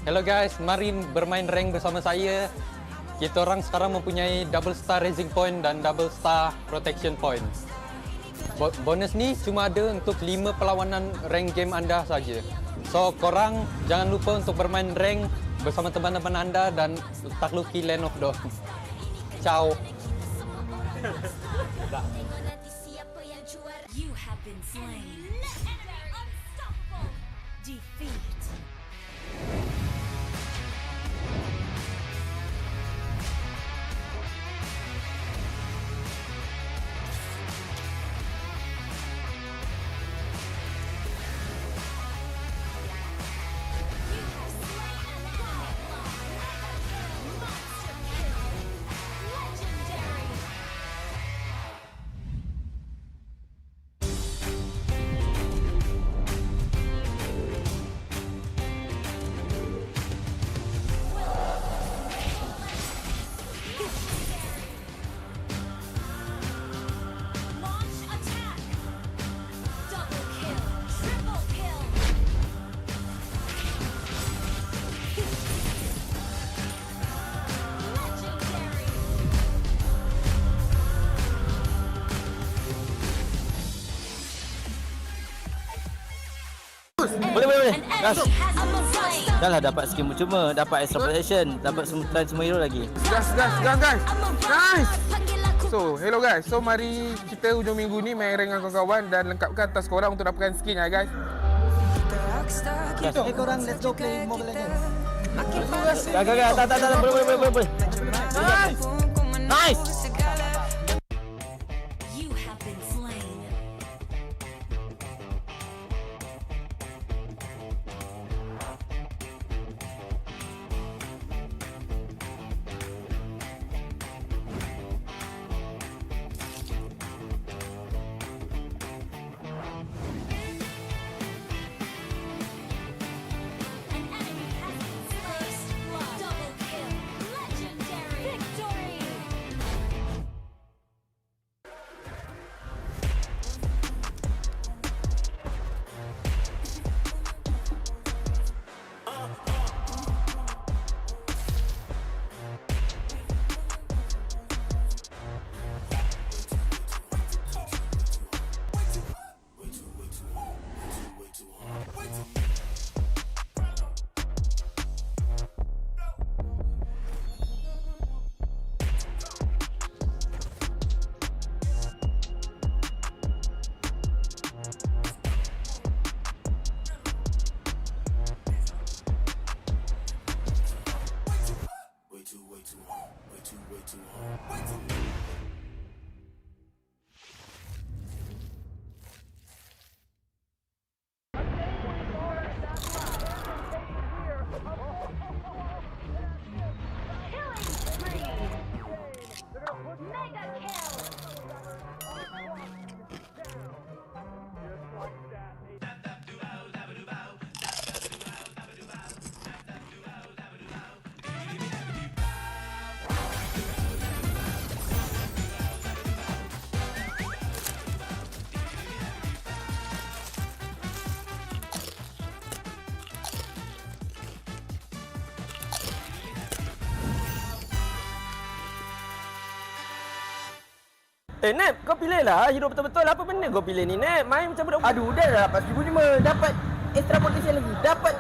Hello guys, mari bermain rank bersama saya. Kita orang sekarang mempunyai double star raising point dan double star protection point. Bonus ni cuma ada untuk 5 perlawanan rank game anda saja. So korang jangan lupa untuk bermain rank bersama teman-teman anda dan takluki Land of Dawn. Ciao. You have been slain. Unstoppable. Defeat. Boleh. Gas. Dah lah dapat skin percuma, dapat extra protection, dapat semua hero lagi. Gas guys. Nice. So, hello guys. So, mari kita hujung minggu ni main rank dengan kawan-kawan dan lengkapkan task korang untuk dapatkan skin ya guys. Okay, korang let's go play Mobile Legends. Gak. Tak. Boleh. Nice. You have been slain. Nep, kau pilih lah hero betul-betul. Apa benda kau pilih ni, Nep? Main macam budak. Aduh, dah dapat 1,500, dapat extra protection lagi, dapat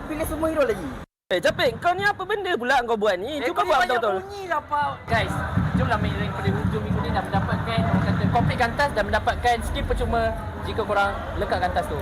pilih semua hero lagi. Capek, kau ni apa benda pula kau buat ni? Cuba buat betul-betul. Bunyi lah, Pak. Guys, jomlah main rank pada hujung minggu ni dan mendapatkan orang kata completekan task dan mendapatkan skin percuma jika korang lekatkan task tu.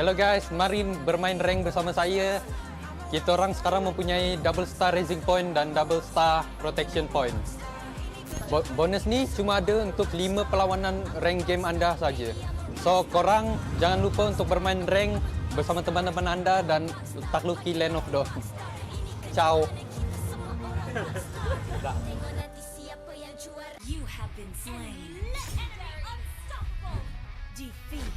Hello guys, mari bermain rank bersama saya. Kita orang sekarang mempunyai double star raising point dan double star protection point. Bonus ni cuma ada untuk 5 perlawanan rank game anda saja. So korang jangan lupa untuk bermain rank bersama teman-teman anda dan takluki Land of Dawn. Ciao. You have been slain. Unstoppable. Defeat.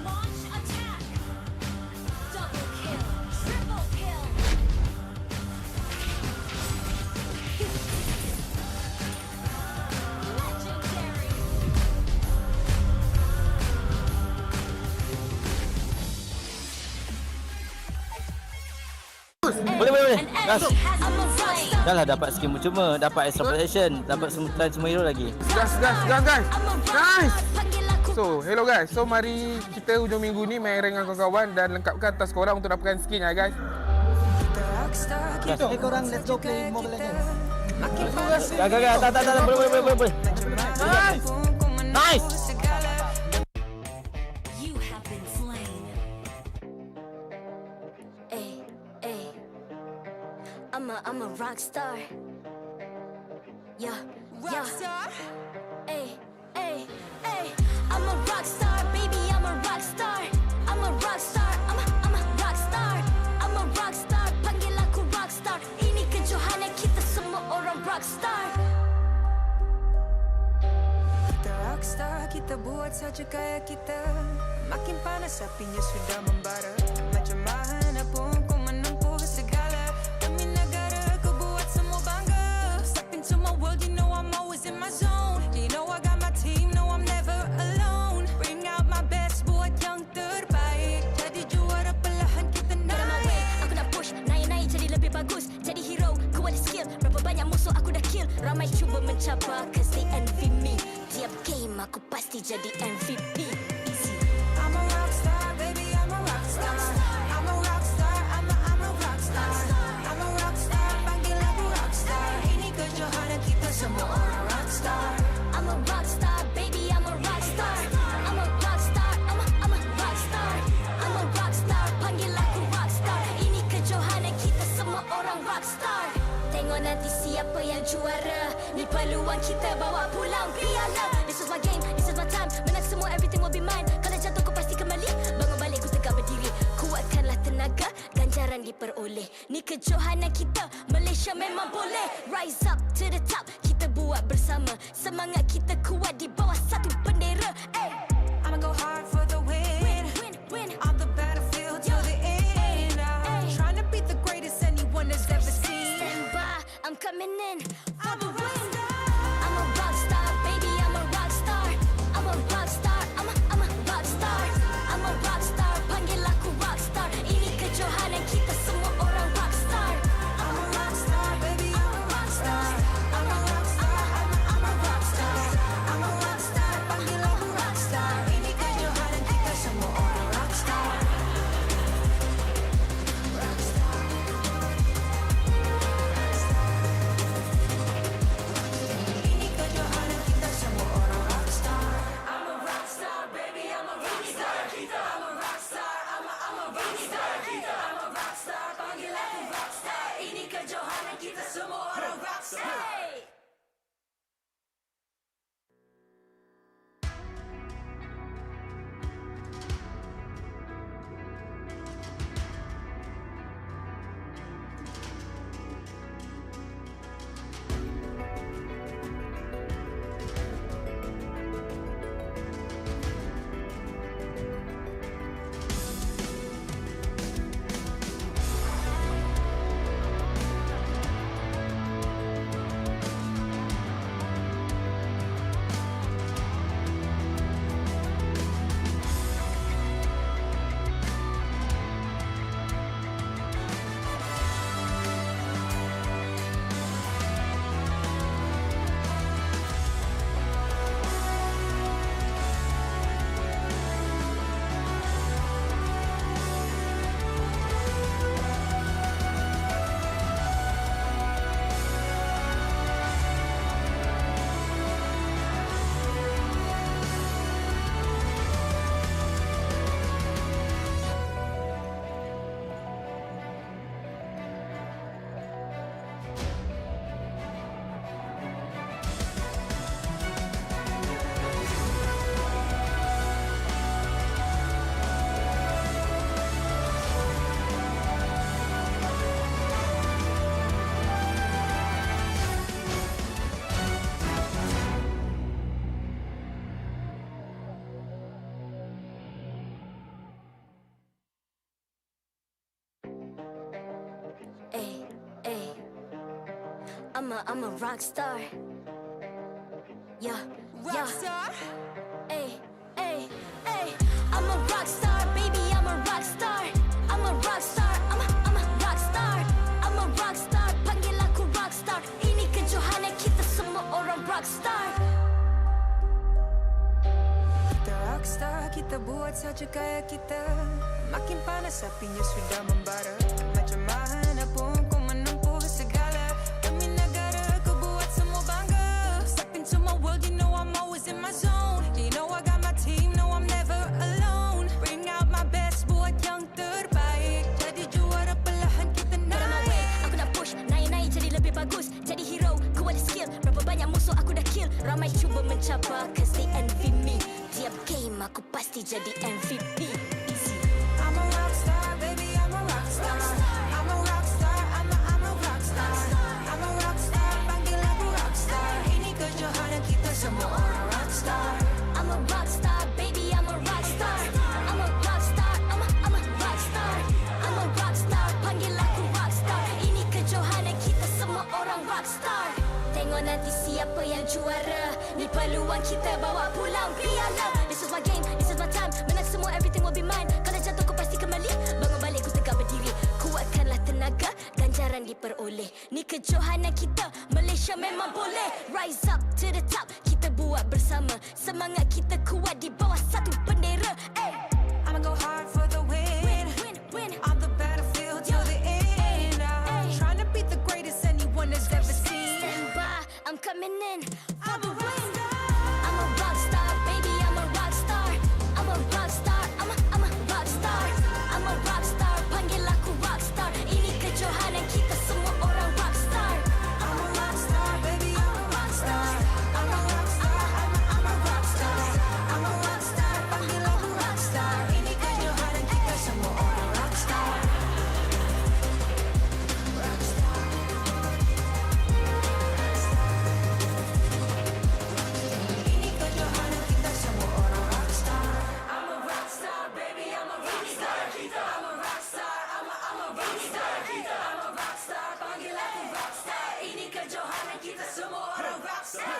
Launch attack. Double kill. Triple kill. Legendary. Boleh. Gas. I'm a rockstar. Dah lah dapat skin cuma, dapat extra protection, dapat semua hero lagi. Gas guys. I'm a Nice. rockstar. Panggil aku So, hello guys. So, mari kita hujung minggu ni main rank dengan kawan-kawan dan lengkapkan tas korang untuk dapatkan skin ya guys. Gas. korang let's go play Mobile Legends. Gak. Tak. Boleh. Nice. You have been slain. Ay. I'm a rock star. Yeah. Ay. I'm a rock star, baby. I'm a rock star. I'm a rock star. I'm a rock star. I'm a rock star. Panggil aku rock star. Ini kejohanan kita semua orang rock star. Kita rockstar, kita buat saja gaya kita. Makin panas apinya sudah membara. Macam mana pun ku menempuh segala. Demi negara ku buat semua bangga. Step into my world, you know I'm always in my zone. You know I got my team, no I'm never alone. Bring out my best, buat yang terbaik. Jadi juara perlahan kita Get on my way, naik. aku nak push. Naik jadi lebih bagus. Jadi hero, ku ada skill. Berapa banyak musuh aku dah kill. Ramai cuba mencabar, cause they envy me. Tiap game aku pasti jadi MVP. Easy. I'm a rockstar, baby, I'm a rockstar. I'm a rockstar, I'm a rockstar. I'm a rockstar, panggil aku rockstar. Ini kejohanan kita semua orang rockstar. I'm a rockstar, baby, I'm a rockstar. I'm a rockstar, I'm a rockstar. I'm a rockstar, panggil aku rockstar. Ini kejohanan kita semua orang rockstar. Tengok nanti siapa yang juara. Ni peluang kita bawa pulang piala. This is my game, this is my time. Menang semua, everything will be mine. Kalau jatuh kau pasti kembali. Bangun balik ku tegak berdiri. Kuatkanlah tenaga, ganjaran diperoleh. Ni kejohanan kita, Malaysia memang boleh. Rise up to the top, kita buat bersama. Semangat kita kuat di bawah satu bendera. Ay. I'ma go hard for the win. Win. On the battlefield till the end. I'm trying to beat the greatest anyone has ever seen. Stand by, I'm coming in for I'm the a win. rockstar. I'm a rockstar, baby, I'm a rockstar. I'm a rockstar, I'm a rockstar. I'm a rockstar, panggil aku rockstar. Ini kejohanan kita semua orang rockstar. I'm a rockstar, baby, I'm a rockstar. I'm a rockstar. I'm a rock star. Yeah, Rockstar. Ay. I'm a rock star, baby. I'm a rock star. I'm a rock star. I'm a rock star. I'm a rock star. Panggil aku rock star. Ini kejohanan kita semua orang rock star. Kita rockstar, kita buat saja gaya kita. Makin panas apinya sudah membara. Macam mana pun kau menempuh segala. Demi negara kau buat semua bangga. Step into my world, you know I'm always in my zone. You know I got my team, no I'm never alone. Bring out my best, buat yang terbaik. Jadi juara perlahan kita Get on my way, naik. aku nak push. Naik-naik jadi lebih bagus. Jadi hero, ku ada skill. Berapa banyak musuh aku dah kill. Ramai cuba mencabar, cause they envy me. Tiap game aku pasti jadi MVP. Easy. I'm a rockstar, baby, I'm a rockstar. I'm a rockstar, I'm a rockstar. I'm a rockstar, panggil aku rockstar. Ini kejohanan kita semua orang rockstar. I'm a rockstar, baby, I'm a rockstar. I'm a rockstar, I'm a rockstar. I'm a rockstar, panggil aku rockstar. Ini kejohanan kita semua orang rockstar. Tengok nanti siapa yang juara. Ni peluang kita bawa pulang piala. This is my game, this is my time. Menang semua, everything will be mine. Kalau jatuh kau pasti kembali. Bangun balik ku tegak berdiri. Kuatkanlah tenaga, ganjaran diperoleh. Ni kejohanan kita, Malaysia memang boleh. Rise up to the top, kita buat bersama. Semangat kita kuat di bawah satu bendera. I'ma go hard for the win. Win. On the battlefield till the end. I'm trying to beat the greatest anyone has ever seen. Stand by, I'm coming in for the win. I'm a rock star, baby, I'm a rock star. I'm a rock star, I'm a rock star. I'm a rock star, panggil aku rock star. Ini kejohanan kita semua orang rock star. I'm a rockstar, baby, I'm a rockstar. I'm a rockstar, I'm a rockstar. I'm a rockstar, panggil aku rockstar. Ini kejohanan kita semua orang rockstar. Ini kejohanan kita semua orang rockstar. I'm a rockstar, baby, I'm a rockstar. I'm a rockstar, I'm a rockstar. I'm a rockstar, panggil aku rockstar. Ini kejohanan kita semua orang rockstar.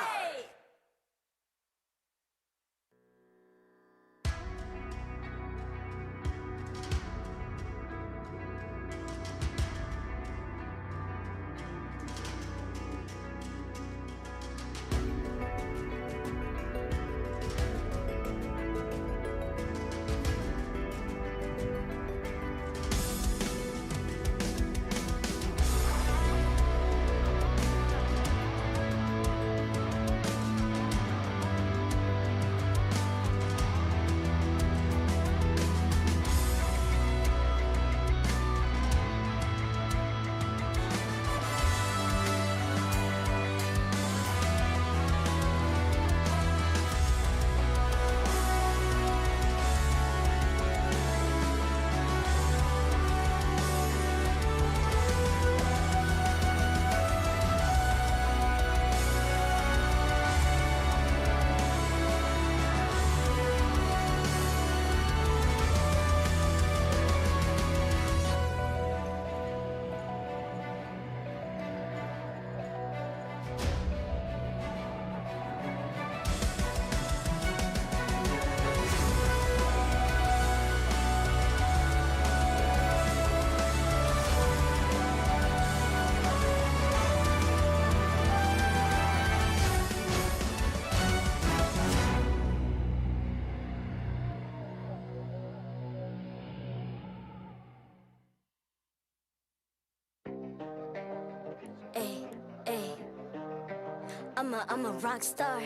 I'm a rock star.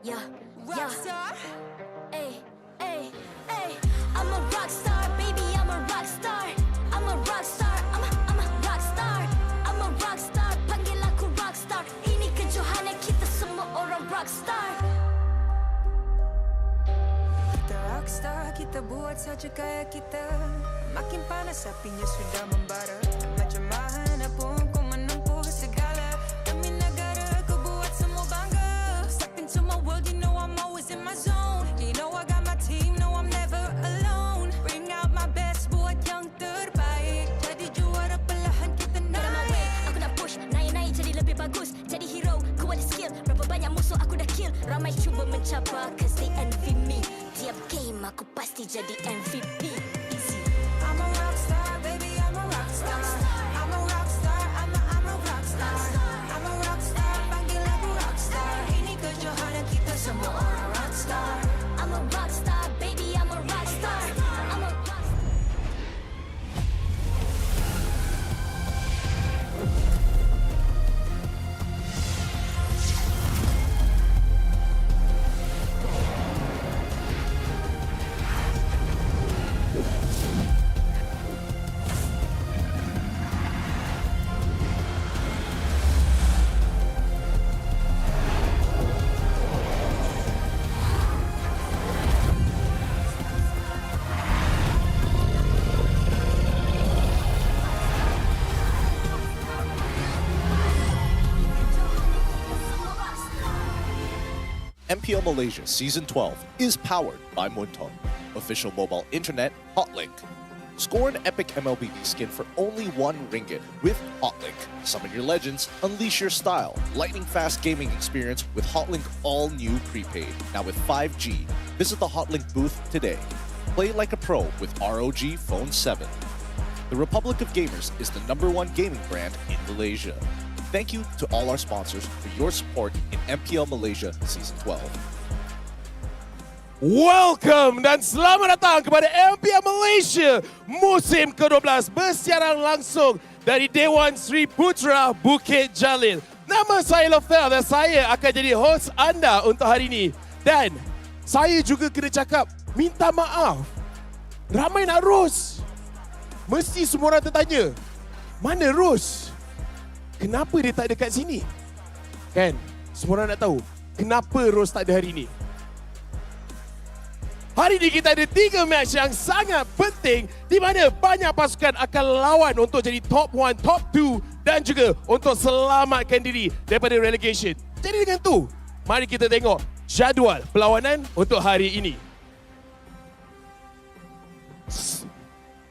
Yeah. Rockstar. I'm a rock star, baby, I'm a rock star. I'm a rock star, I'm a rock star. I'm a rock star, panggil aku rock star. Ini kejohanan kita semua orang rock star. Kita rockstar, kita buat saja gaya kita. Makin panas apinya sudah membara. Macam mana pun kau menempuh segala. Demi negara kau buat semua bangga. Step into my world, you know I'm always in my zone. You know I got my team, no I'm never alone. Bring out my best, buat yang terbaik. Jadi juara Banyak musuh aku dah kill, ramai cuba mencabar cause they envy me. Tiap game aku pasti jadi MVP. Easy. I'm a rockstar, baby, I'm a rockstar. I'm a rockstar, I'm a rockstar. I'm a rockstar, panggil aku rockstar. Ini kejohanan kita semua orang rockstar. I'm a rockstar, baby, I'm a rockstar. I'm a rockstar. MPL Malaysia Season 12 is powered by Muntong, official mobile internet hotlink. Score an epic MLB skin for only RM1 with Hotlink. Summon your legends, unleash your style. Lightning-fast gaming experience with Hotlink all-new prepaid. Now with 5G. Visit the Hotlink booth today. Play like a pro with ROG Phone 7. The Republic of Gamers is the #1 gaming brand in Malaysia. Thank you to all our sponsors for your support in MPL Malaysia Season 12. Welcome dan selamat datang kepada MPL Malaysia musim ke-12 bersiaran langsung dari Dewan Sri Putra Bukit Jalil. Nama saya Lofel dan saya akan jadi host anda untuk hari ini. Dan saya juga kena cakap minta maaf. Ramai nak roast. Mesti semua orang tertanya, mana Ros? Kenapa dia tak ada kat sini? Kan? Semua orang nak tahu, kenapa Ros tak ada hari ini? Hari ini kita ada 3 match yang sangat penting di mana banyak pasukan akan lawan untuk jadi top 1, top 2 dan juga untuk selamatkan diri daripada relegation. Jadi dengan tu, mari kita tengok jadual perlawanan untuk hari ini.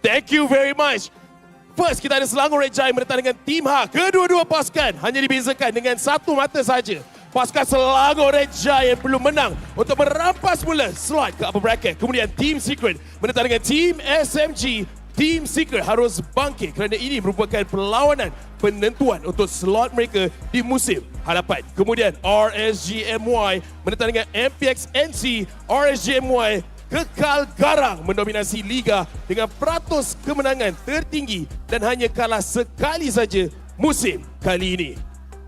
Thank you very much. First, kita ada Selangor Red Giants bertanding dengan Team HAQ. Kedua-dua pasukan hanya dibezakan dengan satu mata saja. Pasukan Selangor Red Giants perlu menang untuk merampas mula slot ke upper bracket. Kemudian Team Secret bertanding dengan Team SMG. Team Secret harus bangkit kerana ini merupakan perlawanan penentuan untuk slot mereka di musim hadapan. Kemudian RSG MY bertanding dengan MPNC. RSG MY kekal garang mendominasi liga dengan peratus kemenangan tertinggi dan hanya kalah sekali saja musim kali ini.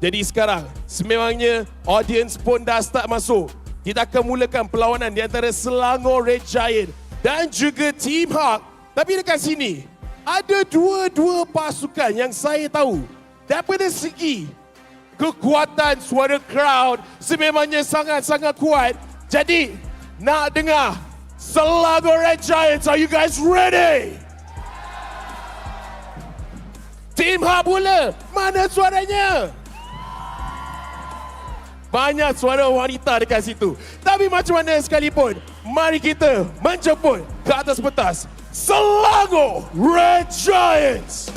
Jadi sekarang sememangnya audience pun dah start masuk. Kita akan mulakan perlawanan di antara Selangor Red Giants dan juga Team HAQ. Tapi dekat sini ada dua pasukan yang saya tahu daripada segi kekuatan suara crowd sememangnya sangat-sangat kuat. Jadi nak dengar Selangor Red Giants, are you guys ready? Team HAQ pula, mana suaranya? Banyak suara wanita dekat situ. Tapi macam mana sekalipun, mari kita menjemput ke atas pentas Selangor Red Giants.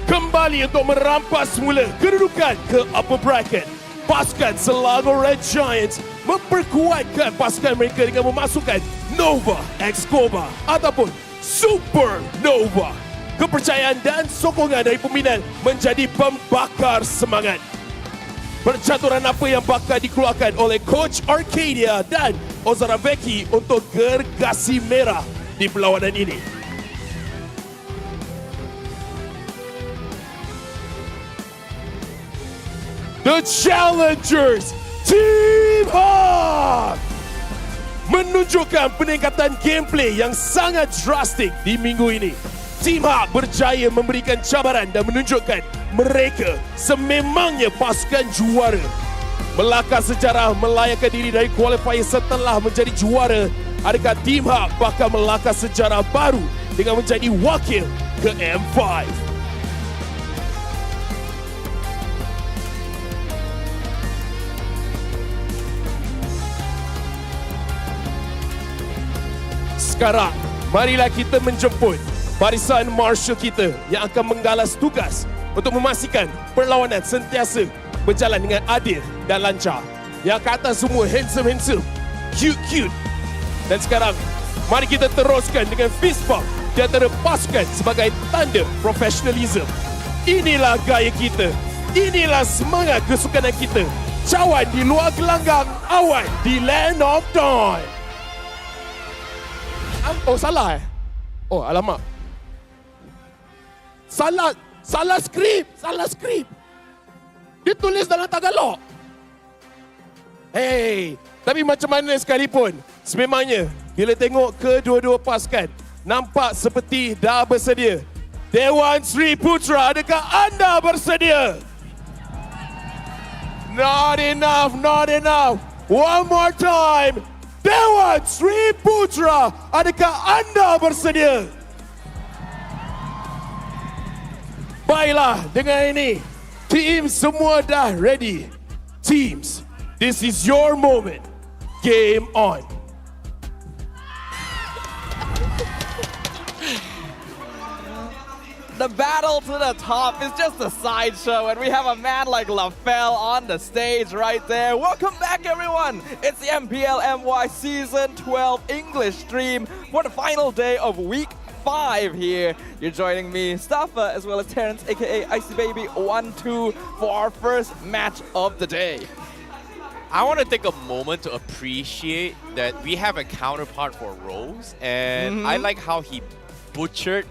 Kembali untuk merampas mula kedudukan ke upper bracket. Pasukan Selangor Red Giants memperkuatkan pasukan mereka dengan memasukkan Nova Escobar ataupun Super Nova. Kepercayaan dan sokongan dari peminat menjadi pembakar semangat. Percaturan apa yang bakal dikeluarkan oleh Coach Arcadia dan Ozara Becky untuk gergasi merah di perlawanan ini? The challengers, Team HAQ, menunjukkan peningkatan gameplay yang sangat drastik di minggu ini. Team HAQ berjaya memberikan cabaran dan menunjukkan mereka sememangnya pasukan juara. Melakar sejarah melayakkan diri dari qualifier setelah menjadi juara. Adakah Team HAQ bakal melakar sejarah baru dengan menjadi wakil ke M5? Sekarang, marilah kita menjemput barisan marshal kita yang akan menggalas tugas untuk memastikan perlawanan sentiasa berjalan dengan adil dan lancar. Yang kat atas semua handsome, cute. Dan sekarang, mari kita teruskan dengan fist bump di antara pasukan sebagai tanda profesionalism. Inilah gaya kita. Inilah semangat kesukanan kita. Cawan di luar gelanggang, awan di land of dawn. Oh, salah eh? Oh, alamak. Salah skrip. Dia tulis dalam Tagalog. Hey, tapi macam mana sekalipun, sememangnya bila tengok kedua-dua pasukan nampak seperti dah bersedia. Dewan Sri Putra, adakah anda bersedia? Not enough. One more time. Dewan Sri Putra, adakah anda bersedia? Baiklah, dengan ini, team semua dah ready. Teams, this is your moment. Game on. The battle to the top is just a sideshow, and we have a man like LaFell on the stage right there. Welcome back, everyone. It's the MPL MY Season 12 English stream for the final day of Week 5 here. You're joining me, Staffa, as well as Terrence, aka Icy Baby 1-2 for our first match of the day. I want to take a moment to appreciate that we have a counterpart for Rose, and I like how he butchered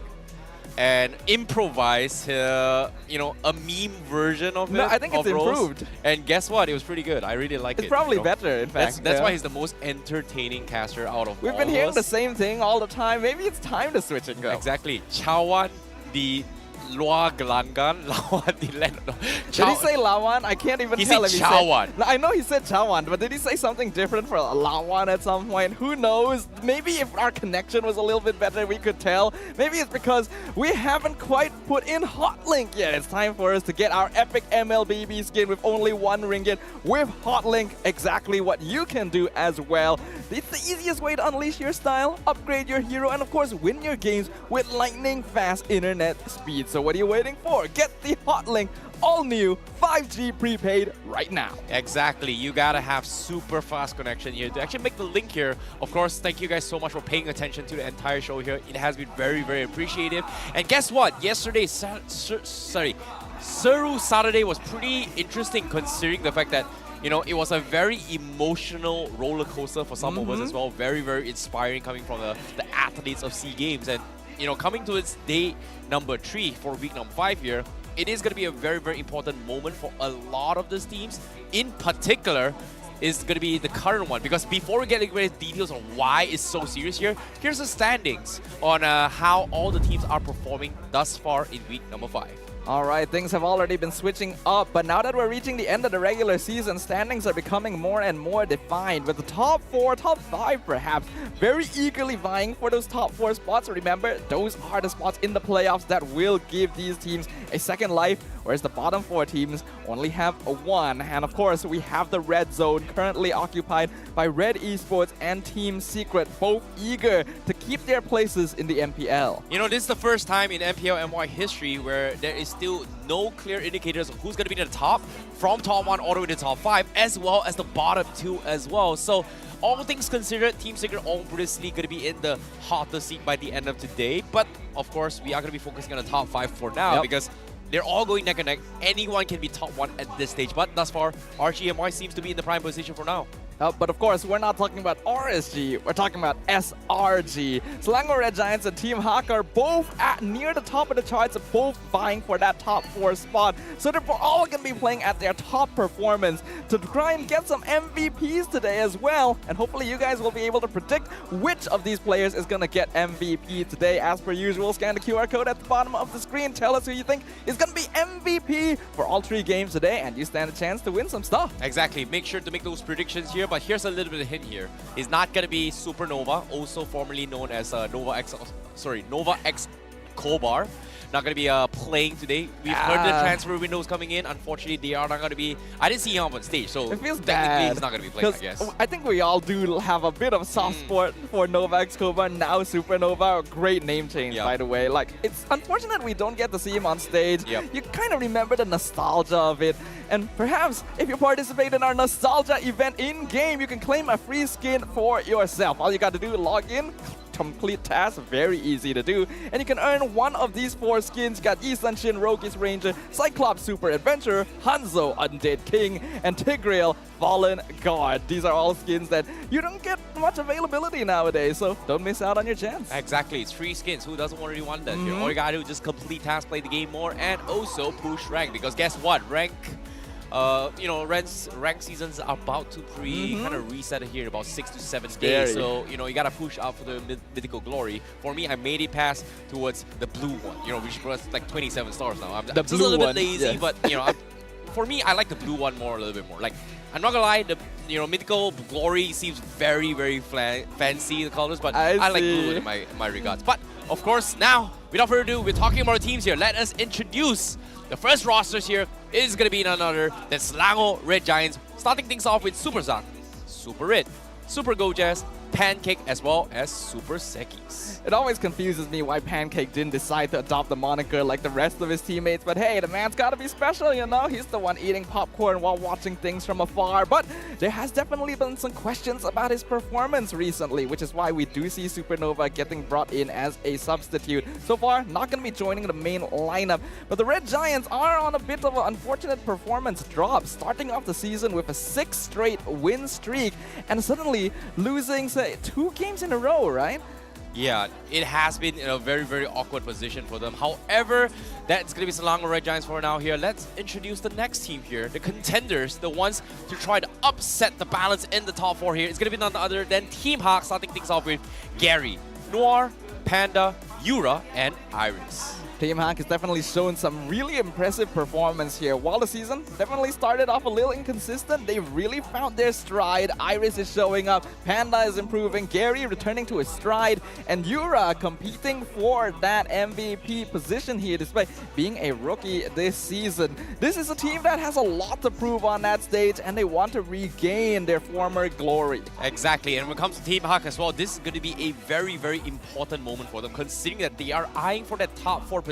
and improvised, a meme version of it. No, I think it's Rose. improved. And guess what? It was pretty good. I really like it. It's probably better, in fact. That's why he's the most entertaining caster out of We've all been of hearing us. the same thing all the time. Maybe it's time to switch and go. Exactly. Cawan di luar gelanggang, lawan di land. Did he say Lawan? I can't even He tell said if he Chawan. said... I know he said Chawan, but did he say something different for Lawan at some point? Who knows? Maybe if our connection was a little bit better, we could tell. Maybe it's because we haven't quite put in Hotlink yet. It's time for us to get our epic MLBB skin with only 1 ringgit. With Hotlink, exactly what you can do as well. It's the easiest way to unleash your style, upgrade your hero, and of course win your games with lightning fast internet speed. So what are you waiting for? Get the Hotlink all new 5G prepaid right now. Exactly. You gotta have super fast connection here to actually make the link here. Of course, thank you guys so much for paying attention to the entire show here. It has been very, very appreciative. And guess what? Yesterday, Seru Saturday was pretty interesting considering the fact that it was a very emotional roller coaster for some of us as well. Very, very inspiring coming from the athletes of SEA Games. And, coming to its day number 3 for week number 5 here, it is going to be a very, very important moment for a lot of these teams. In particular, is going to be the current one. Because before we get into the details on why it's so serious here, here's the standings on how all the teams are performing thus far in week number 5. Alright, things have already been switching up, but now that we're reaching the end of the regular season, standings are becoming more and more defined, with the top 4, top 5 perhaps, very eagerly vying for those top 4 spots. Remember, those are the spots in the playoffs that will give these teams a second life, whereas the bottom 4 teams only have a 1. And of course, we have the red zone currently occupied by Red Esports and Team Secret, both eager to keep their places in the MPL. This is the first time in MPL MY history where there is still no clear indicators of who's going to be in the top, from top 1 all the way to top 5, as well as the bottom 2 as well. So all things considered, Team Secret obviously going to be in the hotter seat by the end of today. But of course, we are going to be focusing on the top 5 for now because they're all going neck and neck. Anyone can be top 1 at this stage. But thus far, RSG MY seems to be in the prime position for now. But of course, we're not talking about RSG, we're talking about SRG. Selangor Red Giants and Team HAQ are both near the top of the charts, both vying for that top 4 spot. So they're all going to be playing at their top performance to try and get some MVPs today as well. And hopefully you guys will be able to predict which of these players is going to get MVP today. As per usual, scan the QR code at the bottom of the screen. Tell us who you think is going to be MVP for all 3 games today, and you stand a chance to win some stuff. Exactly. Make sure to make those predictions here. But here's a little bit of hint here. It's not going to be Supernova, also formerly known as Nova X Kobar. Not going to be playing today. We've heard the transfer windows coming in. Unfortunately, they are not going to be... I didn't see him on stage, so it feels technically bad. he's not going to be playing, I guess. I think we all do have a bit of soft spot for Nova X Kobar, now Supernova. Great name change, by the way. Like, it's unfortunate we don't get to see him on stage. You kind of remember the nostalgia of it. And perhaps if you participate in our nostalgia event in-game, you can claim a free skin for yourself. All you got to do is log in, complete task, very easy to do, and you can earn one of these 4 skins. You got Yi Sun-shin, Rogue's Ranger, Cyclops Super Adventurer, Hanzo Undead King, and Tigreal Fallen Guard. These are all skins that you don't get much availability nowadays, so don't miss out on your chance. Exactly, it's free skins. Who doesn't really want that? All you gotta do is just complete tasks, play the game more, and also push rank. Because guess what? Rank seasons are about to kind of reset here in about 6 to 7 days. So, you gotta push out for the mythical glory. For me, I made it pass towards the blue one, which was like 27 stars now. I'm just a little bit lazy, but, for me, I like the blue one a little bit more. Like, I'm not gonna lie, the mythical glory seems very, very fancy, the colors, but I like blue in my regards. But, of course, now, without further ado, we're talking about our teams here. Let us introduce the first rosters here. Is going to be none other than Selangor Red Giants, starting things off with Super Zang, Super Red, Super Gojas, Pancake, as well as Super Sekis. It always confuses me why Pancake didn't decide to adopt the moniker like the rest of his teammates, but hey, the man's gotta be special, He's the one eating popcorn while watching things from afar. But there has definitely been some questions about his performance recently, which is why we do see Supernova getting brought in as a substitute. So far, not gonna be joining the main lineup, but the Red Giants are on a bit of an unfortunate performance drop, starting off the season with a 6 straight win streak, and suddenly losing, say, 2 games in a row, right? Yeah, it has been in a very, very awkward position for them. However, that's going to be Selangor Red Giants for now here. Let's introduce the next team here, the contenders, the ones to try to upset the balance in the top 4 here. It's going to be none other than Team HAQ, starting things off with Gary, Noir, Panda, Yura, and Iris. Team HAQ has definitely shown some really impressive performance here. While the season definitely started off a little inconsistent, they really found their stride. Iris is showing up, Panda is improving, Gary returning to his stride, and Yura competing for that MVP position here despite being a rookie this season. This is a team that has a lot to prove on that stage, and they want to regain their former glory. Exactly, and when it comes to Team HAQ as well, this is going to be a very, very important moment for them, considering that they are eyeing for that top 4 position.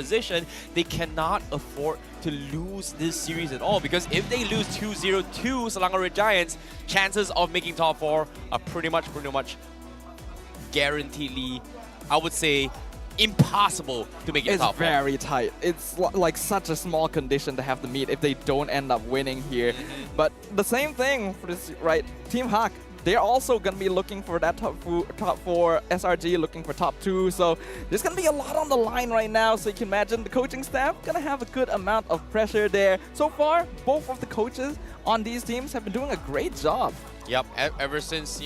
They cannot afford to lose this series at all, because if they lose 2-0 to Selangor Red Giants, chances of making top 4 are pretty much guaranteedly, I would say, impossible to make it top 4. It's very tight. It's like such a small condition to have to meet if they don't end up winning here. But the same thing for this, right? Team HAQ, they're also going to be looking for that top 4, SRG looking for top 2. So there's going to be a lot on the line right now. So you can imagine the coaching staff going to have a good amount of pressure there. So far, both of the coaches on these teams have been doing a great job. Yep, ever since,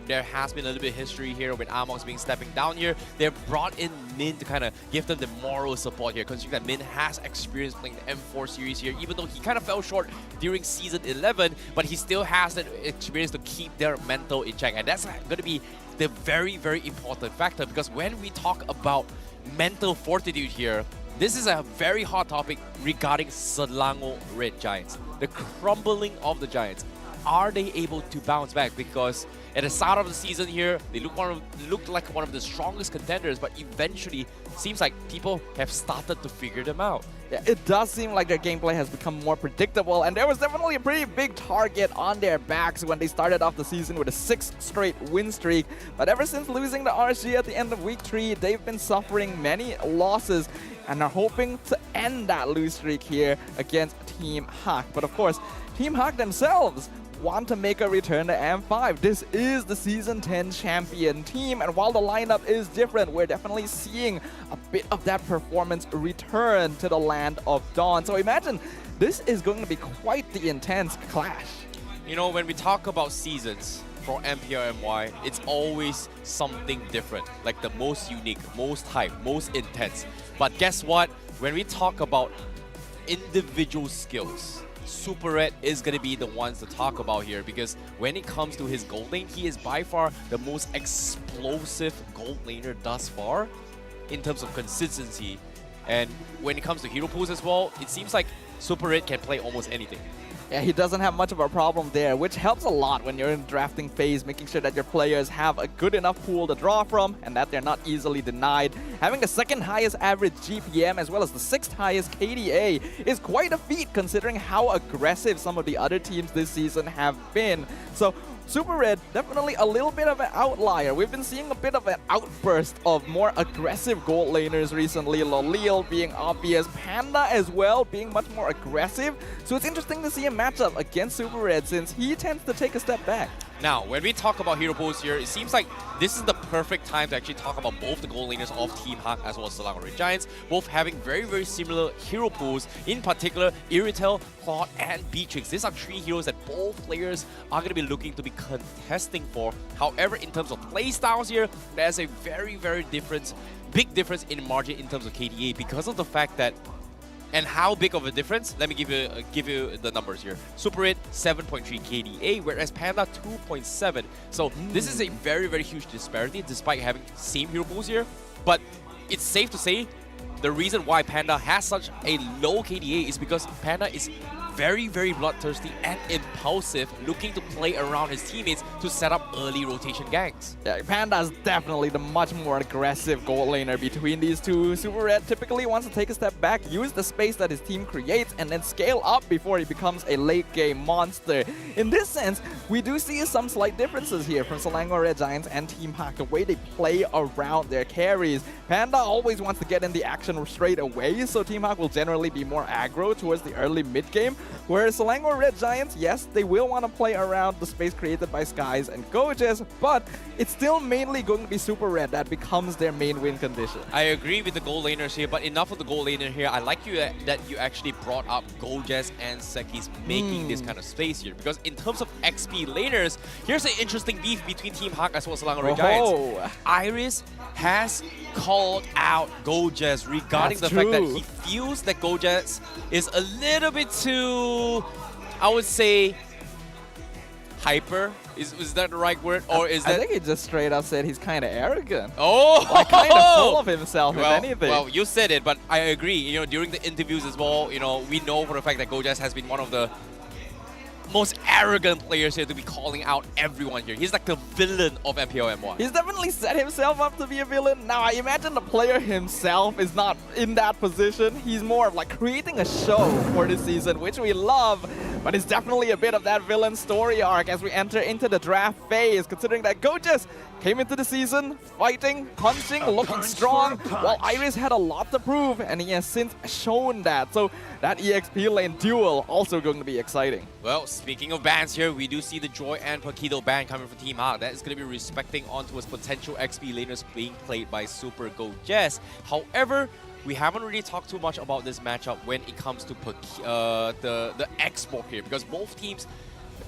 there has been a little bit of history here with Amox being stepping down here, they've brought in Min to kind of give them the moral support here, considering that Min has experience playing the M4 series here, even though he kind of fell short during Season 11, but he still has that experience to keep their mental in check, and that's going to be the very, very important factor, because when we talk about mental fortitude here, this is a very hot topic regarding Selangor Red Giants, the crumbling of the Giants. Are they able to bounce back? Because at the start of the season here, they looked like one of the strongest contenders, but eventually seems like people have started to figure them out. Yeah, it does seem like their gameplay has become more predictable, and there was definitely a pretty big target on their backs when they started off the season with a 6 straight win streak. But ever since losing the RSG at the end of week 3, they've been suffering many losses and are hoping to end that lose streak here against Team HAQ. But of course, Team HAQ themselves want to make a return to M5. This is the Season 10 champion team, and while the lineup is different, we're definitely seeing a bit of that performance return to the land of Dawn. So imagine, this is going to be quite the intense clash. When we talk about seasons for MPL MY, it's always something different, like the most unique, most hype, most intense. But guess what? When we talk about individual skills, Super Red is going to be the ones to talk about here, because when it comes to his gold lane, he is by far the most explosive gold laner thus far in terms of consistency. And when it comes to hero pools as well, it seems like Super Red can play almost anything. Yeah, he doesn't have much of a problem there, which helps a lot when you're in drafting phase, making sure that your players have a good enough pool to draw from and that they're not easily denied. Having the second highest average GPM as well as the sixth highest KDA is quite a feat considering how aggressive some of the other teams this season have been. So Super Red, definitely a little bit of an outlier. We've been seeing a bit of an outburst of more aggressive gold laners recently. Lolil being obvious, Panda as well being much more aggressive. So it's interesting to see a matchup against Super Red since he tends to take a step back. Now, when we talk about hero pools here, it seems like this is the perfect time to actually talk about both the gold laners of Team HAQ as well as Selangor Red Giants, both having very, very similar hero pools. In particular, Iritel, Claude, and Beatrix. These are three heroes that both players are going to be looking to be contesting for. However, in terms of play styles here, there's a very, very big difference in margin in terms of KDA because of the fact that. And how big of a difference? Let me give you the numbers here. Super Red 7.3 KDA, whereas Panda 2.7. So this is a very, very huge disparity despite having same hero pools here. But it's safe to say the reason why Panda has such a low KDA is because Panda is very, very bloodthirsty and impulsive, looking to play around his teammates to set up early rotation ganks. Yeah, Panda's definitely the much more aggressive gold laner between these two. Super Red typically wants to take a step back, use the space that his team creates, and then scale up before he becomes a late game monster. In this sense, we do see some slight differences here from Selangor Red Giants and Team HAQ, the way they play around their carries. Panda always wants to get in the action straight away, so Team HAQ will generally be more aggro towards the early mid game. Whereas Selangor Red Giants, yes, they will want to play around the space created by Skies and Gojes, but it's still mainly going to be Super Red that becomes their main win condition. I agree with the gold laners here, but enough of the gold laner here. I like that you actually brought up Gojes and Sekis making this kind of space here, because in terms of XP laners, here's an interesting beef between Team HAQ as well as Selangor Red Giants. Iris has called out Gojes regarding the fact that he feels that Gojes is a little bit too, I would say, hyper. Is that the right word? Or is that... I think he just straight up said he's kind of arrogant. Oh! Like kind of full of himself, if anything. Well, you said it, but I agree. You know, during the interviews as well, you know, we know for the fact that Gojes has been one of the most arrogant players here to be calling out everyone here. He's like the villain of MPL MY. He's definitely set himself up to be a villain. Now, I imagine the player himself is not in that position. He's more of like creating a show for this season, which we love. But it's definitely a bit of that villain story arc as we enter into the draft phase, considering that Gojes came into the season fighting, punching, looking strong, while Iris had a lot to prove, and he has since shown that. So that EXP lane duel also going to be exciting. Well, speaking of bans here, we do see the Joy and Paquito ban coming from Team HAQ. That is going to be respecting onto his potential XP laners being played by Super Gojes. However, we haven't really talked too much about this matchup when it comes to the export here, because both teams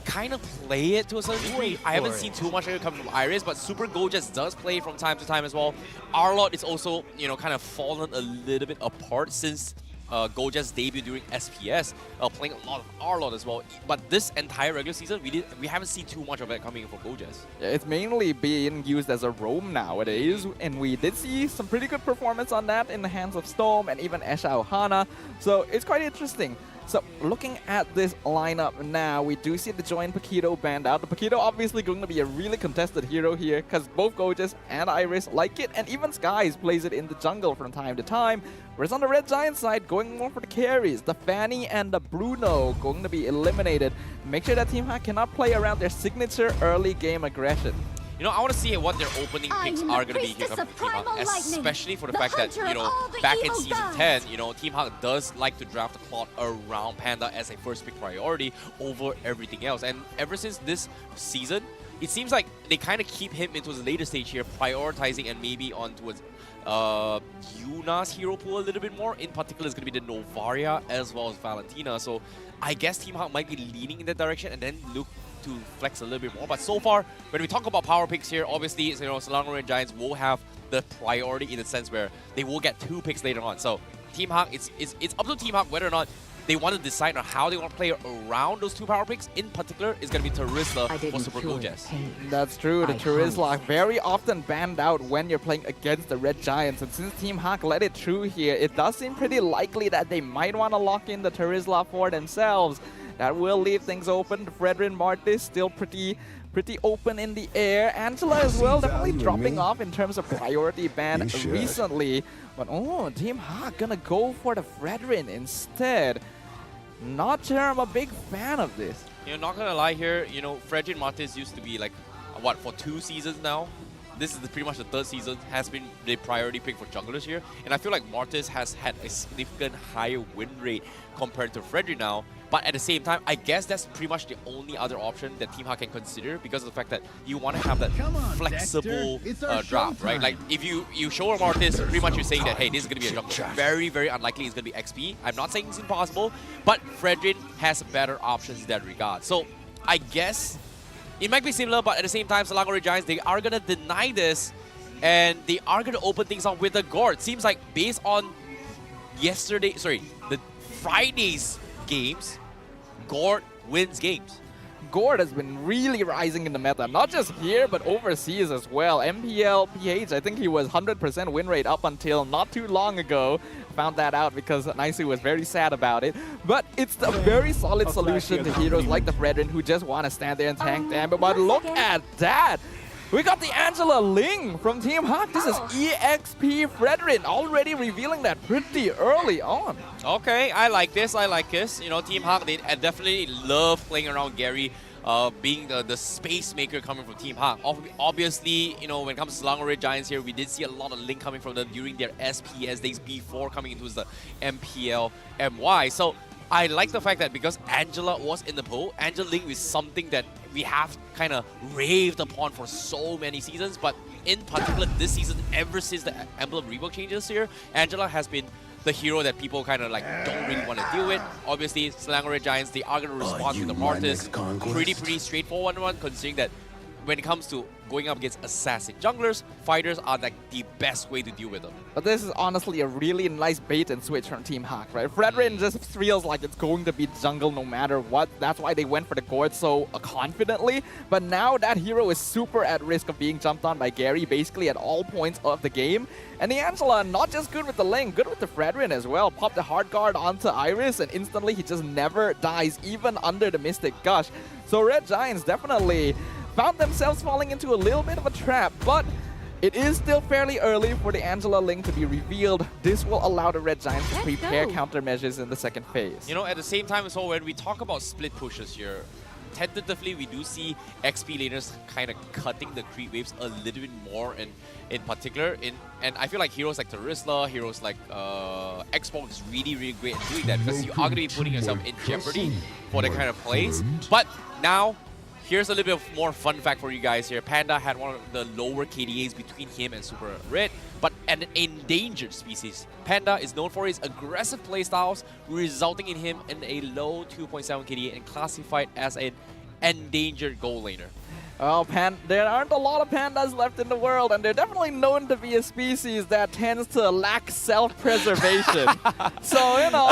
kind of play it to a certain degree. I haven't seen too much of it coming from Iris, but Super Gojes does play from time to time as well. Arlot is also, you know, kind of fallen a little bit apart since Gojes' debut during SPS, playing a lot of Arlot as well. But this entire regular season, we haven't seen too much of it coming from Gojes. Yeah, it's mainly being used as a roam nowadays, and we did see some pretty good performance on that in the hands of Storm and even Esha Ohana. So it's quite interesting. So looking at this lineup now, we do see the Joy and Paquito banned out. The Paquito obviously going to be a really contested hero here because both Gojes and Iris like it, and even Skies plays it in the jungle from time to time. Whereas on the Red Giant side, going more for the carries, the Fanny and the Bruno going to be eliminated. Make sure that Team HAQ cannot play around their signature early game aggression. You know, I want to see what their opening picks are going to be here coming from Team HAQ, especially for the fact that, you know, back in Season 10, you know, Team HAQ does like to draft the Claude around Panda as a first pick priority over everything else. And ever since this season, it seems like they kind of keep him into his later stage here, prioritizing and maybe on towards Yuna's hero pool a little bit more. In particular, it's going to be the Novaria as well as Valentina. So I guess Team HAQ might be leaning in that direction and then look to flex a little bit more. But so far, when we talk about power picks here, obviously, you know, Selangor Red Giants will have the priority in the sense where they will get 2 picks later on. So Team HAQ, it's up to Team HAQ whether or not they want to decide on how they want to play around those 2 power picks. In particular, it's going to be Terizla for Super Gojes. That's true. The Terizla very often banned out when you're playing against the Red Giants. And since Team HAQ let it through here, it does seem pretty likely that they might want to lock in the Terizla for themselves. That will leave things open. Fredrin Martis still pretty open in the air. Angela as well, definitely dropping off in terms of priority ban recently. But oh, Team HAQ gonna go for the Fredrin instead. Not sure I'm a big fan of this. You know, not gonna lie here, you know, Fredrin Martis used to be like, what, for 2 seasons now? This is pretty much the 3rd season, has been the priority pick for junglers here. And I feel like Martis has had a significant higher win rate compared to Fredrin now. But at the same time, I guess that's pretty much the only other option that Team HAQ can consider because of the fact that you want to have that flexible draft, right? Like, if you show Martis, pretty much you're saying that, hey, this is going to be a jungler. Very, very unlikely it's going to be XP. I'm not saying it's impossible, but Fredrin has better options in that regard. So, I guess it might be similar, but at the same time, Selangor Red Giants, they are going to deny this, and they are going to open things up with the Gord. Seems like based on the Friday's games, Gord wins games. Gord has been really rising in the meta, not just here, but overseas as well. MPL PH, I think he was 100% win rate up until not too long ago. Found that out because Naisu was very sad about it. But it's a very solid solution to heroes like the Fredrin who just want to stand there and tank them. But look at that! We got the Angela Ling from Team HAQ. This is EXP Fredrin, already revealing that pretty early on. Okay, I like this. You know, Team HAQ, they definitely love playing around Gary, being the space maker coming from Team HAQ. Obviously, you know, when it comes to Selangor Red Giants here, we did see a lot of Link coming from them during their SP as days before coming into the MPL MY. So I like the fact that because Angela was in the pool, Angela Ling is something that we have kind of raved upon for so many seasons, but in particular this season, ever since the Emblem rework changes here, Angela has been the hero that people kind of like don't really want to deal with. Obviously, Selangor Red Giants, they are going to respond to the Martis. Pretty straightforward one, considering that when it comes to going up against assassin junglers, fighters are like the best way to deal with them. But this is honestly a really nice bait and switch from Team HAQ, right? Fredrin just feels like it's going to be jungle no matter what. That's why they went for the Gord so confidently. But now that hero is super at risk of being jumped on by Gary basically at all points of the game. And the Angela, not just good with the Ling, good with the Fredrin as well. Pop the hard guard onto Iris and instantly he just never dies, even under the Mystic Gush. So Red Giants definitely found themselves falling into a little bit of a trap, but it is still fairly early for the Angela Ling to be revealed. This will allow the Red Giants to prepare countermeasures in the second phase. You know, at the same time as well, when we talk about split pushes here, tentatively we do see XP laners kind of cutting the creep waves a little bit more in particular. And I feel like heroes like Terisla, heroes like Xbox is really great at doing that because you are going to be putting yourself in jeopardy for that kind of plays. But now, here's a little bit of more fun fact for you guys here. Panda had one of the lower KDAs between him and Super Red, but an endangered species. Panda is known for his aggressive playstyles, resulting in him in a low 2.7 KDA and classified as an endangered gold laner. Well, there aren't a lot of pandas left in the world, and they're definitely known to be a species that tends to lack self-preservation. So, you know,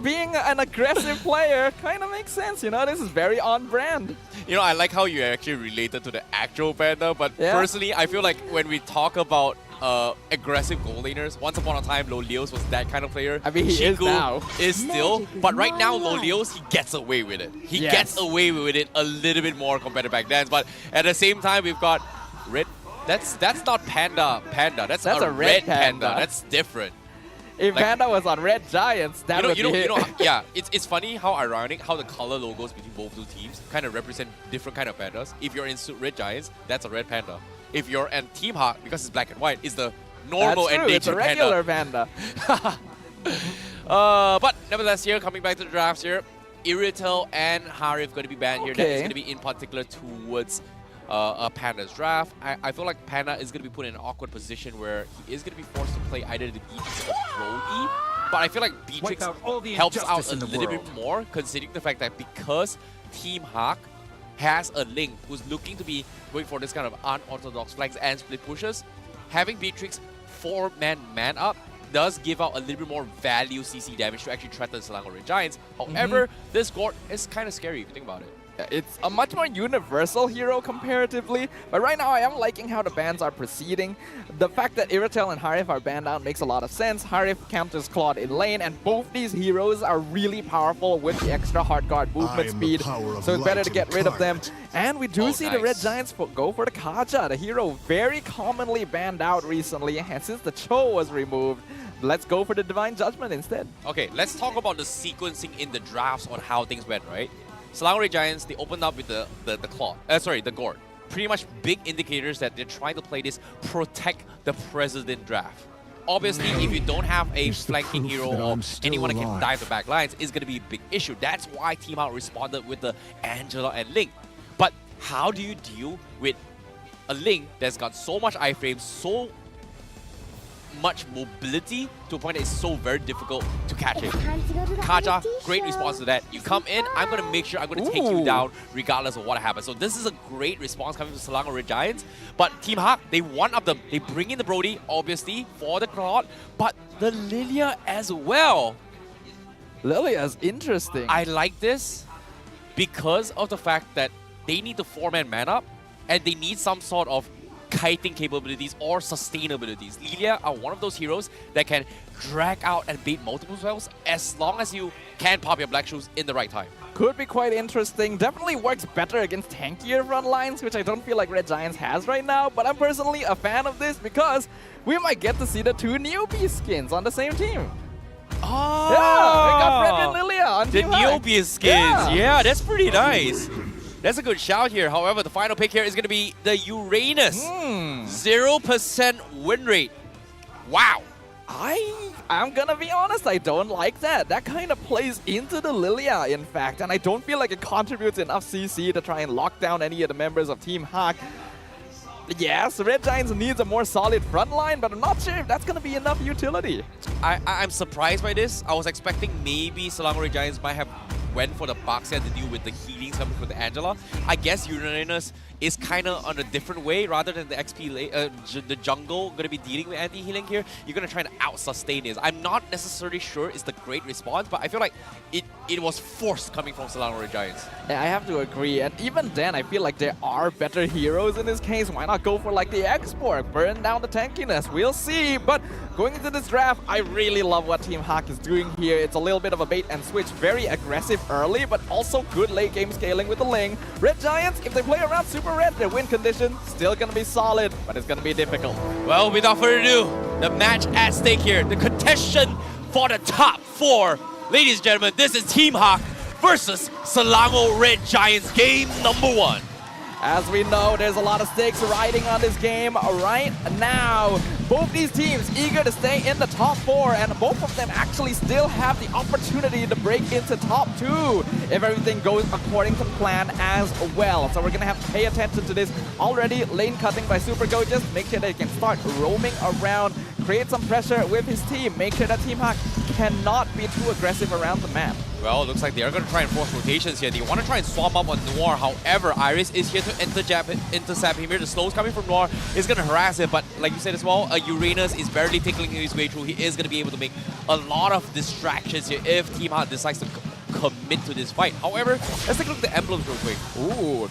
being an aggressive player kind of makes sense, you know? This is very on-brand. You know, I like how you actually related to the actual panda, but personally, I feel like when we talk about aggressive gold laners, once upon a time, Lolios was that kind of player. I mean, he is now. Is still, but right now, Lolios, he gets away with it. He gets away with it a little bit more compared to back then. But at the same time, we've got Red. That's not Panda. That's a red panda. That's different. If like, Panda was on Red Giants, that would be yeah, it's funny how ironic how the color logos between both two teams kind of represent different kind of pandas. If you're in Red Giants, that's a red panda. If you're in Team HAQ, because it's black and white, it's the normal endangered it's a regular panda. But nevertheless, here coming back to the drafts here, Iritel and Harif going to be banned here. That is going to be in particular towards a Panda's draft. I feel like Panda is going to be put in an awkward position where he is going to be forced to play either the Beatrix or Brody. But I feel like Beatrix helps out a little bit more, considering the fact that because Team HAQ has a Link who's looking to be going for this kind of unorthodox flanks and split pushes, having Beatrix 4-man up does give out a little bit more value CC damage to actually threaten Selangor Red Giants. However, this Gord is kind of scary if you think about it. It's a much more universal hero comparatively, but right now I am liking how the bans are proceeding. The fact that Iratel and Harif are banned out makes a lot of sense. Harif counters Claude in lane, and both these heroes are really powerful with the extra hard guard movement speed, so it's better to get rid of them. And we do see the Red Giants go for the Kaja, the hero very commonly banned out recently, and since the Cho was removed, let's go for the Divine Judgment instead. Okay, let's talk about the sequencing in the drafts on how things went, right? Selangor Red Giants, they opened up with the Gord. Pretty much big indicators that they're trying to play this protect the president draft. Obviously, if you don't have a flanking hero or anyone that can dive the back lines, it's going to be a big issue. That's why Team HAQ responded with the Angela and Link. But how do you deal with a Link that's got so much iframe, so much mobility to a point that it's so very difficult to catch it? Kaja, great response to that. You come in, I'm going to make sure I'm going to take you down regardless of what happens. So this is a great response coming from Selangor Red Giants. But Team HAQ, they one-up them. They bring in the Brody, obviously, for the Claude, but the Lilia as well. Lilia's interesting. I like this because of the fact that they need the 4-man man-up, and they need some sort of kiting capabilities or sustainabilities. Lilia are one of those heroes that can drag out and bait multiple spells as long as you can pop your black shoes in the right time. Could be quite interesting. Definitely works better against tankier front lines, which I don't feel like Red Giants has right now, but I'm personally a fan of this because we might get to see the two newbie skins on the same team. Oh! Yeah, we got Fred and Lilia on the Team HAQ. newbie skins. Yeah, that's pretty nice. That's a good shout here. However, the final pick here is going to be the Uranus. 0% win rate. Wow. I'm gonna be honest, I don't like that. That kind of plays into the Lilia, in fact, and I don't feel like it contributes enough CC to try and lock down any of the members of Team HAQ. Yes, Red Giants needs a more solid front line, but I'm not sure if that's gonna be enough utility. I'm surprised by this. I was expecting maybe Selangor Red Giants might have went for the Baxia to deal with the healings coming from the Angela. I guess Uranus is kind of on a different way rather than the the jungle going to be dealing with anti-healing here. You're going to try to out-sustain this. I'm not necessarily sure it's the great response, but I feel like it was forced coming from Selangor Red Giants. Yeah, I have to agree, and even then I feel like there are better heroes in this case. Why not go for like the export, burn down the tankiness? We'll see, but going into this draft, I really love what Team HAQ is doing here. It's a little bit of a bait and switch, very aggressive early, but also good late game scaling with the Ling. Red Giants, if they play around Super Red, their win condition still gonna be solid, but it's gonna be difficult. Well, without further ado, the match at stake here, the contention for the top 4. Ladies and gentlemen, this is Team HAQ versus Selangor Red Giants, game number 1. As we know, there's a lot of stakes riding on this game right now. Both these teams eager to stay in the top 4, and both of them actually still have the opportunity to break into top 2 if everything goes according to plan as well. So we're going to have to pay attention to this. Already lane cutting by Super Go, just make sure they can start roaming around, create some pressure with his team, make sure that Team HAQ cannot be too aggressive around the map. Well, it looks like they are going to try and force rotations here. They want to try and swap up on Noir. However, Iris is here to intercept him here. The slows coming from Noir is going to harass him. But like you said as well, Uranus is barely tickling his way through. He is going to be able to make a lot of distractions here if Team HAQ decides to commit to this fight. However, let's take a look at the emblems real quick. Ooh.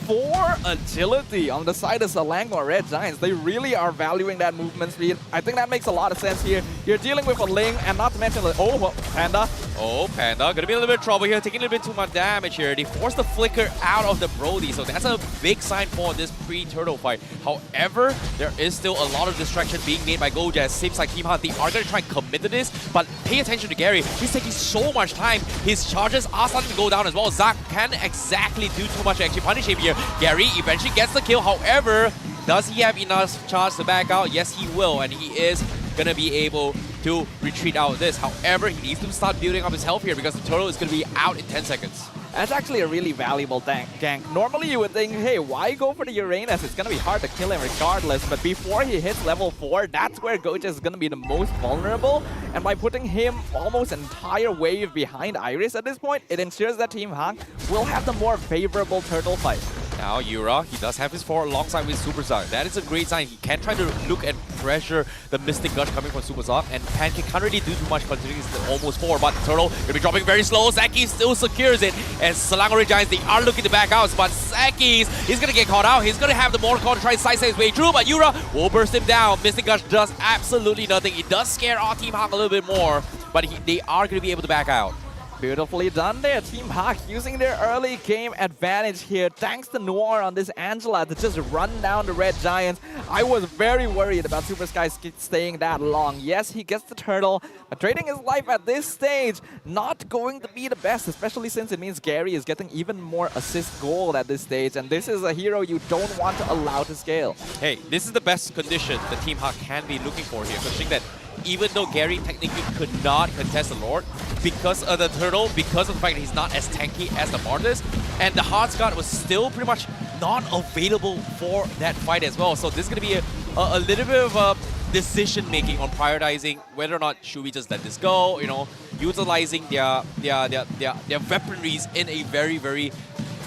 4 agility on the side of Selangor Red Giants. They really are valuing that movement speed. I think that makes a lot of sense here. You're dealing with a Ling, and not to mention, Panda. Oh, Panda. Gonna be a little bit of trouble here, taking a little bit too much damage here. They forced the flicker out of the Brody, so that's a big sign for this pre-turtle fight. However, there is still a lot of distraction being made by Goja. Seems like Team HAQ, they are gonna try and commit to this, but pay attention to Gary. He's taking so much time. His charges are starting to go down as well. Zac can't exactly do too much to actually punish him here. Gary eventually gets the kill. However, does he have enough charge to back out? Yes, he will, and he is going to be able to retreat out of this. However, he needs to start building up his health here because the turtle is going to be out in 10 seconds. That's actually a really valuable gank. Normally you would think, hey, why go for the Uranus? It's going to be hard to kill him regardless. But before he hits level 4, that's where Goja is going to be the most vulnerable. And by putting him almost an entire wave behind Iris at this point, it ensures that Team HAQ will have the more favorable turtle fight. Now, Yura, he does have his 4 alongside with Super Zac. That is a great sign. He can try to look and pressure the Mystic Gush coming from Super Soft, and Pancake can't really do too much considering it's almost 4, but Turtle gonna be dropping very slow. Saki still secures it, and Selangor Red Giants, they are looking to back out, but Saki's, he's gonna get caught out. He's gonna have the mortar call to try and sidestep his way through, but Yura will burst him down. Mystic Gush does absolutely nothing. It does scare our Team HAQ a little bit more, but they are gonna be able to back out. Beautifully done there, Team HAQ using their early game advantage here thanks to Noir on this Angela to just run down the Red Giants. I was very worried about Super Sky staying that long. Yes, he gets the turtle, but trading his life at this stage not going to be the best, especially since it means Gary is getting even more assist gold at this stage, and this is a hero you don't want to allow to scale. Hey, this is the best condition the Team HAQ can be looking for here, considering that even though Gary technically could not contest the Lord, because of the turtle, because of the fact that he's not as tanky as the Martyrs, and the Hard Scott was still pretty much not available for that fight as well. So this is going to be a little bit of decision making on prioritizing whether or not should we just let this go, you know, utilizing their weaponries in a very, very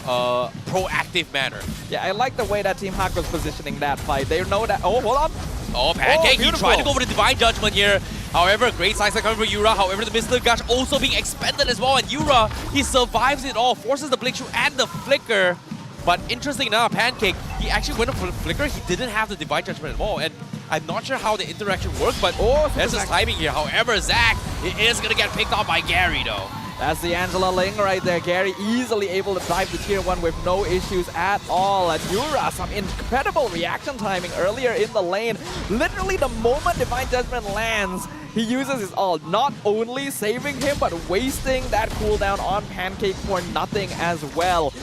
proactive manner. Yeah, I like the way that Team HAQ was positioning that fight. They know that. Oh, hold on. Oh, Pancake, he beautiful. tried to go for the Divine Judgment here. However, great sidestep coming from Yura. However, the Mr. Gush also being expended as well. And Yura, he survives it all, forces the Blink Shoot and the Flicker. But interesting enough, Pancake, he actually went for the Flicker. He didn't have the Divine Judgment at all. And I'm not sure how the interaction worked, but that's his timing here. However, Zach, it is going to get picked off by Gary, though. That's the Angela Ling right there. Gary easily able to dive to tier 1 with no issues at all. And Yura, some incredible reaction timing earlier in the lane. Literally the moment Divine Judgment lands, he uses his ult, not only saving him, but wasting that cooldown on Pancake for nothing as well.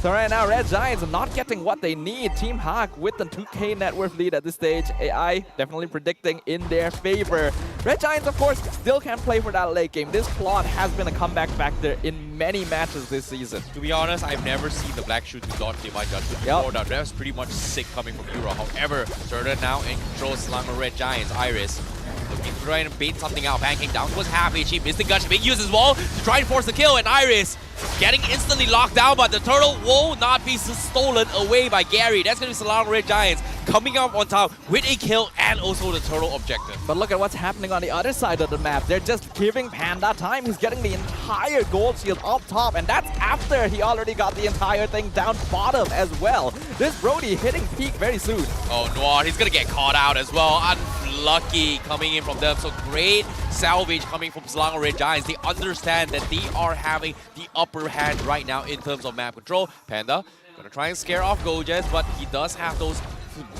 So right now, Red Giants are not getting what they need. Team HAQ with the 2K net worth lead at this stage. AI definitely predicting in their favor. Red Giants, of course, still can't play for that late game. This plot has been a comeback factor in many matches this season. To be honest, I've never seen the Black Shoot to dodge Divine Judgment before. That was pretty much sick coming from Yura. However, Turtle now in control, Selangor Red Giants. Iris looking to try and bait something out. Pancake down towards half HP. Mystic Gush big use as well to try and force the kill. And Iris getting instantly locked down, but the turtle will not be stolen away by Gary. That's going to be Selangor Red Giants coming up on top with a kill and also the turtle objective. But look at what's happening on the other side of the map. They're just giving Panda time. He's getting the entire gold shield up top, and that's after he already got the entire thing down bottom as well. This Brody hitting peak very soon. Oh, Noir, he's going to get caught out as well. Unlucky coming in from them. So great salvage coming from Selangor Red Giants. They understand that they are having the upper hand right now in terms of map control. Panda gonna try and scare off Gojes, but he does have those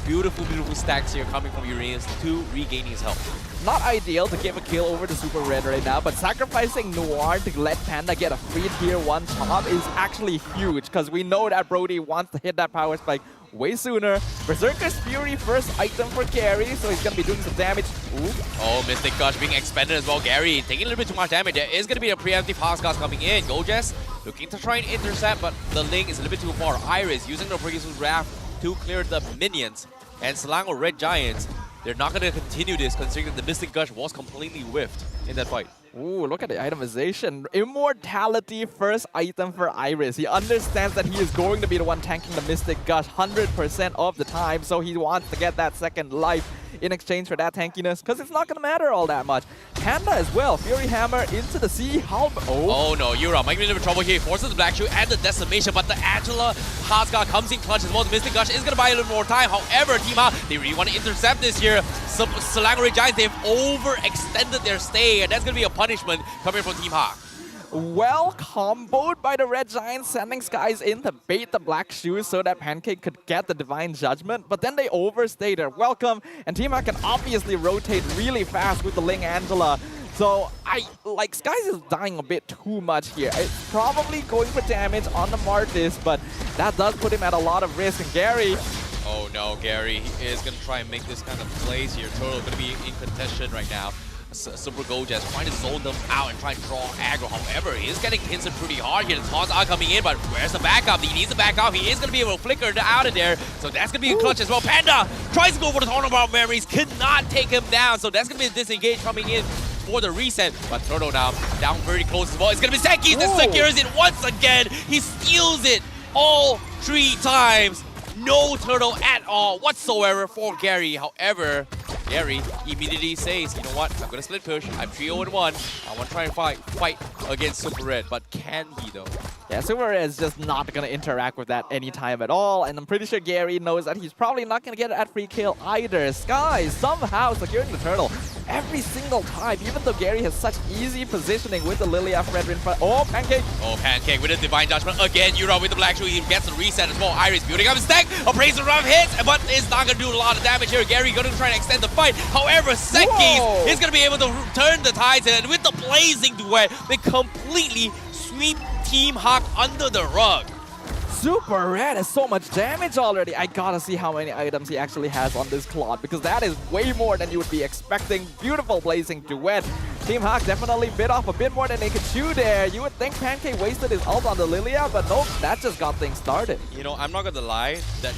beautiful, beautiful stacks here coming from Uranus to regaining his health. Not ideal to give a kill over to Super Red right now, but sacrificing Noir to let Panda get a free tier 1 top is actually huge, because we know that Brody wants to hit that power spike way sooner. Berserker's Fury first item for Gary, so he's going to be doing some damage. Ooh. Oh, Mystic Gush being expended as well. Gary taking a little bit too much damage. There is going to be a preemptive Hardcast coming in. Gojes looking to try and intercept, but the link is a little bit too far. Iris using the Pegasus Raft to clear the minions. And Selangor Red Giants, they're not going to continue this considering that the Mystic Gush was completely whiffed in that fight. Ooh, look at the itemization. Immortality first item for Iris. He understands that he is going to be the one tanking the Mystic Gush 100% of the time, so he wants to get that second life in exchange for that tankiness, because it's not going to matter all that much. Panda as well. Fury Hammer into the sea. Oh no, Yura might be in a bit of trouble here. He forces the Black Shoot and the Decimation, but the Angela Hardcast comes in clutch as well. The Mystic Gush is going to buy a little more time. However, Team HAQ, they really want to intercept this here. Selangor Red Giants, they've overextended their stay, and that's going to be a punishment coming from Team HAQ. Well comboed by the Red Giants, sending Skies in to bait the Black Shoes so that Pancake could get the Divine Judgment, but then they overstayed their welcome, and Team HAQ can obviously rotate really fast with the Ling Angela. So, Skies is dying a bit too much here. It's probably going for damage on the Martis, but that does put him at a lot of risk, and Gary... Oh no, Gary, he is going to try and make this kind of plays here. Turtle going to be in contention right now. Super Gojes trying to zone them out and try and draw aggro. However, he is getting hinted pretty hard here. The taunts are coming in, but where's the backup? He needs the backup. He is going to be able to flicker out of there. So that's going to be a clutch as well. Panda tries to go for the Taunt of Memories. Cannot take him down. So that's going to be a disengage coming in for the reset. But Turtle now down very close as well. It's going to be Seki that secures it once again. He steals it all 3 times. No turtle at all whatsoever for Gary. However, Gary immediately says, you know what, I'm gonna split push, I'm 3-0-1, I want to try and fight against Super Red, but can he though? Yeah, Super Red is just not going to interact with that anytime at all, and I'm pretty sure Gary knows that he's probably not going to get an ad-free kill either. Sky somehow securing the turtle every single time, even though Gary has such easy positioning with the Lilia Fred in front. Oh, Pancake! Oh, Pancake with a Divine Judgment again. Yura with the Black Shoe, he gets the reset as well. Iris building up his stack, Appraiser round hits, but it's not going to do a lot of damage here. Gary going to try and extend the fight. However, Sekis is going to be able to turn the tides, and with the Blazing Duet, they completely sweep Team HAQ under the rug. Super Red has so much damage already. I gotta see how many items he actually has on this Claude, because that is way more than you would be expecting. Beautiful Blazing Duet. Team HAQ definitely bit off a bit more than they could chew there. You would think Pancake wasted his ult on the Lilia, but nope, that just got things started. You know, I'm not gonna lie, that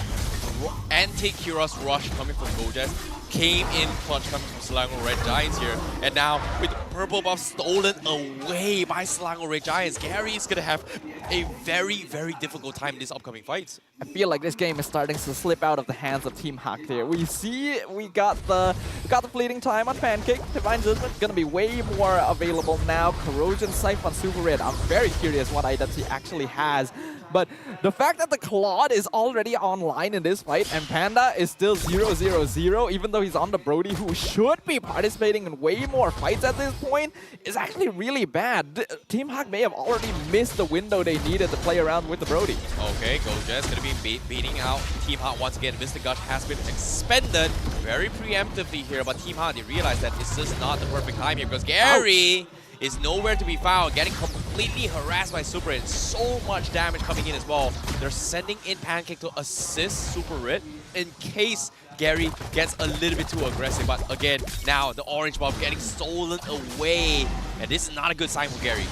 anti-Kira's rush coming from Gojas came in clutch coming from Selangor Red Giants here. And now, with purple buff stolen away by Selangor Red Giants, Gary is going to have a very, very difficult time in these upcoming fights. I feel like this game is starting to slip out of the hands of Team HAQ here. We see we got the fleeting time on Pancake. Divine Judgment gonna be way more available now. Corrosion Scythe on Super Red. I'm very curious what items he actually has. But the fact that the Claude is already online in this fight and Panda is still 0-0-0, even though he's on the Brody, who should be participating in way more fights at this point, is actually really bad. Team HAQ may have already missed the window they needed to play around with the Brody. Okay, Gojas going to be beating out Team HAQ once again. Mr. Gush has been expended very preemptively here, but Team HAQ, they realize that it's just not the perfect time here because Gary is nowhere to be found, getting completely harassed by Super Red. So much damage coming in as well. They're sending in Pancake to assist Super Red in case Gary gets a little bit too aggressive. But again, now the orange buff getting stolen away. And this is not a good sign for Gary.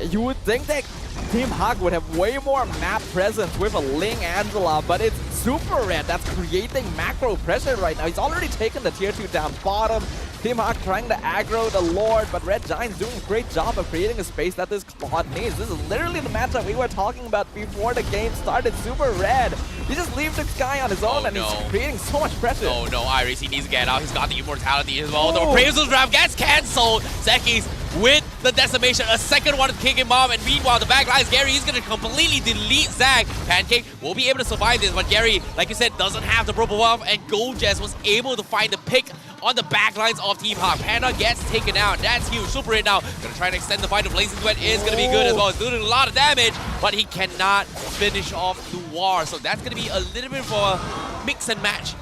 You would think that Team HAQ would have way more map presence with a Ling Angela, but it's Super Red that's creating macro pressure right now. He's already taken the tier 2 down bottom. Team HAQ trying to aggro the Lord, but Red Giants doing a great job of creating a space that this Claude needs. This is literally the matchup we were talking about before the game started. Super Red, he just leaves the guy on his own and he's creating so much pressure. Oh no, Iris, he needs to get out. He's got the immortality as well. The Appraiser's draft gets cancelled. Sekis with the decimation, a second one to kick him off, and meanwhile the back lines, Gary is going to completely delete Zag. Pancake will be able to survive this, but Gary, like you said, doesn't have the purple buff, and Gojas was able to find the pick on the back lines of Team HAQ. Panda gets taken out. That's huge. Super Red now going to try and extend the fight. The Blazing Duet is going to be good as well. It's doing a lot of damage, but he cannot finish off Noir. So that's going to be a little bit of a mix and match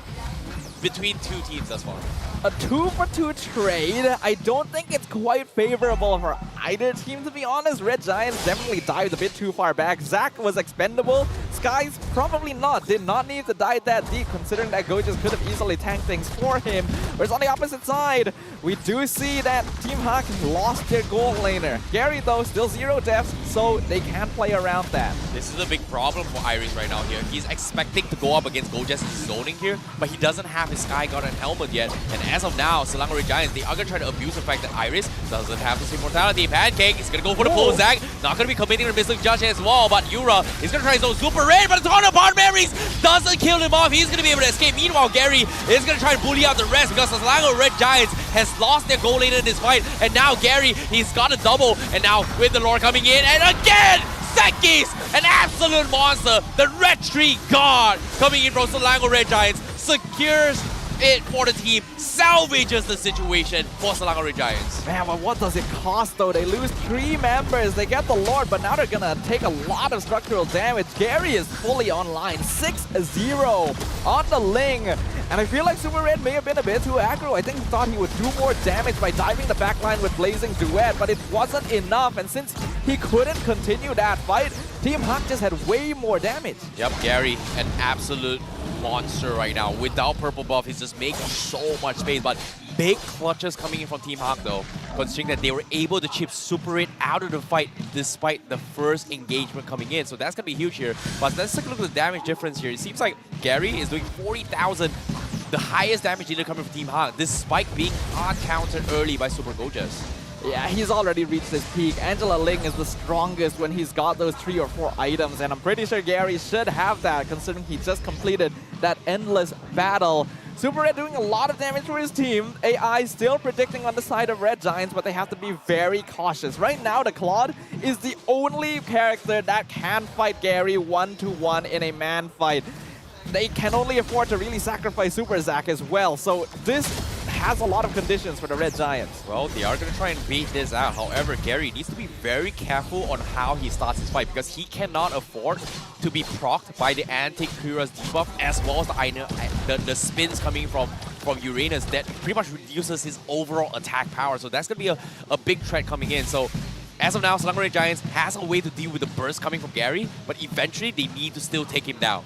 between two teams thus far. A 2-for-2 trade. I don't think it's quite favorable for either team, to be honest. Red Giants definitely dived a bit too far back. Zac was expendable. Skies probably not. Did not need to dive that deep, considering that Gojas could have easily tanked things for him. Whereas on the opposite side, we do see that Team HAQ lost their gold laner. Gary, though, still 0 deaths, so they can't play around that. This is a big problem for Iris right now here. He's expecting to go up against Gojas in zoning here, but he doesn't have his Sky God and Helmet yet. And as of now, Selangor Red Giants, they are going to try to abuse the fact that Iris doesn't have this immortality. Pancake is going to go for the pull Zag. Not going to be committing the Missile Judge as well, but Yura is going to try his own Super Red, but a ton of Bond Memories doesn't kill him off. He's going to be able to escape. Meanwhile, Gary is going to try and bully out the rest because the Selangor Red Giants has lost their goal later in this fight. And now Gary, he's got a double. And now with the Lord coming in, and again, Sekis, an absolute monster. The Red Tree God coming in from Selangor Red Giants secures it for the team, salvages the situation for Selangor Red Giants. Man, but what does it cost though? They lose 3 members, they get the Lord, but now they're gonna take a lot of structural damage. Gary is fully online, 6-0 on the Ling. And I feel like Super Red may have been a bit too aggro. I think he thought he would do more damage by diving the backline with Blazing Duet, but it wasn't enough. And since he couldn't continue that fight, Team HAQ just had way more damage. Yep, Gary, an absolute monster right now. Without purple buff, he's just making so much space. But big clutches coming in from Team HAQ though, considering that they were able to chip Super Red out of the fight despite the first engagement coming in. So that's going to be huge here. But let's take a look at the damage difference here. It seems like Gary is doing 40,000, the highest damage dealer coming from Team HAQ, despite being hard countered early by Super Gojas. Yeah, he's already reached his peak. Angela Ling is the strongest when he's got those 3 or 4 items, and I'm pretty sure Gary should have that, considering he just completed that endless battle. Super Red doing a lot of damage for his team. AI still predicting on the side of Red Giants, but they have to be very cautious. Right now, the Claude is the only character that can fight Gary 1-to-1 in a man fight. They can only afford to really sacrifice Super Zack as well. So this has a lot of conditions for the Red Giants. Well, they are going to try and bait this out. However, Gary needs to be very careful on how he starts his fight because he cannot afford to be procced by the anti-Kira's debuff as well as the spins coming from Uranus that pretty much reduces his overall attack power. So that's going to be a big threat coming in. So as of now, Selangor Red Giants has a way to deal with the burst coming from Gary, but eventually they need to still take him down.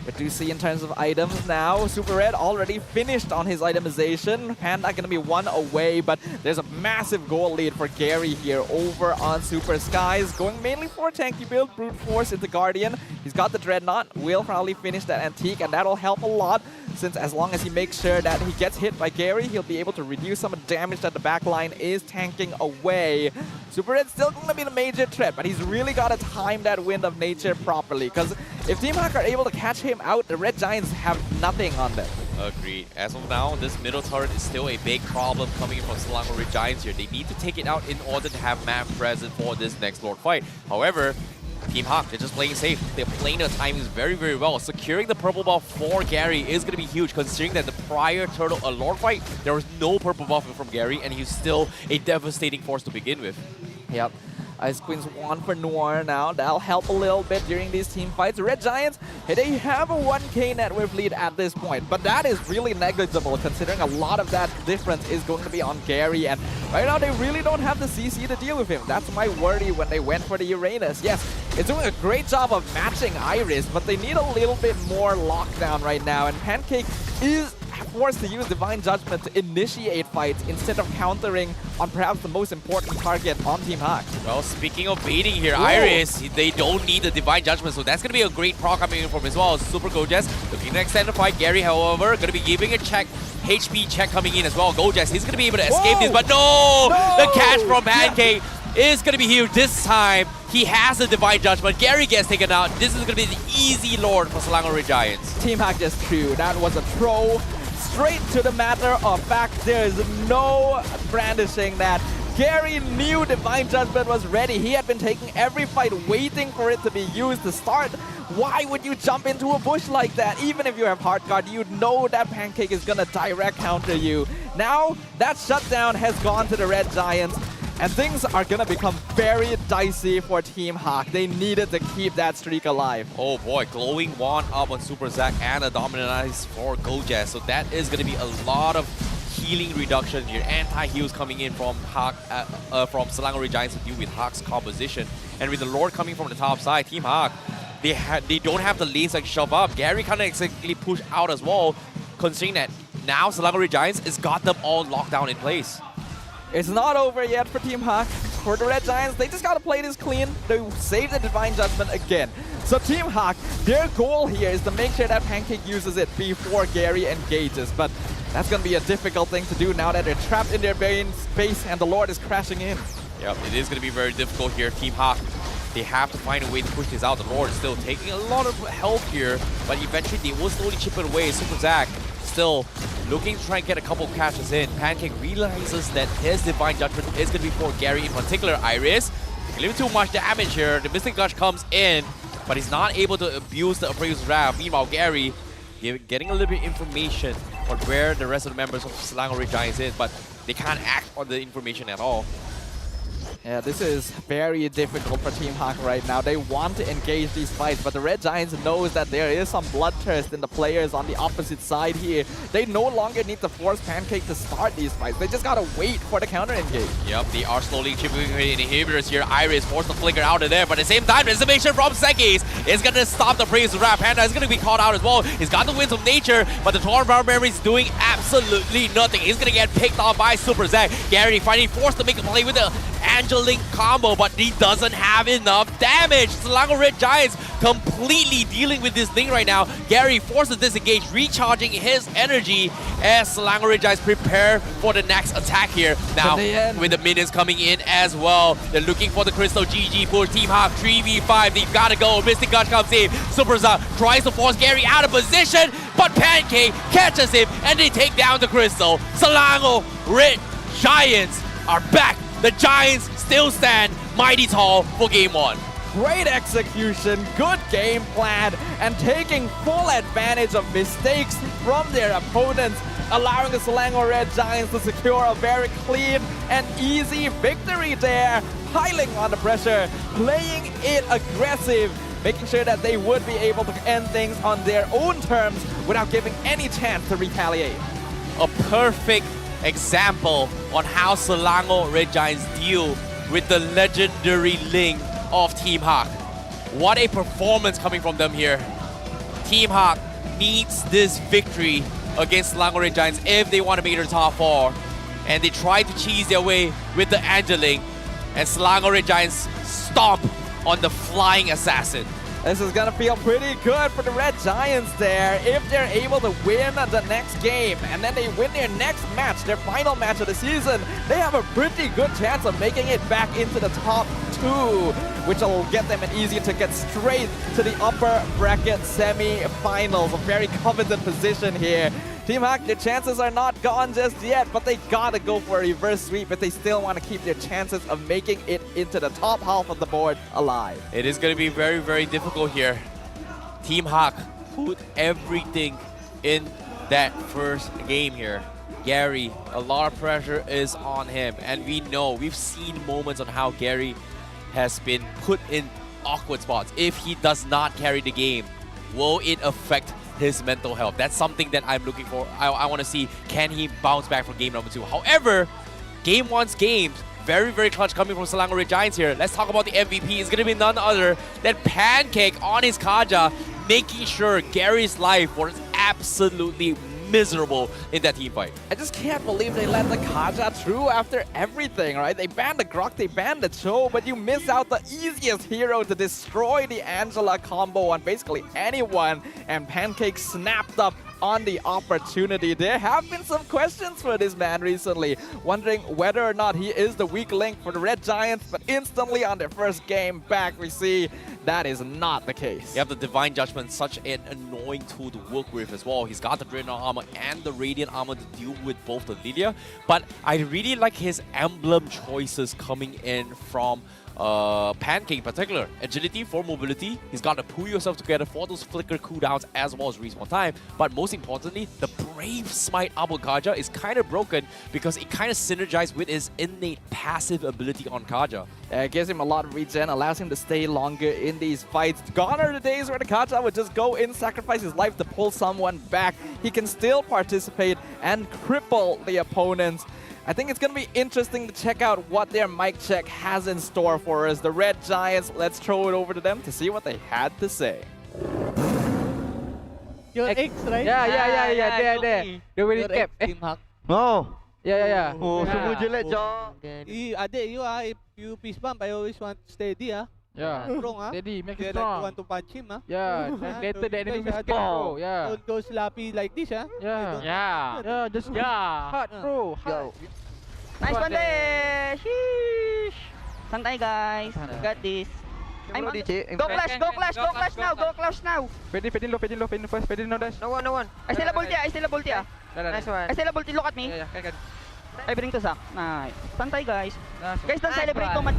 But do you see in terms of items now, Super Red already finished on his itemization. Panda going to be one away, but there's a massive goal lead for Gary here over on Super Skies. Going mainly for a tanky build, Brute Force into Guardian. He's got the Dreadnought, will probably finish that Antique, and that'll help a lot, since as long as he makes sure that he gets hit by Gary, he'll be able to reduce some of the damage that the backline is tanking away. Super Red's still going to be the major threat, but he's really got to time that Wind of Nature properly, because if Team HAQ are able to catch him out, the Red Giants have nothing on them. Agreed. As of now, this middle turret is still a big problem coming in from Selangor Red Giants here. They need to take it out in order to have map present for this next Lord fight. However, Team HAQ, they're just playing safe. They're playing their timings very, very well. Securing the purple buff for Gary is going to be huge, considering that the prior Turtle Lord fight, there was no purple buff from Gary, and he's still a devastating force to begin with. Yep. Ice Queen's one for Noir now. That'll help a little bit during these team fights. Red Giants, they have a 1k net worth lead at this point, but that is really negligible considering a lot of that difference is going to be on Gary, and right now they really don't have the CC to deal with him. That's my worry when they went for the Uranus. Yes, it's doing a great job of matching Iris, but they need a little bit more lockdown right now, and Pancake is forced to use Divine Judgment to initiate fights instead of countering on perhaps the most important target on Team HAQ. Well, speaking of baiting here, Iris, they don't need the Divine Judgment, so that's going to be a great proc coming in from as well. Super Gojas looking to extend the fight. Gary, however, going to be giving a check. HP check coming in as well. Gojas, he's going to be able to escape this, but no! The catch from Pancake is going to be huge this time. He has the Divine Judgment. Gary gets taken out. This is going to be the easy Lord for Selangor Red Giants. Team HAQ just threw. That was a throw. Straight to the matter of fact, there is no brandishing that. Gary knew Divine Judgment was ready. He had been taking every fight, waiting for it to be used to start. Why would you jump into a bush like that? Even if you have Heart Guard, you know that Pancake is going to direct counter you. Now, that shutdown has gone to the Red Giants, and things are going to become very dicey for Team HAQ. They needed to keep that streak alive. Oh boy, glowing wand up on Super Zack and a dominant ice for Gojas. So that is going to be a lot of healing reduction here. Anti-heals coming in from HAQ, from Selangor Red Giants to deal with HAQ's composition. And with the Lord coming from the top side, Team HAQ, they don't have the lanes like shove up. Gary kind of exactly push out as well, considering that now Selangor Red Giants has got them all locked down in place. It's not over yet for Team HAQ. For the Red Giants, they just got to play this clean. They save the Divine Judgment again. So Team HAQ, their goal here is to make sure that Pancake uses it before Gary engages. But that's going to be a difficult thing to do now that they're trapped in their space and the Lord is crashing in. Yep, it is going to be very difficult here. Team HAQ, they have to find a way to push this out. The Lord is still taking a lot of health here, but eventually they will slowly chip it away. Super Zack still looking to try and get a couple of catches in. Pancake realizes that his Divine Judgment is going to be for Gary in particular. Iris, a little too much damage here. The Mystic Gush comes in, but he's not able to abuse the Appraiser's Wrath. Meanwhile, Gary getting a little bit of information on where the rest of the members of Selangor Red Giants is, but they can't act on the information at all. Yeah, this is very difficult for Team HAQ right now. They want to engage these fights, but the Red Giants knows that there is some bloodthirst in the players on the opposite side here. They no longer need to force Pancake to start these fights. They just gotta wait for the counter engage. Yep, they are slowly chipping away inhibitors here. Iris forced to flicker out of there, but at the same time, Reservation from Sekis is gonna stop the Praise Wrap. Panda is gonna be caught out as well. He's got the Winds of Nature, but the Torn Barbarian is doing absolutely nothing. He's gonna get picked off by Super Zack. Gary finally forced to make a play with the Angeling combo, but he doesn't have enough damage. Selangor Red Giants completely dealing with this thing right now. Gary forces disengage, recharging his energy as Selangor Red Giants prepare for the next attack here. Now, with the minions coming in as well, they're looking for the crystal. GG push, Team HAQ 3v5. They've got to go. Mystic Gush comes in. Superza tries to force Gary out of position, but Pancake catches him and they take down the crystal. Selangor Red Giants are back. The Giants still stand mighty tall for game 1. Great execution, good game plan, and taking full advantage of mistakes from their opponents, allowing the Selangor Red Giants to secure a very clean and easy victory there, piling on the pressure, playing it aggressive, making sure that they would be able to end things on their own terms without giving any chance to retaliate. A perfect example on how Selangor Red Giants deal with the legendary Link of Team HAQ. What a performance coming from them here. Team HAQ needs this victory against Selangor Red Giants if they want to make it to top 4. And they try to cheese their way with the Angeling, and Selangor Red Giants stomp on the Flying Assassin. This is gonna feel pretty good for the Red Giants there if they're able to win the next game and then they win their next match, their final match of the season. They have a pretty good chance of making it back into the top 2, which will get them an easy ticket straight to the upper bracket semi-finals. A very coveted position here. Team HAQ, their chances are not gone just yet, but they gotta go for a reverse sweep if they still want to keep their chances of making it into the top half of the board alive. It is going to be very, very difficult here. Team HAQ put everything in that first game here. Gary, a lot of pressure is on him, and we know, we've seen moments on how Gary has been put in awkward spots. If he does not carry the game, will it affect his mental health? That's something that I'm looking for. I want to see, can he bounce back from game number 2? However, game 1's games, very, very clutch coming from Selangor Red Giants here. Let's talk about the MVP. It's going to be none other than Pancake on his Kaja, making sure Gary's life was absolutely miserable in that team fight. I just can't believe they let the Kaja through after everything, right? They banned the Grok, they banned the Cho, but you miss out the easiest hero to destroy the Angela combo on basically anyone, and Pancake snapped up on the opportunity. There have been some questions for this man recently, wondering whether or not he is the weak link for the Red Giants, but instantly on their first game back, we see that is not the case. You have the Divine Judgment, such an annoying tool to work with as well. He's got the Dreadnought armor and the Radiant armor to deal with both the Lilia, but I really like his emblem choices coming in from Pancake in particular. Agility for mobility. He's got to pull yourself together for those flicker cooldowns as well as respawn time. But most importantly, the Brave Smite Abul Kaja is kind of broken because it kind of synergizes with his innate passive ability on Kaja. It gives him a lot of regen, allows him to stay longer in these fights. Gone are the days where the Kaja would just go in, sacrifice his life to pull someone back. He can still participate and cripple the opponents. I think it's going to be interesting to check out what their mic check has in store for us. The Red Giants, let's throw it over to them to see what they had to say. Your X, right? Yeah, there. The winning cap. Team HAQ. Oh. Yeah. Oh, semua jelek, Jok. Adik, if you peace bump, I always want steady, Yeah. Strong, Steady, make it Like strong. you want to punch him, Yeah, later the enemy will go. Yeah. Don't go sloppy like this, Yeah, just hard, bro. Hard. Nice one there! Sheesh! Santai guys, we got this. I'm on. Go clash now! Fading low first, fading no dash. No one. I still have ulti. Nice one. I still have ulti, look at me. Yeah. I bring to Zac. Nice. Santai guys. Guys, don't celebrate too much.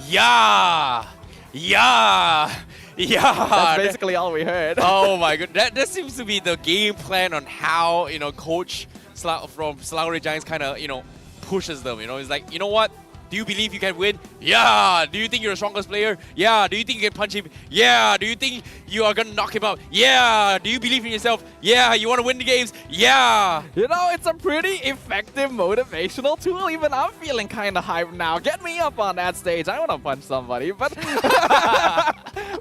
Yeah. That's basically all we heard. Oh my god, that seems to be the game plan on how, coach from Selangor Red Giants kind of, pushes them. He's like, you know what? Do you believe you can win? Yeah. Do you think you're the strongest player? Yeah. Do you think you can punch him? Yeah. Do you think You are gonna knock him out. Yeah. Do you believe in yourself? Yeah. You want to win the games? Yeah. You know, it's a pretty effective motivational tool. Even I'm feeling kind of hyped now. Get me up on that stage. I want to punch somebody. But,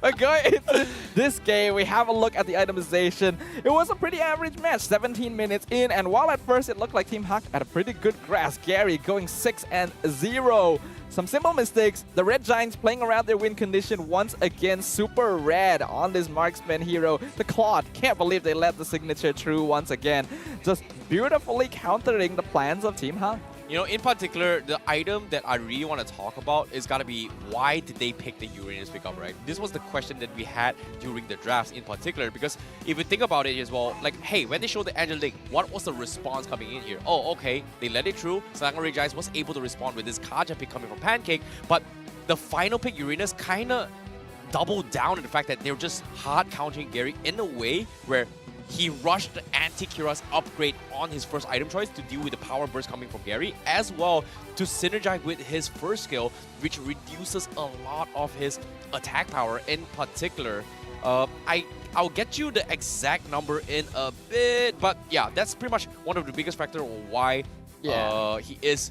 but going into this game, we have a look at the itemization. It was a pretty average match, 17 minutes in. And while at first it looked like Team HAQ had a pretty good grasp, Gary going 6-0. Some simple mistakes. The Red Giants playing around their win condition once again. Super red on this marksman hero. The Claude, can't believe they let the signature through once again. Just beautifully countering the plans of Team HAQ. You know, in particular, the item that I really want to talk about is gotta be why did they pick the Uranus pickup, right? This was the question that we had during the drafts in particular, because if you think about it as well, like, hey, when they showed the Angelic, what was the response coming in here? Oh, okay, they let it through. Selangor Red Giants was able to respond with this Kaja pick coming from Pancake, but the final pick, Uranus, kind of doubled down on the fact that they were just hard countering Gary in a way where he rushed the anti-Kira's upgrade on his first item choice to deal with the power burst coming from Gary, as well to synergize with his first skill, which reduces a lot of his attack power in particular. I'll get you the exact number in a bit, but yeah, that's pretty much one of the biggest factors of why he is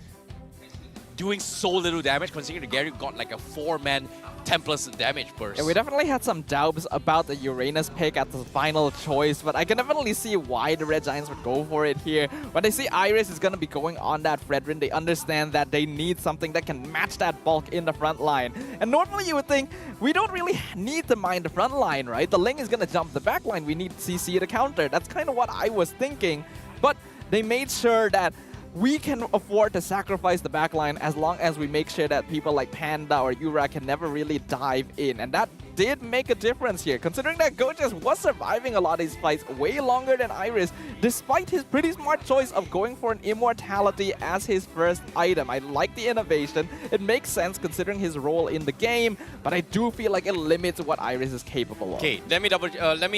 doing so little damage, considering that Gary got like a 4-man 10+ damage burst. Yeah, we definitely had some doubts about the Uranus pick at the final choice, but I can definitely see why the Red Giants would go for it here. When they see Iris is going to be going on that Fredrin, they understand that they need something that can match that bulk in the front line. And normally you would think, we don't really need to mine the front line, right? The Ling is going to jump the back line. We need CC to counter. That's kind of what I was thinking. But they made sure that we can afford to sacrifice the backline as long as we make sure that people like Panda or Yura can never really dive in. And that did make a difference here, considering that Gojas was surviving a lot of these fights way longer than Iris, despite his pretty smart choice of going for an Immortality as his first item. I like the innovation. It makes sense considering his role in the game, but I do feel like it limits what Iris is capable of. Okay, let me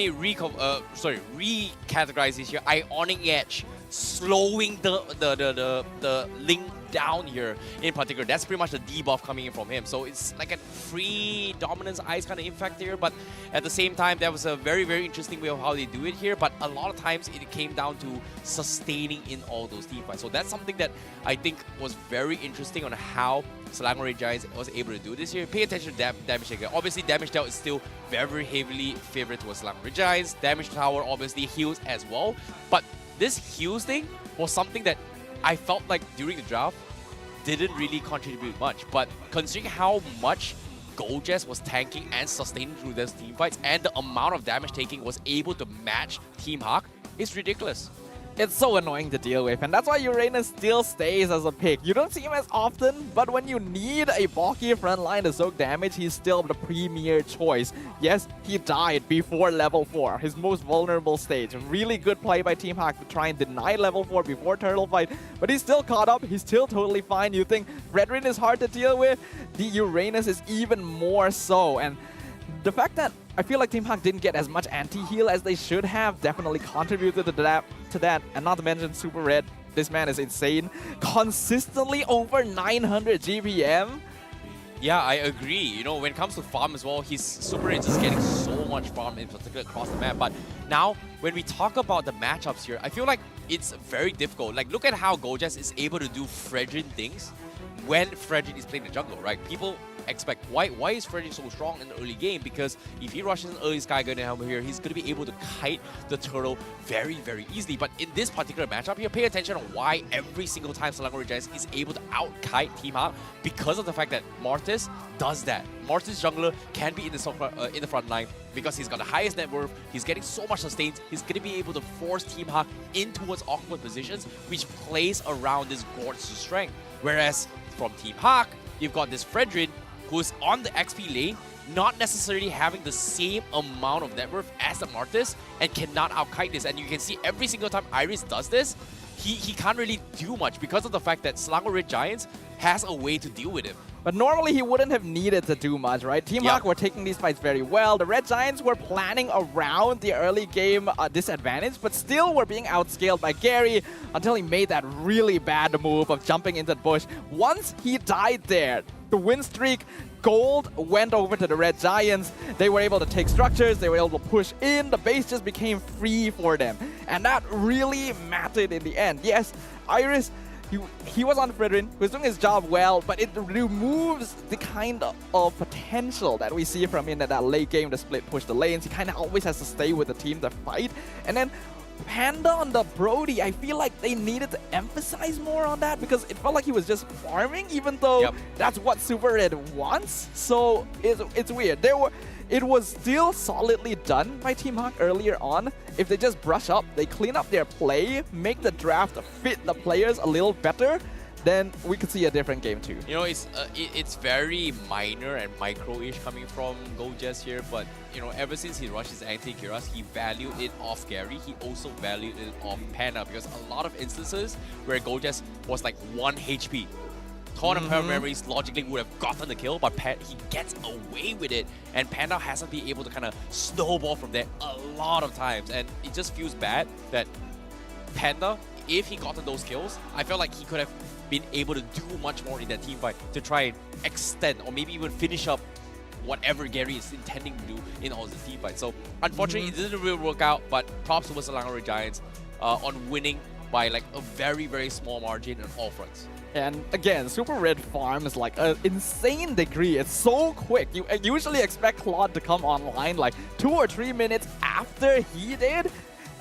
recategorize this here. Ionic Edge, slowing the Link down here in particular. That's pretty much the debuff coming in from him. So it's like a free dominance ice kind of impact here, but at the same time, that was a very, very interesting way of how they do it here. But a lot of times it came down to sustaining in all those team fights. So that's something that I think was very interesting on how Selangor Red Giants was able to do this here. Pay attention to damage again. Obviously, damage dealt is still very heavily favored towards Selangor Red Giants. Damage tower obviously heals as well. But this heals thing was something that I felt like during the draft didn't really contribute much. But considering how much Gojas was tanking and sustaining through those team fights and the amount of damage taking was able to match Team HAQ, it's ridiculous. It's so annoying to deal with, and that's why Uranus still stays as a pick. You don't see him as often, but when you need a bulky front line to soak damage, he's still the premier choice. Yes, he died before level 4, his most vulnerable stage. Really good play by Team HAQ to try and deny level 4 before Turtle Fight, but he's still caught up, he's still totally fine. You think Redrin is hard to deal with? The Uranus is even more so, and the fact that I feel like Team HAQ didn't get as much anti-heal as they should have definitely contributed to that. And not to mention Super Red, this man is insane. Consistently over 900 GPM. Yeah, I agree. You know, when it comes to farm as well, his Super Red is just getting so much farm in particular across the map. But now, when we talk about the matchups here, I feel like it's very difficult. Like, look at how Gojas is able to do Fredrin things when Fredrin is playing the jungle, right? People expect, why is Fredrin so strong in the early game? Because if he rushes an early Sky Gun helmet here, he's going to be able to kite the turtle very, very easily. But in this particular matchup here, pay attention on why every single time Selangor Red Giants is able to out-kite Team HAQ because of the fact that Mortis does that. Mortis jungler can be in the front line because he's got the highest net worth, he's getting so much sustains, he's going to be able to force Team HAQ in towards awkward positions, which plays around this Gorge's strength. Whereas from Team HAQ, you've got this Fredrin, who's on the XP lane, not necessarily having the same amount of net worth as the Mortis, and cannot out-kite this. And you can see every single time Iris does this, he can't really do much because of the fact that Selangor Red Giants has a way to deal with him. But normally he wouldn't have needed to do much, right? Team HAQ were taking these fights very well. The Red Giants were planning around the early game disadvantage, but still were being outscaled by Gary until he made that really bad move of jumping into the bush. Once he died there, the win streak gold went over to the Red Giants. They were able to take structures, they were able to push in, the base just became free for them. And that really mattered in the end. Yes, Iris, he was on Fredrin, he was doing his job well, but it removes the kind of potential that we see from him in that late game, the split push the lanes. He kind of always has to stay with the team to fight. And then Panda on the Brody, I feel like they needed to emphasize more on that because it felt like he was just farming, even though that's what Super Red wants. So it's weird. It was still solidly done by Team HAQ earlier on. If they just brush up, they clean up their play, make the draft fit the players a little better, then we could see a different game too. You know, it's very minor and micro-ish coming from Gojes here, but you know, ever since he rushed his anti-Kiras, he valued it off Gary. He also valued it off Panda because a lot of instances where Gojes was like 1 HP. Torn apart memories logically would have gotten the kill, but he gets away with it, and Panda hasn't been able to kind of snowball from there a lot of times, and it just feels bad that Panda, if he gotten those kills, I felt like he could have been able to do much more in that team fight to try and extend or maybe even finish up whatever Gary is intending to do in all the team fights. So unfortunately, it didn't really work out, but props to the Selangor Red Giants on winning by like a very, very small margin on all fronts. And again, Super Red farms like an insane degree. It's so quick. You usually expect Claude to come online like 2 or 3 minutes after he did.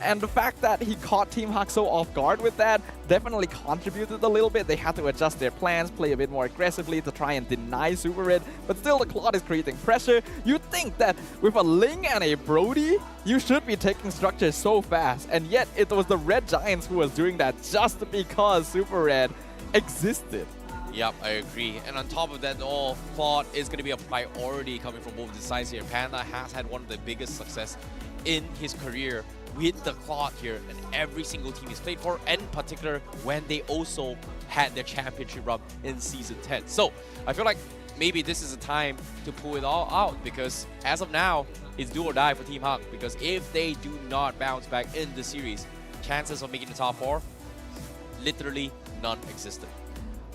And the fact that he caught Team HAQ so off guard with that definitely contributed a little bit. They had to adjust their plans, play a bit more aggressively to try and deny Super Red. But still, the Claude is creating pressure. You'd think that with a Ling and a Brody, you should be taking structures so fast. And yet, it was the Red Giants who was doing that just because Super Red existed. Yep, I agree. And on top of that all, Claude is going to be a priority coming from both the sides here. Panda has had one of the biggest success in his career with the Claude here, and every single team he's played for, and in particular when they also had their championship run in Season 10. So I feel like maybe this is a time to pull it all out, because as of now, it's do or die for Team HAQ, because if they do not bounce back in the series, chances of making the top 4, literally non-existent.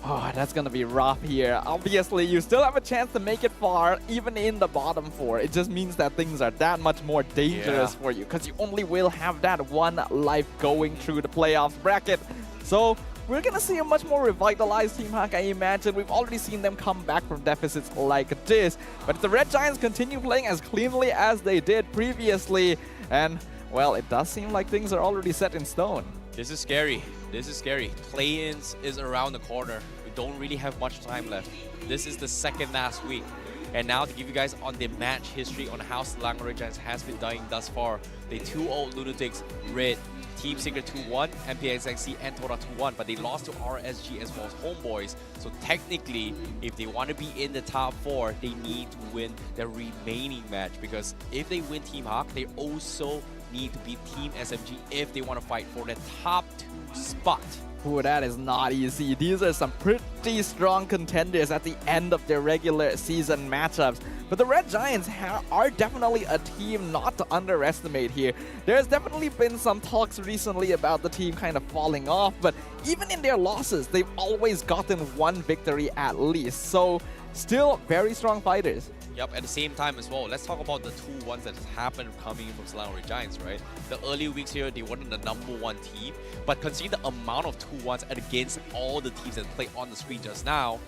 Oh, that's gonna be rough here. Obviously, you still have a chance to make it far, even in the bottom 4. It just means that things are that much more dangerous for you, because you only will have that one life going through the playoffs bracket. So we're gonna see a much more revitalized Team HAQ, I imagine. We've already seen them come back from deficits like this. But if the Red Giants continue playing as cleanly as they did previously, and, well, it does seem like things are already set in stone. This is scary. This is scary. Play-ins is around the corner. We don't really have much time left. This is the second last week. And now to give you guys on the match history on how Selangor Red Giants has been dying thus far. They 2-0 Lunatics, Red, Team Secret 2-1, MPNC and Tora 2-1, but they lost to RSG as well as Homeboys. So technically, if they want to be in the top 4, they need to win the remaining match, because if they win Team HAQ, they also need to beat Team SMG if they want to fight for the top 2 spot. Ooh, that is not easy. These are some pretty strong contenders at the end of their regular season matchups. But the Red Giants are definitely a team not to underestimate here. There's definitely been some talks recently about the team kind of falling off, but even in their losses, they've always gotten one victory at least. So still very strong fighters. Yep, at the same time as well, let's talk about the 2-1s that happened coming from Selangor Red Giants, right? The early weeks here, they weren't the #1 team, but considering the amount of 2-1s against all the teams that play on the screen just now,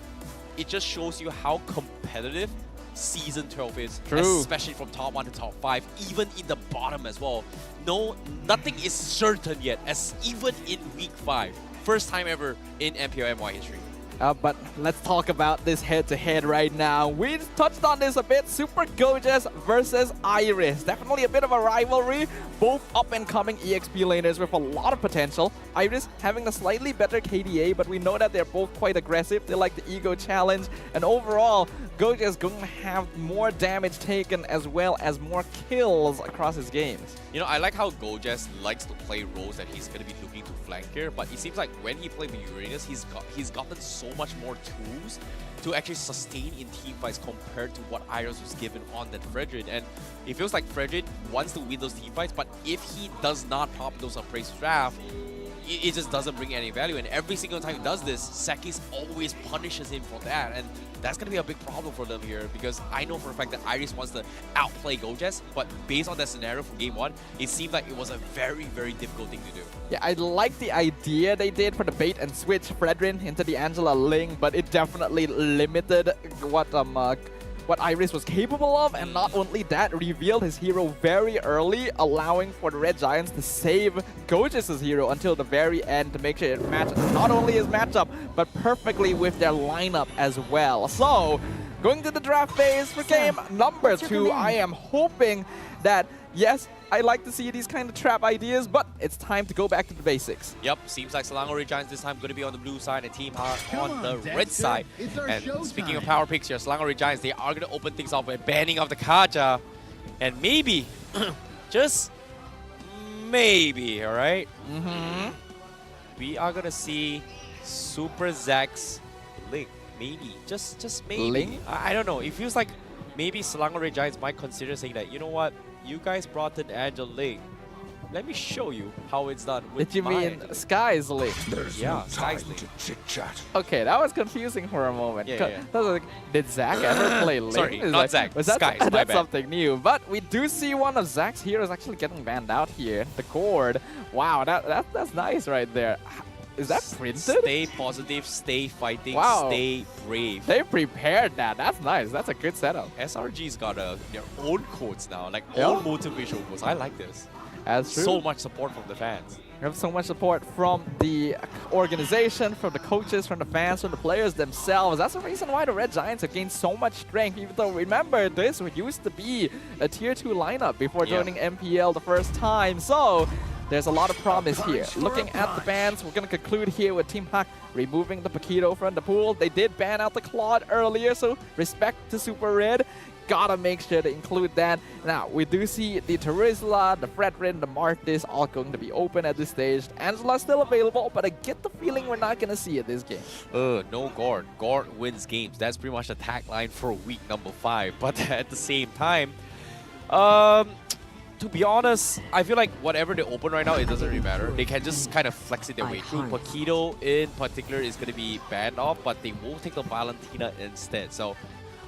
it just shows you how competitive Season 12 is, especially from top 1 to top 5, even in the bottom as well. No, nothing is certain yet, as even in week 5, first time ever in MPL MY history. But let's talk about this head-to-head right now. We touched on this a bit. Super Gojes versus Iris. Definitely a bit of a rivalry. Both up-and-coming EXP laners with a lot of potential. Iris having a slightly better KDA, but we know that they're both quite aggressive. They like the ego challenge. And overall, Gojes going to have more damage taken as well as more kills across his games. You know, I like how Gojes likes to play roles that he's going to be looking to flank here, but it seems like when he played with Uranus, he's gotten so much more tools to actually sustain in team fights compared to what Iris was given on that Fredrin. And it feels like Fredrin wants to win those team fights, but if he does not pop those appraised draft, it just doesn't bring any value. And every single time he does this, Sekis always punishes him for that. And that's going to be a big problem for them here, because I know for a fact that Iris wants to outplay Gojes, but based on that scenario from game 1, it seemed like it was a very, very difficult thing to do. Yeah, I like the idea they did for the bait and switch Fredrin into the Angela Ling, but it definitely limited what Iris was capable of, and not only that, revealed his hero very early, allowing for the Red Giants to save Gojes' hero until the very end to make sure it matches not only his matchup, but perfectly with their lineup as well. So, going to the draft phase for game number 2, I am hoping that, yes, I like to see these kind of trap ideas, but it's time to go back to the basics. Yep, seems like Selangor Red Giants this time going to be on the blue side and Team HAQ on the red side. And speaking of power picks here, Selangor Red Giants, they are going to open things off with banning of the Kaja. And maybe, just maybe, alright? We are going to see Super Zack's Link. Maybe, just maybe. Link? I don't know, it feels like maybe Selangor Red Giants might consider saying that, you know what? You guys brought in Angel Link. Let me show you how it's done with Did you mean Sky's Link? Yeah, Sky's Link. Okay, that was confusing for a moment. Yeah. I was like, did Zack ever play Link? Sorry, It's not like, Zack. Was that, Sky, my that's bad. something new. But we do see one of Zack's heroes actually getting banned out here. The Cord. Wow, that's nice right there. Is that printed? Stay positive, stay fighting, Wow. stay brave. They prepared that. That's nice. That's a good setup. SRG's got their own quotes now, like Yeah. own motivational quotes. I like this. That's true. So much support from the fans. We have so much support from the organization, from the coaches, from the fans, from the players themselves. That's the reason why the Red Giants have gained so much strength. Even though, remember, this used to be a tier 2 lineup before joining MPL the first time. So, there's a lot of promise here. Looking at the bans, we're going to conclude here with Team HAQ removing the Paquito from the pool. They did ban out the Claude earlier, so respect to Super Red. Gotta make sure to include that. Now, we do see the Terizla, the Fredrin, the Martis all going to be open at this stage. Angela's still available, but I get the feeling we're not going to see it this game. No Gord. Gord wins games. That's pretty much the tagline for week number 5. But at the same time, to be honest, I feel like whatever they open right now, it doesn't really matter. They can just kind of flex it their way through. Paquito in particular is going to be banned off, but they will take the Valentina instead. So,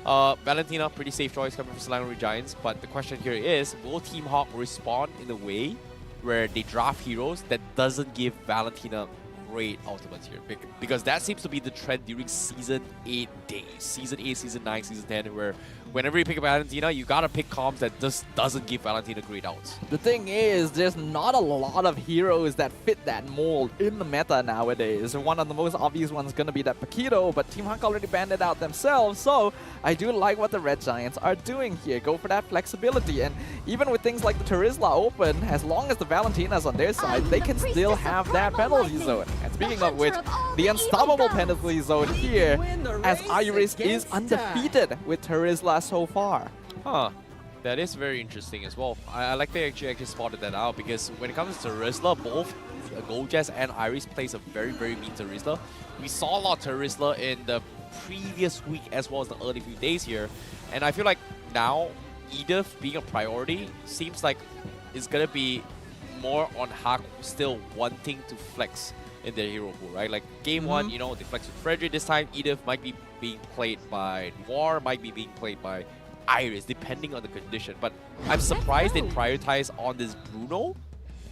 Valentina, pretty safe choice coming from Selangor Red Giants. But the question here is, will Team HAQ respond in a way where they draft heroes that doesn't give Valentina great ultimates here? Because that seems to be the trend during Season 8 days. Season 8, Season 9, Season 10, where whenever you pick up Valentina, you gotta pick comps that just doesn't give Valentina great outs. The thing is, there's not a lot of heroes that fit that mold in the meta nowadays. One of the most obvious ones is going to be that Paquito, but Team HAQ already banned it out themselves, so I do like what the Red Giants are doing here. Go for that flexibility, and even with things like the Terizla open, as long as the Valentina's on their side, they can still have that penalty zone. And speaking of which, the unstoppable penalty zone here, as Iris is undefeated with Terizla so far. Huh. That is very interesting as well. I like they actually spotted that out, because when it comes to Terizla, both Gojes and Iris plays a very, very mean Terizla. We saw a lot of Terizla in the previous week as well as the early few days here. And I feel like now, Edith being a priority seems like it's going to be more on HAQ still wanting to flex in their hero pool, right? Like game 1, you know, they flex with Frederick this time. Edith might be being played by Noir, might be being played by Iris, depending on the condition. But I'm surprised they prioritize on this Bruno,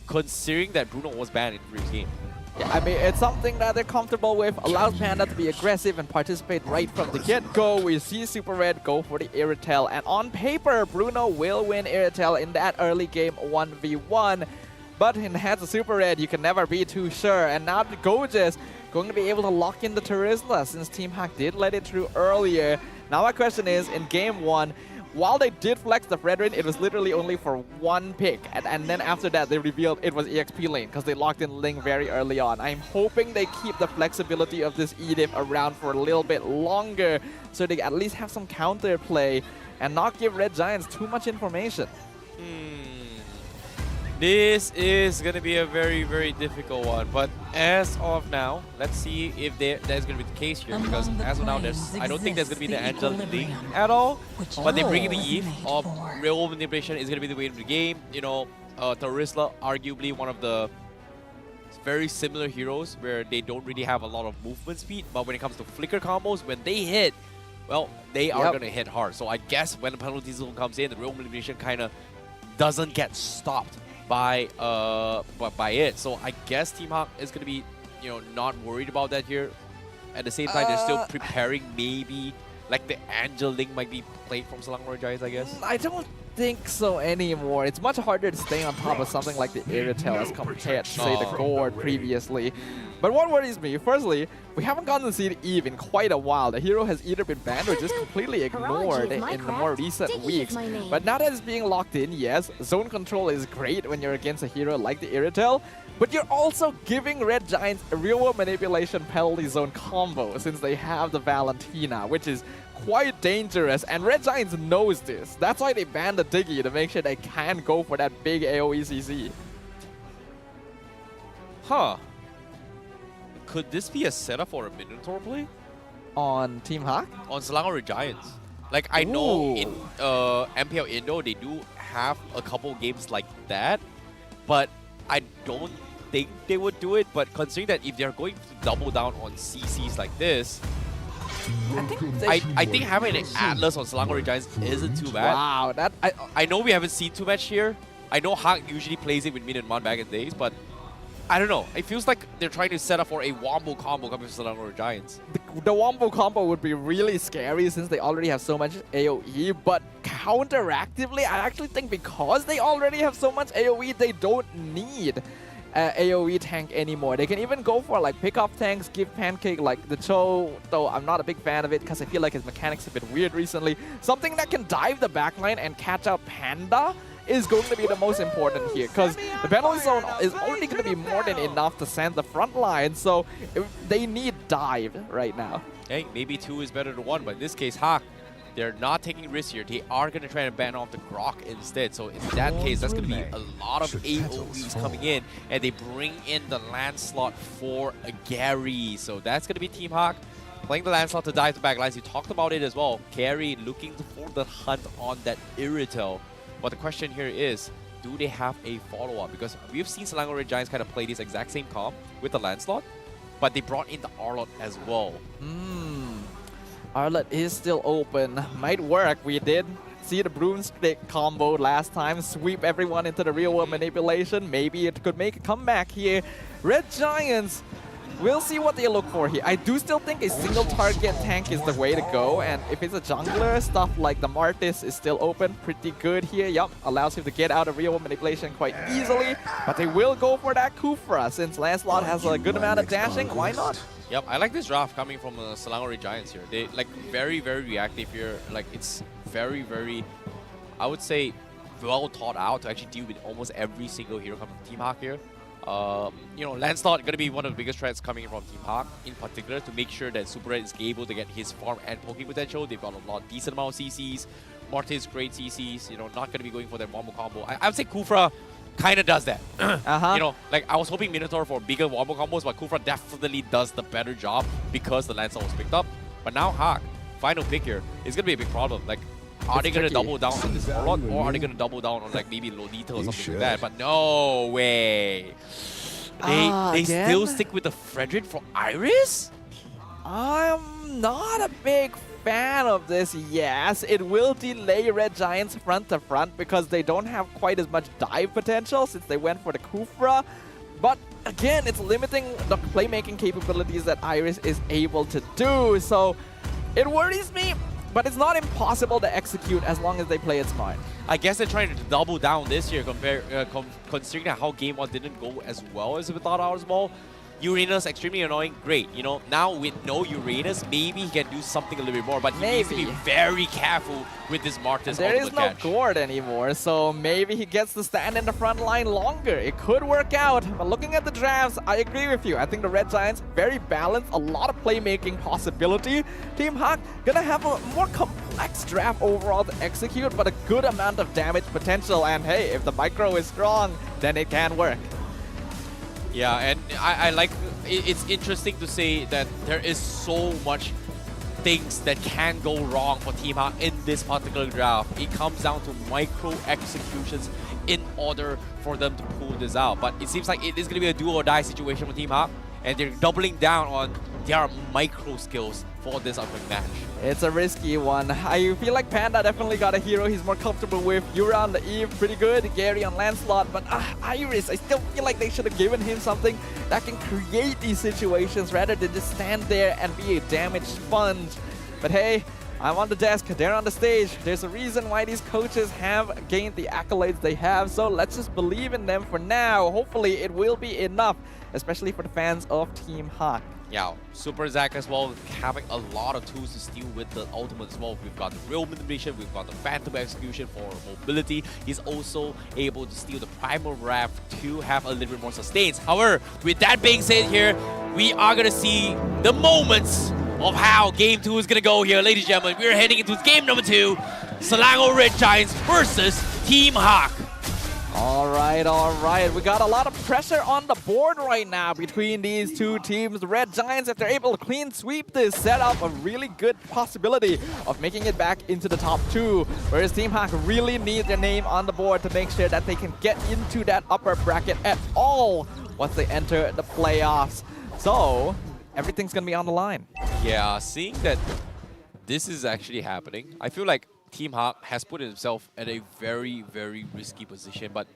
considering that Bruno was banned in the previous game. Yeah, I mean, it's something that they're comfortable with. Allows Panda to be aggressive and participate right from the get-go. We see Super Red go for the Irritel, and on paper, Bruno will win Irritel in that early game 1v1. But in the hands of Super Red, you can never be too sure. And now the Gojes going to be able to lock in the Terizla, since Team HAQ did let it through earlier. Now my question is, in game 1, while they did flex the Fredrin, it was literally only for one pick. And then after that, they revealed it was EXP lane, because they locked in Ling very early on. I'm hoping they keep the flexibility of this Edith around for a little bit longer, so they at least have some counter play and not give Red Giants too much information. This is going to be a very, very difficult one. But as of now, let's see if that's going to be the case here. Because as of now, I don't think there's going to be the Angel Ling at all. But they bring in the Eve of real manipulation is going to be the way of the game. You know, Terizla, arguably one of the very similar heroes where they don't really have a lot of movement speed, but when it comes to flicker combos, when they hit, well, they are going to hit hard. So I guess when the penalty zone comes in, the real elimination kind of doesn't get stopped by it. So I guess Team HAQ is going to be, you know, not worried about that here. At the same time, they're still preparing maybe like the Angel Link might be played from Selangor Red Giants, I guess. I don't think so anymore. It's much harder to stay on top of something like the Iritel as compared to, say, the Gourd previously. But what worries me, firstly, we haven't gotten to see Eve in quite a while. The hero has either been banned or just completely ignored in the more recent weeks. But now that it's being locked in, yes, zone control is great when you're against a hero like the Iritel, but you're also giving Red Giants a real-world manipulation penalty zone combo since they have the Valentina, which is quite dangerous, and Red Giants knows this. That's why they banned the Diggy, to make sure they can go for that big AoE CC. Huh. Could this be a setup for a Minotaur play? On Team HAQ? On Selangor Red Giants. Like, I know in MPL Indo, they do have a couple games like that, but I don't think they would do it. But considering that if they're going to double down on CCs like this, I think having an Atlas on Selangor Red Giants isn't too bad. Wow, that I know we haven't seen too much here. I know HAQ usually plays it with Min and Man back in days, but I don't know. It feels like they're trying to set up for a Wombo combo coming from Selangor Red Giants. The Wombo combo would be really scary since they already have so much AoE, but counteractively, I actually think because they already have so much AoE, they don't need AoE tank anymore. They can even go for like pick-off tanks, give Pancake like the Cho, though I'm not a big fan of it because I feel like his mechanics have been weird recently. Something that can dive the backline and catch out Panda is going to be the most important here, because the penalty zone is only going to be more than enough to send the front line, so they need dive right now. Hey, maybe 2 is better than 1, but in this case, HAQ, they're not taking risks here. They are going to try and ban off the Grok instead, so in that case, that's going to be a lot of AoEs coming in, and they bring in the Lancelot for a Gary, so that's going to be Team HAQ playing the Lancelot to dive the backlines. You talked about it as well. Gary looking for the hunt on that Iritel. But the question here is, do they have a follow-up? Because we've seen Selangor Red Giants kind of play this exact same comp with the Lancelot, but they brought in the Arlot as well. Arlot is still open. Might work. We did see the broomstick combo last time, sweep everyone into the real-world manipulation. Maybe it could make a comeback here. Red Giants, we'll see what they look for here. I do still think a single target tank is the way to go, and if it's a jungler, stuff like the Martis is still open pretty good here. Yup, allows him to get out of real manipulation quite easily, but they will go for that Kufra since Lancelot has a good amount of dashing. Why not? Yep, I like this draft coming from Selangor Red Giants here. They like very, very reactive here. Like it's very, very, I would say, well thought out to actually deal with almost every single hero coming from Team HAQ here. You know, Lancelot going to be one of the biggest threats coming from Team HAQ in particular to make sure that Super Red is able to get his farm and poking potential. They've got a lot decent amount of CCs. Mortis, great CCs. You know, not going to be going for that Wombo combo. I would say Kufra kind of does that. You know, like I was hoping Minotaur for bigger Wombo combos, but Kufra definitely does the better job because the Lancelot was picked up. But now HAQ, final pick here, is going to be a big problem. Like, are they going to double down on this Warlock, or are they going to double down on like maybe Lolita or something like that? But no way. They still stick with the Frederick for Iris? I'm not a big fan of this. Yes, it will delay Red Giants front to front because they don't have quite as much dive potential since they went for the Kufra. But again, it's limiting the playmaking capabilities that Iris is able to do. So it worries me, but it's not impossible to execute as long as they play it smart. I guess they're trying to double down this year considering how Game 1 didn't go as well as we thought out as well. Uranus, extremely annoying, great. You know, now with no Uranus, maybe he can do something a little bit more, but he needs to be very careful with this Martis. There is no catch. Gourd anymore, so maybe he gets to stand in the front line longer. It could work out, but looking at the drafts, I agree with you. I think the Red Giants, very balanced, a lot of playmaking possibility. Team HAQ gonna have a more complex draft overall to execute, but a good amount of damage potential. And hey, if the micro is strong, then it can work. Yeah, and I like, it's interesting to say that there is so much things that can go wrong for Team HAQ in this particular draft. It comes down to micro executions in order for them to pull this out. But it seems like it is going to be a do or die situation for Team HAQ, and they're doubling down on their micro skills for this upcoming match. It's a risky one. I feel like Panda definitely got a hero he's more comfortable with. Yura on the Eve, pretty good. Gary on Lancelot, but Iris, I still feel like they should have given him something that can create these situations rather than just stand there and be a damage sponge. But hey, I'm on the desk, they're on the stage. There's a reason why these coaches have gained the accolades they have, so let's just believe in them for now. Hopefully it will be enough, especially for the fans of Team HAQ. Yeah, Super Zack as well, having a lot of tools to steal with the ultimate as well. We've got the real manipulation, we've got the phantom execution for mobility. He's also able to steal the primal wrath to have a little bit more sustains. However, with that being said here, we are going to see the moments of how game 2 is going to go here. Ladies and gentlemen, we're heading into game number 2, Selangor Red Giants versus Team HAQ. All right. We got a lot of pressure on the board right now between these two teams. The Red Giants, if they're able to clean sweep this, set up a really good possibility of making it back into the top 2. Whereas Team HAQ really need their name on the board to make sure that they can get into that upper bracket at all once they enter the playoffs. So everything's going to be on the line. Yeah, seeing that this is actually happening, I feel like Team HAQ has put himself in a very, very risky position, but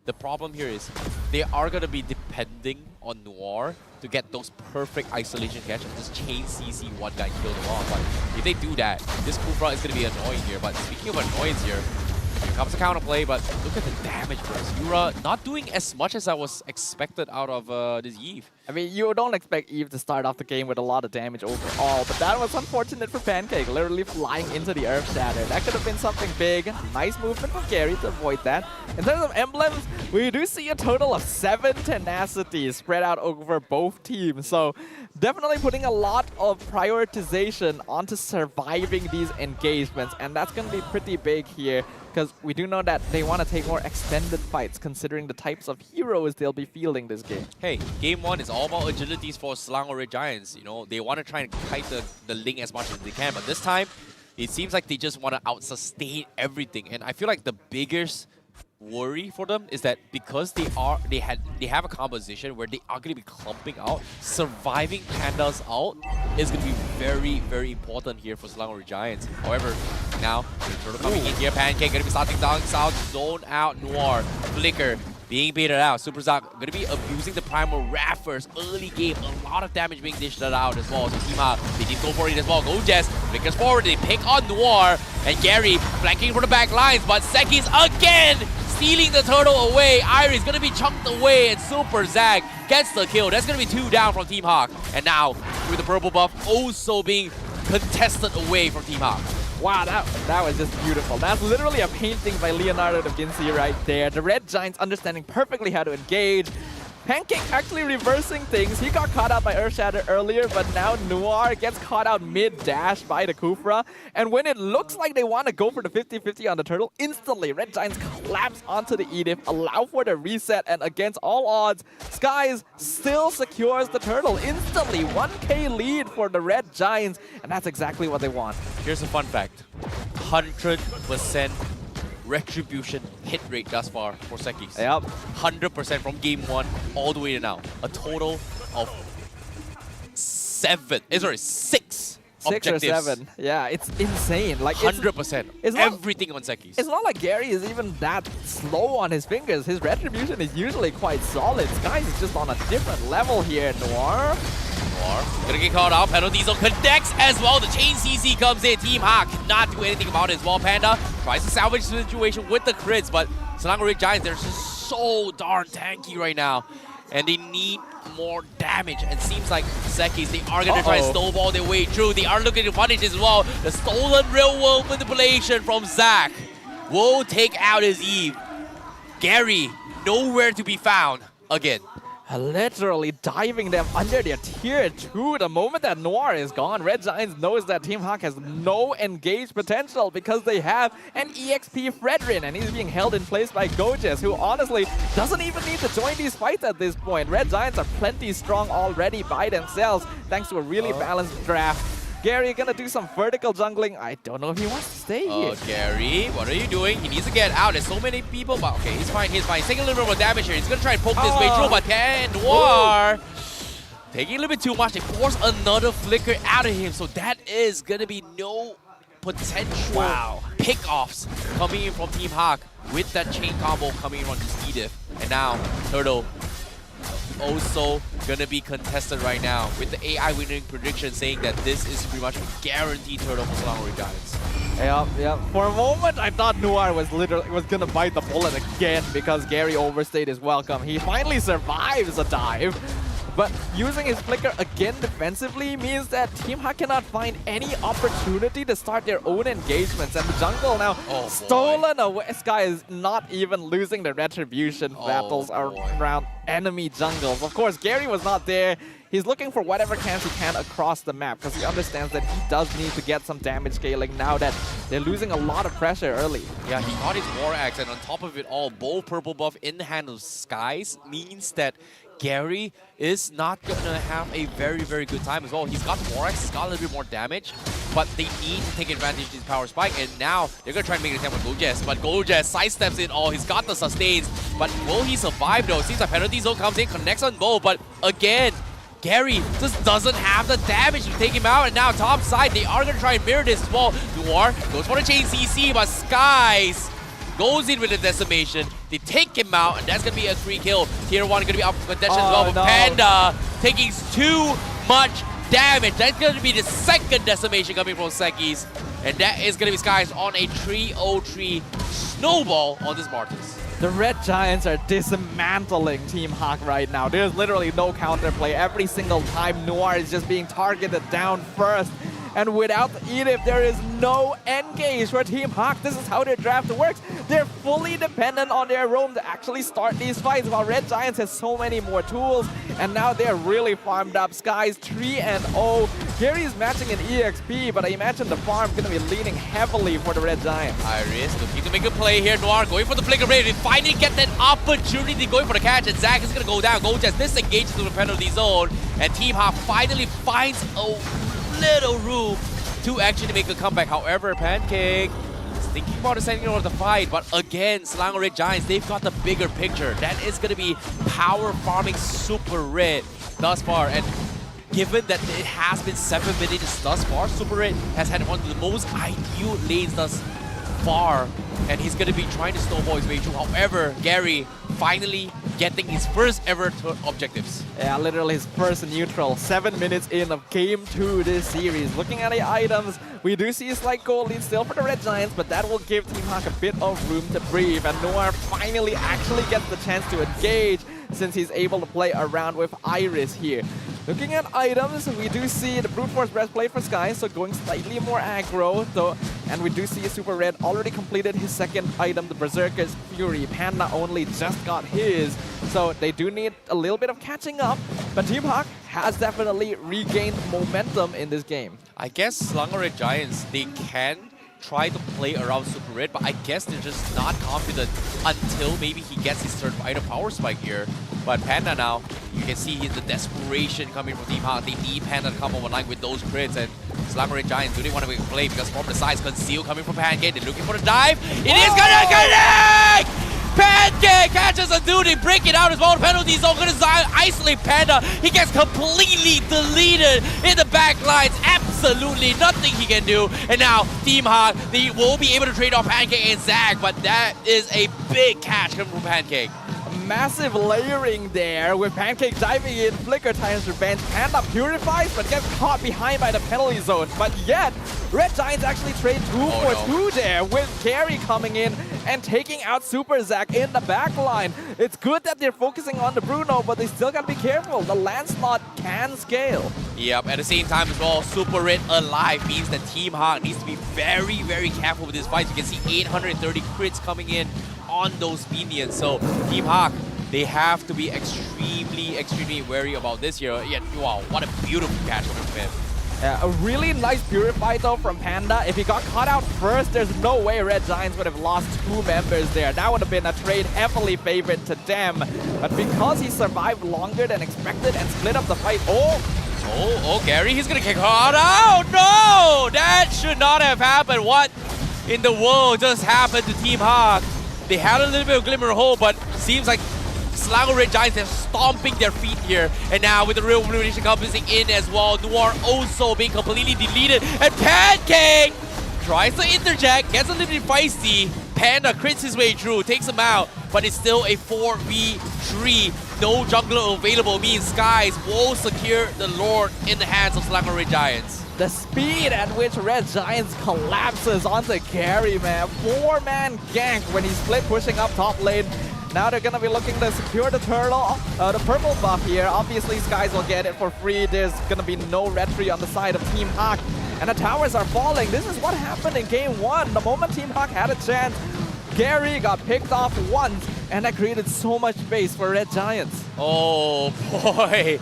the problem here is they are going to be depending on Noir to get those perfect isolation catch and just chain CC one guy kill them off. But if they do that, this Kufra is going to be annoying here. But speaking of annoyance here, here comes a counterplay, but look at the damage burst. Yura not doing as much as I was expected out of this Eve. I mean, you don't expect Eve to start off the game with a lot of damage overall, but that was unfortunate for Pancake, literally flying into the Earth Shatter. That could have been something big. Nice movement from Gary to avoid that. In terms of emblems, we do see a total of 7 tenacities spread out over both teams. So definitely putting a lot of prioritization onto surviving these engagements, and that's going to be pretty big here, because we do know that they want to take more extended fights considering the types of heroes they'll be fielding this game. Hey, game 1 is all about agilities for Selangor Red Giants. You know, they want to try and kite the link as much as they can, but this time, it seems like they just want to out-sustain everything. And I feel like the biggest worry for them is that because they have a composition where they are going to be clumping out, surviving Panda's out is going to be very, very important here for Selangor Red Giants. However, now, Turtle coming in here, Pancake going to be starting down south, zone out, Noir, Flicker, being baited out. Super Zack going to be abusing the Primal Wrath first. Early game, a lot of damage being dished out as well. So Team HAQ, they did go for it as well. Go Jess, flickers forward, they pick on Noir, and Gary flanking for the back lines, but Seki's again stealing the turtle away. Iris going to be chunked away, and Super Zack gets the kill. That's going to be 2 down from Team HAQ. And now, with the purple buff also being contested away from Team HAQ. Wow, that was just beautiful. That's literally a painting by Leonardo da Vinci right there. The Red Giants understanding perfectly how to engage. Pancake actually reversing things. He got caught out by Earth Shatter earlier, but now Noir gets caught out mid-dash by the Kufra. And when it looks like they want to go for the 50-50 on the turtle, instantly Red Giants collapse onto the Edith, allow for the reset, and against all odds, Skies still secures the turtle instantly. 1k lead for the Red Giants, and that's exactly what they want. Here's a fun fact. 100% retribution hit rate thus far for Sekis. Yep. 100% from game 1 all the way to now. A total of 6 objectives. Or 7. Yeah, it's insane. Like 100%. It's not, everything on Sekis. It's not like Gary is even that slow on his fingers. His retribution is usually quite solid. Skies is just on a different level here. Noir gonna get caught out. Penalty zone connects as well. The chain CC comes in. Team HAQ cannot do anything about it as well. Panda tries to salvage the situation with the crits, but Selangor Red Giants, they're just so darn tanky right now. And they need more damage. And seems like Sekis, they are going to try and snowball their way through. They are looking to punish as well. The stolen real world manipulation from Zack will take out his Eve. Gary, nowhere to be found again. Literally diving them under their tier 2. The moment that Noir is gone, Red Giants knows that Team HAQ has no engaged potential because they have an EXP Fredrin, and he's being held in place by Gojes, who honestly doesn't even need to join these fights at this point. Red Giants are plenty strong already by themselves thanks to a really balanced draft. Gary gonna do some vertical jungling. I don't know if he wants to stay here. Oh, Gary, what are you doing? He needs to get out. There's so many people, but okay, he's fine, he's fine. He's taking a little bit more damage here. He's gonna try and poke this way through, but can Noir taking a little bit too much. They force another flicker out of him, so that is gonna be no potential pick-offs coming in from Team HAQ with that chain combo coming in from Edith. And now, Turtle also gonna be contested right now with the AI winning prediction saying that this is pretty much a guaranteed Turtle for Selangor Red Giants. Yeah. For a moment, I thought Noir was gonna bite the bullet again because Gary overstayed his welcome. He finally survives a dive. But using his flicker again defensively means that Team HAQ cannot find any opportunity to start their own engagements. And the jungle now stolen away. Sky is not even losing the retribution battles around enemy jungles. Of course, Gary was not there. He's looking for whatever chance he can across the map because he understands that he does need to get some damage scaling now that they're losing a lot of pressure early. Yeah, he got his War Axe, and on top of it all, both purple buff in the hand of Skies means that Gary is not going to have a very, very good time as well. He's got the War Axe, he's got a little bit more damage, but they need to take advantage of his power spike, and now they're going to try and make an attempt with Gojez, but Gojez sidesteps it all. He's got the sustains, but will he survive though? It seems like penalty zone comes in, connects on both, but again, Gary just doesn't have the damage to take him out, and now top side, they are going to try and mirror this as well. Noir goes for the chain CC, but Skies goes in with the decimation. They take him out, and that's going to be a free kill. Tier 1 going to be up for contention as well, but Panda taking too much damage. That's going to be the second decimation coming from Sekis, and that is going to be Skies on a 3-0-3 snowball on this Martis. The Red Giants are dismantling Team HAQ right now. There's literally no counterplay. Every single time Noir is just being targeted down first. And without Edith, there is no engage for Team HAQ. This is how their draft works. They're fully dependent on their roam to actually start these fights, while Red Giants has so many more tools. And now they're really farmed up. Skies 3-0. Gary's matching an EXP, but I imagine the farm going to be leaning heavily for the Red Giants. Iris looking to make a play here. Noir going for the flicker raid. They finally get that opportunity going for the catch, and Zach is going to go down. Gojez disengages to the penalty zone, and Team HAQ finally finds a little room to actually make a comeback. However, Pancake is thinking about sending over the fight, but again, Selangor Red Giants, they've got the bigger picture. That is going to be power farming Super Red thus far, and given that it has been 7 minutes thus far, Super Red has had one of the most ideal lanes thus far, and he's going to be trying to snowball his way through. However, Gary finally getting his first ever objectives. Yeah, literally his first neutral. 7 minutes in of Game 2 this series. Looking at the items, we do see a slight goal lead still for the Red Giants, but that will give Team HAQ a bit of room to breathe. And Noir finally actually gets the chance to engage since he's able to play around with Iris here. Looking at items, we do see the Brute Force Breastplate for Sky, so going slightly more aggro, though, and we do see Super Red already completed his second item, the Berserker's Fury. Panda only just got his, so they do need a little bit of catching up, but Team HAQ has definitely regained momentum in this game. I guess Selangor Red Giants, they can try to play around Super Red, but I guess they're just not confident until maybe he gets his third item power spike here. But Panda now, you can see the desperation coming from Team HAQ. They need Panda to come online with those crits, and Selangor Red Giants, do they want to make a play? Because from the sides, Conceal coming from Pancake. They're looking for the dive. It is gonna connect! Pancake catches a dude, they break it out as well. Penalty zone gonna isolate Panda. He gets completely deleted in the back lines. Absolutely nothing he can do. And now Team HAQ, they will be able to trade off Pancake and Zach, but that is a big catch coming from Pancake. Massive layering there with Pancake diving in, Flicker times revenge, Panda purifies but gets caught behind by the penalty zone. But yet, Red Giants actually trade 2 for 2 there with Gary coming in and taking out Super Zack in the back line. It's good that they're focusing on the Bruno, but they still gotta be careful. The Lancelot can scale. Yep, at the same time as well, Super Red alive means that Team HAQ needs to be very, very careful with this fight. You can see 830 crits coming in on those minions. So Team HAQ, they have to be extremely, extremely wary about this here. Yet, wow, what a beautiful catch from him. A really nice Purify though from Panda. If he got caught out first, there's no way Red Giants would have lost 2 members there. That would have been a trade heavily favored to them. But because he survived longer than expected and split up the fight, Oh, Gary, he's gonna kick hard out. No, that should not have happened. What in the world just happened to Team HAQ? They had a little bit of glimmer of hope, but seems like Selangor Red Giants are stomping their feet here. And now with the real illumination coming in as well, Noir also being completely deleted. And Pancake tries to interject, gets a little bit feisty. Panda crits his way through, takes him out, but it's still a 4v3. No jungler available means Skies will secure the Lord in the hands of Selangor Red Giants. The speed at which Red Giants collapses onto Gary, man. 4-man gank when he's split pushing up top lane. Now they're gonna be looking to secure the turtle, the purple buff here. Obviously, Skies will get it for free. There's gonna be no retry on the side of Team HAQ. And the towers are falling. This is what happened in game 1. The moment Team HAQ had a chance, Gary got picked off once, and that created so much space for Red Giants. Oh boy,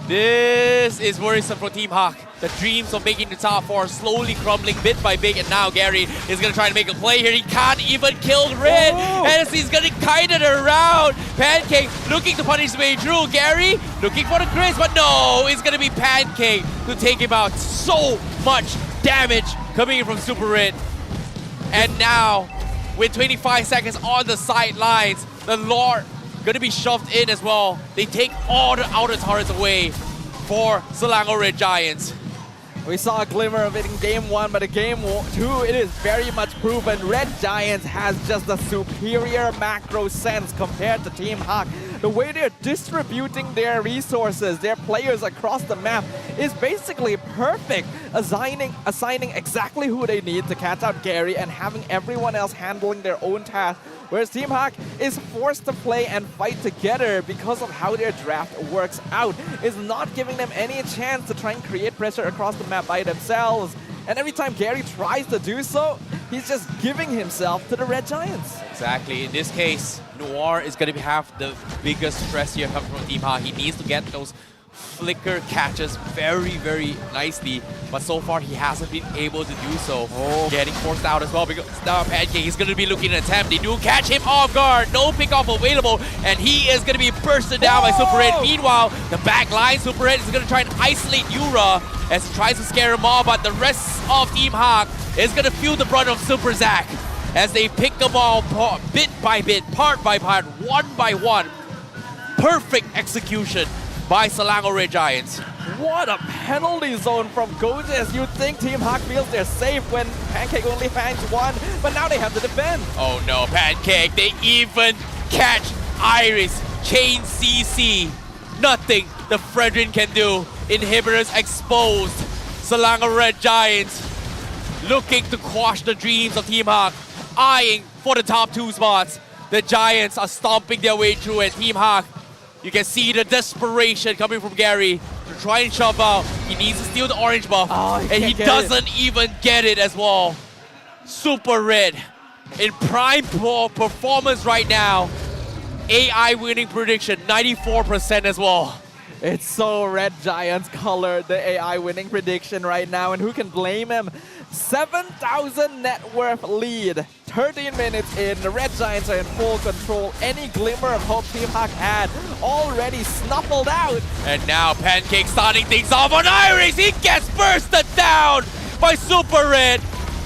this is worrisome for Team HAQ. The dreams of making the top 4 slowly crumbling bit by bit, and now Gary is going to try to make a play here. He can't even kill Red, as he's going to kite it around. Pancake looking to punish his way through. Gary looking for the crits, but no, it's going to be Pancake to take him out. So much damage coming in from Super Red. And now, with 25 seconds on the sidelines, the Lord going to be shoved in as well. They take all the outer turrets away for Selangor Red Giants. We saw a glimmer of it in game 1, but in game 2, it is very much proven. Red Giants has just a superior macro sense compared to Team HAQ. The way they're distributing their resources, their players across the map, is basically perfect. Assigning exactly who they need to catch out Gary and having everyone else handling their own tasks. Whereas Team HAQ is forced to play and fight together because of how their draft works out. It's not giving them any chance to try and create pressure across the map by themselves. And every time Gary tries to do so, he's just giving himself to the Red Giants. Exactly. In this case, Noir is going to have the biggest stress here coming from Team HAQ. He needs to get those flicker catches very, very nicely, but so far he hasn't been able to do so. Getting forced out as well because now Pancake is going to be looking to attempt. They do catch him off guard. No pickoff available, and he is going to be bursted down by Super Red. Meanwhile, the back line, Super Red is going to try and isolate Yura as he tries to scare him off, but the rest of Team HAQ is going to feel the brunt of Super Zack as they pick them all bit by bit, part by part, one by one. Perfect execution by Selangor Red Giants. What a penalty zone from Gojes. You'd think Team HAQ feels they're safe when Pancake only finds one, but now they have to defend. Oh no, Pancake, they even catch Iris, chain CC. Nothing the Fredrin can do. Inhibitors exposed. Selangor Red Giants looking to quash the dreams of Team HAQ, eyeing for the top 2 spots. The Giants are stomping their way through it. Team HAQ, you can see the desperation coming from Gary to try and shove out. He needs to steal the orange buff, and he doesn't even get it as well. Super Red in prime performance right now. AI winning prediction, 94% as well. It's so Red Giants colored, the AI winning prediction right now, and who can blame him? 7,000 net worth lead. 13 minutes in, the Red Giants are in full control. Any glimmer of hope Team HAQ had already snuffled out. And now Pancake starting things off on Iris. He gets bursted down by Super Red.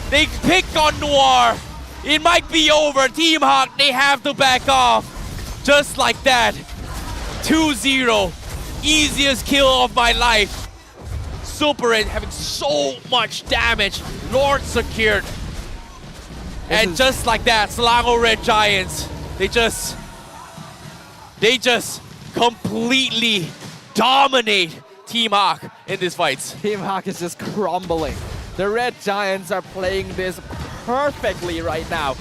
They pick on Noir. It might be over. Team HAQ, they have to back off. Just like that. 2-0. Easiest kill of my life. Super Red having so much damage. Lord secured. And just like that, Selangor Red Giants, they just completely dominate Team HAQ in this fight. Team HAQ is just crumbling. The Red Giants are playing this perfectly right now.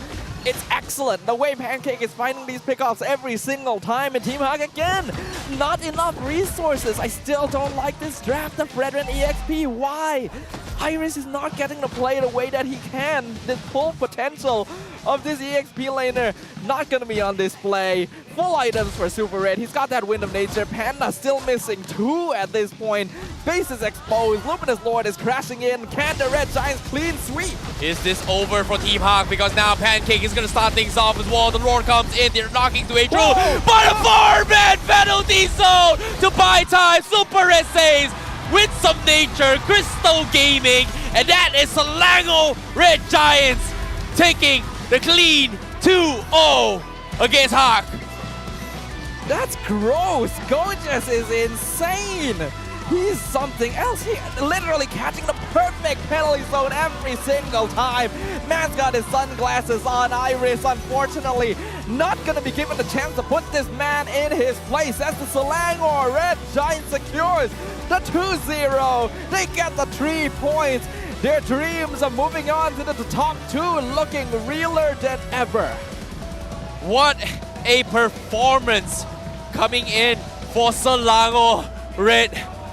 It's excellent. The way Pancake is finding these pickoffs every single time, and Team HAQ again, not enough resources. I still don't like this draft of Fredrin EXP. Why? Iris is not getting to play the way that he can. The full potential of this EXP laner not going to be on display. Full items for Super Red. He's got that Wind of Nature. Panda still missing 2 at this point. Base is exposed. Luminous Lord is crashing in. Can the Red Giants clean sweep? Is this over for Team HAQ? Because now Pancake is going to start things off as well. The Lord comes in. They're knocking to a through. But a 4-man penalty zone to buy time. Super Red saves. with some nature, Crystal Gaming, and that is Selangor Red Giants taking the clean 2-0 against HAQ. That's gross. Gorgeous is insane. He's something else. He literally catching the perfect penalty zone every single time. Man's got his sunglasses on. Iris, unfortunately, not going to be given the chance to put this man in his place as the Selangor Red Giants secures the 2-0. They get the 3 points. Their dreams of moving on to the top 2 looking realer than ever. What a performance coming in for Selangor Red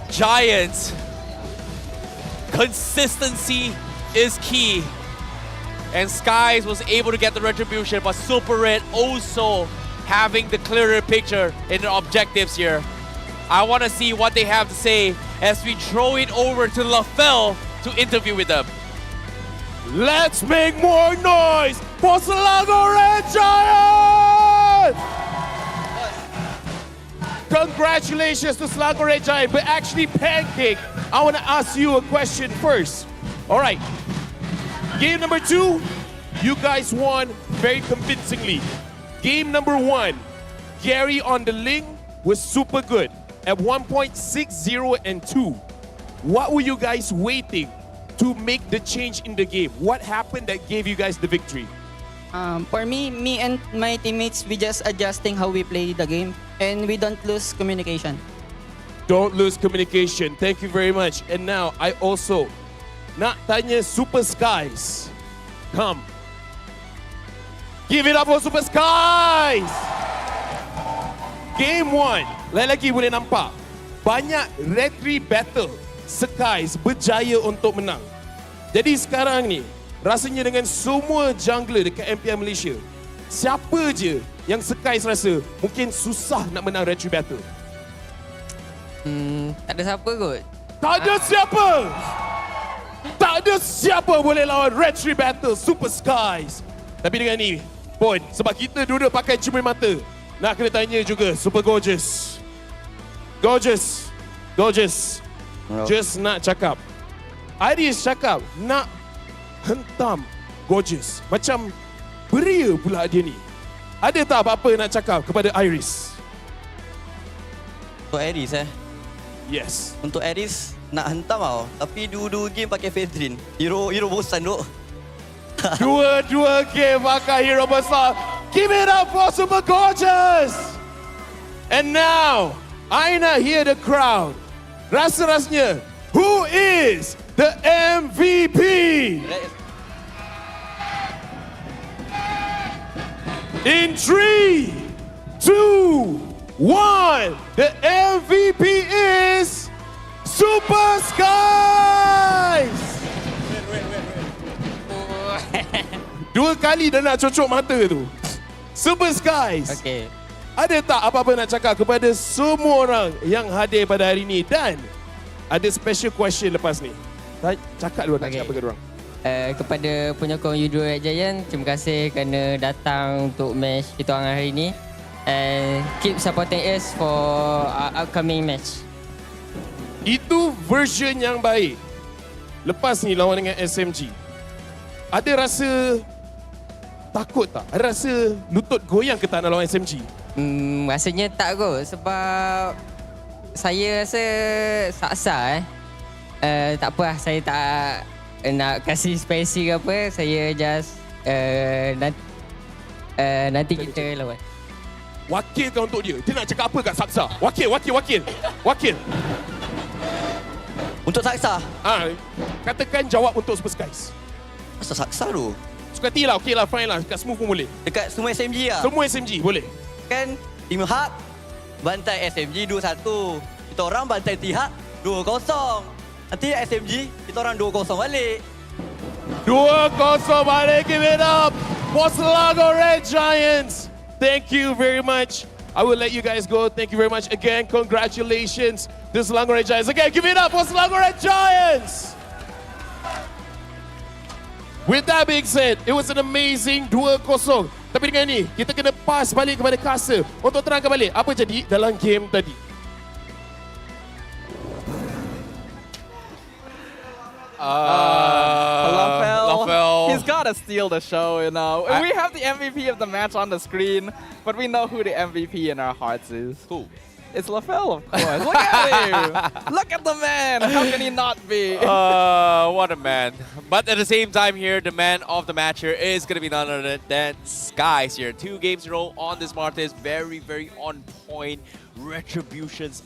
Giants. Consistency is key. And Skies was able to get the retribution, but Super Red also having the clearer picture in the objectives here. I want to see what they have to say as we throw it over to LaFell to interview with them. Let's make more noise for Selangor Red Giants! Congratulations to Selangor Red Giants, but actually Pancake, I want to ask you a question first. All right, game number 2, you guys won very convincingly. Game number 1, Gary on the link was super good at 1.60 and 2. What were you guys waiting to make the change in the game? What happened that gave you guys the victory? For me and my teammates, we just adjusting how we play the game and we don't lose communication. Don't lose communication. Thank you very much. And now I also nak tanya Super Skies. Come. Give it up for Super Skies. Game 1, lagi boleh nampak banyak retry battle Skies berjaya untuk menang. Jadi sekarang ni rasanya dengan semua jungler dekat MPL Malaysia, siapa je yang Skies rasa mungkin susah nak menang retry battle? Tak ada siapa kot. Tak ada siapa. Tak ada siapa boleh lawan retry battle Super Skies. Tapi dengan ni pun, sebab kita duduk pakai cermin mata, nak kena tanya juga Super Gorgeous. Gorgeous. Just nak cakap. Iris cakap nak hentam Gorgeous. Macam beria pula dia ni. Ada tak apa-apa nak cakap kepada Iris? Untuk Iris Yes. Untuk Iris nak hentam tau. Tapi dua-dua game pakai Fedrin. Hero bosan duk. Dua-dua game pakai hero besar. Give it up for Super Gorgeous. And now, I nak hear the crowd. Rasa-rasanya, who is the MVP? In 3, 2, 1, the MVP is Super Skies. Dua kali dah nak cocok mata tu. Super Skies. Okay. Ada tak apa-apa nak cakap kepada semua orang yang hadir pada hari ini? Dan ada special question lepas ni. Cakap dulu nak cakap kepada orang. Kepada penyokong U2 Red Giant, terima kasih kerana datang untuk match kita orang hari ini. And keep supporting us for our upcoming match. Itu version yang baik. Lepas ni lawan dengan SMG. Ada rasa takut tak? Ada rasa lutut goyang ke tak nak lawan SMG? Rasanya tak kot sebab saya rasa saksa tak apa lah, saya tak nak kasih spesi ke apa, saya just nanti kita lawan. Wakilkan untuk dia. Dia nak cakap apa kat Saksa? Wakil. Untuk Saksa? Katakan jawab untuk Super Skies. Asal Saksa tu? Suka hati lah, okey lah, fine lah. Dekat semua pun boleh. Dekat semua SMG lah? Semua SMG, boleh. Kan Team HAQ bantai SMG 2-1. Kita orang bantai Team HAQ 2-0. Nanti SMG kita orang 2-0 balik. 2-0 balik, give it up for Selangor Red Giants. Thank you very much. I will let you guys go. Thank you very much. Again, congratulations to Selangor Red Giants. Again, give it up for Selangor Red Giants. With that being said, it was an amazing 2-0. Tapi dengan ni, kita kena pass balik kepada Kasa untuk terangkan balik apa jadi dalam game tadi. LaFell. He's got to steal the show, you know. We have the MVP of the match on the screen, but we know who the MVP in our hearts is. Who? It's LaFell, of course. Look at him! Look at the man! How can he not be? What a man. But at the same time here, the man of the match here is going to be none other than Skies here. 2 games in a row on this Martes. Very, very on point. Retributions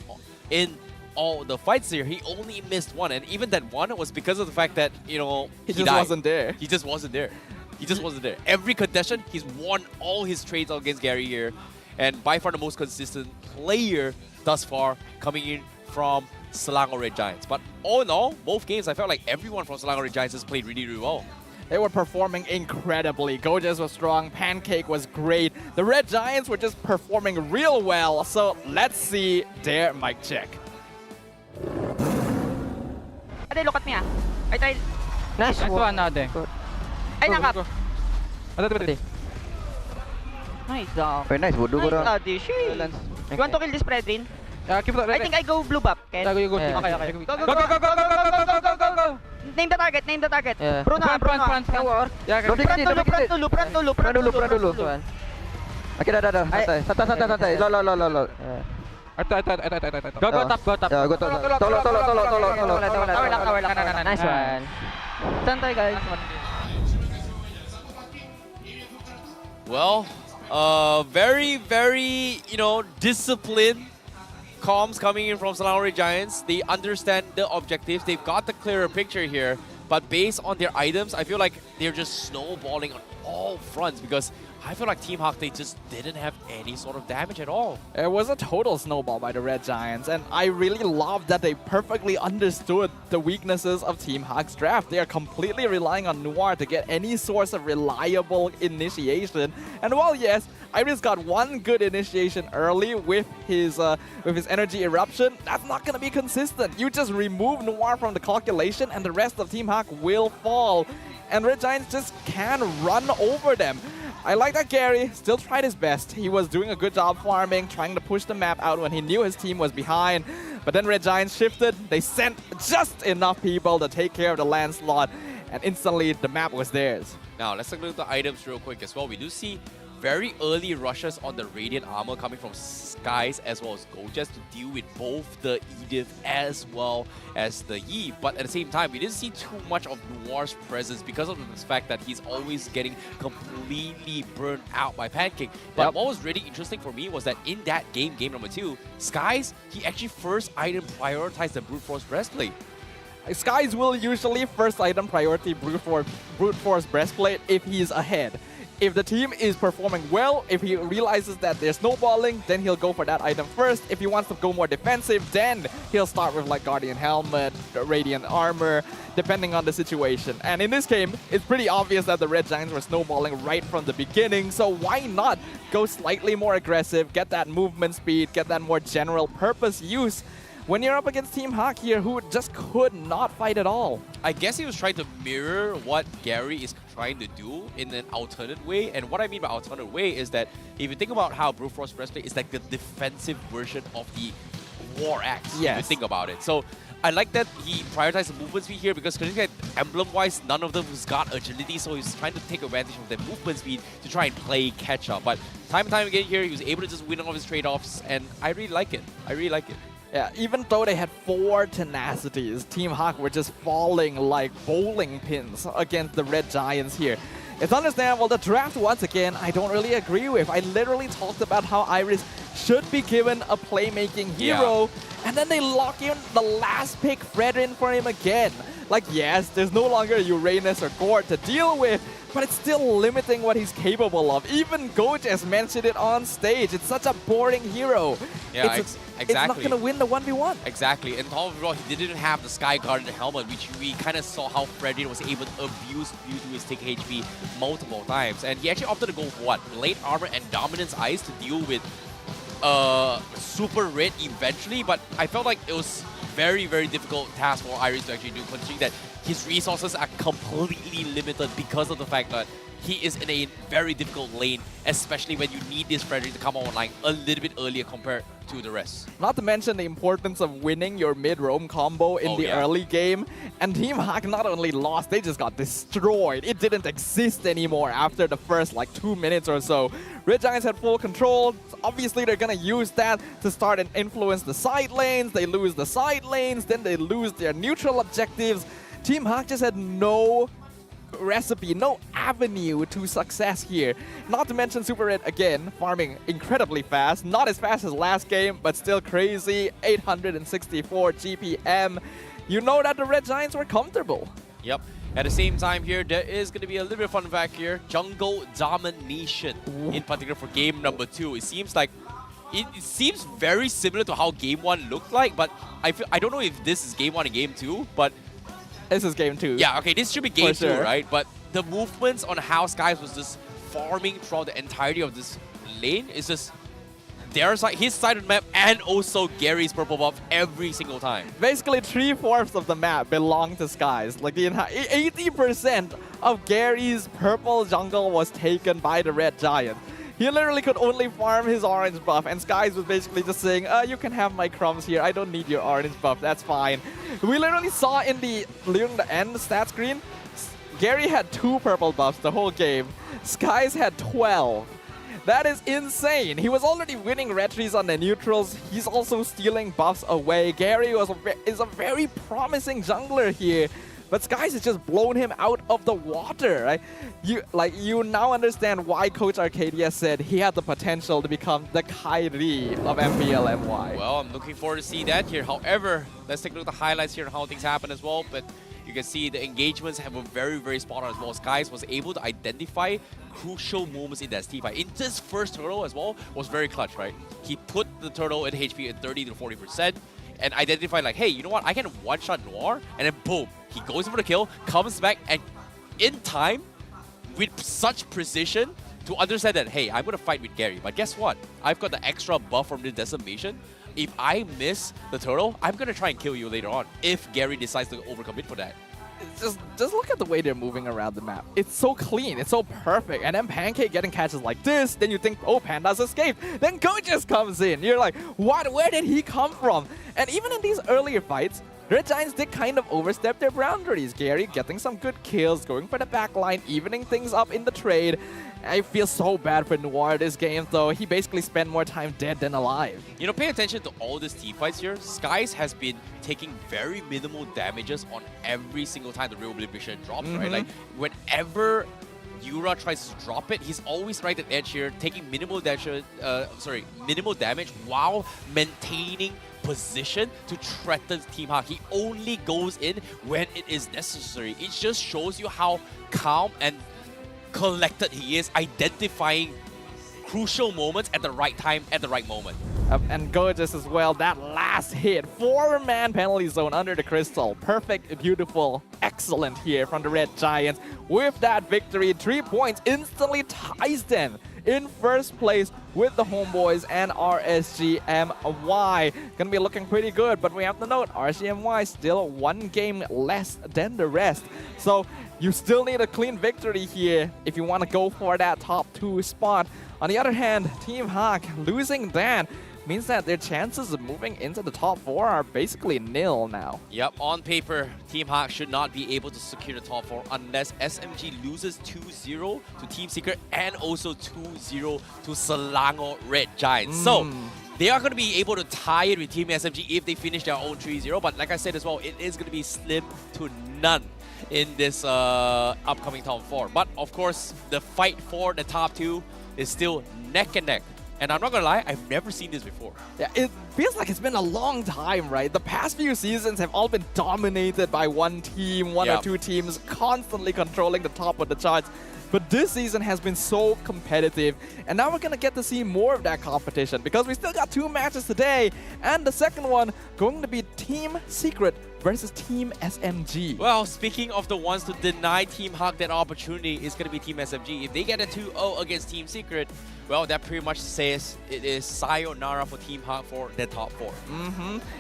in all the fights here. He only missed one. And even that one was because of the fact that, you know, he just wasn't there. He just wasn't there. He just wasn't there. Every contestant, he's won all his trades against Gary here. And by far the most consistent player thus far coming in from Selangor Red Giants. But all in all, both games, I felt like everyone from Selangor Red Giants has played really, really well. They were performing incredibly. Gojas was strong, Pancake was great. The Red Giants were just performing real well. So let's see their mic check. Ade, look at me ah. I tried. Nice one, Ade. Ay, nakap. Ade. Nice dog. Very nice, Voodoo. Nice, Ade. Sheesh. You want to kill this Fredrin? Keep it. I think I go blue buff. Ken. Go. Okay. Go. Name the target. Bruna. Front. Yeah, front dulu. Okay, dah. Santai. Lo. Go top. Ya, go top. Tolong. Tower lang. Nice one. Santai, guys. Well, very, very, you know, disciplined comms coming in from Selangor Red Giants. They understand the objectives. They've got the clearer picture here. But based on their items, I feel like they're just snowballing on all fronts because I feel like Team HAQ, they just didn't have any sort of damage at all. It was a total snowball by the Red Giants, and I really love that they perfectly understood the weaknesses of Team HAQ's draft. They are completely relying on Noir to get any source of reliable initiation. And while yes, Iris got one good initiation early with his energy eruption, that's not going to be consistent. You just remove Noir from the calculation and the rest of Team HAQ will fall. And Red Giants just can run over them. I like that Gary still tried his best. He was doing a good job farming, trying to push the map out when he knew his team was behind. But then Red Giants shifted. They sent just enough people to take care of the landslot. And instantly, the map was theirs. Now, let's take a look at the items real quick as well. We do see very early rushes on the Radiant Armor coming from Skies as well as Gojas to deal with both the Edith as well as the Yi. But at the same time, we didn't see too much of Noir's presence because of the fact that he's always getting completely burned out by Pancake. But what was really interesting for me was that in that game number 2, Skies, he actually first item prioritized the Brute Force Breastplate. Skies will usually first item priority Brute Force Breastplate if he's ahead. If the team is performing well, if he realizes that they're snowballing, then he'll go for that item first. If he wants to go more defensive, then he'll start with like Guardian Helmet, Radiant Armor, depending on the situation. And in this game, it's pretty obvious that the Red Giants were snowballing right from the beginning, so why not go slightly more aggressive, get that movement speed, get that more general purpose use when you're up against Team HAQ here, who just could not fight at all. I guess he was trying to mirror what Gary is trying to do in an alternate way. And what I mean by alternate way is that if you think about how Brute Force Breastplate is like the defensive version of the War Axe, if you think about it. So I like that he prioritized the movement speed here because emblem-wise, none of them has got agility, so he's trying to take advantage of their movement speed to try and play catch-up. But time and time again here, he was able to just win all of his trade-offs, and I really like it. I really like it. Yeah, even though they had 4 tenacities, Team HAQ were just falling like bowling pins against the Red Giants here. It's understandable. The draft, once again, I don't really agree with. I literally talked about how Iris should be given a playmaking hero, and then they lock in the last pick, Fredrin, for him again. Like, yes, there's no longer Uranus or Gord to deal with, but it's still limiting what he's capable of. Even Gojas mentioned it on stage. It's such a boring hero. Yeah, exactly. It's not going to win the 1v1. Exactly. And top of it all, he didn't have the Sky Guard helmet, which we kind of saw how Fredrin was able to abuse due to his tick HP multiple times. And he actually opted to go for what? Late Armor and Dominance Ice to deal with Super Red eventually. But I felt like it was very, very difficult task for Iris to actually do, considering that his resources are completely limited because of the fact that he is in a very difficult lane, especially when you need this Frederick to come online a little bit earlier compared to the rest. Not to mention the importance of winning your mid-roam combo in the early game. And Team HAQ not only lost, they just got destroyed. It didn't exist anymore after the first like 2 minutes or so. Red Giants had full control. Obviously, they're gonna use that to start and influence the side lanes. They lose the side lanes, then they lose their neutral objectives. Team HAQ just had no recipe, no avenue to success here. Not to mention Super Red again, farming incredibly fast. Not as fast as last game, but still crazy. 864 GPM. You know that the Red Giants were comfortable. Yep. At the same time here, there is going to be a little bit of fun fact here. Jungle domination, in particular for game number 2. It seems like it seems very similar to how game 1 looked like, but I don't know if this is game 1 and game 2, but this is game 2. Yeah, okay, this should be game 2, sure. right? But the movements on how Skies was just farming throughout the entirety of this lane is just their side, his side of the map, and also Gary's purple buff every single time. Basically, 3/4 of the map belong to Skies. Like the entire 80% of Gary's purple jungle was taken by the Red Giant. He literally could only farm his orange buff, and Skies was basically just saying, you can have my crumbs here, I don't need your orange buff, that's fine. We literally saw during the end stat screen, Gary had 2 purple buffs the whole game. Skies had 12. That is insane. He was already winning retries on the neutrals. He's also stealing buffs away. Gary is a very promising jungler here. But Skies has just blown him out of the water, right? You now understand why Coach Arcadia said he had the potential to become the Kyrie of MPL MY. Well, I'm looking forward to see that here. However, let's take a look at the highlights here and how things happen as well. But you can see the engagements have a very, very spot on as well. Skies was able to identify crucial moments in that team fight. In this first turtle as well was very clutch, right? He put the turtle in HP at 30 to 40% and identified like, hey, you know what? I can one-shot Noir, and then boom, he goes for the kill, comes back, and in time, with such precision, to understand that, hey, I'm going to fight with Gary. But guess what? I've got the extra buff from the decimation. If I miss the turtle, I'm going to try and kill you later on if Gary decides to overcommit for that. Just look at the way they're moving around the map. It's so clean, it's so perfect. And then Pancake getting catches like this, then you think, oh, Panda's escaped. Then Gorgeous comes in. You're like, what? Where did he come from? And even in these earlier fights, Red Giants did kind of overstep their boundaries. Gary getting some good kills, going for the backline, evening things up in the trade. I feel so bad for Noir this game, though. He basically spent more time dead than alive. You know, pay attention to all these team fights here. Skies has been taking very minimal damages on every single time the Real Oblivion drops, right? Like, whenever Yura tries to drop it, he's always right at edge here, taking minimal damage, minimal damage while maintaining position to threaten Team HAQ. He only goes in when it is necessary. It just shows you how calm and collected he is, identifying crucial moments at the right time, at the right moment. And Gorgeous as well, that last hit, 4-man penalty zone under the crystal. Perfect, beautiful, excellent here from the Red Giants. With that victory, 3 points instantly ties them in first place with the Homeboys and RSG MY. Gonna be looking pretty good, but we have to note, RSG MY still 1 game less than the rest. So you still need a clean victory here if you want to go for that top 2 spot. On the other hand, Team HAQ losing that means that their chances of moving into the top 4 are basically nil now. Yep, on paper, Team HAQ should not be able to secure the top 4 unless SMG loses 2-0 to Team Secret and also 2-0 to Selangor Red Giants. So, they are going to be able to tie it with Team SMG if they finish their own 3-0. But like I said as well, it is going to be slim to none in this upcoming top 4. But of course, the fight for the top 2 is still neck and neck. And I'm not gonna lie, I've never seen this before. Yeah, it feels like it's been a long time, right? The past few seasons have all been dominated by one team, one or 2 teams constantly controlling the top of the charts. But this season has been so competitive, and now we're gonna get to see more of that competition because we still got 2 matches today, and the second one going to be Team Secret versus Team SMG. Well, speaking of the ones to deny Team HAQ that opportunity, is going to be Team SMG. If they get a 2-0 against Team Secret, well, that pretty much says it is sayonara for Team HAQ for the top 4.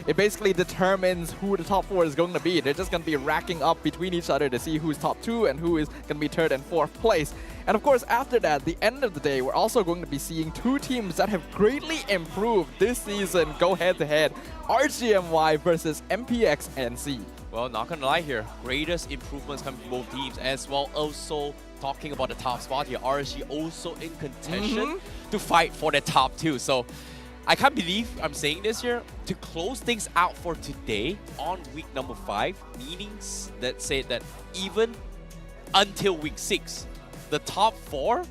It basically determines who the top 4 is going to be. They're just going to be racking up between each other to see who's top 2 and who is going to be 3rd and 4th place. And of course, after that, the end of the day, we're also going to be seeing 2 teams that have greatly improved this season go head-to-head. RSG MY versus MPNC. Well, not gonna lie here, greatest improvements coming from both teams as well. Also talking about the top spot here, RSG also in contention to fight for the top 2. So I can't believe I'm saying this here. To close things out for today on week number 5, meanings that say that even until week 6, the top 4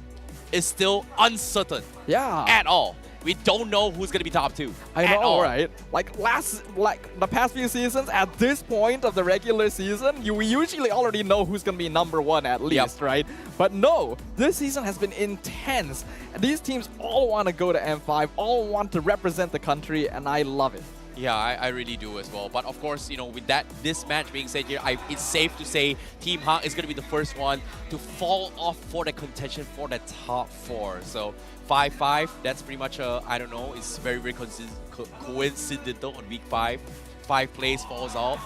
is still uncertain. Yeah. At all. We don't know who's gonna be top 2. I know, right? Like the past few seasons, at this point of the regular season, we usually already know who's gonna be number 1 at least, right? But no, this season has been intense. These teams all want to go to M5, all want to represent the country, and I love it. Yeah, I really do as well. But of course, you know, with this match being said here, it's safe to say Team HAQ is going to be the first one to fall off for the contention for the top 4. So 5-5, that's pretty much I don't know, it's very, very coincidental on week 5. 5 plays falls off.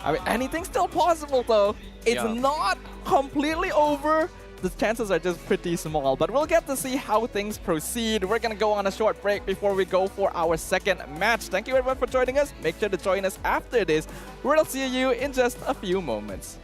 I mean, anything's still possible though. It's not completely over. The chances are just pretty small, but we'll get to see how things proceed. We're gonna go on a short break before we go for our second match. Thank you everyone for joining us. Make sure to join us after this. We'll see you in just a few moments.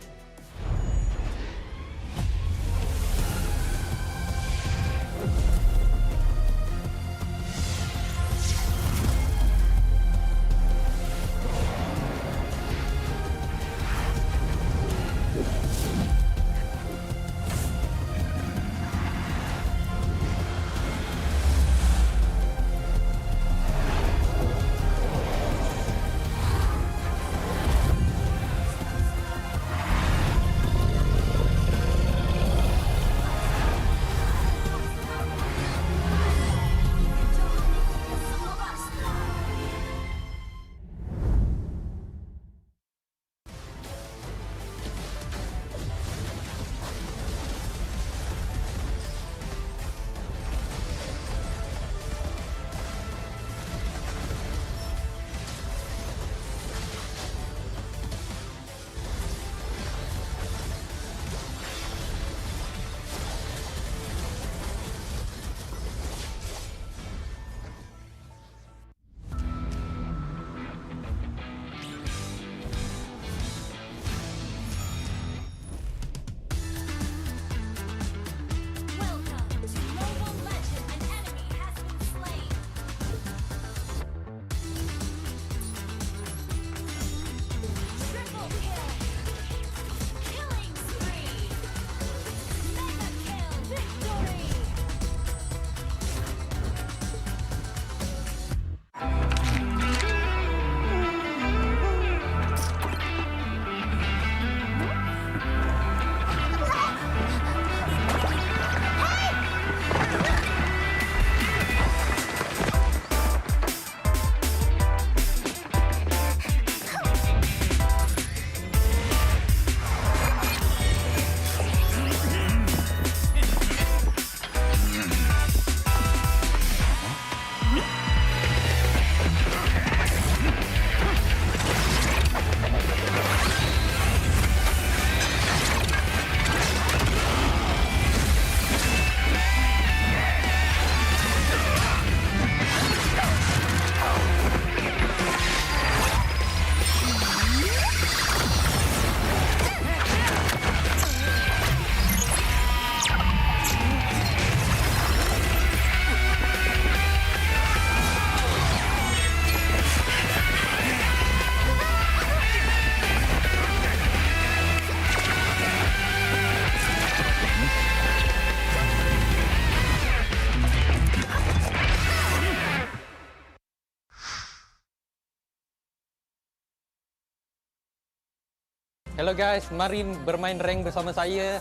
Hello guys, mari bermain rank bersama saya.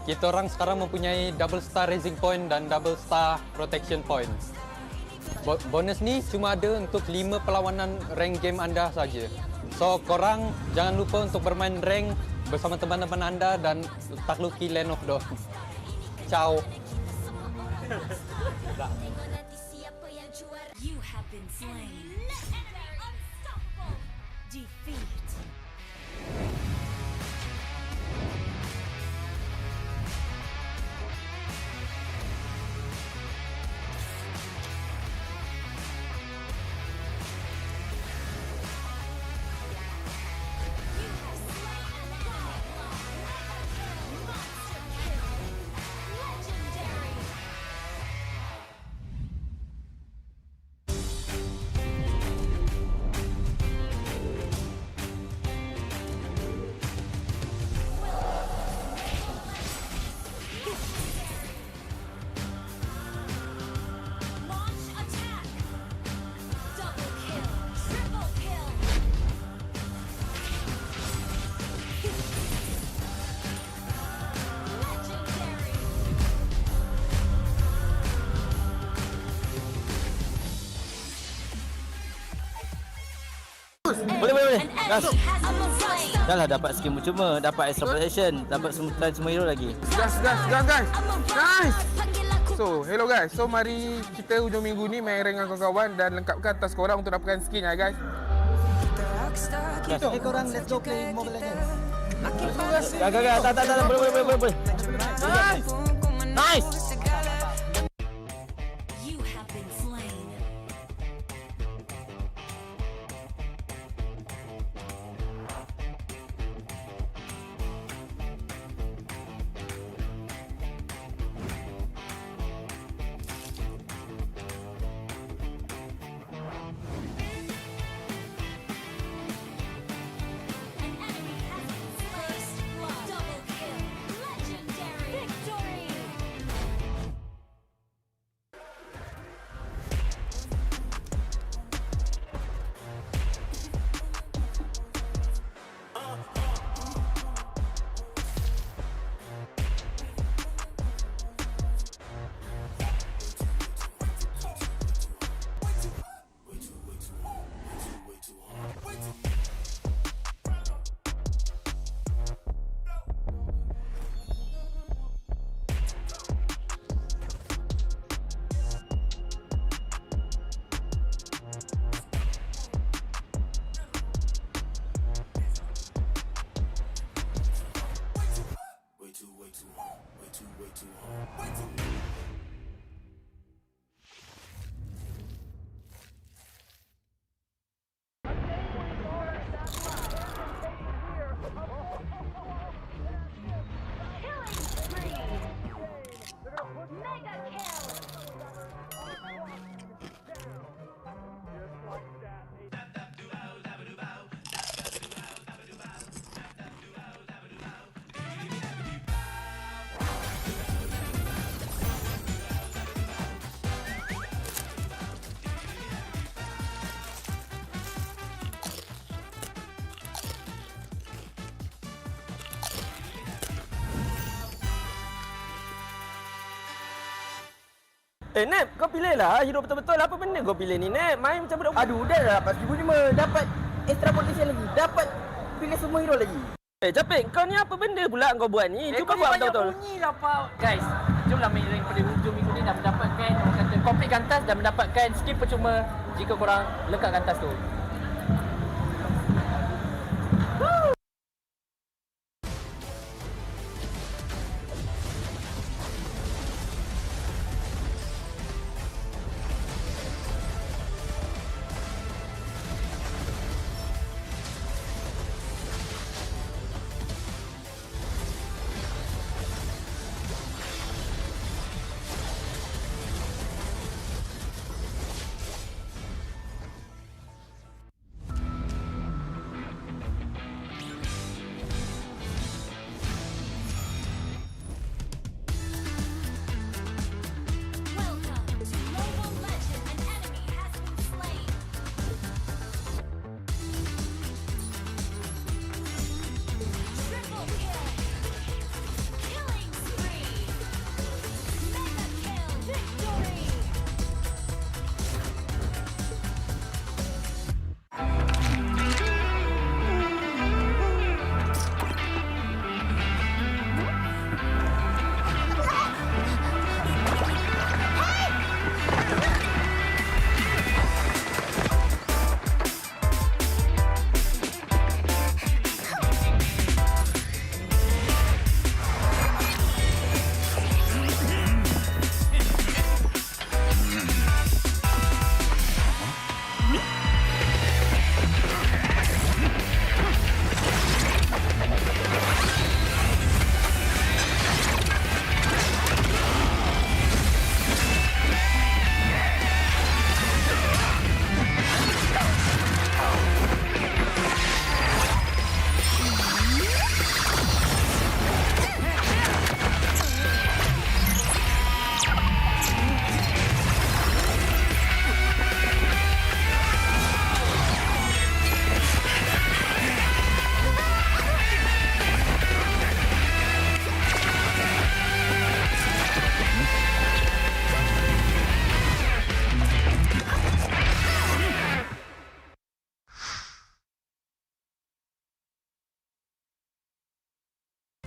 Kita orang sekarang mempunyai double star raising point dan double star protection point. Bonus ni cuma ada untuk 5 perlawanan rank game anda saja. So korang jangan lupa untuk bermain rank bersama teman-teman anda dan takluki Land of Dawn. Ciao. been slain. Enemy unstoppable. Defeat. Launch attack. Double kill. Triple kill. Legendary. Boleh. Gas. I'm a rockstar. Dah lah dapat skin percuma, dapat extra protection, dapat try semua hero lagi. Gas guys. I'm a Nice. rockstar. Panggil aku So, hello guys. So, mari kita hujung minggu ni main rank dengan kawan-kawan dan lengkapkan task korang untuk dapatkan skin ya guys. Kita rockstar, kita korang, let's go play Mobile Legends. makin panas. Gak. Tak. Boleh. Nice. You have been slain. An enemy has been slain. Double kill. Legendary. Victory. Nep, kau pilih lah hero betul-betul. Apa benda kau pilih ni, Nep? Main macam budak. Aduh, dah lah dapat 1005. Dapat extra protection lagi. Dapat pilih semua hero lagi. Capek, kau ni apa benda pula kau buat ni? Cuba buat betul-betul. Bunyi lah, Pak. Guys, jomlah main rank pada hujung minggu ni dan mendapatkan orang kata completekan task dan mendapatkan skin percuma jika korang lengkapkan task tu.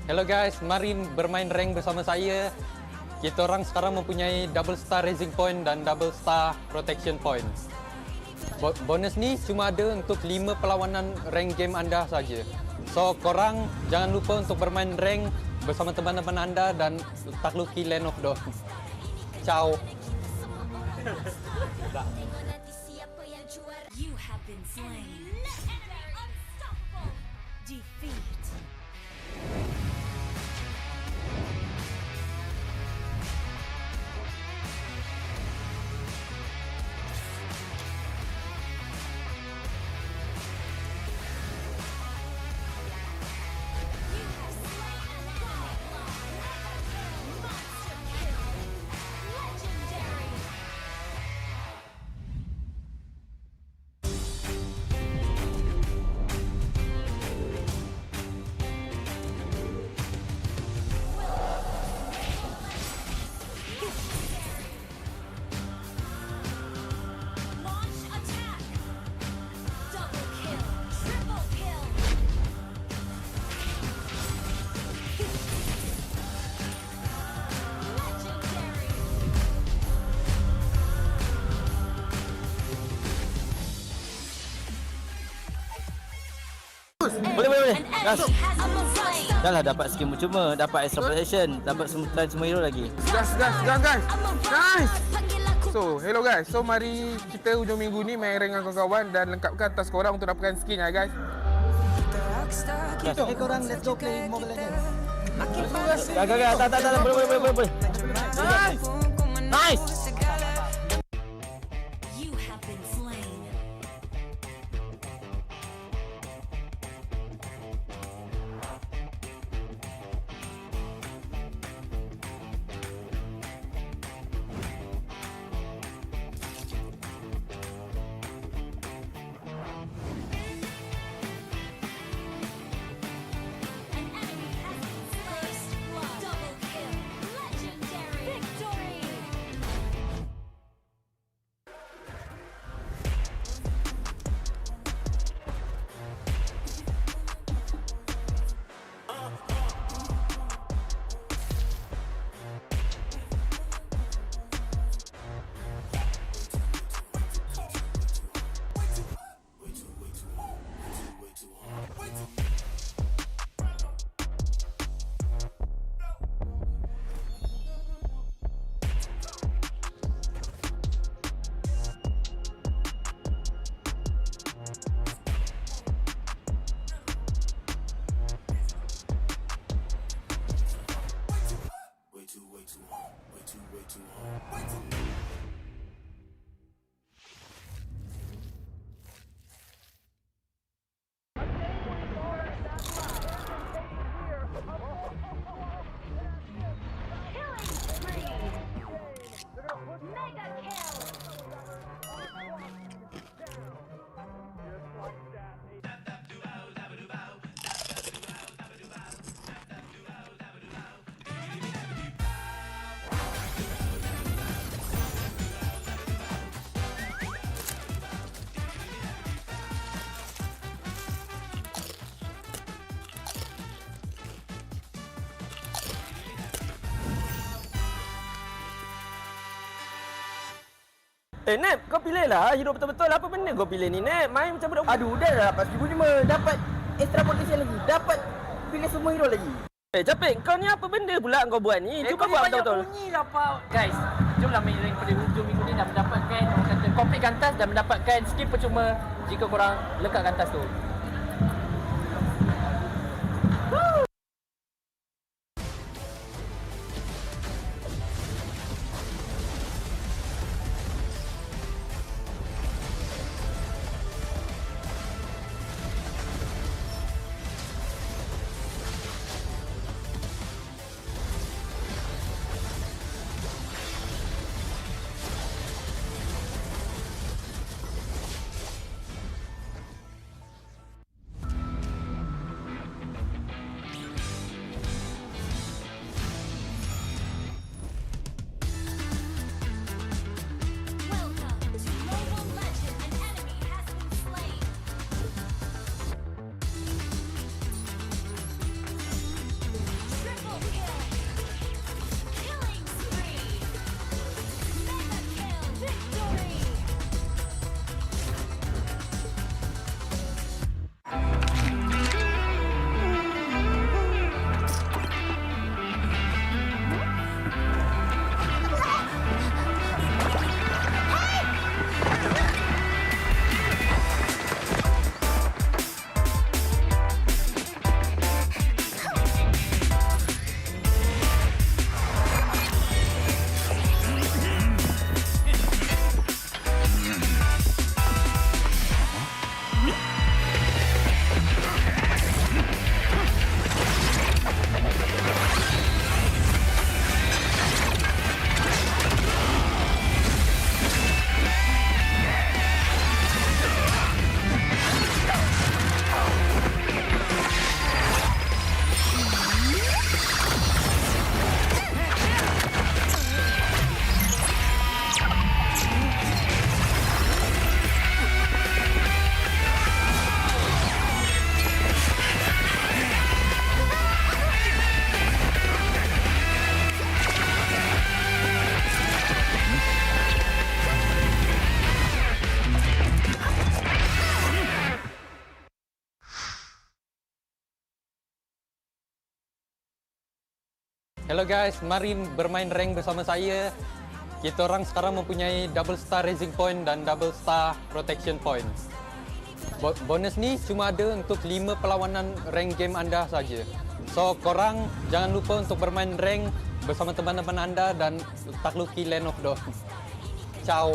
Hello guys, mari bermain rank bersama saya. Kita orang sekarang mempunyai double star raising point dan double star protection point. Bonus ni cuma ada untuk 5 perlawanan rank game anda saja. So korang jangan lupa untuk bermain rank bersama teman-teman anda dan takluki Land of Dawn. Ciao. You have been slain. Unstoppable. Defeat. Boleh. Gas. Dah lah dapat skin percuma, dapat extra protection, dapat semua hero lagi. Gas. Nice. So, hello guys. So, mari kita hujung minggu ni main rank dengan kawan-kawan dan lengkapkan task korang untuk dapatkan skin ya guys. Korang let's go play Mobile Legends. Tak, boleh. Nice. You have been slain. Nep, kau pilih lah hero betul-betul. Apa benda kau pilih ni, Nep? Main macam budak. Aduh, dah dapat 1005. Dapat extra protection lagi. Dapat pilih semua hero lagi. Capek, kau ni apa benda pula kau buat ni? Cuba buat betul-betul. Bunyi lah, Pak. Guys, jomlah main rank pada hujung minggu ni dan mendapatkan orang kata completekan task dan mendapatkan skill percuma jika korang lekatkan task tu. Hello guys, mari bermain rank bersama saya. Kita orang sekarang mempunyai double star raising point dan double star protection point. Bonus ni cuma ada untuk 5 perlawanan rank game anda saja. So korang jangan lupa untuk bermain rank bersama teman-teman anda dan takluki Land of Dawn. Ciao.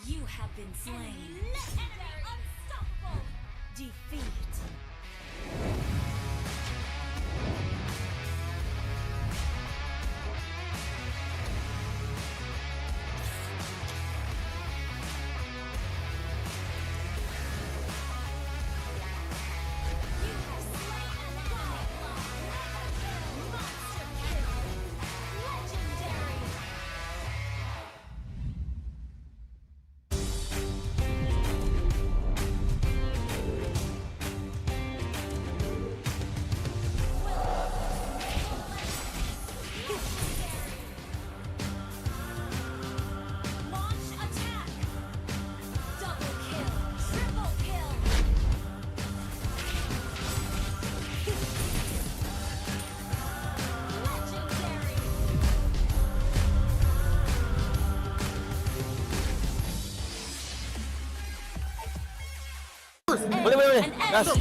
You have been slain. Defeat. Boleh. Gas.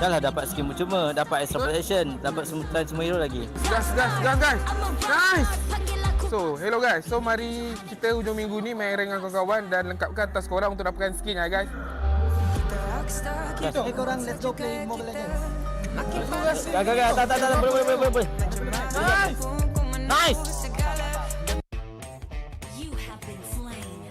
Dah lah dapat skin percuma, dapat extra protection, dapat semutan semua hero lagi. Gas. Nice. So, hello guys. So, mari kita hujung minggu ni main rank dengan kawan-kawan dan lengkapkan task korang untuk dapatkan skin ya guys. Hey korang, let's go play Mobile Legends. Gak. Tak. Boleh. Nice. You have been slain.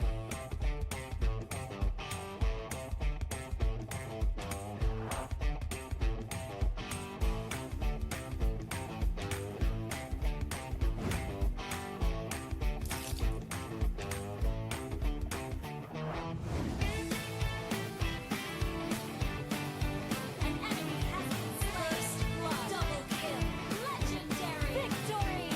An enemy has been slain. Double kill. Legendary. Victory.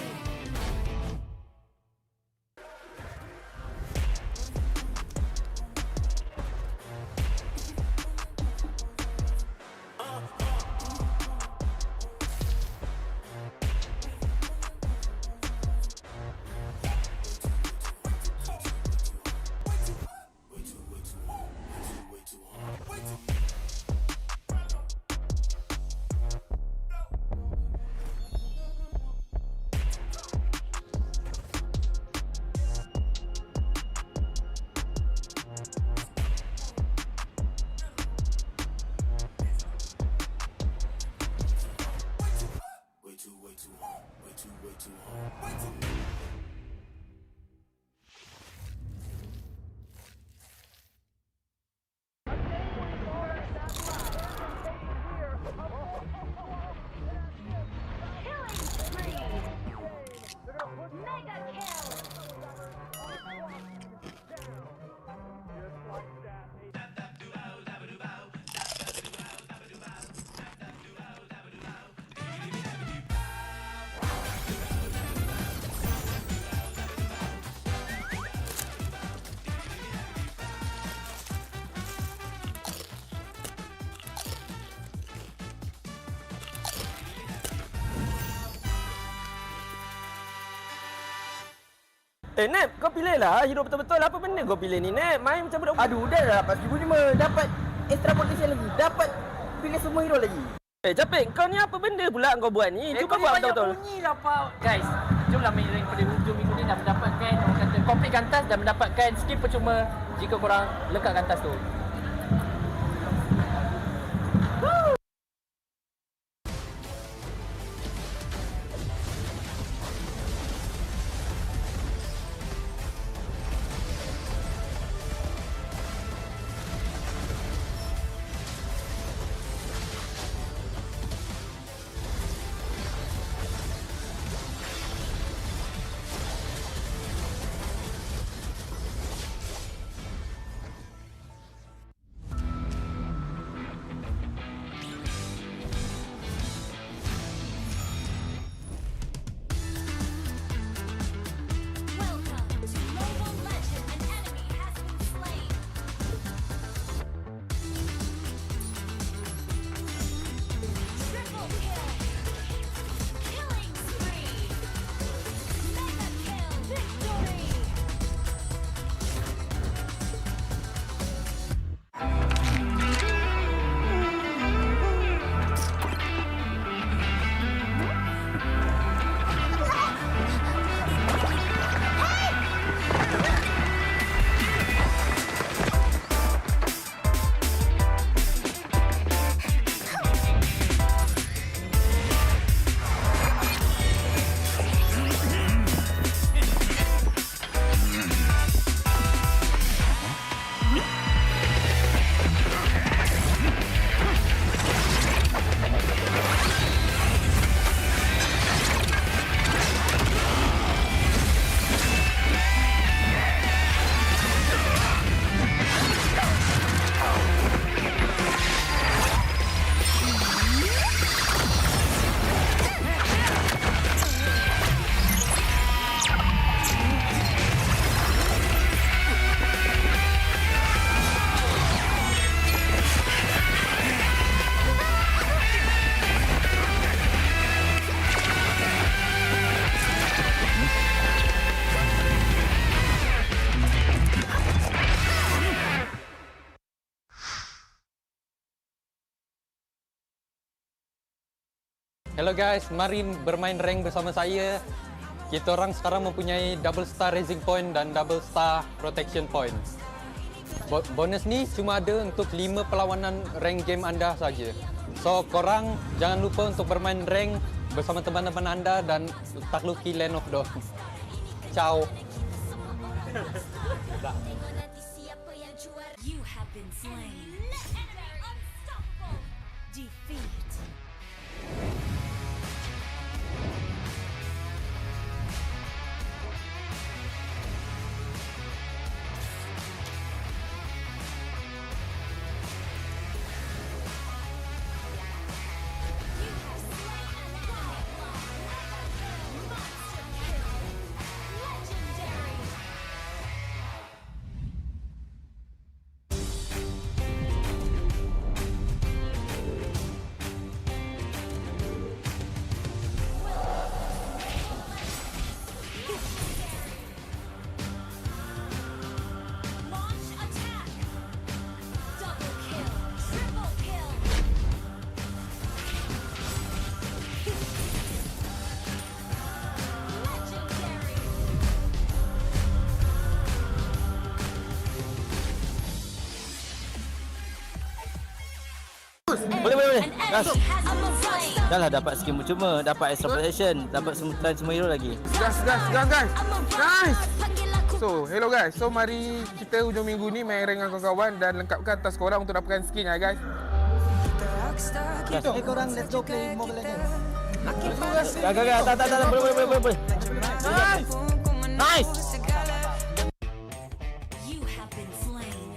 Nep, kau pilih lah hero betul-betul. Apa benda kau pilih ni, Nep? Main macam budak. Aduh, dah lah dapat 1005. Dapat extra protection lagi. Dapat pilih semua hero lagi. Capek, kau ni apa benda pula kau buat ni? Cuba buat betul-betul. Bunyi lah, Pak. Guys, jomlah main rank pada hujung minggu ni dah mendapatkan orang kata komplitkan task dan mendapatkan skin percuma jika korang lekatkan task tu. Hello guys, mari bermain rank bersama saya. Kita orang sekarang mempunyai double star raising point dan double star protection point. Bonus ni cuma ada untuk 5 perlawanan rank game anda saja. So korang jangan lupa untuk bermain rank bersama teman-teman anda dan takluki Land of Dawn. Ciao. You have been slain. Unstoppable. Defeat. Boleh. Gas. Dah lah dapat skin percuma, dapat extra protection, dapat semua hero lagi. Gas guys. Nice. So, hello guys. So, mari kita hujung minggu ni main rank dengan kawan-kawan dan lengkapkan task korang untuk dapatkan skin ya guys. Okay, korang let's go play Mobile Legends. Gak. Tak. Boleh. Nice. You have been slain.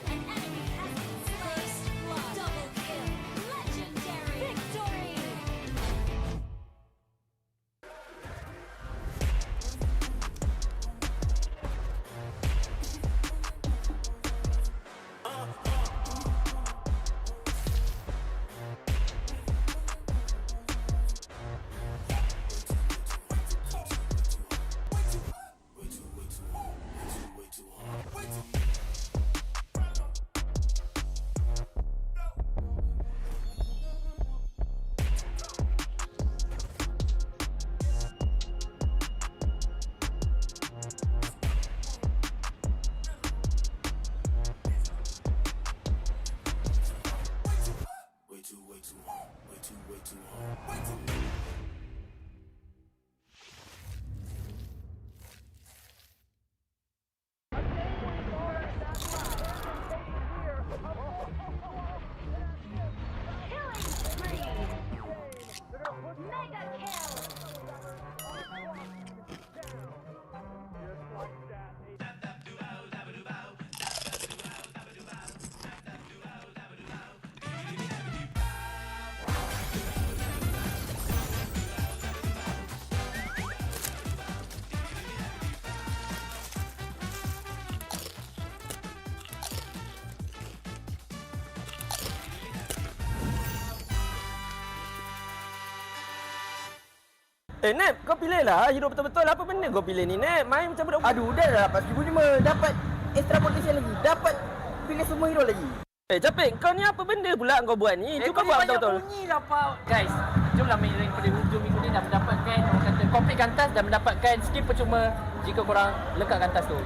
An enemy has been slain. Double kill. Legendary. Victory. Nep, kau pilih lah hero betul-betul. Apa benda kau pilih ni, Nep? Main macam budak. Aduh, dah dapat 1000 cuma dapat extra protection lagi. Dapat pilih semua hero lagi. Capek, kau ni apa benda pula kau buat ni? Cuba buat betul-betul. Bunyi lah, Pak. Guys, jomlah main rank pada hujung minggu ni dan mendapatkan orang kata completekan task dan mendapatkan skin percuma jika korang lekatkan task tu.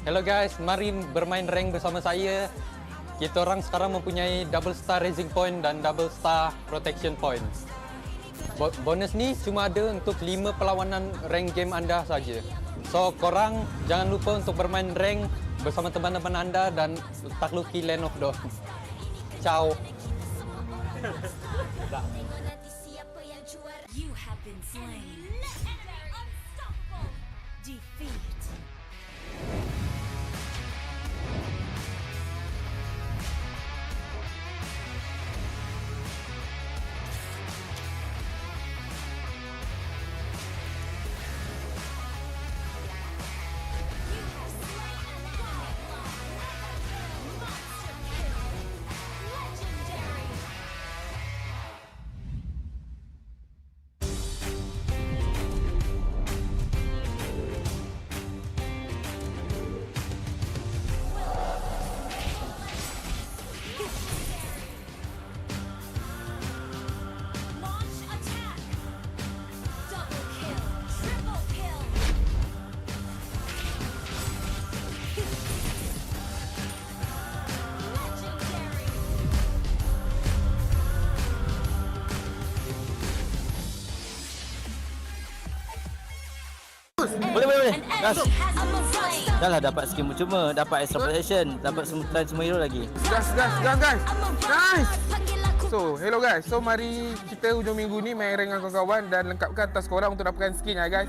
Hello guys, mari bermain rank bersama saya. Kita orang sekarang mempunyai double star raising point dan double star protection point. Bonus ni cuma ada untuk 5 perlawanan rank game anda saja. So korang jangan lupa untuk bermain rank bersama teman-teman anda dan takluki Land of Dawn. Ciao. You have been slain. Unstoppable. Defeat. Boleh. Dah lah dapat skin cuma, dapat extra protection, dapat semua hero lagi. Gas guys. Nice. So, hello guys. So, mari kita hujung minggu ni main rank dengan kawan-kawan dan lengkapkan task korang untuk dapatkan skin ya guys.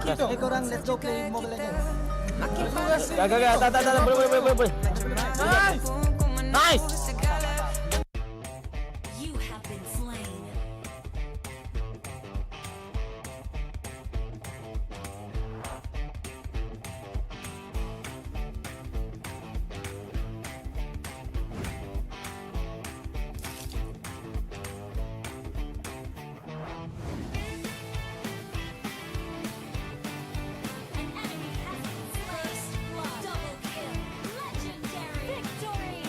Kita korang let's go play Mobile Legends. Gak. Tak. Boleh. Nice. You have been slain. An enemy has been slain. Double kill. Legendary. Victory.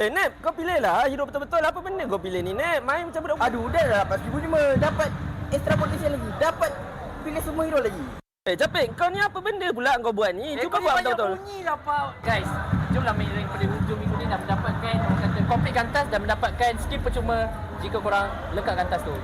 Nep, kau pilih lah hero betul-betul. Apa benda kau pilih ni, Nep? Main macam budak. Aduh, dah dapat 1000 cuma. Dapat extra protection lagi. Dapat pilih semua hero lagi. Capek, kau ni apa benda pula kau buat ni? Cuba buat betul-betul. Bunyi lah, Pak. Guys, jomlah main rank pada hujung minggu ni dan mendapatkan orang kata complete task dan mendapatkan skill percuma jika korang lekatkan task tu.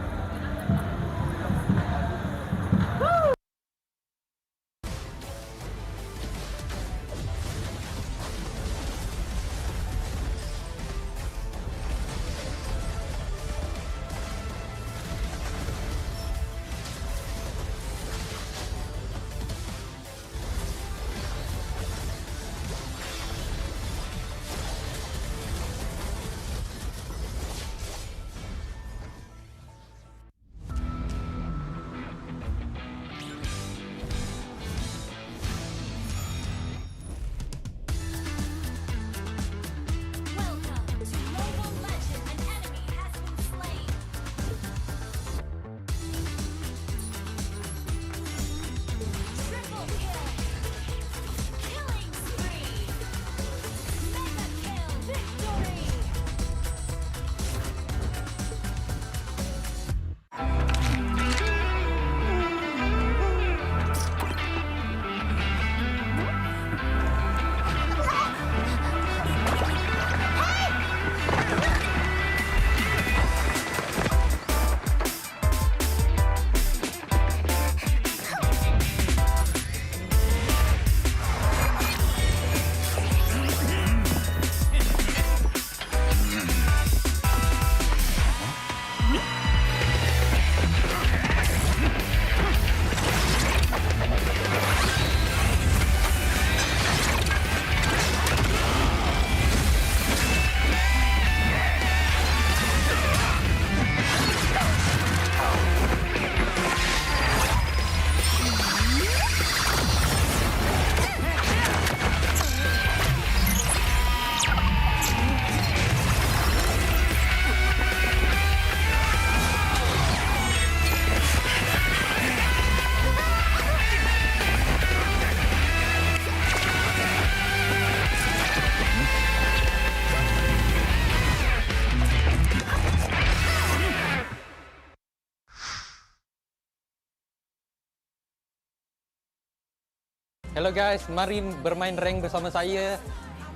Hello guys, mari bermain rank bersama saya.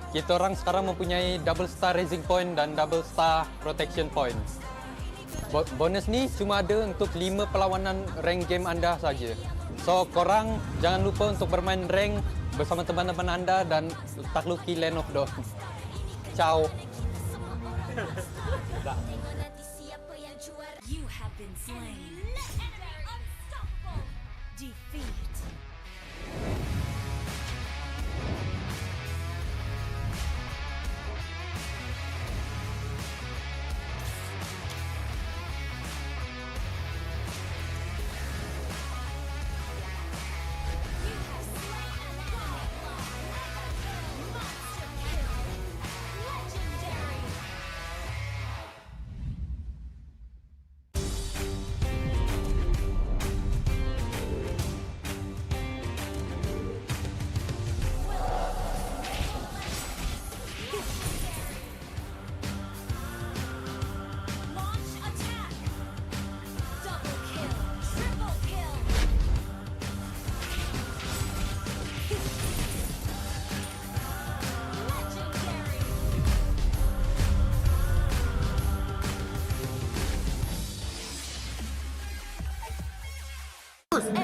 Kita orang sekarang mempunyai double star raising point dan double star protection point. Bonus ni cuma ada untuk 5 perlawanan rank game anda saja. So korang jangan lupa untuk bermain rank bersama teman-teman anda dan takluki Land of Dawn. Ciao. You have been slain. Defeat.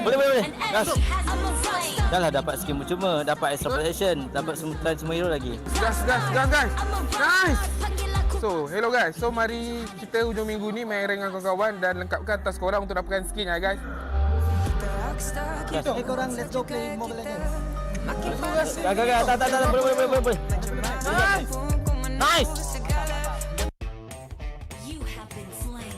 Boleh. Gas. Dah lah dapat skin cuma, dapat extra protection, dapat semua hero lagi. Gas guys. Nice. So, hello guys. So, mari kita hujung minggu ni main rank dengan kawan-kawan dan lengkapkan task korang untuk dapatkan skin ya guys. Korang let's go play Mobile Legends. Gak. Tak. Boleh. Nice. You have been slain.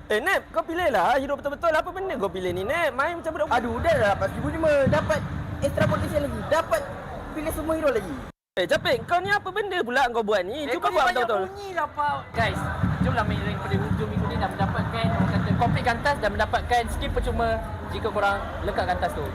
Nep, kau pilih lah hero betul-betul. Apa benda kau pilih ni, Nep? Main macam budak. Aduh, dah lah dapat 1005. Dapat extra protection lagi. Dapat pilih semua hero lagi. Capek, kau ni apa benda pula kau buat ni? Cuba buat betul-betul. Bunyi lah, Pak. Guys, jomlah main rank pada hujung minggu ni dan mendapatkan orang kata complete tas dan mendapatkan skin percuma jika korang lekatkan tas tu.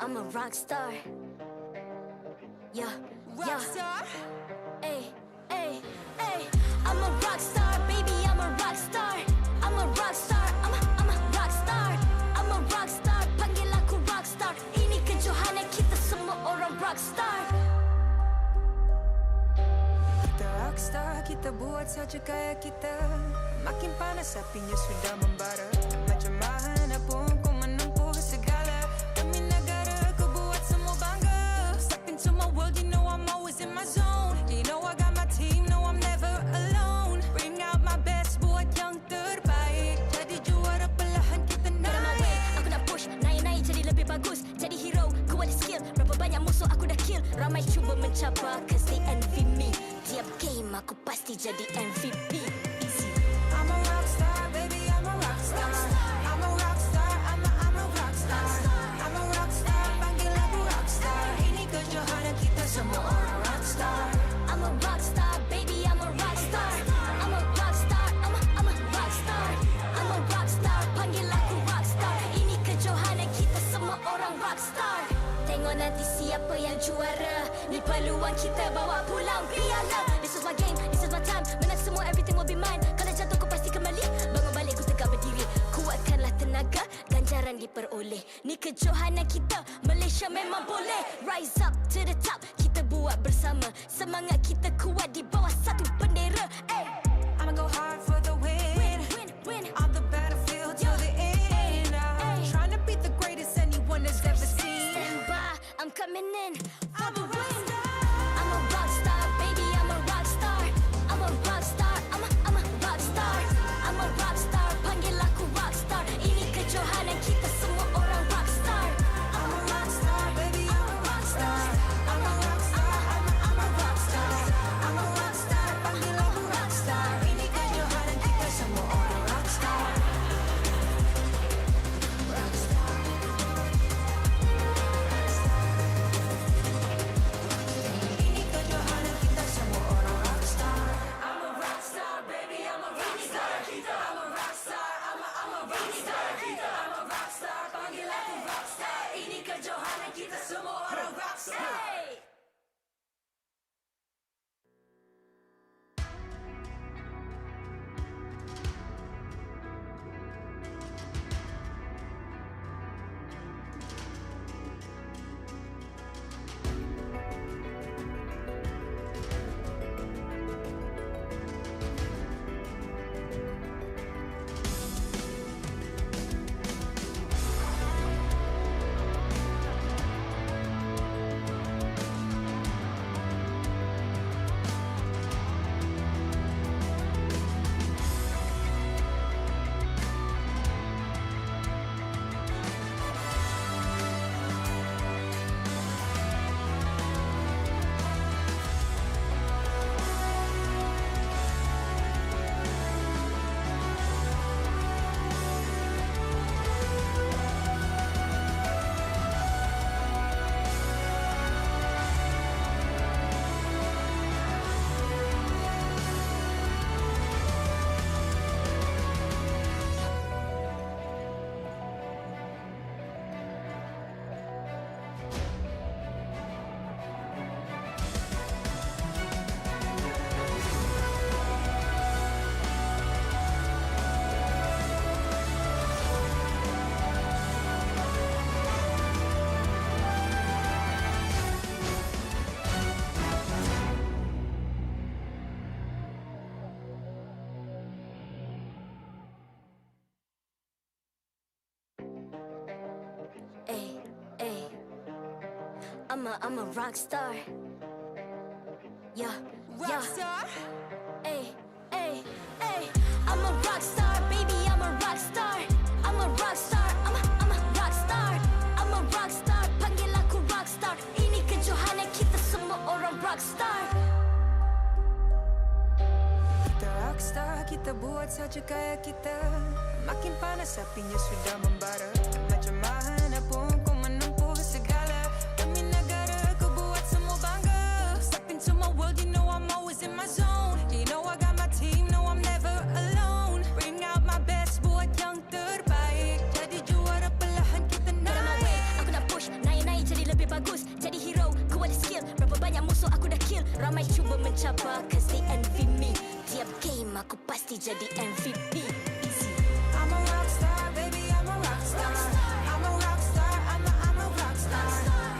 I'm a rock star. Yeah, Rock star. Ay, ay, ay. I'm a rock star, baby, I'm a rock star. I'm a rock star, I'm a rock star. I'm a rock star, panggil aku rock star. Ini kejohanan kita semua orang rock star. Kita rockstar, kita buat saja gaya kita. Makin panas apinya sudah membara. Macam mana pun kau menempuh segala. Demi negara kau buat semua bangga. Step into my world, you know I'm always in my zone. You know I got my team, no I'm never alone. Bring out my best, buat yang terbaik. Jadi juara perlahan kita Get on my way, naik. aku nak push, naik-naik jadi lebih bagus. Jadi hero, ku ada skill. Berapa banyak musuh aku dah kill. Ramai cuba mencabar, cause they envy me. Tiap game aku pasti jadi MVP. Easy. I'm a rockstar, baby, I'm a rockstar. I'm a rockstar, I'm a rockstar. I'm a rockstar, panggil aku rockstar. Ini kejohanan kita semua orang rockstar. I'm a rockstar, baby, I'm a rockstar. I'm a rockstar, I'm a rockstar. I'm a rockstar, panggil aku rockstar. Ini kejohanan kita semua orang rockstar. Tengok nanti siapa yang juara. Ni peluang kita bawa pulang piala. This is my game, this is my time. Menang semua, everything will be mine. Kalau jatuh kau pasti kembali. Bangun balik ku tegak berdiri. Kuatkanlah tenaga, ganjaran diperoleh. Ni kejohanan kita, Malaysia memang boleh. Rise up to the top, kita buat bersama. Semangat kita kuat di bawah satu bendera. Ay. I'ma go hard for the win. Win. On the battlefield till the end. I'm trying to beat the greatest anyone has ever seen. Stand by, I'm coming in for the win. I'm a rock star, baby, I'm a rock star. I'm a rock star, I'm a rock star. I'm a rock star, panggil aku rock star. Ini kejohanan kita semua orang rock star. I'm a rockstar, baby, I'm a rockstar. I'm a rockstar, I'm a rockstar. I'm a rockstar, panggil aku rockstar. Ini kejohanan kita semua orang rockstar. Rockstar. Ini kejohanan kita semua orang rockstar. I'm a rockstar, baby, I'm a rockstar. I'm a rockstar, I'm a rockstar. I'm a rockstar, panggil aku rockstar. Ini kejohanan kita semua orang rockstar. Hey! I'm a rock star. Yeah, Rockstar. Ay, ay, ay. I'm a rock star, baby, I'm a rock star. I'm a rock star, I'm a rock star. I'm a rock star, panggil aku rock star. Ini kejohanan kita semua orang rock star. Kita rockstar, kita buat saja gaya kita. Makin panas apinya sudah membara. Macam mana pun kau menempuh segala. Demi negara kau buat semua bangga. Step into my world, you know I'm always in my zone. You know I got my team, no I'm never alone. Bring out my best, buat yang terbaik. Jadi juara perlahan kita Get on my way, naik. aku nak push, naik-naik jadi hero. Ku ada skill, berapa banyak musuh aku dah kill. Ramai cuba mencabar cause they envy me. Tiap game aku pasti jadi MVP. Easy. I'm a rockstar, baby, I'm a rockstar. I'm a rockstar, I'm a rockstar.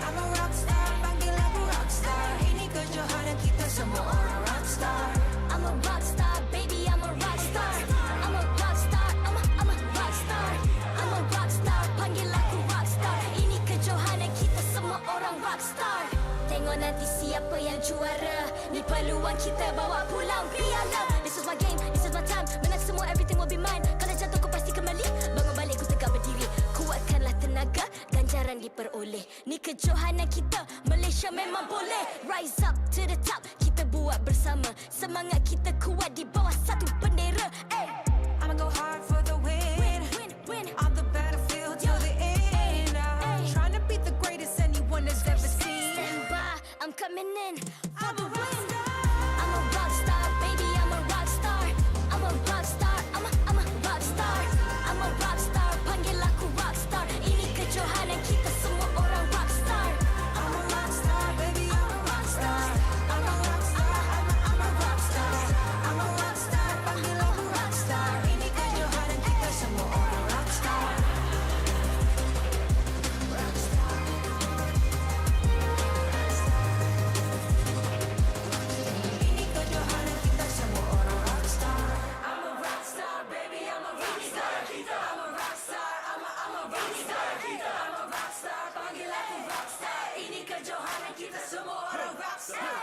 I'm a rockstar, panggil aku rockstar. Ini kejohanan kita semua orang rockstar. I'm a rockstar, baby, I'm a rockstar. I'm a rockstar, I'm a rockstar. I'm a rockstar, panggil aku rockstar. Ini kejohanan kita semua orang rockstar. Tengok nanti siapa yang juara. Ni peluang kita bawa pulang piala. This is my game, this is my time. Menang semua, everything will be mine. Kalau jatuh kau pasti kembali. Bangun balik ku tegak berdiri. Kuatkanlah tenaga, ganjaran diperoleh. Ni kejohanan kita, Malaysia memang boleh. Rise up to the top, kita buat bersama. Semangat kita kuat di bawah satu bendera. Hey. I'ma go hard for the win. Win. On the battlefield till the end. Trying to beat the greatest anyone has ever seen. Stand by, I'm coming in for the win. I'm a rockstar, baby, I'm a rockstar. I'm a rockstar, I'm a rockstar. I'm a rockstar, panggil aku rockstar. Ini kejohanan kita semua orang rockstar. I'm a rockstar, baby, I'm a rockstar. I'm a rockstar, I'm a rockstar. I'm a rockstar, panggil aku rockstar. Ini kejohanan kita semua orang rockstar. Ini kejohanan kita semua orang rockstar. I'm a rockstar, baby, I'm a rockstar. I'm a rockstar, I'm a rockstar. I'm a rockstar, panggil aku rockstar. Ini kejohanan kita semua orang rockstar.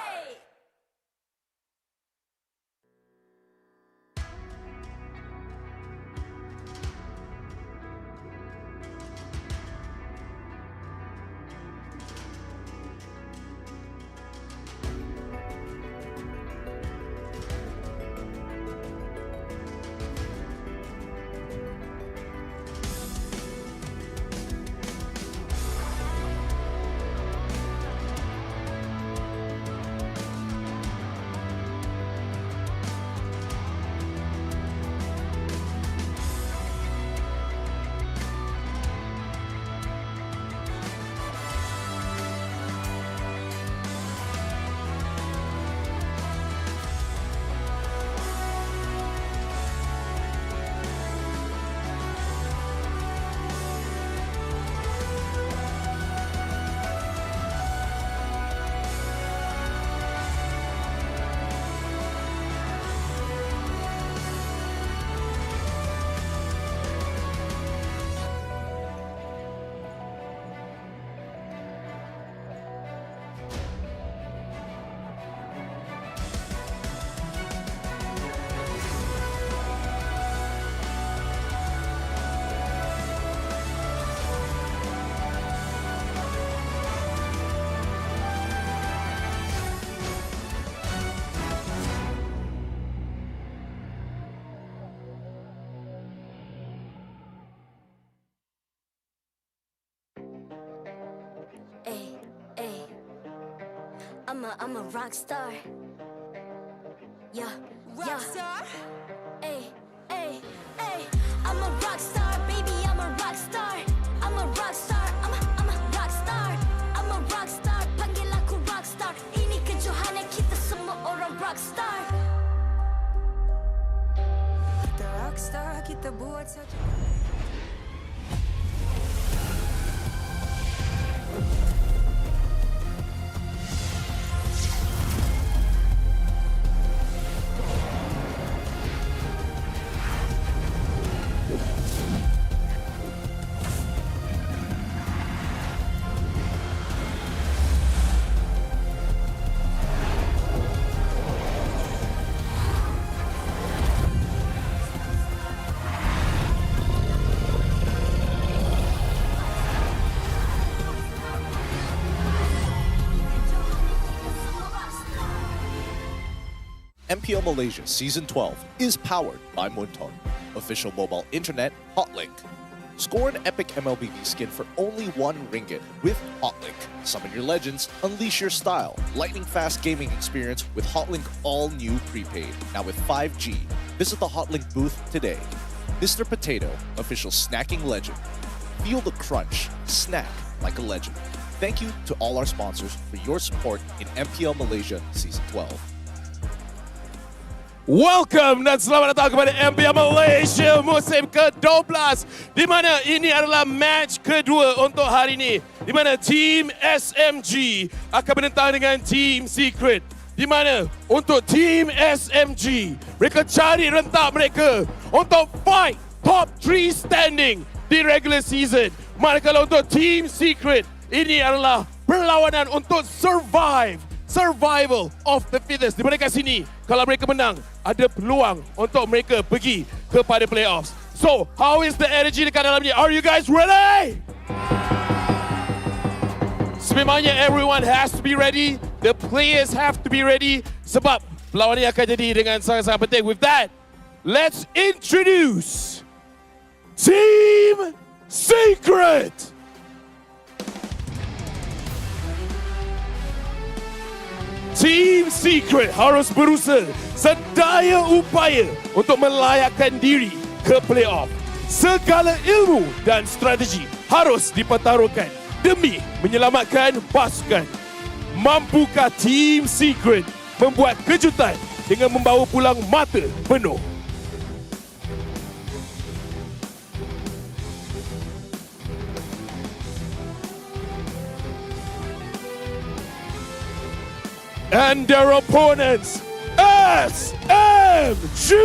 Hey! I'm a rock star. Yeah. Rockstar? Ay. I'm a rock star, baby, I'm a rock star. I'm a rock star, I'm a rock star. I'm a rock star, panggil aku rock star. Ini kejohanan kita semua orang rock star. Kita rockstar, kita buat saja. MPL Malaysia Season 12 is powered by Munton, official mobile internet hotlink. Score an epic MLBB skin for only RM1 with Hotlink. Summon your legends, unleash your style. Lightning-fast gaming experience with Hotlink all-new prepaid. Now with 5G. Visit the Hotlink booth today. Mr. Potato, official snacking legend. Feel the crunch. Snack like a legend. thank you to all our sponsors for your support in MPL Malaysia Season 12. Welcome dan selamat datang kepada MPL Malaysia musim ke-12 di mana ini adalah match kedua untuk hari ini di mana Team SMG akan menentang dengan Team Secret di mana untuk Team SMG mereka cari rentak mereka untuk fight top 3 standing di regular season, manakala untuk Team Secret ini adalah perlawanan untuk survival of the fittest di mana kat sini kalau mereka menang ada peluang untuk mereka pergi kepada playoffs. So, how is the energy dekat dalam ni? Are you guys ready? Sememangnya everyone has to be ready. The players have to be ready sebab perlawanan ini akan jadi dengan sangat-sangat penting. With that, let's introduce Team Secret. Team Secret harus berusaha sedaya upaya untuk melayakkan diri ke playoff. Segala ilmu dan strategi harus dipertaruhkan demi menyelamatkan pasukan. Mampukah Team Secret membuat kejutan dengan membawa pulang mata penuh? And their opponents, SMG!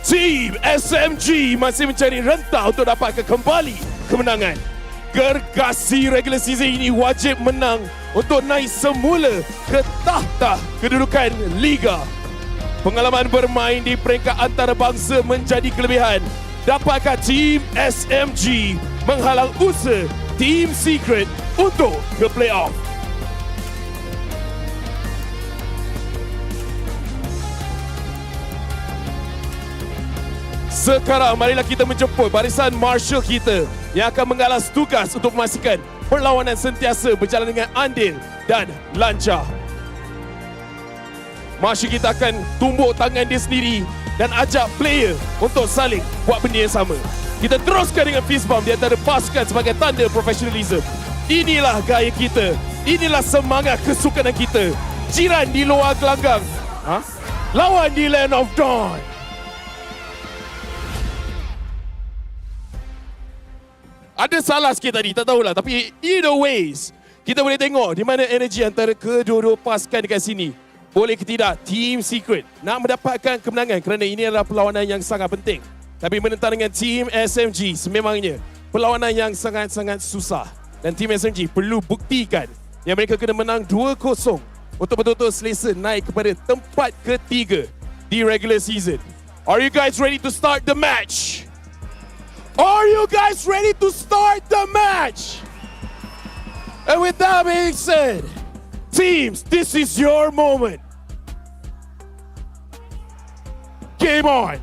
Team SMG masih mencari rentak untuk dapatkan kembali kemenangan. Gergasi regular season ini wajib menang untuk naik semula ke tahta kedudukan Liga. Pengalaman bermain di peringkat antarabangsa menjadi kelebihan. Dapatkah Team SMG menghalang usaha Team Secret untuk ke playoff? Sekarang marilah kita menjemput barisan marshal kita yang akan mengalas tugas untuk memastikan perlawanan sentiasa berjalan dengan adil dan lancar. Marshal kita akan tumbuk tangan dia sendiri dan ajak player untuk saling buat benda yang sama. Kita teruskan dengan fist bump di antara pasukan sebagai tanda profesionalism. Inilah gaya kita. Inilah semangat kesukanan kita. Jiran di luar gelanggang. Lawan di Land of Dawn. Ada salah sikit tadi, tak tahulah. Tapi either ways, kita boleh tengok di mana energi antara kedua-dua pasukan dekat sini. Boleh ke tidak, Team Secret nak mendapatkan kemenangan kerana ini adalah perlawanan yang sangat penting. Tapi menentang dengan Team SMG sememangnya perlawanan yang sangat-sangat susah. Dan Team SMG perlu buktikan yang mereka kena menang 2-0 untuk betul-betul selesa naik kepada tempat ketiga di regular season. Are you guys ready to start the match? Are you guys ready to start the match? And with that being said, teams, this is your moment. Game on.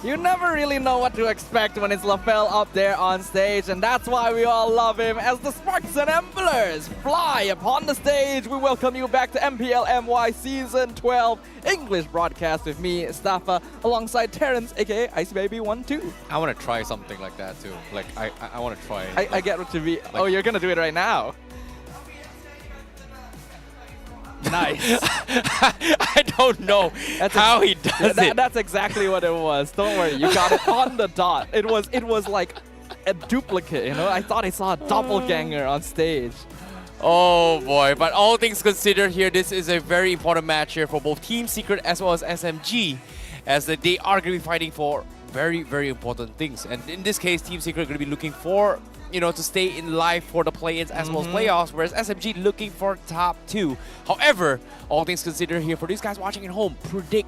You never really know what to expect when it's LaFell up there on stage, and that's why we all love him. As the Sparks and Emblers fly upon the stage, we welcome you back to MPL MY Season 12 English broadcast with me, Staffa, alongside Terrence, aka Ice Baby 1-2. I want to try something like that too. Like I want to try. I get what you mean. Oh, you're gonna do it right now. Nice. I don't know how he does it. That's exactly what it was. Don't worry, you got it on the dot. It was like a duplicate, you know? I thought I saw a doppelganger on stage. Oh boy, but all things considered here, this is a very important match here for both Team Secret as well as SMG, as they are going to be fighting for very, very important things. And in this case, Team Secret going to be looking for, you know, to stay in life for the play-ins as well as playoffs, whereas SMG looking for top 2. However, all things considered here, for these guys watching at home,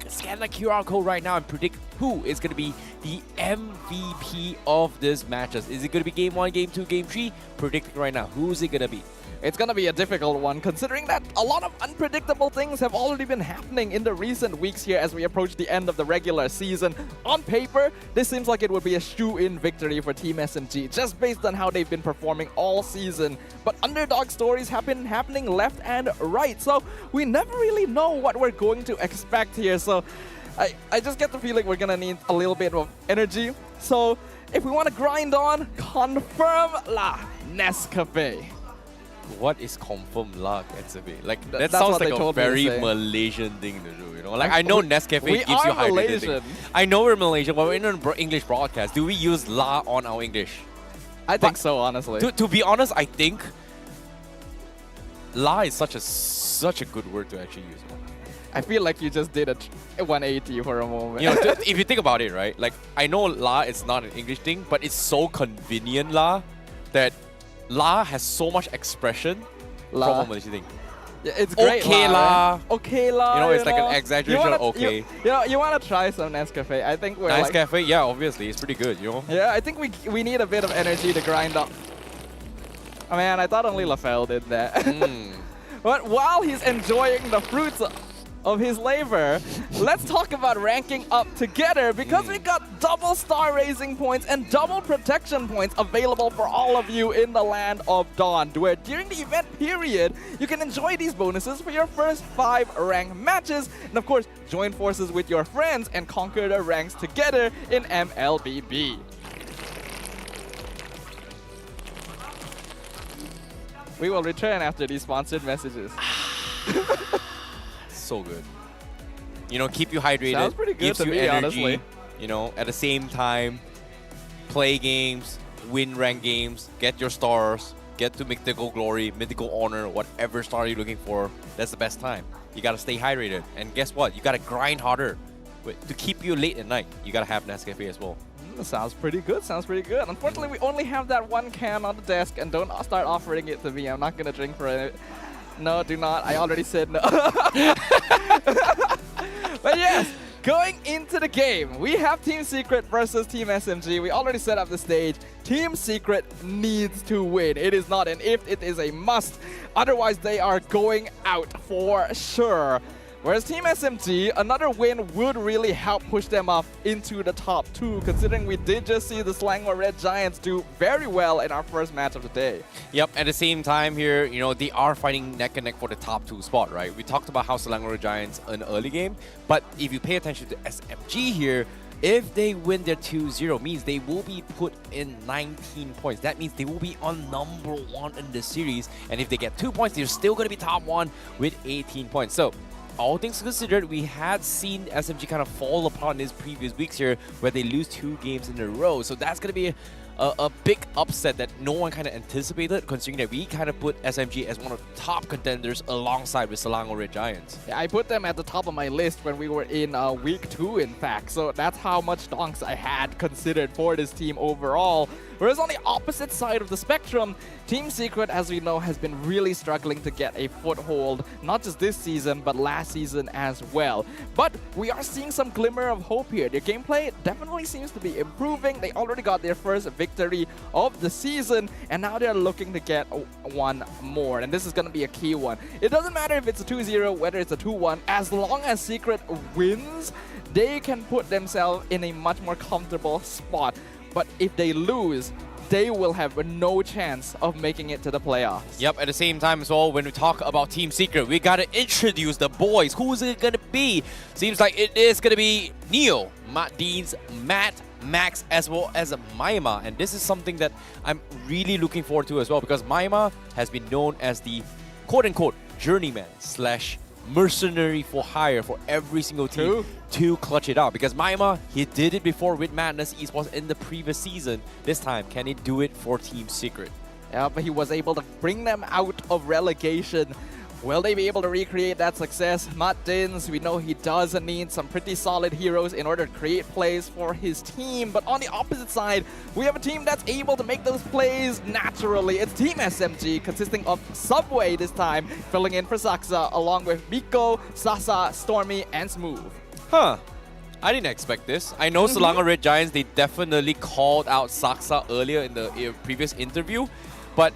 scan the QR code right now and predict who is going to be the MVP of this matches. Is it going to be Game 1, Game 2, Game 3? Predict it right now. Who's it going to be? It's going to be a difficult one, considering that a lot of unpredictable things have already been happening in the recent weeks here as we approach the end of the regular season. On paper, this seems like it would be a shoe-in victory for Team SMG, just based on how they've been performing all season. But underdog stories have been happening left and right, so we never really know what we're going to expect here. So I just get the feeling we're gonna need a little bit of energy. So if we want to grind on, confirm la Nescafe. What is confirm la Nescafe? Like that That's sounds what like they a told me to very say. Malaysian thing to do. You know, like I know Nescafe we gives you are hydrated Malaysian. thing. I know we're Malaysian, but we're in an English broadcast. Do we use la on our English? I think so, honestly. To be honest, I think la is such a good word to actually use. I feel like you just did a 180 for a moment. You know, if you think about it, right? Like I know la is not an English thing, but it's so convenient la that la has so much expression La. from a Malaysian thing. Yeah, it's great. Okay la. Right? Okay la. You know, it's like an exaggeration of okay. You want to try some Nescafe? I think we're Nice like, cafe, yeah, obviously it's pretty good. You know. Yeah, I think we need a bit of energy to grind up. Oh man, I thought only LaFell did that. But while he's enjoying the fruits of his labor, let's talk about ranking up together because we got double star raising points and double protection points available for all of you in the land of Dawn, where during the event period, you can enjoy these bonuses for your first 5 rank matches, and of course, join forces with your friends and conquer the ranks together in MLBB. We will return after these sponsored messages. So good. You know, keep you hydrated. Sounds pretty good gives to you me, energy. honestly. You know, at the same time, play games, win rank games, get your stars, get to mythical glory, mythical honor, whatever star you're looking for. That's the best time. You gotta stay hydrated, and guess what? You gotta grind harder to keep you late at night. You gotta have Nescafe as well. Sounds pretty good, sounds pretty good. Unfortunately, we only have that one can on the desk, and don't start offering it to me. I'm not gonna drink for it. No, do not. I already said no. But yes, going into the game, we have Team Secret versus Team SMG. We already set up the stage. Team Secret needs to win. It is not an if, it is a must. Otherwise, they are going out for sure. Whereas Team SMG, another win would really help push them up into the top 2, considering we did just see the Selangor Red Giants do very well in our first match of the day. Yep, at the same time here, you know, they are fighting neck and neck for the top 2 spot, right? We talked about how Selangor Red Giants an early game, but if you pay attention to SMG here, if they win their 2-0, means they will be put in 19 points. That means they will be on number 1 in the series, and if they get 2 points, they're still going to be top 1 with 18 points. So, all things considered, we had seen SMG kind of fall apart in these previous weeks here where they lose 2 games in a row. So that's going to be a big upset that no one kind of anticipated, considering that we kind of put SMG as one of the top contenders alongside with Selangor Red Giants. Yeah, I put them at the top of my list when we were in week 2, in fact. So that's how much donks I had considered for this team overall. Whereas on the opposite side of the spectrum, Team Secret, as we know, has been really struggling to get a foothold, not just this season, but last season as well. But we are seeing some glimmer of hope here. Their gameplay definitely seems to be improving. They already got their first victory of the season, and now they're looking to get one more. And this is going to be a key one. It doesn't matter if it's a 2-0, whether it's a 2-1, as long as Secret wins, they can put themselves in a much more comfortable spot. But if they lose, they will have no chance of making it to the playoffs. Yep, at the same time as well, when we talk about Team Secret, we gotta introduce the boys. Who's it gonna be? Seems like it is gonna be Neo, Matt Deans, Matt, Max, as well as Maima. And this is something that I'm really looking forward to as well, because Maima has been known as the quote-unquote journeyman / mercenary for hire for every single team to clutch it out. Because Maima, he did it before with Madness Esports in the previous season. This time, can he do it for Team Secret? Yeah, but he was able to bring them out of relegation. Will they be able to recreate that success? Matt Dins, we know he does need some pretty solid heroes in order to create plays for his team. But on the opposite side, we have a team that's able to make those plays naturally. It's Team SMG, consisting of Subway this time, filling in for Saksa, along with Miko, Sasa, Stormy, and Smooth. Huh. I didn't expect this. I know Selangor Red Giants, they definitely called out Saksa earlier in the previous interview, but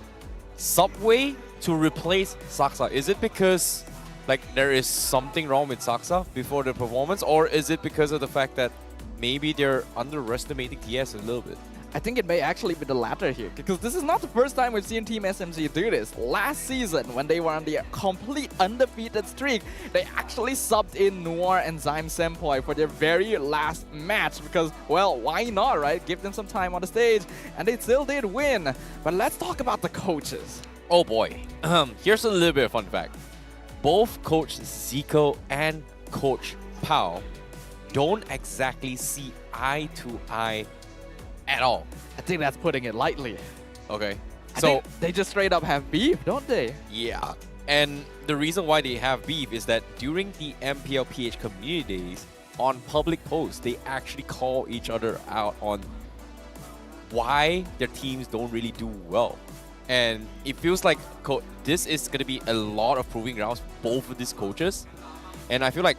Subway to replace Saksa, is it because like there is something wrong with Saksa before the performance, or is it because of the fact that maybe they're underestimating TS a little bit? I think it may actually be the latter here, because this is not the first time we've seen Team SMG do this. Last season, when they were on the complete undefeated streak, they actually subbed in Noir and Zyme Senpai for their very last match, because, well, why not, right? Give them some time on the stage, and they still did win. But let's talk about the coaches. Oh boy. Here's a little bit of fun fact. Both Coach Zico and Coach Pao don't exactly see eye to eye at all. I think that's putting it lightly. Okay. I So think they just straight up have beef, don't they? yeah. And the reason why they have beef is that during the MPL PH community days, on public posts, they actually call each other out on why their teams don't really do well. And it feels like this is going to be a lot of proving grounds for both of these coaches. And I feel like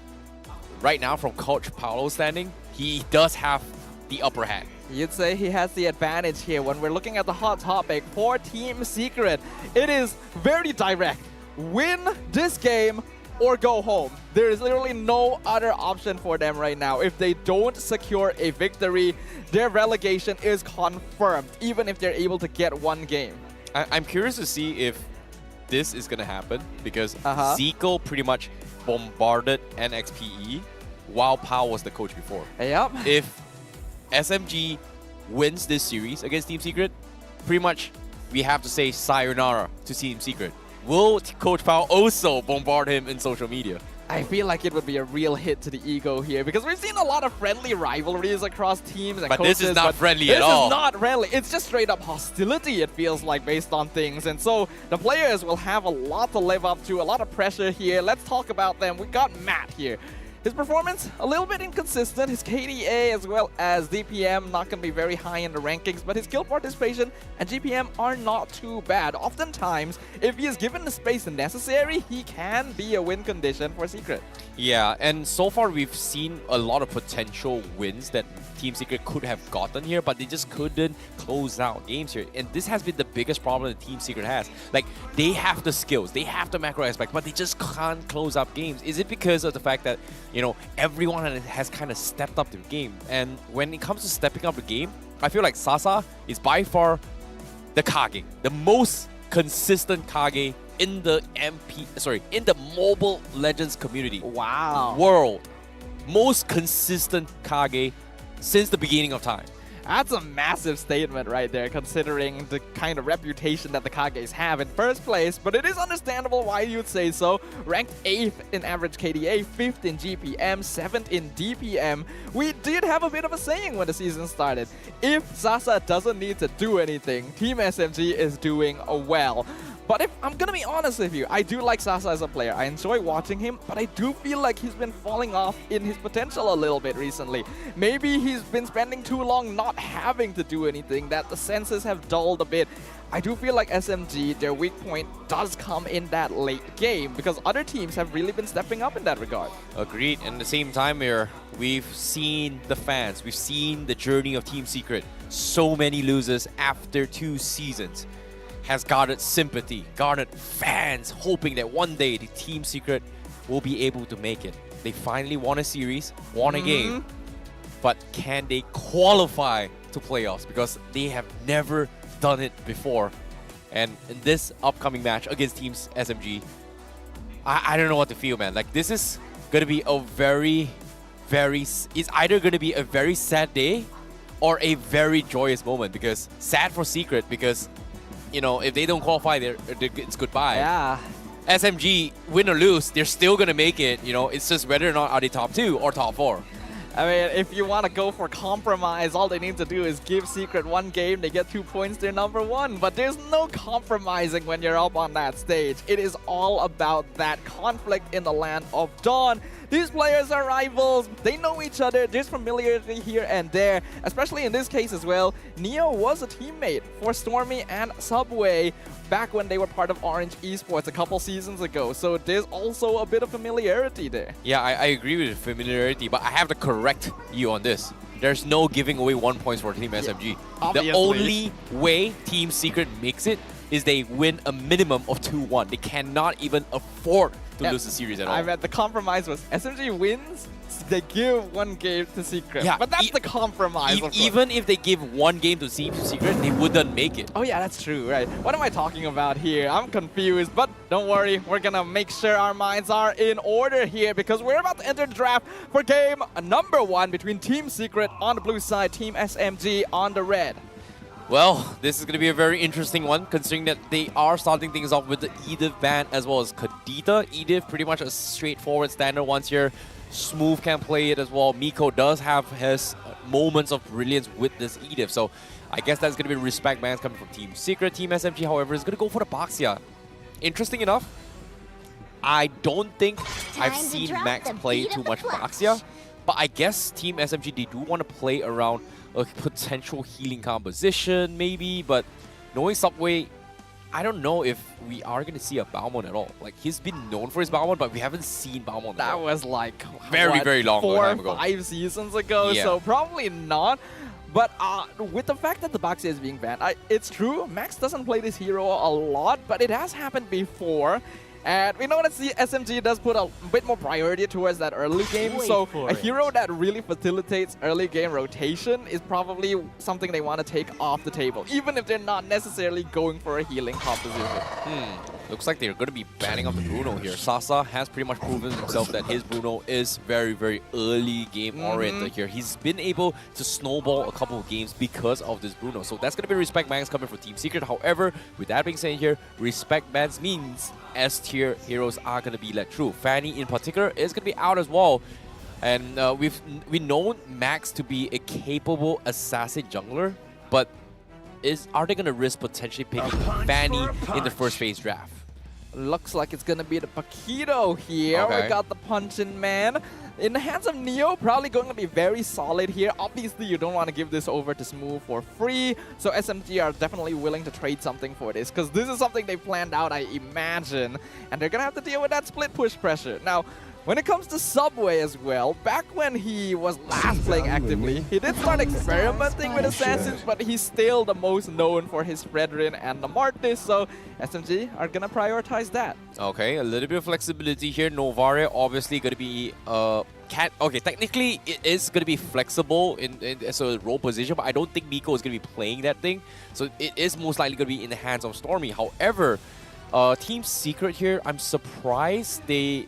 right now, from Coach Paolo's standing, he does have the upper hand. You'd say he has the advantage here when we're looking at the hot topic for Team Secret. It is very direct. Win this game or go home. There is literally no other option for them right now. If they don't secure a victory, their relegation is confirmed, even if they're able to get one game. I'm curious to see if this is going to happen, because Zico pretty much bombarded NXPE while Pao was the coach before. Yep. If SMG wins this series against Team Secret, pretty much we have to say sayonara to Team Secret. Will Coach Pao also bombard him in social media? I feel like it would be a real hit to the ego here, because we've seen a lot of friendly rivalries across teams and But coaches. this is not friendly at all. This is not friendly. It's just straight up hostility, it feels like, based on things. And so the players will have a lot to live up to, a lot of pressure here. Let's talk about them. We got Matt here. His performance, a little bit inconsistent. His KDA as well as DPM not going to be very high in the rankings, but his kill participation and GPM are not too bad. Oftentimes, if he is given the space necessary, he can be a win condition for Secret. Yeah, and so far we've seen a lot of potential wins that Team Secret could have gotten here, but they just couldn't close out games here. And this has been the biggest problem that Team Secret has. Like, they have the skills, they have the macro aspect, but they just can't close up games. Is it because of the fact that, you know, everyone has kind of stepped up their game? And when it comes to stepping up the game, I feel like Sasa is by far the Kage, the most consistent Kage in the in the Mobile Legends community. Wow. World. Most consistent Kage since the beginning of time. That's a massive statement right there, considering the kind of reputation that the Kages have in first place, but it is understandable why you'd say so. Ranked 8th in average KDA, 5th in GPM, 7th in DPM. We did have a bit of a saying when the season started. If Sasa doesn't need to do anything, Team SMG is doing well. But if I'm gonna be honest with you, I do like Sasa as a player. I enjoy watching him, but I do feel like he's been falling off in his potential a little bit recently. Maybe he's been spending too long not having to do anything, that the senses have dulled a bit. I do feel like SMG, their weak point does come in that late game, because other teams have really been stepping up in that regard. Agreed. And at the same time here, we've seen the fans, we've seen the journey of Team Secret. So many losers after 2 seasons has garnered sympathy, garnered fans, hoping that one day the Team Secret will be able to make it. They finally won a series, won a game, but can they qualify to playoffs? Because they have never done it before. And in this upcoming match against Team SMG, I don't know what to feel, man. Like, this is going to be a it's either going to be a very sad day or a very joyous moment. Because sad for Secret, because, you know, if they don't qualify, it's goodbye. Yeah. SMG, win or lose, they're still going to make it. You know, it's just whether or not are they top 2 or top 4. I mean, if you want to go for compromise, all they need to do is give Secret 1 game, they get 2 points, they're number 1. But there's no compromising when you're up on that stage. It is all about that conflict in the land of Dawn. These players are rivals, they know each other, there's familiarity here and there, especially in this case as well. Neo was a teammate for Stormy and Subway back when they were part of Orange Esports a couple seasons ago, so there's also a bit of familiarity there. Yeah, I agree with the familiarity, but I have to correct you on this. There's no giving away 1 point for Team SMG. Obviously. The only way Team Secret makes it is they win a minimum of 2-1. They cannot even afford to lose the series at all. I bet the compromise was SMG wins, they give one game to Secret. Yeah, But that's the compromise. of course. Even if they give one game to Secret, they wouldn't make it. Oh yeah, that's true, right? What am I talking about here? I'm confused, but don't worry, we're gonna make sure our minds are in order here because we're about to enter the draft for game number 1 between Team Secret on the blue side, Team SMG on the red. Well, this is going to be a very interesting one, considering that they are starting things off with the Edith ban as well as Kadita. Edith, pretty much a straightforward standard ones here. Smooth can play it as well. Miko does have his moments of brilliance with this Edith, so I guess that's going to be respect bans coming from Team Secret. Team SMG, however, is going to go for the Baxia. Interesting enough, I don't think I've seen Max play too much Baxia, but I guess Team SMG, they do want to play around a potential healing composition, maybe, but knowing Subway, I don't know if we are going to see a Balmond at all. Like, he's been known for his Balmond, but we haven't seen Balmond at all. That was like, very long 4 time ago. or 5 seasons ago, Yeah. so probably not. But with the fact that the Baxia is being banned, it's true, Max doesn't play this hero a lot, but it has happened before. And we know that SMG does put a bit more priority towards that early game, so a hero that really facilitates early game rotation is probably something they want to take off the table, even if they're not necessarily going for a healing composition. Looks like they're going to be banning off the Bruno here. Sasa has pretty much proven himself that his Bruno is very early game oriented here. He's been able to snowball a couple of games because of this Bruno. So that's going to be respect bans coming from Team Secret. However, with that being said here, respect bans means S-tier heroes are going to be let through. Fanny in particular is going to be out as well. And we've known Max to be a capable assassin jungler, but are they going to risk potentially picking Fanny in the first phase draft? Looks like it's gonna be the Paquito here. Okay. We got the Punchin' Man. In the hands of Neo, probably going to be very solid here. Obviously, you don't want to give this over to Smooth for free. So SMG are definitely willing to trade something for this, because this is something they planned out, I imagine. And they're gonna have to deal with that split push pressure. Now, when it comes to Subway as well, back when he was last playing actively, he did start experimenting with Assassins, but he's still the most known for his Fredrin and the Martis, so SMG are gonna prioritize that. Okay, a little bit of flexibility here. Novaria obviously going to be... okay, technically it is going to be flexible as a role position, but I don't think Miko is going to be playing that thing. So it is most likely going to be in the hands of Stormy. However, Team Secret here, I'm surprised they...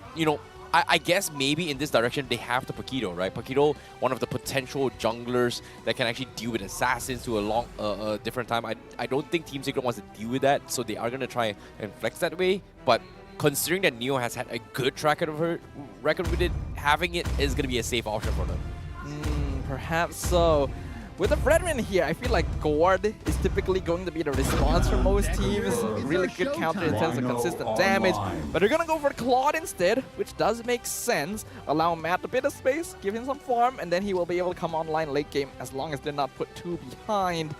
I guess maybe in this direction they have the Paquito, right? Paquito, one of the potential junglers that can actually deal with assassins to a different time. I don't think Team Secret wants to deal with that, so they are going to try and flex that way. But considering that Neo has had a good track record with it, having it is going to be a safe option for them. Perhaps so. With the Fredrin here, I feel like Gourd is typically going to be the response for most teams. Really good counter in terms of consistent damage. But they're going to go for Claude instead, which does make sense. Allow Matt a bit of space, give him some farm, and then he will be able to come online late game as long as they're not put too behind.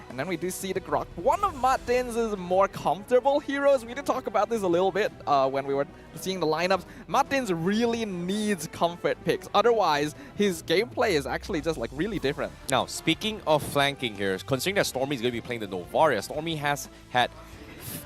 And then we do see the Grok. One of Martin's more comfortable heroes. We did talk about this a little bit when we were seeing the lineups. Martin's really needs comfort picks. Otherwise, his gameplay is actually just like really different. Now, speaking of flanking here, considering that Stormy is going to be playing the Novaria, Stormy has had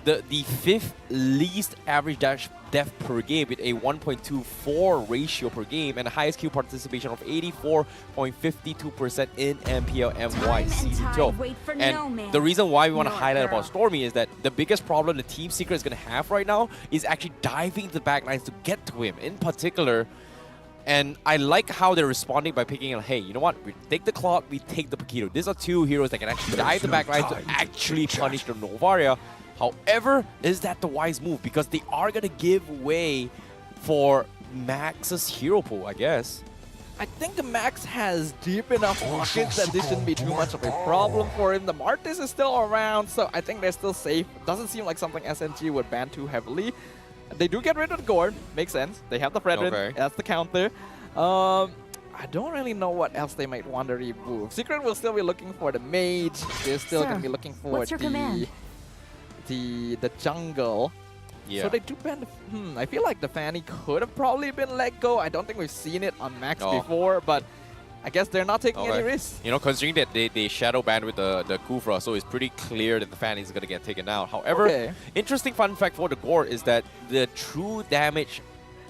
the 5th least average depth per game with a 1.24 ratio per game and the highest Q participation of 84.52% in MPL MY Season 12. And the reason why we want to highlight about Stormy is that the biggest problem the Team Secret is going to have right now is actually diving the backlines to get to him in particular. And I like how they're responding by picking, hey, you know what? We take the Claude, we take the Paquito. These are two heroes that can actually dive the backlines to actually punish the Novaria. However, is that the wise move? Because they are going to give way for Max's hero pool, I guess. I think Max has deep enough pockets that this shouldn't be too much of a problem for him. The Martis is still around, so I think they're still safe. Doesn't seem like something SMG would ban too heavily. They do get rid of the Gord, makes sense. They have the Fredrin, that's the counter. I don't really know what else they might want to remove. Secret will still be looking for the mage. They're still going to be looking for the jungle. Yeah. So they do ban I feel like the Fanny could have probably been let go. I don't think we've seen it on Max before, but I guess they're not taking any risks. Considering that they shadow banned with the Kufra, so it's pretty clear that the Fanny is going to get taken out. However, interesting fun fact for the Gore is that the true damage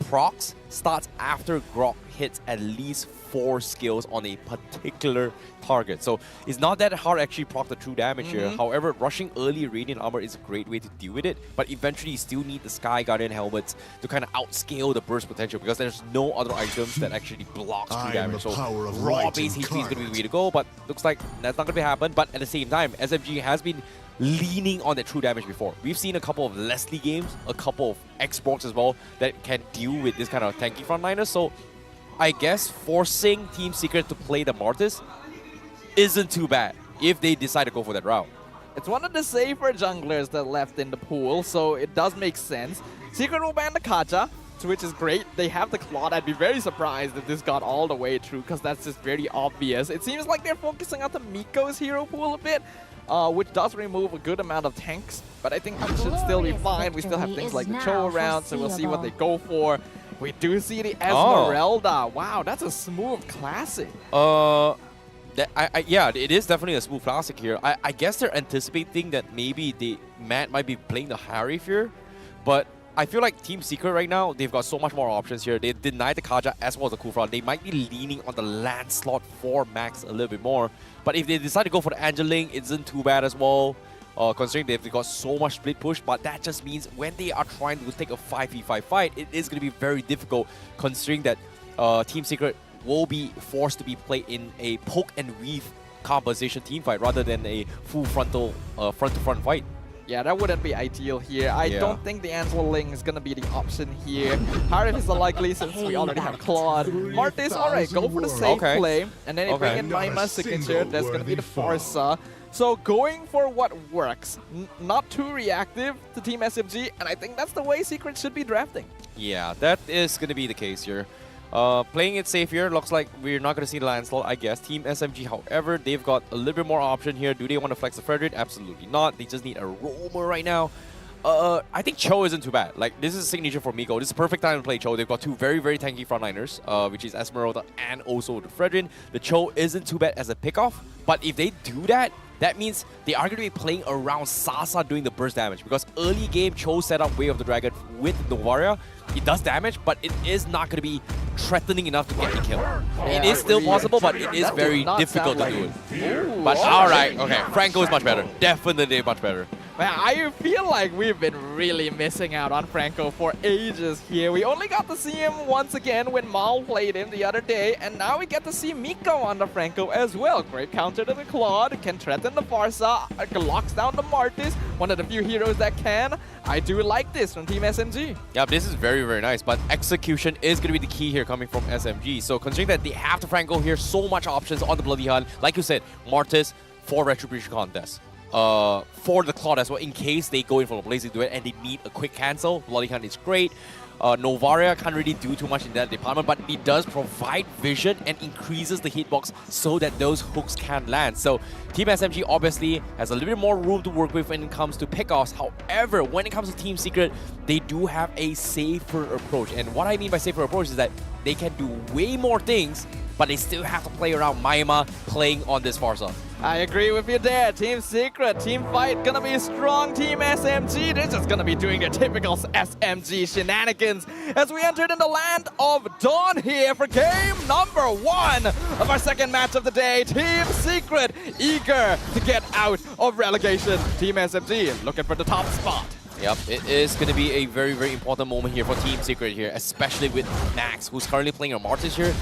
procs starts after Grok hits at least 4 skills on a particular target. So it's not that hard to actually proc the true damage here. However, rushing early Radiant Armor is a great way to deal with it, but eventually you still need the Sky Guardian helmets to kind of outscale the burst potential because there's no other items that actually blocks true damage. So raw base HP is going to be the way to go, but looks like that's not going to happen. But at the same time, SMG has been leaning on that true damage before. We've seen a couple of Leslie games, a couple of Xbox as well, that can deal with this kind of tanky frontliners. So I guess forcing Team Secret to play the Mortis isn't too bad if they decide to go for that route. It's one of the safer junglers that left in the pool, so it does make sense. Secret will ban the Kaja, which is great. They have the Claude. I'd be very surprised if this got all the way through because that's just very obvious. It seems like they're focusing on the Miko's hero pool a bit, which does remove a good amount of tanks, but I think it should still be fine. We still have things like the Cho around, so we'll see what they go for. We do see the Esmeralda. Wow, that's a smooth classic. Yeah, it is definitely a smooth classic here. I guess they're anticipating that maybe Matt might be playing the Harif here, but I feel like Team Secret right now, they've got so much more options here. They denied the Kaja as well as the Kufra. They might be leaning on the land slot for Max a little bit more. But if they decide to go for the Angeling, it isn't too bad as well, considering they've got so much split push. But that just means when they are trying to take a 5v5 fight, it is going to be very difficult, considering that Team Secret will be forced to be played in a poke and weave composition team fight rather than a full frontal front-to-front fight. Yeah, that wouldn't be ideal here. I don't think the Angeling is going to be the option here. Harif is the likely since we already have Claude. Mortis, alright, go for the safe play. And then they bring in Maima's signature. There's going to be the Forza. So going for what works. Not too reactive to Team SMG. And I think that's the way Secret should be drafting. Yeah, that is going to be the case here. Playing it safe here, looks like we're not going to see the landslide, I guess. Team SMG, however, they've got a little bit more option here. Do they want to flex the Frederick? Absolutely not. They just need a roamer right now. I think Cho isn't too bad. Like, this is a signature for Miko. This is a perfect time to play Cho. They've got two very, very tanky frontliners, which is Esmeralda and also the Fredrin. The Cho isn't too bad as a pickoff, but if they do that, that means they are going to be playing around Sasa doing the burst damage, because early game Cho set up Way of the Dragon with Novaria. It does damage, but it is not going to be threatening enough to get the kill. It is still possible, but it is very difficult to do it. But alright, okay, Franco is much better. Definitely much better. Man, I feel like we've been really missing out on Franco for ages here. We only got to see him once again when Mal played him the other day, and now we get to see Miko on the Franco as well. Great counter to the Claude, can threaten the Farsa, locks down the Martis, one of the few heroes that can. I do like this from Team SMG. Yeah, this is very, very nice, but execution is going to be the key here coming from SMG. So considering that they have the Franco here, so much options on the Bloody Hunt. Like you said, Martis for Retribution Contest. For the Claude as well, in case they go in for a Blazing Duet and they need a quick cancel. Bloody Hunt is great. Novaria can't really do too much in that department, but it does provide vision and increases the hitbox so that those hooks can land. So Team SMG obviously has a little bit more room to work with when it comes to pickoffs. However, when it comes to Team Secret, they do have a safer approach. And what I mean by safer approach is that they can do way more things, but they still have to play around Maima playing on this Farsa. I agree with you there. Team Secret, team fight, gonna be strong. Team SMG, they're just gonna be doing their typical SMG shenanigans as we entered in the land of Dawn here for game number 1 of our second match of the day. Team Secret, eager to get out of relegation. Team SMG, looking for the top spot. Yep, it is going to be a very, very important moment here for Team Secret here, especially with Max, who's currently playing on Martis here.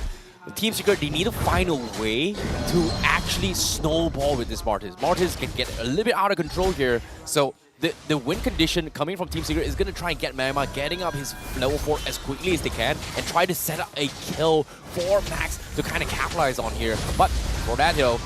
Team Secret, they need to find a way to actually snowball with this Martis. Martis can get a little bit out of control here, so the win condition coming from Team Secret is going to try and get Maima getting up his level 4 as quickly as they can and try to set up a kill for Max to kind of capitalize on here. But for that, you know,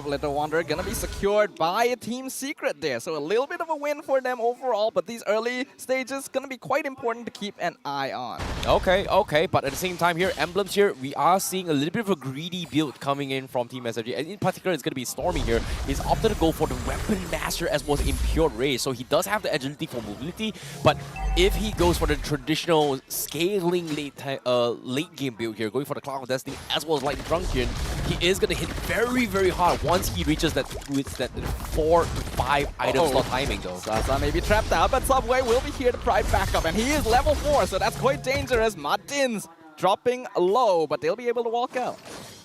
Little Wanderer gonna be secured by a Team Secret there. So a little bit of a win for them overall, but these early stages gonna be quite important to keep an eye on. Okay, but at the same time here, Emblems here, we are seeing a little bit of a greedy build coming in from Team SMG. And in particular, it's gonna be Stormy here. He's opted to go for the Weapon Master as well as Impure Ray. So he does have the agility for mobility, but if he goes for the traditional scaling late game build here, going for the Cloud of Destiny as well as Lightning Drunken, he is going to hit very, very hard once he reaches that 4 to 5 item slot timing though. Sasa may be trapped out, but Subway will be here to provide backup, and he is level 4, so that's quite dangerous. Martins dropping low, but they'll be able to walk out.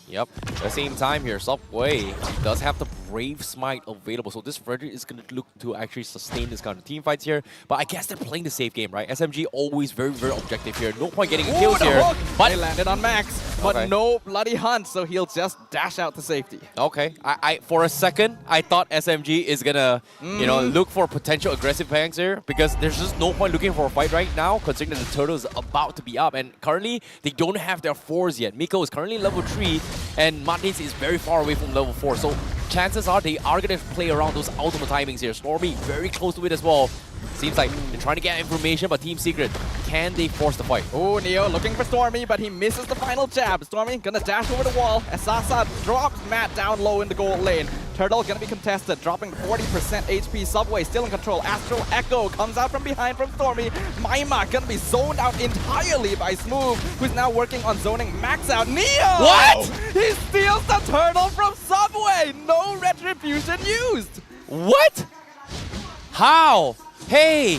Yep. At the same time here, Subway does have the Brave Smite available. So this Frederick is going to look to actually sustain this kind of team fights here. But I guess they're playing the safe game, right? SMG always very, very objective here. No point getting kills here. Hook. But they landed on Max, but no bloody hunt, so he'll just dash out to safety. Okay. I for a second, I thought SMG is going to, you know, look for potential aggressive pangs here because there's just no point looking for a fight right now considering that the turtle is about to be up. And currently, they don't have their 4s yet. Miko is currently level 3 and Martins is very far away from level 4. So chances are they are going to play around those ultimate timings here. Stormy very close to it as well. Seems like they're trying to get information, but Team Secret, can they force the fight? Oh, Neo looking for Stormy, but he misses the final jab. Stormy gonna dash over the wall as Sasa drops Matt down low in the gold lane. Turtle gonna be contested, dropping 40% HP. Subway still in control. Astral Echo comes out from behind from Stormy. Maima gonna be zoned out entirely by Smooth, who's now working on zoning Max out. Neo! What? He steals the turtle from Subway! No retribution used! What? How? Hey,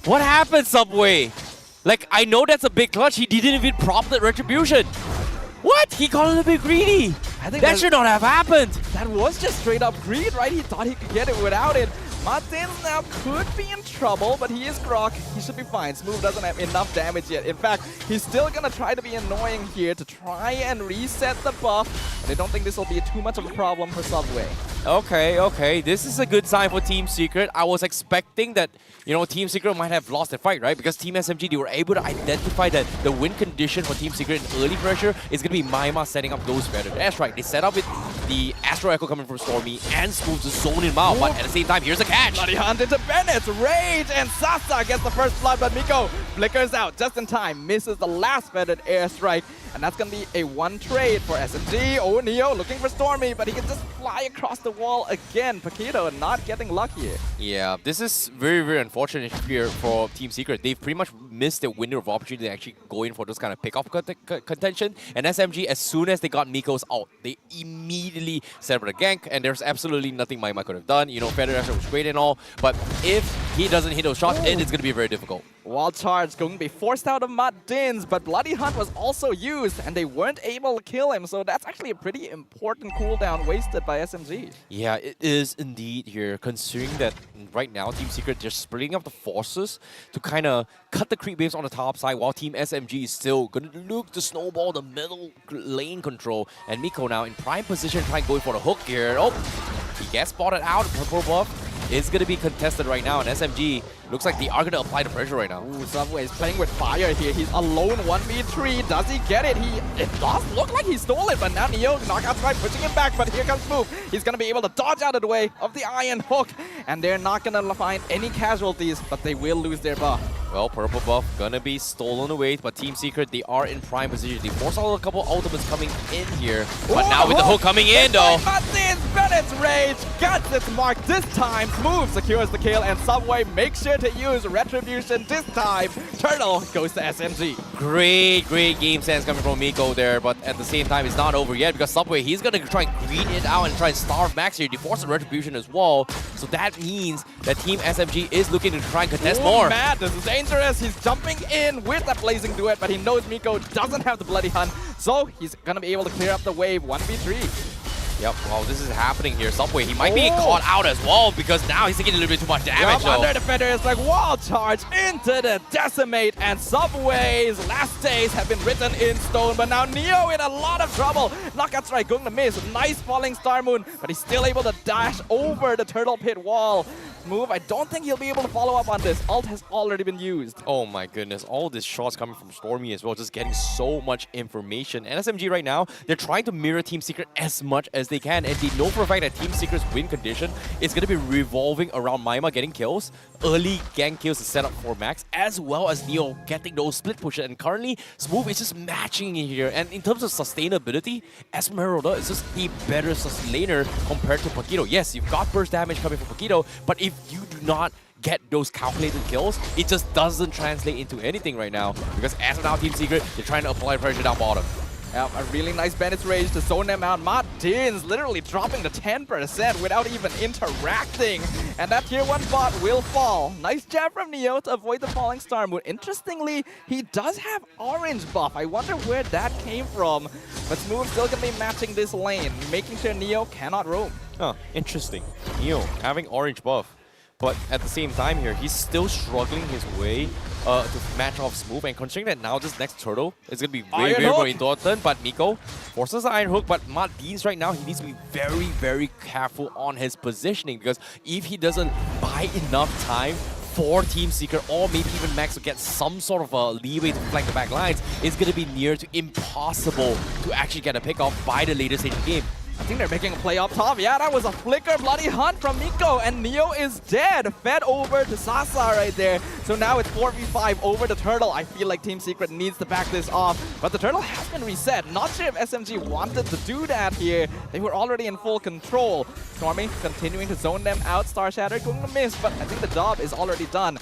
what happened, Subway? Like, I know that's a big clutch. He didn't even prompt the retribution. What? He got a little bit greedy. I think that should not have happened. That was just straight up greed, right? He thought he could get it without it. Martins now could be in trouble, but he is Grok. He should be fine. Smooth doesn't have enough damage yet. In fact, he's still gonna try to be annoying here to try and reset the buff. But I don't think this will be too much of a problem for Subway. Okay, okay. This is a good sign for Team Secret. I was expecting that, you know, Team Secret might have lost the fight, right? Because Team SMG, they were able to identify that the win condition for Team Secret in early pressure is going to be Maima setting up those better. That's right. They set up with the Astro Echo coming from Stormy and Smooth to zone him out. But at the same time, here's a catch. Bloody hunt into Bennett. Rage and Sasa gets the first blood, but Miko flickers out just in time. Misses the last feathered airstrike. And that's going to be a one trade for SMG. Oh, Neo looking for Stormy, but he can just fly across the wall again. Paquito not getting lucky here. Yeah, this is very, very unfortunate here for Team Secret. They've pretty much missed their window of opportunity to actually go in for those kind of pick-off contention. And SMG, as soon as they got Miko's out, they immediately set up a gank, and there's absolutely nothing Maima could have done. You know, Federer was great and all, but if he doesn't hit those shots, it is going to be very difficult. Wild Charge going to be forced out of Martins, but Bloody Hunt was also used, and they weren't able to kill him, so that's actually a pretty important cooldown wasted by SMG. Yeah, it is indeed here, considering that right now Team Secret just splitting up the forces to kind of cut the creep waves on the top side, while Team SMG is still going to look to snowball the middle lane control. And Miko now in prime position trying to go for the hook here. Oh, he gets spotted out, purple buff. It's going to be contested right now, and SMG looks like they are going to apply the pressure right now. Ooh, Subway is playing with fire here. He's alone 1v3. Does he get it? It does look like he stole it, but now Neo knockout strike pushing him back, but here comes Smooth. He's going to be able to dodge out of the way of the iron hook, and they're not going to find any casualties, but they will lose their buff. Well, purple buff gonna be stolen away, but Team Secret, they are in prime position. They force out a couple ultimates coming in here, but now with the hook coming in though. Bennett's rage gets its mark this time. Smooth secures the kill, and Subway makes sure to use retribution this time. Turtle goes to SMG. Great game sense coming from Miko there, but at the same time, it's not over yet because Subway, he's gonna try and green it out and try and starve Max here. They force the retribution as well, so that means that Team SMG is looking to try and contest more. Matt, this is dangerous. He's jumping in with that blazing duet, but he knows Miko doesn't have the bloody hunt, so he's gonna be able to clear up the wave 1v3. Yep, well, this is happening here. Subway, he might be caught out as well because now he's taking a little bit too much damage. Yep, under defender is like wall charge into the decimate, and Subway's last days have been written in stone, but now Neo in a lot of trouble. Knockout strike going to miss. Nice falling Star Moon, but he's still able to dash over the turtle pit wall. Move, I don't think he'll be able to follow up on this. Ult has already been used. Oh my goodness, all these shots coming from Stormy as well, just getting so much information. And SMG right now, they're trying to mirror Team Secret as much as they can, and they know for a fact that Team Secret's win condition is going to be revolving around Maima getting kills, early gank kills to set up for Max, as well as Neo getting those split pushes. And currently, Smooth is just matching in here. And in terms of sustainability, Esmeralda is just a better sustainer compared to Paquito. Yes, you've got burst damage coming from Paquito, but if you do not get those calculated kills, it just doesn't translate into anything right now. Because as of now, Team Secret, they're trying to apply pressure down bottom. A really nice Bandit's Rage to zone them out. Martins literally dropping the 10% without even interacting. And that tier 1 bot will fall. Nice jab from Neo to avoid the falling star moon. Interestingly, he does have orange buff. I wonder where that came from. But Smooth still going to be matching this lane, making sure Neo cannot roam. Huh, interesting. Neo having orange buff. But at the same time here, he's still struggling his way to match off Smooth. And considering that now this next turtle is going to be very important. But Miko forces the Iron Hook. But Martins right now, he needs to be very, very careful on his positioning. Because if he doesn't buy enough time for Team Secret or maybe even Max to get some sort of a leeway to flank the back lines, it's going to be near to impossible to actually get a pick off by the later stage of the game. I think they're making a play up top. Yeah, that was a flicker bloody hunt from Miko, and Neo is dead. Fed over to Sasa right there. So now it's 4v5 over the turtle. I feel like Team Secret needs to back this off, but the turtle has been reset. Not sure if SMG wanted to do that here. They were already in full control. Stormy continuing to zone them out. Star Shatter going to miss, but I think the job is already done.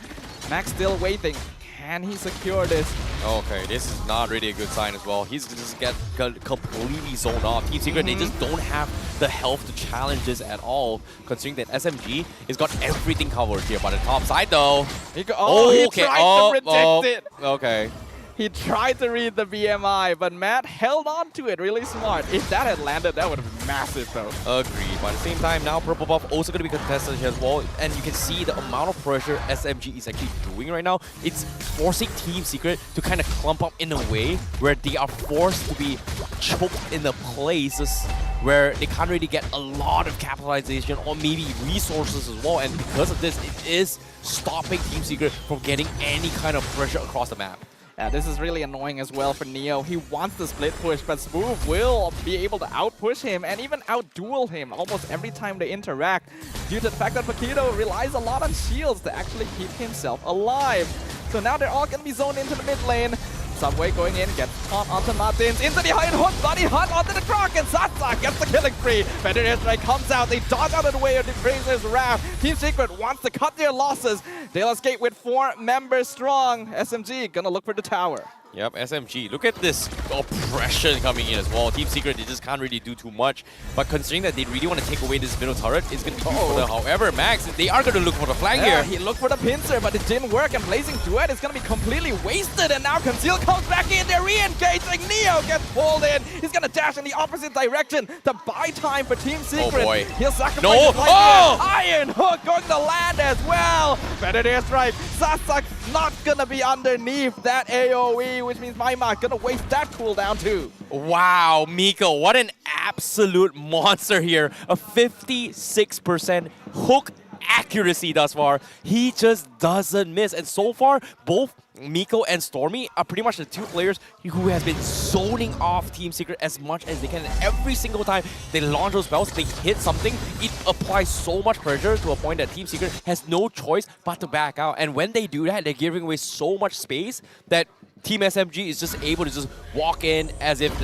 Max still waiting. Can he secure this? Okay, this is not really a good sign as well. He's just get completely zoned off. Team Secret, they just don't have the health to challenge this at all, considering that SMG has got everything covered here by the top side though. He tried to reject it. Okay. He tried to read the BMI, but Matt held on to it really smart. If that had landed, that would have been massive though. Agreed. But at the same time, now Purple Buff also going to be contested here as well. And you can see the amount of pressure SMG is actually doing right now. It's forcing Team Secret to kind of clump up in a way where they are forced to be choked in the places where they can't really get a lot of capitalization or maybe resources as well. And because of this, it is stopping Team Secret from getting any kind of pressure across the map. Yeah, this is really annoying as well for Neo. He wants the split push, but Smooth will be able to outpush him and even outduel him almost every time they interact, due to the fact that Paquito relies a lot on shields to actually keep himself alive. So now they're all going to be zoned into the mid lane. Subway going in, gets caught onto Martins, into the high hook, bloody hunt onto the Croc, and Satsa gets the killing spree. Better Airstrike comes out, they dodge out of the way of the Razor's Wrath. Team Secret wants to cut their losses. They'll escape with 4 members strong. SMG gonna look for the tower. Yep, SMG. Look at this oppression coming in as well. Team Secret, they just can't really do too much. But considering that they really want to take away this middle turret, it's going to be huge for them. However, Max, they are going to look for the flank here. He looked for the pincer, but it didn't work. And Blazing Duet is going to be completely wasted. And now Conceal comes back in. They're re-engaging. Neo gets pulled in. He's going to dash in the opposite direction to buy time for Team Secret. Oh boy. He'll sacrifice his life here. Iron Hook going to land as well. Better Airstrike. Sasak not going to be underneath that AoE, which means Maima gonna waste that cooldown too. Wow, Miko, what an absolute monster here. A 56% hook accuracy thus far. He just doesn't miss. And so far, both Miko and Stormy are pretty much the 2 players who has been zoning off Team Secret as much as they can. And every single time they launch those spells, they hit something, it applies so much pressure to a point that Team Secret has no choice but to back out. And when they do that, they're giving away so much space that Team SMG is just able to just walk in as if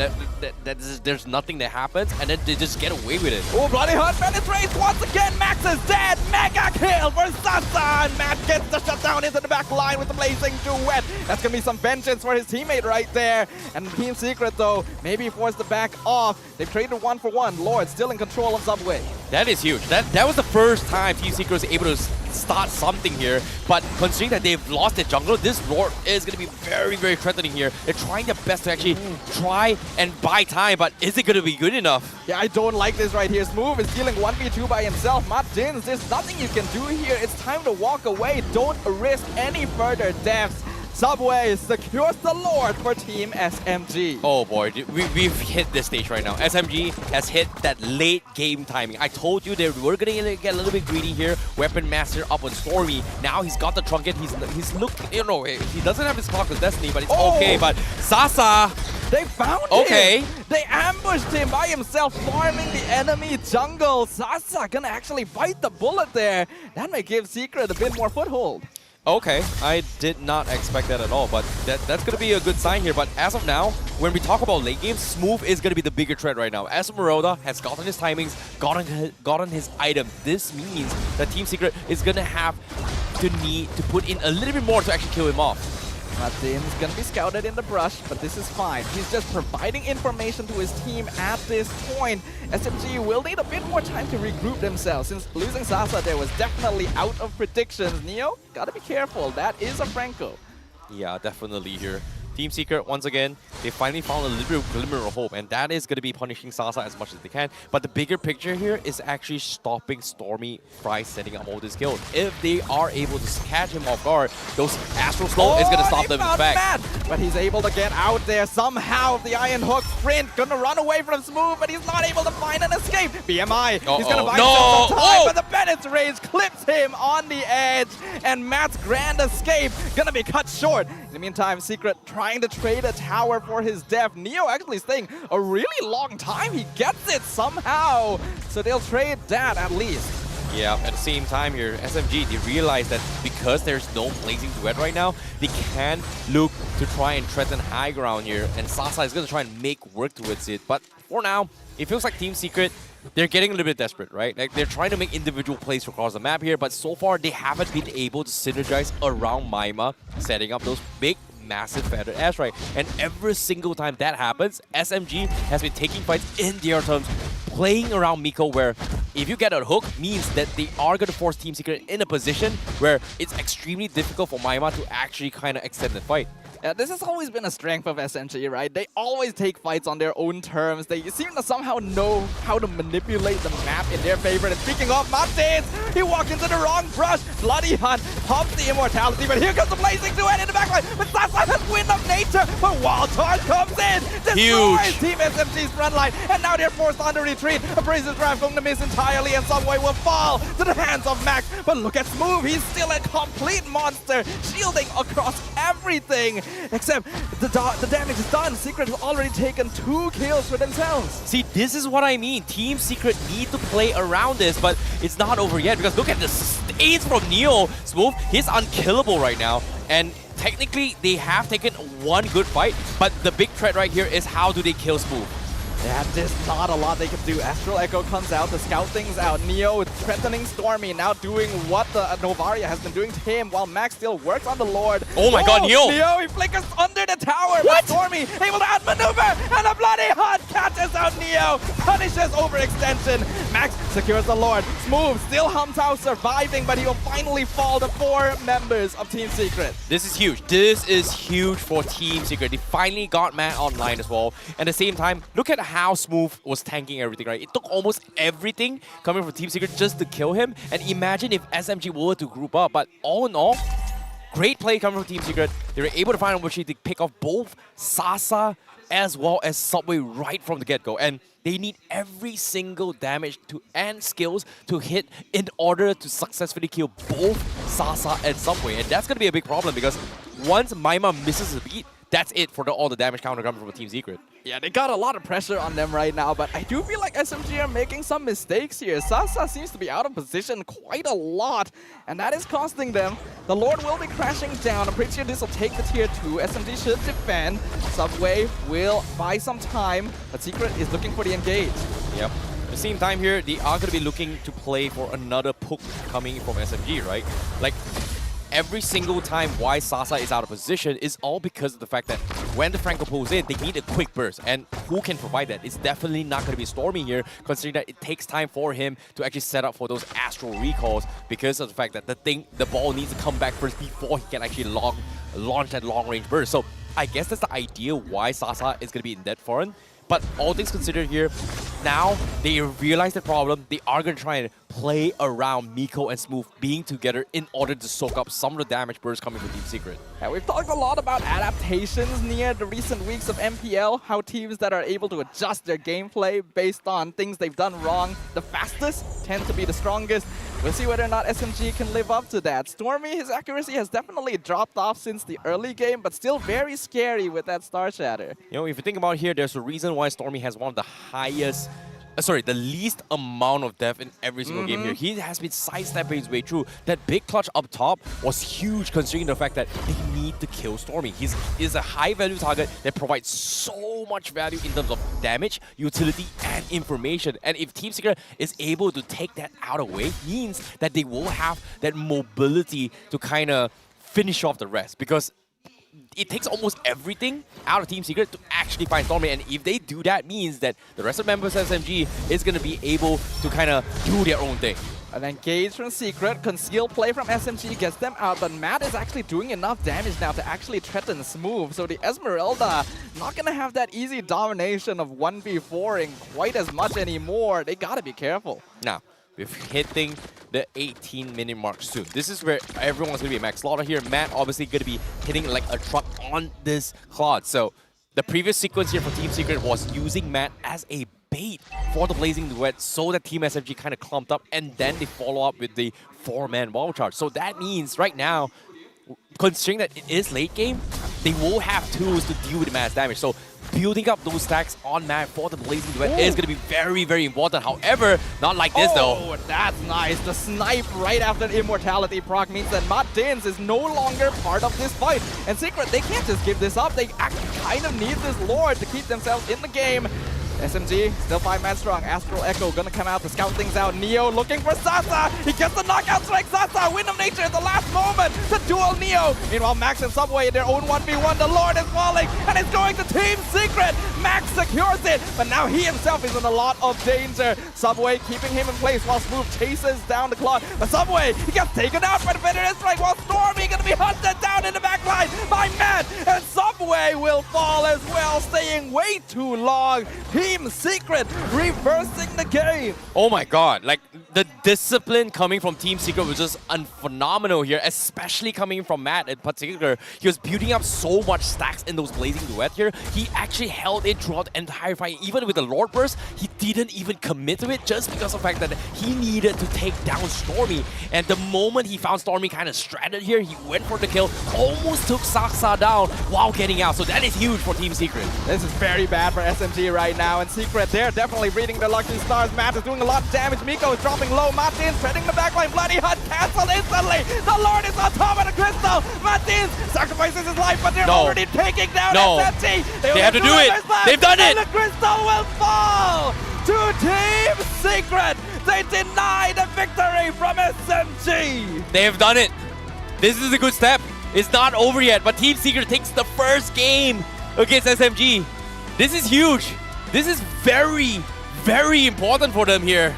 there's nothing that happens, and then they just get away with it. Oh, bloody hunt, Bandit's Race once again. Max is dead. Mega kill for Sasa, and Matt gets the shutdown into the back line with the Blazing Duet. That's gonna be some vengeance for his teammate right there. And Team Secret though, maybe forced to back off. They've traded 1 for 1. Lord still in control of Subway. That is huge. That was the first time Team Secret was able to start something here. But considering that they've lost their jungle, this Lord is going to be very, very threatening here. They're trying their best to actually try and buy time, but is it going to be good enough? Yeah, I don't like this right here. Smooth is dealing 1v2 by himself. Martins, there's nothing you can do here. It's time to walk away. Don't risk any further deaths. Subway secures the Lord for Team SMG. Oh boy, we've hit this stage right now. SMG has hit that late game timing. I told you they were going to get a little bit greedy here. Weapon Master up on Stormy. Now he's got the Trunket. He's looking, you know, he doesn't have his Clock of Destiny, but it's okay. But Sasa, they found him! They ambushed him by himself, farming the enemy jungle. Sasa gonna actually bite the bullet there. That may give Secret a bit more foothold. Okay, I did not expect that at all, but that's going to be a good sign here. But as of now, when we talk about late game, Smooth is going to be the bigger threat right now. Esmeralda has gotten his timings, gotten his item. This means that Team Secret is going to have to need to put in a little bit more to actually kill him off. Martin's gonna be scouted in the brush, but this is fine. He's just providing information to his team at this point. SMG will need a bit more time to regroup themselves. Since losing Sasa there was definitely out of predictions. Neo, gotta be careful. That is a Franco. Yeah, definitely here. Team Secret, once again, they finally found a little bit of glimmer of hope, and that is going to be punishing Sasa as much as they can. But the bigger picture here is actually stopping Stormy Fry setting up all this kills. If they are able to catch him off guard, those Astro Slow is going to stop them in fact. Matt, but he's able to get out there somehow. The Iron Hook sprint, gonna run away from Smooth, but he's not able to find an escape. BMI, he's gonna buy himself some time, but the Bennett's Rage clips him on the edge, and Matt's grand escape gonna be cut short. In the meantime, Secret trying to trade a tower for his death. Neo actually staying a really long time. He gets it somehow. So they'll trade that at least. Yeah, at the same time here, SMG, they realize that because there's no blazing duet right now, they can look to try and threaten high ground here, and Sasa is going to try and make work towards it. But for now, it feels like Team Secret, they're getting a little bit desperate, right? Like, they're trying to make individual plays across the map here, but so far, they haven't been able to synergize around Maima, setting up those big, massive feathered airstrike. And every single time that happens, SMG has been taking fights in their terms, playing around Miko, where if you get a hook, means that they are going to force Team Secret in a position where it's extremely difficult for Maima to actually kind of extend the fight. Yeah, this has always been a strength of SMG, right? They always take fights on their own terms. They seem to somehow know how to manipulate the map in their favor. And speaking of Martins, he walked into the wrong brush. Bloody Hunt pops the immortality, but here comes the blazing duet in the backline. But Sasa has wind of nature, but Wild Charge comes in, destroys Team SMG's front line, and now they're forced on the retreat. A Brazen Drive going to miss entirely, and Subway will fall to the hands of Max. But look at Smooth, he's still a complete monster, shielding across everything. Except the damage is done. Secret has already taken 2 kills for themselves. See, this is what I mean. Team Secret need to play around this, but it's not over yet because look at the stains from Neo. Smooth, he's unkillable right now. And technically, they have taken one good fight, but the big threat right here is how do they kill Smooth? Yeah, there's not a lot they can do. Astral Echo comes out to scout things out. Neo threatening Stormy, now doing what the Novaria has been doing to him while Max still works on the Lord. Oh my god, Neo! Neo, he flickers under the tower, what? But Stormy able to outmaneuver, and a Bloody Hunt catches out Neo, punishes overextension. Max secures the Lord. Smooth still hums out surviving, but he will finally fall to 4 members of Team Secret. This is huge. This is huge for Team Secret. They finally got Matt online as well. At the same time, look at how Smooth was tanking everything, right? It took almost everything coming from Team Secret just to kill him. And imagine if SMG were to group up. But all in all, great play coming from Team Secret. They were able to find an opportunity to pick off both Sasa as well as Subway right from the get-go. And they need every single damage and skills to hit in order to successfully kill both Sasa and Subway. And that's going to be a big problem because once Maima misses a beat, that's it for all the damage counter coming from Team Secret. Yeah, they got a lot of pressure on them right now, but I do feel like SMG are making some mistakes here. Sasa seems to be out of position quite a lot, and that is costing them. The Lord will be crashing down. I'm pretty sure this will take the tier 2. SMG should defend. Subway will buy some time, but Secret is looking for the engage. Yep. At the same time here, they are going to be looking to play for another poke coming from SMG, right? Like, every single time why Sasa is out of position is all because of the fact that when the Franco pulls in, they need a quick burst. And who can provide that? It's definitely not going to be Stormy here, considering that it takes time for him to actually set up for those astral recalls because of the fact that the ball needs to come back first before he can actually launch that long-range burst. So I guess that's the idea why Sasa is going to be in that foreign. But all things considered here, now they realize the problem. They are going to try and play around Miko and Smooth being together in order to soak up some of the damage bursts coming from Team Secret. Yeah, we've talked a lot about adaptations near the recent weeks of MPL, how teams that are able to adjust their gameplay based on things they've done wrong the fastest tend to be the strongest. We'll see whether or not SMG can live up to that. Stormy, his accuracy has definitely dropped off since the early game, but still very scary with that Star Shatter. You know, if you think about it here, there's a reason why Stormy has one of the highest the least amount of death in every single game here. He has been sidestepping his way through. That big clutch up top was huge considering the fact that they need to kill Stormy. He's a high value target that provides so much value in terms of damage, utility, and information. And if Team Secret is able to take that out of the way, means that they will have that mobility to kind of finish off the rest. Because it takes almost everything out of Team Secret to actually find Stormy, and if they do that, means that the rest of the members of SMG is going to be able to kind of do their own thing. An engage from Secret, concealed play from SMG gets them out, but Matt is actually doing enough damage now to actually threaten Smooth. So the Esmeralda not gonna have that easy domination of 1v4ing quite as much anymore. They gotta be careful. Now, we're hitting the 18-minute mark soon. This is where everyone's gonna be max slaughter here. Matt obviously gonna be hitting like a truck on this Claude. So the previous sequence here for Team Secret was using Matt as a bait for the Blazing Duet so that Team SMG kind of clumped up, and then they follow up with the 4-man wall charge. So that means right now, considering that it is late game, they will have tools to deal with mass damage. So building up those stacks on Matt for the Blazing Duet is going to be very, very important. However, not like this though. Oh, that's nice. The snipe right after the Immortality proc means that Martins is no longer part of this fight. And Secret, they can't just give this up. They actually kind of need this Lord to keep themselves in the game. SMG, still 5-man strong. Astral Echo gonna come out to scout things out. Neo looking for Sasa. He gets the knockout strike. Sasa, Wind of Nature at the last moment to duel Neo. Meanwhile, Max and Subway in their own 1v1. The Lord is falling, and it's going to Team Secret. Max secures it, but now he himself is in a lot of danger. Subway keeping him in place while Smooth chases down the clock. But Subway, he gets taken out by the Veteran Strike, while Stormy gonna be hunted down in the backline by Matt. And Subway will fall as well, staying way too long. Team Secret reversing the game. Oh my god, like the discipline coming from Team Secret was just phenomenal here, especially coming from Matt in particular. He was building up so much stacks in those Blazing Duet here. He actually held it throughout the entire fight. Even with the Lord Burst, he didn't even commit to it just because of the fact that he needed to take down Stormy. And the moment he found Stormy kind of stranded here, he went for the kill, almost took Saksa down while getting out. So that is huge for Team Secret. This is very bad for SMG right now, and Secret, they're definitely reading their lucky stars. Matt is doing a lot of damage. Miko is dropping low. Martins threading the backline. Bloody Hunt canceled instantly. The Lord is on top of the crystal. Martins sacrifices his life, but they're already taking down SMG. They have to do it. They've done it. And the crystal will fall to Team Secret. They deny the victory from SMG. They have done it. This is a good step. It's not over yet, but Team Secret takes the first game against SMG. This is huge. This is very, very important for them here.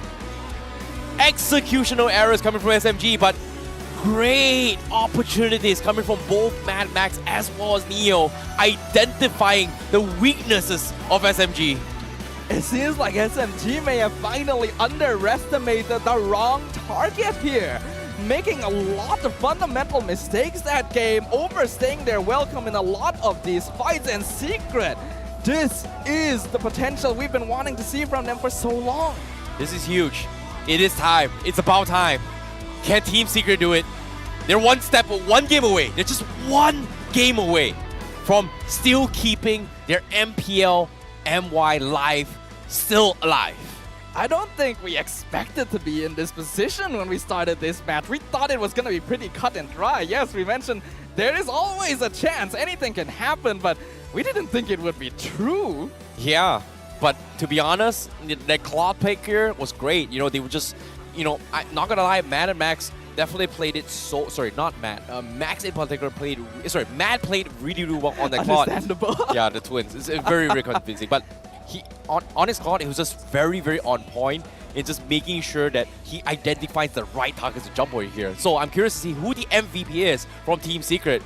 Executional errors coming from SMG, but great opportunities coming from both Mad Max as well as Neo, identifying the weaknesses of SMG. It seems like SMG may have finally underestimated the wrong target here, making a lot of fundamental mistakes that game, overstaying their welcome in a lot of these fights. And Secret, this is the potential we've been wanting to see from them for so long. This is huge. It is time. It's about time. Can Team Secret do it? They're one game away. They're just one game away from still keeping their MPL MY life still alive. I don't think we expected to be in this position when we started this match. We thought it was going to be pretty cut and dry. Yes, we mentioned there is always a chance. Anything can happen, but we didn't think it would be true. Yeah, but to be honest, that Claude pick here was great. You know, they were just, you know, I'm not gonna lie, Matt and Max definitely played it so, sorry, not Matt. Max in particular played, sorry, Matt played really, really well on that Claude. Understandable. Yeah, the twins. It's very, very convincing. But he, on his Claude, it was just very, very on point in just making sure that he identifies the right targets to jump over here. So I'm curious to see who the MVP is from Team Secret.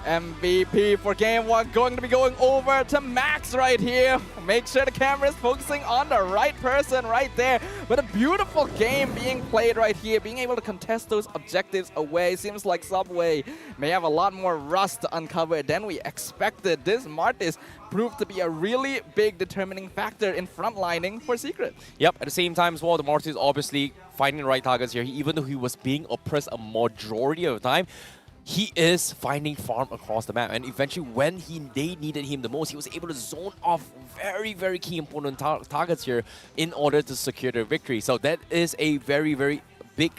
MVP for game one going to be going over to Max right here. Make sure the camera is focusing on the right person right there. But a beautiful game being played right here, being able to contest those objectives away. Seems like Subway may have a lot more rust to uncover than we expected. This Martis proved to be a really big determining factor in frontlining for Secret. Yep, at the same time as well, the Martis obviously finding the right targets here. Even though he was being oppressed a majority of the time, he is finding farm across the map, and eventually when they needed him the most, he was able to zone off very, very key important targets here in order to secure the victory. So that is a very, very big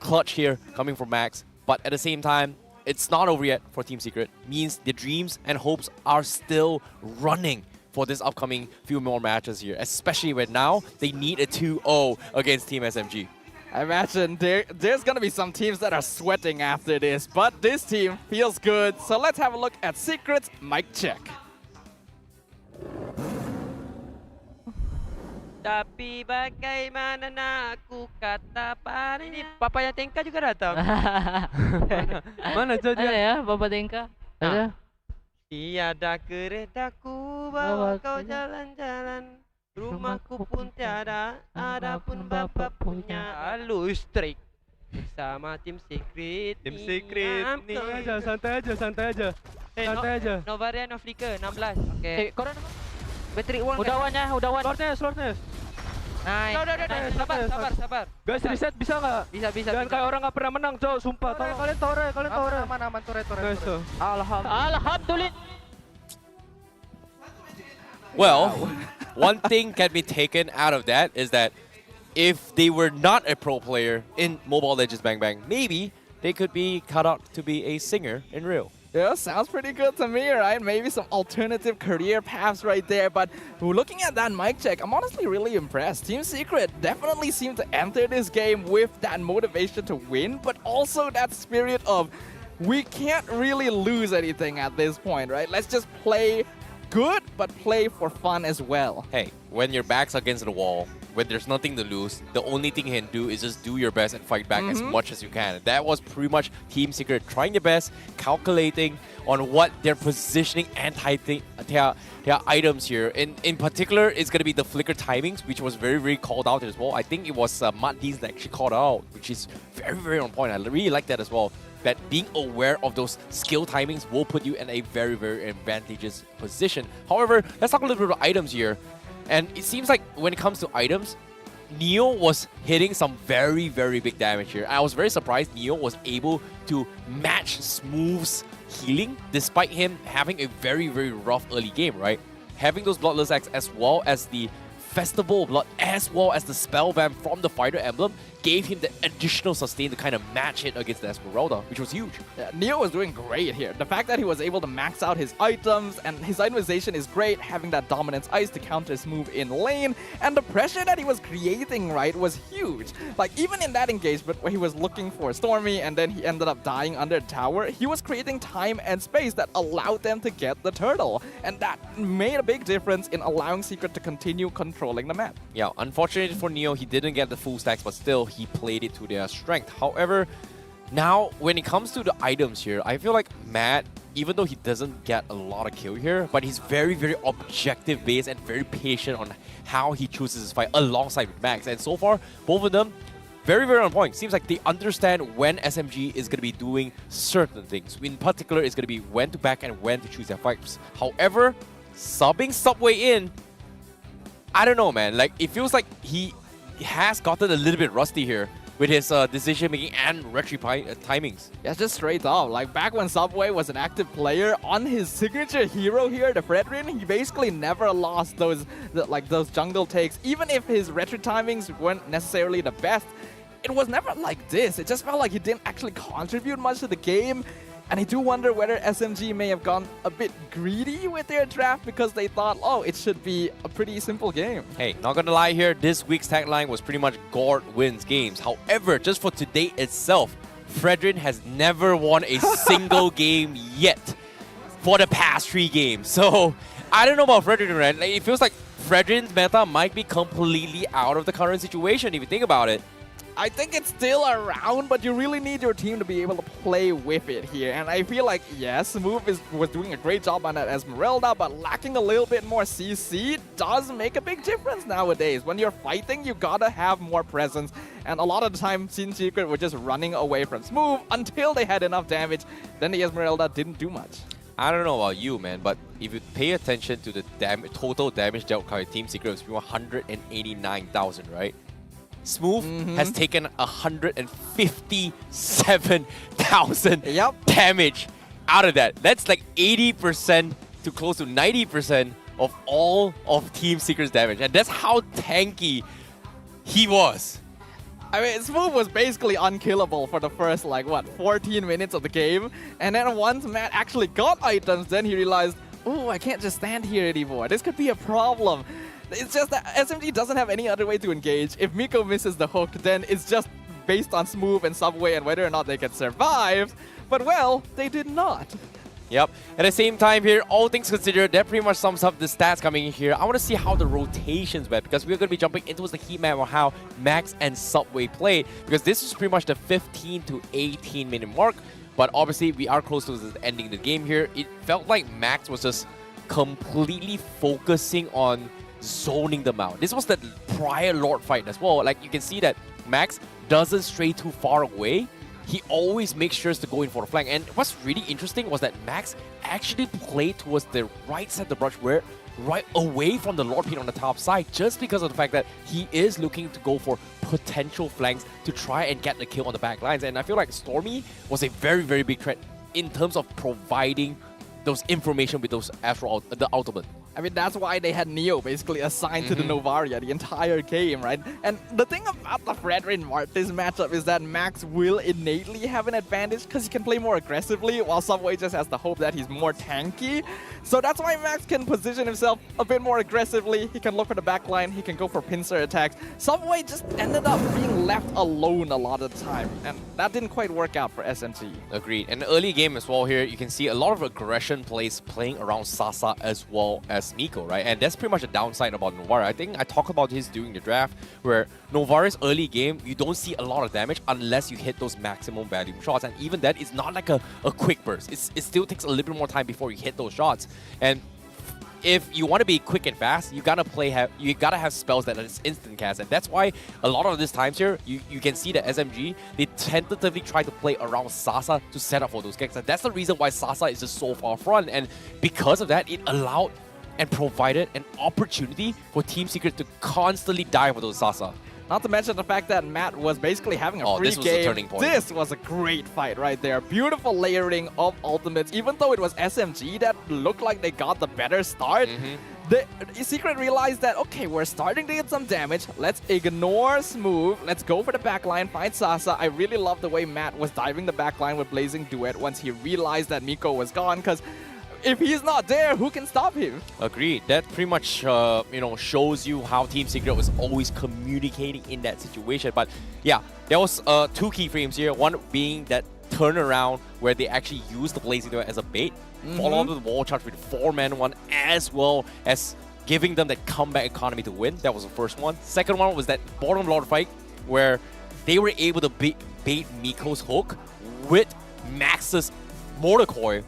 clutch here coming from Max. But at the same time, it's not over yet for Team Secret. Means the dreams and hopes are still running for this upcoming few more matches here, especially when now they need a 2-0 against Team SMG. I imagine there's gonna be some teams that are sweating after this, but this team feels good. So let's have a look at Secret's mic check. Tapi bagaimana nak aku kata pada ini Papa yang Tengka juga datang. Mana tu dia? Ada ya Papa Tengka? Ada. Tiada keretaku bawa kau jalan-jalan. Rumahku pun tiada, ada pun bapa punya. Lalu strike bersama tim secret. Tim secret ni aja, santai aja. Santai aja. Novarian of Flicker 16. Okey. Korang Battery one. udah wan ya, udah wan. Slotness. Nice. Udah. Sabar. Guys, reset bisa nggak? Bisa. Jangan kayak orang nggak pernah menang, cowok. Sumpah. Kalian tore. Aman, tore. Nice tuh. Alhamdulillah. Well, one thing can be taken out of that is that if they were not a pro player in Mobile Legends Bang Bang, maybe they could be cut out to be a singer in real. Yeah, sounds pretty good to me, right? Maybe some alternative career paths right there. But looking at that mic check, I'm honestly really impressed. Team Secret definitely seemed to enter this game with that motivation to win, but also that spirit of we can't really lose anything at this point, right? Let's just play good, but play for fun as well. Hey, when your back's against the wall, when there's nothing to lose, the only thing you can do is just do your best and fight back as much as you can. That was pretty much Team Secret trying their best, calculating on what they're positioning and their items here. In particular, it's going to be the flicker timings, which was very, very called out as well. I think it was Matt Dees that actually called out, which is very, very on point. I really like that as well. That being aware of those skill timings will put you in a very, very advantageous position. However, let's talk a little bit about items here. And it seems like when it comes to items, Neo was hitting some very, very big damage here. I was very surprised Neo was able to match Smooth's healing despite him having a very, very rough early game, right? Having those Bloodless Axe as well as the Festival of Blood as well as the Spellbam from the Fighter Emblem gave him the additional sustain to kind of match it against the Esmeralda, which was huge. Yeah, Neo was doing great here. The fact that he was able to max out his items and his itemization is great, having that Dominance Ice to counter his move in lane, and the pressure that he was creating, right, was huge. Like, even in that engagement where he was looking for Stormy and then he ended up dying under a tower, he was creating time and space that allowed them to get the turtle. And that made a big difference in allowing Secret to continue controlling the map. Yeah, unfortunately for Neo, he didn't get the full stacks, but still, he played it to their strength. However, now, when it comes to the items here, I feel like Matt, even though he doesn't get a lot of kill here, but he's very, very objective-based and very patient on how he chooses his fight alongside with Max. And so far, both of them, very, very on point. Seems like they understand when SMG is going to be doing certain things. In particular, it's going to be when to back and when to choose their fights. However, subbing Subway in, I don't know, man. Like, it feels like he has gotten a little bit rusty here with his decision-making and retry timings. Yeah, just straight up. Like, back when Subway was an active player, on his signature hero here, the Fredrin, he basically never lost those jungle takes. Even if his retry timings weren't necessarily the best, it was never like this. It just felt like he didn't actually contribute much to the game. And I do wonder whether SMG may have gone a bit greedy with their draft because they thought, oh, it should be a pretty simple game. Hey, not gonna lie here, this week's tagline was pretty much God wins games. However, just for today itself, Fredrin has never won a single game yet for the past 3 games. So, I don't know about Fredrin, right? Like, it feels like Fredrin's meta might be completely out of the current situation if you think about it. I think it's still around, but you really need your team to be able to play with it here. And I feel like, yes, Smooth was doing a great job on that Esmeralda, but lacking a little bit more CC does make a big difference nowadays. When you're fighting, you gotta have more presence. And a lot of the time, Team Secret were just running away from Smooth until they had enough damage. Then the Esmeralda didn't do much. I don't know about you, man, but if you pay attention to the total damage dealt by Team Secret, it's 189,000, right? Smooth has taken 157,000 damage out of that. That's like 80% to close to 90% of all of Team Secret's damage. And that's how tanky he was. I mean, Smooth was basically unkillable for the first, 14 minutes of the game. And then once Matt actually got items, then he realized, oh, I can't just stand here anymore. This could be a problem. It's just that SMG doesn't have any other way to engage. If Miko misses the hook, then it's just based on Smooth and Subway and whether or not they can survive. But well, they did not. Yep. At the same time here, all things considered, that pretty much sums up the stats coming in here. I want to see how the rotations went because we're going to be jumping into the heat map of how Max and Subway played because this is pretty much the 15 to 18 minute mark. But obviously, we are close to the ending the game here. It felt like Max was just completely focusing on zoning them out. This was the prior Lord fight as well. Like, you can see that Max doesn't stray too far away. He always makes sure to go in for the flank. And what's really interesting was that Max actually played towards the right side of the brush, where right away from the Lord Pit on the top side, just because of the fact that he is looking to go for potential flanks to try and get the kill on the back lines. And I feel like Stormy was a very, very big threat in terms of providing those information with those the ultimate. I mean, that's why they had Neo basically assigned to the Novaria the entire game, right? And the thing about the Fredrin Martis matchup is that Max will innately have an advantage because he can play more aggressively, while Subway just has the hope that he's more tanky. So that's why Max can position himself a bit more aggressively. He can look for the backline, he can go for pincer attacks. Subway just ended up being left alone a lot of the time, and that didn't quite work out for SMG. Agreed. And the early game as well here, you can see a lot of aggression plays playing around Sasa as well as Miko, right? And that's pretty much the downside about Novara. I think I talked about this during the draft, where Novara's early game, you don't see a lot of damage unless you hit those maximum value shots. And even that is not like a quick burst. It still takes a little bit more time before you hit those shots. And if you want to be quick and fast, you gotta have spells that are just instant cast, and that's why a lot of these times here, you can see that SMG, they tentatively try to play around Sasa to set up for those kicks, and that's the reason why Sasa is just so far front. And because of that, it allowed and provided an opportunity for Team Secret to constantly dive for those Sasa. Not to mention the fact that Matt was basically having a free this was game. a turning point. This was a great fight right there. Beautiful layering of ultimates. Even though it was SMG that looked like they got the better start, the Secret realized that, okay, we're starting to get some damage. Let's ignore Smooth. Let's go for the backline, find Sasa. I really love the way Matt was diving the backline with Blazing Duet once he realized that Miko was gone, because if he's not there, who can stop him? Agreed. That pretty much shows you how Team Secret was always communicating in that situation. But yeah, there was two keyframes here. One being that turnaround where they actually used the Blazing Duet as a bait, followed up with the wall charge with 4-man one, as well as giving them that comeback economy to win. That was the first one. Second one was that bottom Lord fight where they were able to bait Miko's hook with Max's Mortar Coil.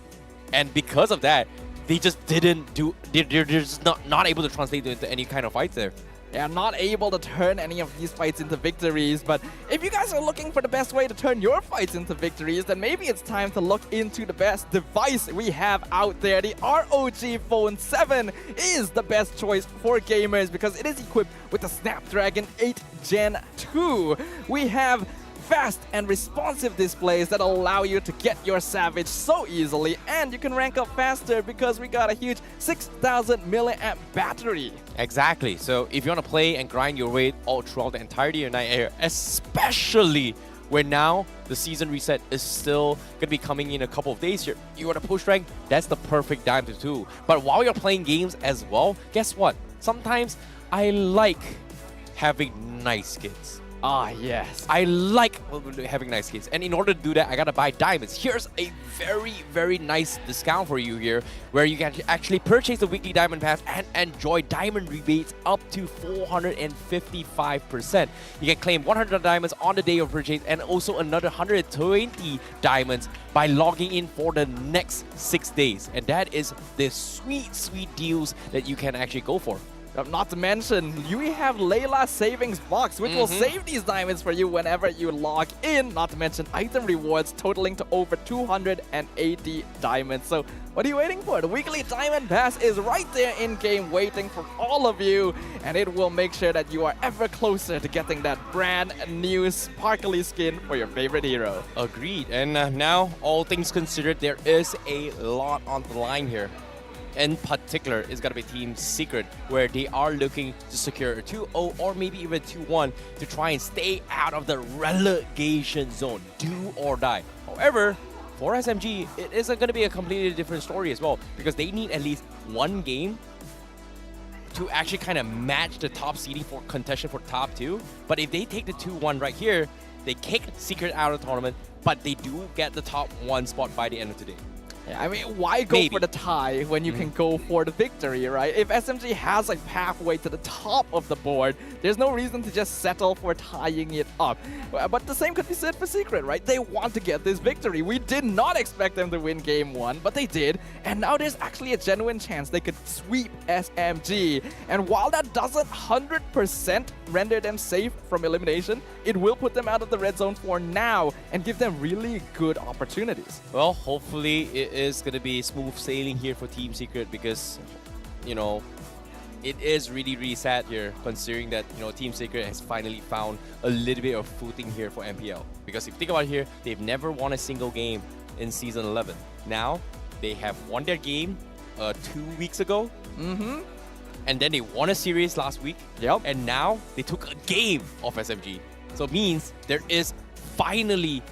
And because of that, they just didn't do. They're just not able to translate into any kind of fights there. They are not able to turn any of these fights into victories. But if you guys are looking for the best way to turn your fights into victories, then maybe it's time to look into the best device we have out there. The ROG Phone 7 is the best choice for gamers because it is equipped with the Snapdragon 8 Gen 2. We have fast and responsive displays that allow you to get your Savage so easily, and you can rank up faster because we got a huge 6,000 milliamp battery. Exactly. So if you want to play and grind your way all throughout the entirety of Night Air, especially where now the season reset is still going to be coming in a couple of days here, you want to push rank, that's the perfect time to do. But while you're playing games as well, guess what? Sometimes I like having nice skins. Ah, yes. I like having nice skins. And in order to do that, I gotta buy diamonds. Here's a very, very nice discount for you here, where you can actually purchase the weekly diamond pass and enjoy diamond rebates up to 455%. You can claim 100 diamonds on the day of purchase and also another 120 diamonds by logging in for the next 6 days. And that is the sweet, sweet deals that you can actually go for. Not to mention, we have Layla's Savings Box, which will save these diamonds for you whenever you log in. Not to mention item rewards totaling to over 280 diamonds. So what are you waiting for? The weekly diamond pass is right there in-game waiting for all of you. And it will make sure that you are ever closer to getting that brand new sparkly skin for your favorite hero. Agreed. And now, all things considered, there is a lot on the line here. In particular, it's going to be Team Secret, where they are looking to secure a 2-0 or maybe even 2-1 to try and stay out of the relegation zone. Do or die. However, for SMG, it is going to be a completely different story as well, because they need at least one game to actually kind of match the top seeding for contention for top 2. But if they take the 2-1 right here, They kicked Secret out of the tournament, but they do get the top 1 spot by the end of today. Yeah, I mean, why go for the tie when you can go for the victory, right? If SMG has a pathway to the top of the board, there's no reason to just settle for tying it up. But the same could be said for Secret, right? They want to get this victory. We did not expect them to win game 1, but they did. And now there's actually a genuine chance they could sweep SMG. And while that doesn't 100% render them safe from elimination, it will put them out of the red zone for now and give them really good opportunities. Well, hopefully it is going to be smooth sailing here for Team Secret because, you know, it is really, really sad here considering that, you know, Team Secret has finally found a little bit of footing here for MPL. Because if you think about it here, they've never won a single game in Season 11. Now, they have won their game 2 weeks ago. And then they won a series last week. Yep. And now they took a game off SMG. So it means there is finally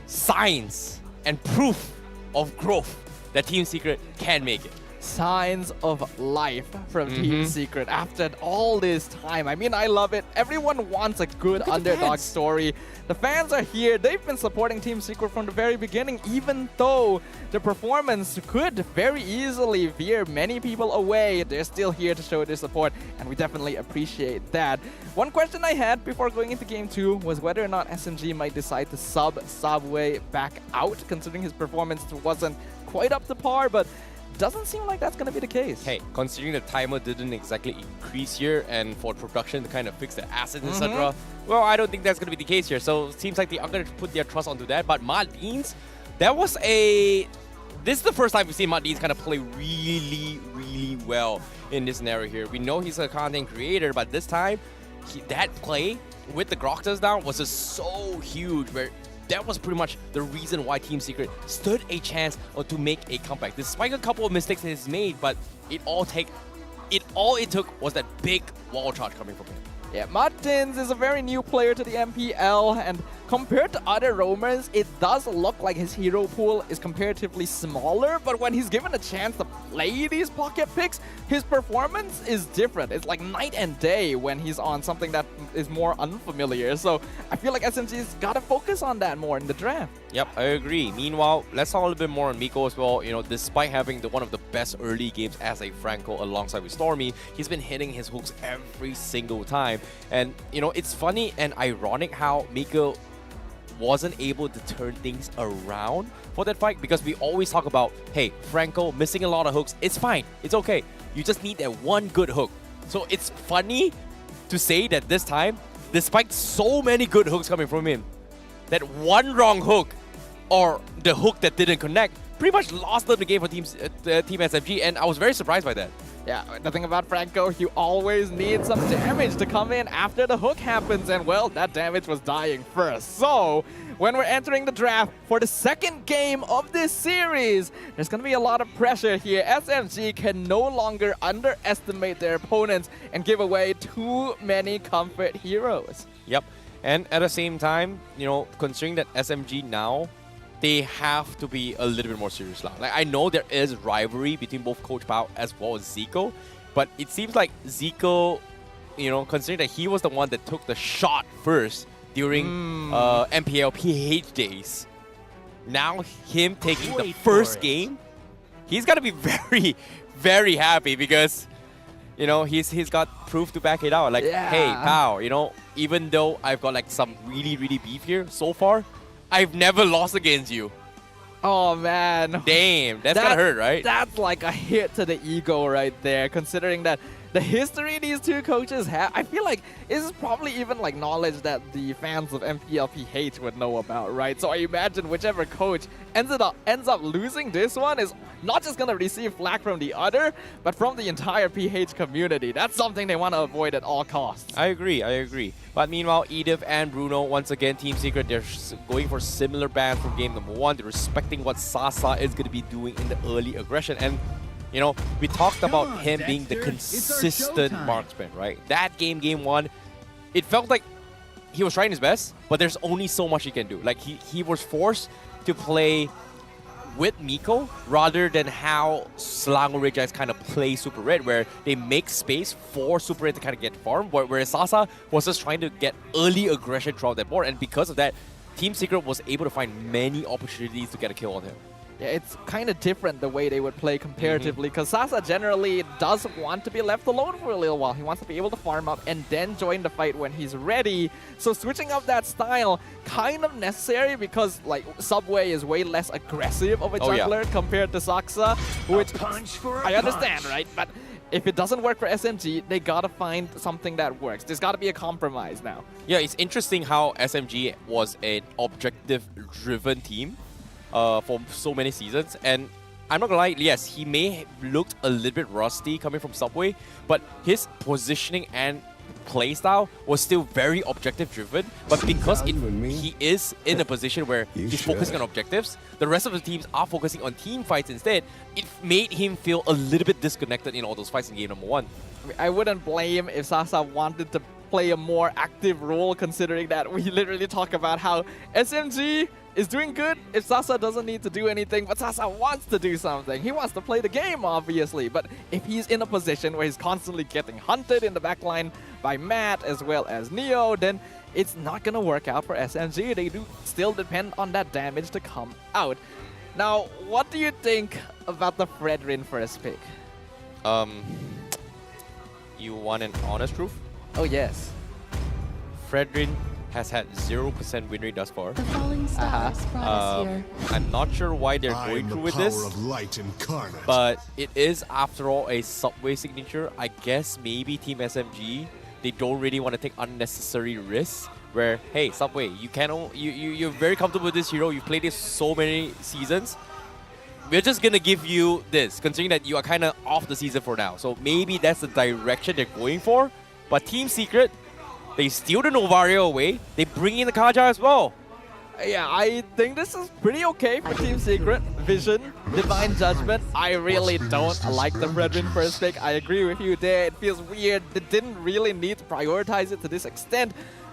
signs and proof of growth that Team Secret can make it. Signs of life from Team Secret after all this time. I mean, I love it. Everyone wants a good underdog story. The fans are here. They've been supporting Team Secret from the very beginning, even though the performance could very easily veer many people away. They're still here to show their support, and we definitely appreciate that. One question I had before going into Game 2 was whether or not SMG might decide to sub Subway back out, considering his performance wasn't quite up to par, but doesn't seem like that's going to be the case. Hey, considering the timer didn't exactly increase here and for production to kind of fix the assets, etc., well, I don't think that's going to be the case here. So it seems like they are going to put their trust onto that. But Martins, that was a... This is the first time we've seen Martins kind of play really, really well in this scenario here. We know he's a content creator, but this time, that play with the Groktas down was just so huge where that was pretty much the reason why Team Secret stood a chance to make a comeback. Despite a couple of mistakes that he's made, but it all it took was that big wall charge coming from him. Yeah, Martins is a very new player to the MPL, and compared to other roamers, it does look like his hero pool is comparatively smaller, but when he's given a chance to play these pocket picks, his performance is different. It's like night and day when he's on something that is more unfamiliar. So I feel like SMG's got to focus on that more in the draft. Yep, I agree. Meanwhile, let's talk a little bit more on Miko as well. You know, despite having one of the best early games as a Franco alongside with Stormy, he's been hitting his hooks every single time. And, you know, it's funny and ironic how Miko wasn't able to turn things around for that fight, because we always talk about, hey, Franco missing a lot of hooks. It's fine. It's okay. You just need that one good hook. So it's funny to say that this time, despite so many good hooks coming from him, that one wrong hook or the hook that didn't connect pretty much lost them the game for Team SMG, and I was very surprised by that. Yeah, the thing about Franco, you always need some damage to come in after the hook happens, and well, that damage was dying first. So, when we're entering the draft for the second game of this series, there's going to be a lot of pressure here. SMG can no longer underestimate their opponents and give away too many comfort heroes. Yep, and at the same time, you know, considering that SMG now, they have to be a little bit more serious now. Like, I know there is rivalry between both Coach Pao as well as Zico, but it seems like Zico, you know, considering that he was the one that took the shot first during MPL PH days, now him taking the first game, he's got to be very, very happy because, you know, he's got proof to back it out. Like, hey, Pao, you know, even though I've got like some really, really beef here so far, I've never lost against you. Oh, man. Damn, that's gonna hurt, right? That's like a hit to the ego right there, considering that the history these two coaches have. I feel like this is probably even like knowledge that the fans of MPL PH would know about, right? So I imagine whichever coach ends up losing this one is not just going to receive flack from the other, but from the entire PH community. That's something they want to avoid at all costs. I agree. But meanwhile, Edith and Bruno, once again, Team Secret, they're going for similar bans from game number 1. They're respecting what Sasa is going to be doing in the early aggression. And, you know, we talked about him being the consistent marksman, right? That game 1, it felt like he was trying his best, but there's only so much he can do. Like, he was forced to play with Miko rather than how Selangor Red Giants kind of play Super Red, where they make space for Super Red to kind of get farmed, whereas Sasa was just trying to get early aggression throughout that board, and because of that, Team Secret was able to find many opportunities to get a kill on him. Yeah, it's kind of different the way they would play comparatively, because Sasa generally doesn't want to be left alone for a little while. He wants to be able to farm up and then join the fight when he's ready. So switching up that style, kind of necessary, because like Subway is way less aggressive of a jungler compared to Saksa, which I understand, right? But if it doesn't work for SMG, they gotta find something that works. There's gotta be a compromise now. Yeah, it's interesting how SMG was an objective-driven team for so many seasons, and I'm not gonna lie, yes, he may have looked a little bit rusty coming from Subway, but his positioning and playstyle was still very objective-driven, but because he is in a position where he's focusing on objectives, the rest of the teams are focusing on team fights instead, it made him feel a little bit disconnected in all those fights in game number 1. I wouldn't blame if Sasa wanted to play a more active role, considering that we literally talk about how SMG is doing good if Sasa doesn't need to do anything, but Sasa wants to do something. He wants to play the game, obviously, but if he's in a position where he's constantly getting hunted in the backline by Matt as well as Neo, then it's not going to work out for SMG. They do still depend on that damage to come out. Now, what do you think about the Fredrin first pick? You want an honest truth? Oh, yes. Fredrin has had 0% win rate thus far. The falling stars brought us here. I'm not sure why they're going through with this, but it is, after all, a Subway signature. I guess maybe Team SMG, they don't really want to take unnecessary risks, where, hey, Subway, you're very comfortable with this hero, you've played this so many seasons, we're just going to give you this, considering that you are kind of off the season for now. So maybe that's the direction they're going for. But Team Secret, they steal the Novario away, they bring in the Kaja as well. Yeah, I think this is pretty okay for Team Secret. Vision, Divine Judgment, I really don't like the Fredrin first pick. I agree with you there. It feels weird. They didn't really need to prioritize it to this extent.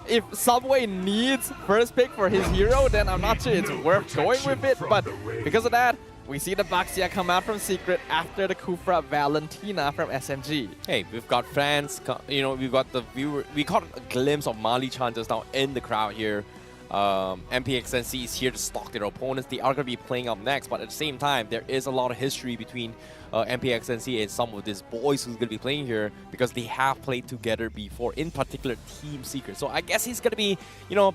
If Subway needs first pick for his hero, then I'm not sure it's worth going with it. But because of that, we see the Baxia come out from Secret after the Kufra Valentina from SMG. Hey, we've got fans, we've got the viewer. We caught a glimpse of Mali Chan just now in the crowd here. MPNC is here to stalk their opponents. They are going to be playing up next, but at the same time, there is a lot of history between MPNC and some of these boys who's going to be playing here, because they have played together before, in particular Team Secret. So I guess he's going to be,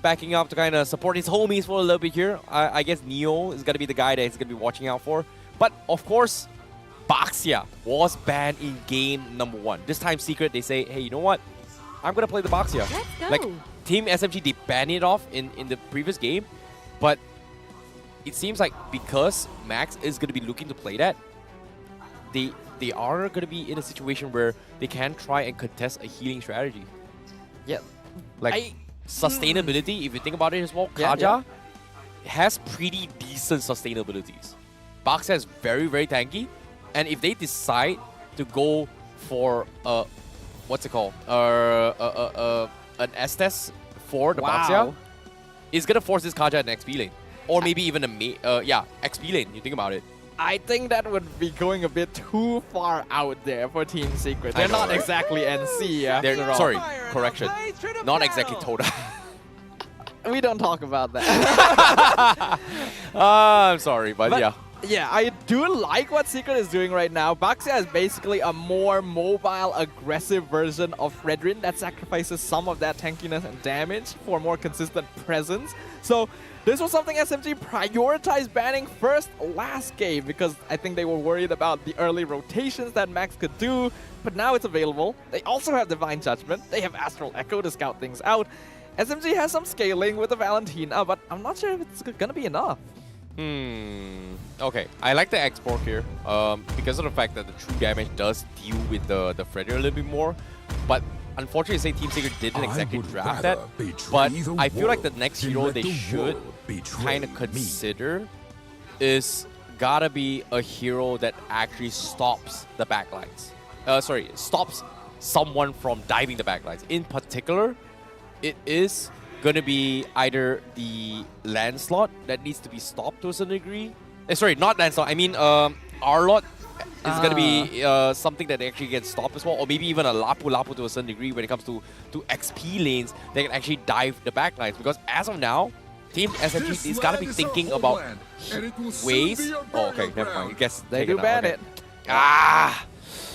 backing up to kind of support his homies for a little bit here. I guess Neo is going to be the guy that he's going to be watching out for. But of course, Baxia was banned in game number 1. This time Secret, they say, hey, you know what? I'm going to play the Baxia. Let's go. Like, Team SMG, they banned it off in the previous game, but it seems like because Max is going to be looking to play that, they are going to be in a situation where they can try and contest a healing strategy. Yeah. Like, sustainability, if you think about it as well, Kaja has pretty decent sustainabilities. Baxia is very, very tanky, and if they decide to go for what's it called? An Estes for the Baxia, is going to force this Kaja an XP lane. Or maybe even a XP lane, you think about it. I think that would be going a bit too far out there for Team Secret. They're not exactly NC after all. Sorry, correction. Not exactly Toda. We don't talk about that. I'm sorry, but yeah. Yeah, I do like what Secret is doing right now. Baxia is basically a more mobile, aggressive version of Fredrin that sacrifices some of that tankiness and damage for a more consistent presence. So this was something SMG prioritized banning first last game, because I think they were worried about the early rotations that Max could do, but now it's available. They also have Divine Judgment. They have Astral Echo to scout things out. SMG has some scaling with the Valentina, but I'm not sure if it's gonna be enough. Okay, I like the export here because of the fact that the true damage does deal with the Fredrin a little bit more. But unfortunately, say Team Secret didn't exactly draft that. But I feel like the next hero they should kind of consider is gotta be a hero that actually stops the backlines. Stops someone from diving the backlines. In particular, it is going to be either the Lancelot that needs to be stopped to a certain degree, Sorry, not Lancelot. I mean, Arlot is going to be something that actually gets stopped as well, or maybe even a Lapu Lapu to a certain degree when it comes to XP lanes that can actually dive the backlines. Because as of now, Team SMG is got to be thinking about ways. Oh, okay, never mind. I guess they do ban it.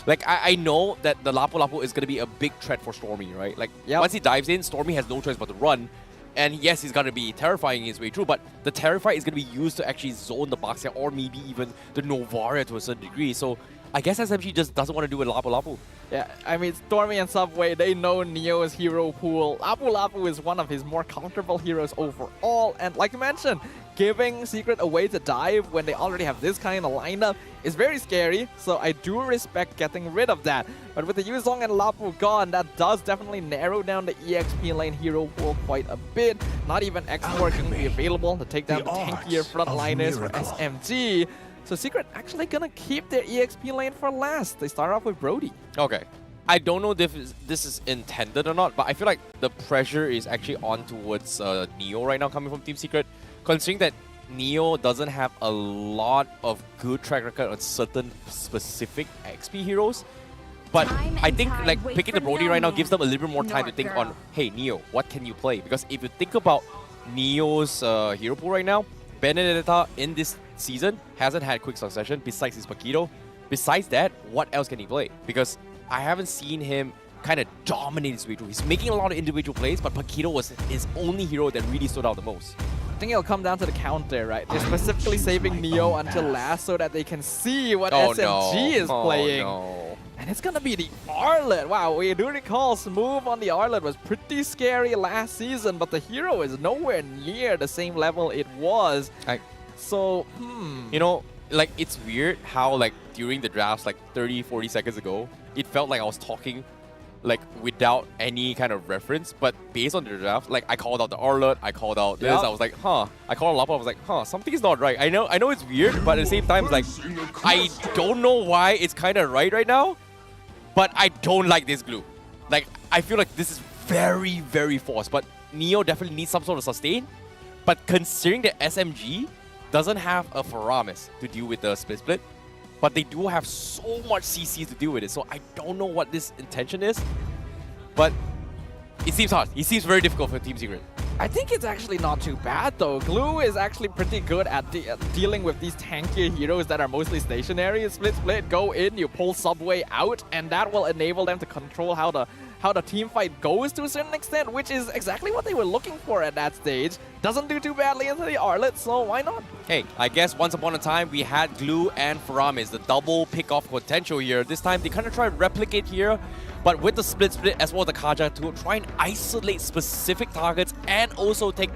Like, I know that the Lapu Lapu is going to be a big threat for Stormy, right? Like, once he dives in, Stormy has no choice but to run. And yes, he's going to be terrifying his way through, but the Terrify is going to be used to actually zone the Baxia or maybe even the Novaria to a certain degree. So I guess SMG just doesn't want to do it Lapu Lapu. Yeah, I mean, Stormy and Subway, they know Neo's hero pool. Lapu Lapu is one of his more comfortable heroes overall. And like you mentioned, giving Secret a way to dive when they already have this kind of lineup is very scary. So I do respect getting rid of that. But with the Yuzong and Lapu gone, that does definitely narrow down the EXP lane hero pool quite a bit. Not even X4 can be available to take down the tankier frontliners for SMG. So Secret actually gonna keep their EXP lane for last. They start off with Brody. Okay. I don't know if this is intended or not, but I feel like the pressure is actually on towards Neo right now coming from Team Secret. Considering that Neo doesn't have a lot of good track record on certain specific XP heroes. But I think like picking the Brody right now gives them a little bit more time to think on, hey Neo, what can you play? Because if you think about Neo's hero pool right now, Benedetta in this season hasn't had quick succession besides his Paquito. Besides that, what else can he play? Because I haven't seen him kind of dominate his way through. He's making a lot of individual plays, but Paquito was his only hero that really stood out the most. I think it'll come down to the counter, right? They're specifically saving Neo until last so that they can see what SMG is playing. No. And it's gonna be the Arlet. Wow, we do recall Smooth on the Arlet was pretty scary last season, but the hero is nowhere near the same level it was. So, You know, like, it's weird how, like, during the drafts, like, 30, 40 seconds ago, it felt like I was talking, like, without any kind of reference. But based on the draft, like, I called out the Arlet, I called out this, I was like, huh. I called Lapa, I was like, huh, something's not right. I know it's weird, but at the same time, like, I don't know why it's kind of right now, but I don't like this glue. Like, I feel like this is very, very forced, but Neo definitely needs some sort of sustain. But considering that SMG doesn't have a Faramis to deal with the split, but they do have so much CCs to deal with it. So I don't know what this intention is, but it seems hard. It seems very difficult for Team Secret. I think it's actually not too bad though. Glue is actually pretty good at dealing with these tankier heroes that are mostly stationary. Split, go in, you pull Subway out, and that will enable them to control how the team fight goes to a certain extent, which is exactly what they were looking for at that stage. Doesn't do too badly into the Arlet, so why not? Hey, I guess once upon a time we had Glue and Faramis, the double pick-off potential here. This time they kind of try to replicate here, but with the split as well as the Kaja to try and isolate specific targets and also take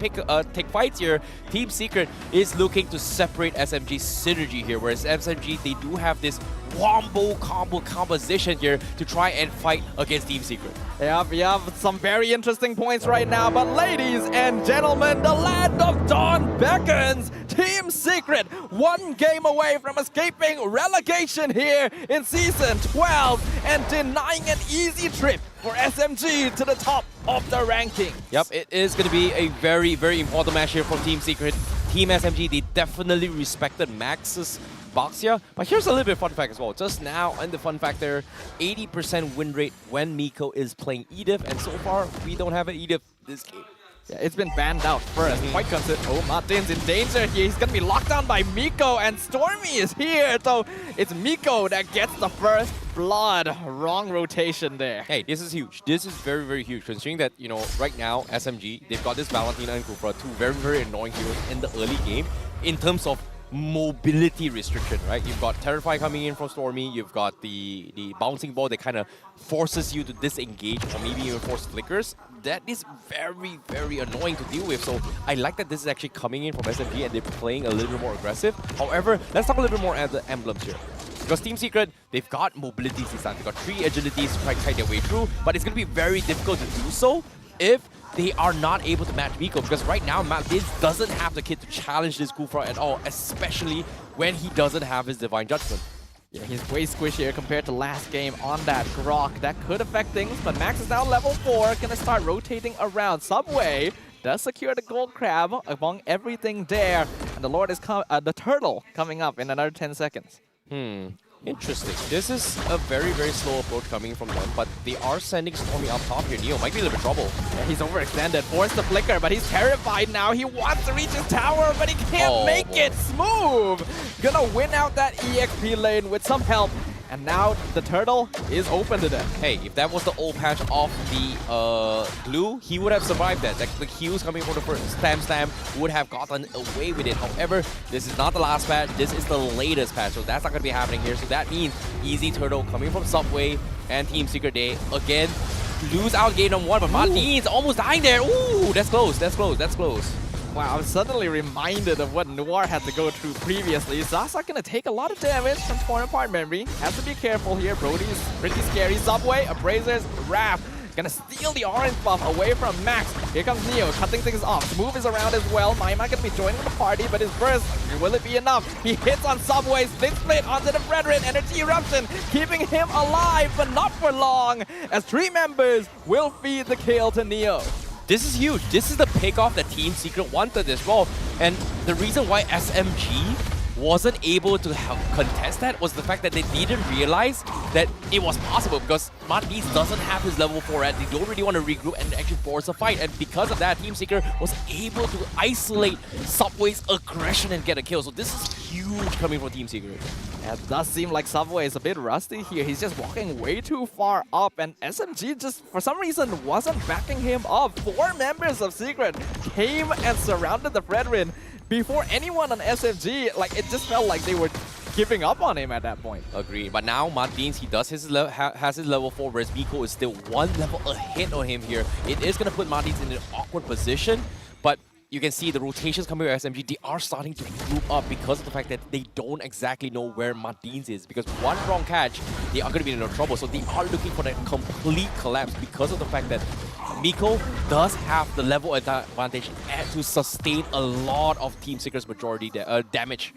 fights here. Team Secret is looking to separate SMG's synergy here, whereas SMG, they do have this wombo combo composition here to try and fight against Team Secret. Yeah, we have some very interesting points right now, but ladies and gentlemen, the land of dawn beckons. Team Secret, one game away from escaping relegation here in Season 12 and denying an easy trip for SMG to the top of the ranking. Yep, it is going to be a very, very important match here from Team Secret. Team SMG, they definitely respected Max's Baxia, but here's a little bit of fun fact as well. Just now, in the fun factor, 80% win rate when Miko is playing Edith, and so far, we don't have an Edith this game. Yeah, it's been banned out first. Quite concerned. Oh, Martin's in danger here. He's gonna be locked down by Miko, and Stormy is here. So it's Miko that gets the first blood. Wrong rotation there. Hey, this is huge. This is very, very huge. Considering that, you know, right now, SMG, they've got this Valentina and Kufra, two very, very annoying heroes in the early game in terms of mobility restriction, right? You've got Terrify coming in from Stormy, you've got the bouncing ball that kind of forces you to disengage or maybe even force flickers. That is very, very annoying to deal with. So I like that this is actually coming in from SMG and they're playing a little bit more aggressive. However, let's talk a little bit more at the emblems here. Because Team Secret, they've got mobility this time. They've got 3 agilities to try to kite their way through, but it's going to be very difficult to do so if they are not able to match Miko, because right now This doesn't have the kit to challenge this Kufra at all, especially when he doesn't have his Divine Judgment. Yeah, he's way squishier compared to last game on that Grok. That could affect things, but Max is now level 4, gonna start rotating around. Subway does secure the gold crab among everything there. And the turtle coming up in another 10 seconds. Interesting. This is a very, very slow approach coming from them, but they are sending Stormy up top here. Neo might be in a little bit of trouble. Yeah, he's overextended, forced the flicker, but he's terrified now. He wants to reach his tower, but he can't make it. Smooth! Gonna win out that EXP lane with some help. And now the turtle is open to them. Hey, if that was the old patch of the glue, he would have survived that. Like, the Qs coming from the first stam would have gotten away with it. However, this is not the last patch. This is the latest patch, so that's not going to be happening here. So that means easy turtle coming from Subway and Team Secret Day. Again, lose out game number 1, but Martin's almost dying there. Ooh, that's close, that's close, that's close. Wow, I'm suddenly reminded of what Noir had to go through previously. Zaza gonna take a lot of damage from torn apart memory. Has to be careful here. Brody's pretty scary. Subway, Abrasers, Raph. Gonna steal the orange buff away from Max. Here comes Neo, cutting things off. Smooth is around as well. Maima gonna be joining the party, but his burst, will it be enough? He hits on Subway, split onto the Brethren. Energy Eruption, keeping him alive, but not for long, as 3 members will feed the kill to Neo. This is huge. This is the pickoff that Team Secret wanted as well. And the reason why SMG wasn't able to contest that was the fact that they didn't realize that it was possible, because Martins doesn't have his level 4 red. They don't really want to regroup and actually force a fight. And because of that, Team Secret was able to isolate Subway's aggression and get a kill. So this is huge coming from Team Secret. It does seem like Subway is a bit rusty here. He's just walking way too far up, and SMG just, for some reason, wasn't backing him up. 4 members of Secret came and surrounded the Brethren before anyone on SMG. Like, it just felt like they were giving up on him at that point. Agree. But now Martins, he does has his level 4, whereas Miko is still 1 level ahead on him here. It is going to put Martins in an awkward position, but you can see the rotations coming with SMG, they are starting to group up because of the fact that they don't exactly know where Martins is. Because one wrong catch, they are going to be in no trouble. So they are looking for that complete collapse because of the fact that Miko does have the level advantage to sustain a lot of Team Secret's majority damage.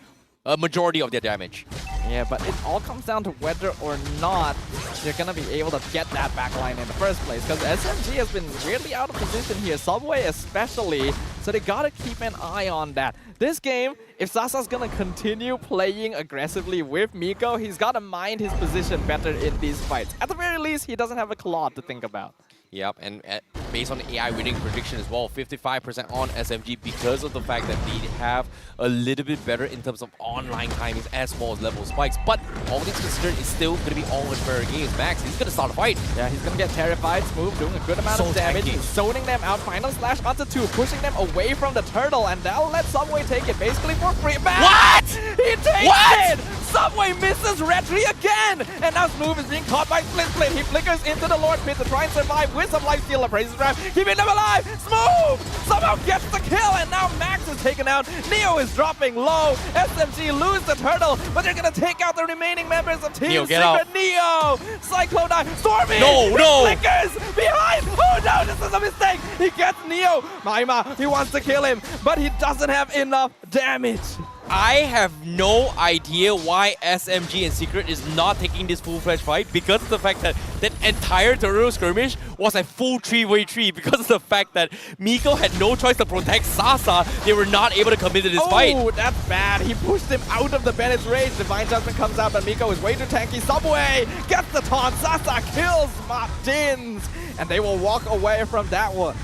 A majority of their damage. Yeah, but it all comes down to whether or not they're gonna be able to get that backline in the first place, because SMG has been really out of position here, Subway especially, so they gotta keep an eye on that. This game, if Sasa's gonna continue playing aggressively with Miko, he's gotta mind his position better in these fights. At the very least, he doesn't have a claw to think about. Yep, and based on the AI winning prediction as well, 55% on SMG because of the fact that they have a little bit better in terms of online timings as well as level spikes. But all things considered, it's still going to be all in fair games. Max, he's going to start a fight. Yeah, he's going to get terrified. Smooth doing a good amount of damage. He's zoning them out. Final slash onto 2, pushing them away from the turtle, and that'll let Subway take it basically for free. What? He takes it! Subway misses Retri again! And now Smooth is being caught by Split. He flickers into the Lord Pit to try and survive with some lifesteal. Appraises Grab, keeping them alive! Smooth somehow gets the kill, and now Max is taken out. Neo is dropping low. SMG lose the turtle, but they're gonna take out the remaining members of Team Secret. Neo! Cyclone dive! Stormy! No! Flickers behind! Oh no, this is a mistake! He gets Neo! Maima, he wants to kill him, but he doesn't have enough damage. I have no idea why SMG and Secret is not taking this full-fledged fight, because of the fact that that entire turtle skirmish was a full 3-way 3 because of the fact that Miko had no choice to protect Sasa. They were not able to commit to this fight. Oh, that's bad. He pushed him out of the Bennett's rage. Divine Judgment comes out, but Miko is way too tanky. Subway gets the taunt. Sasa kills Martins, and they will walk away from that one.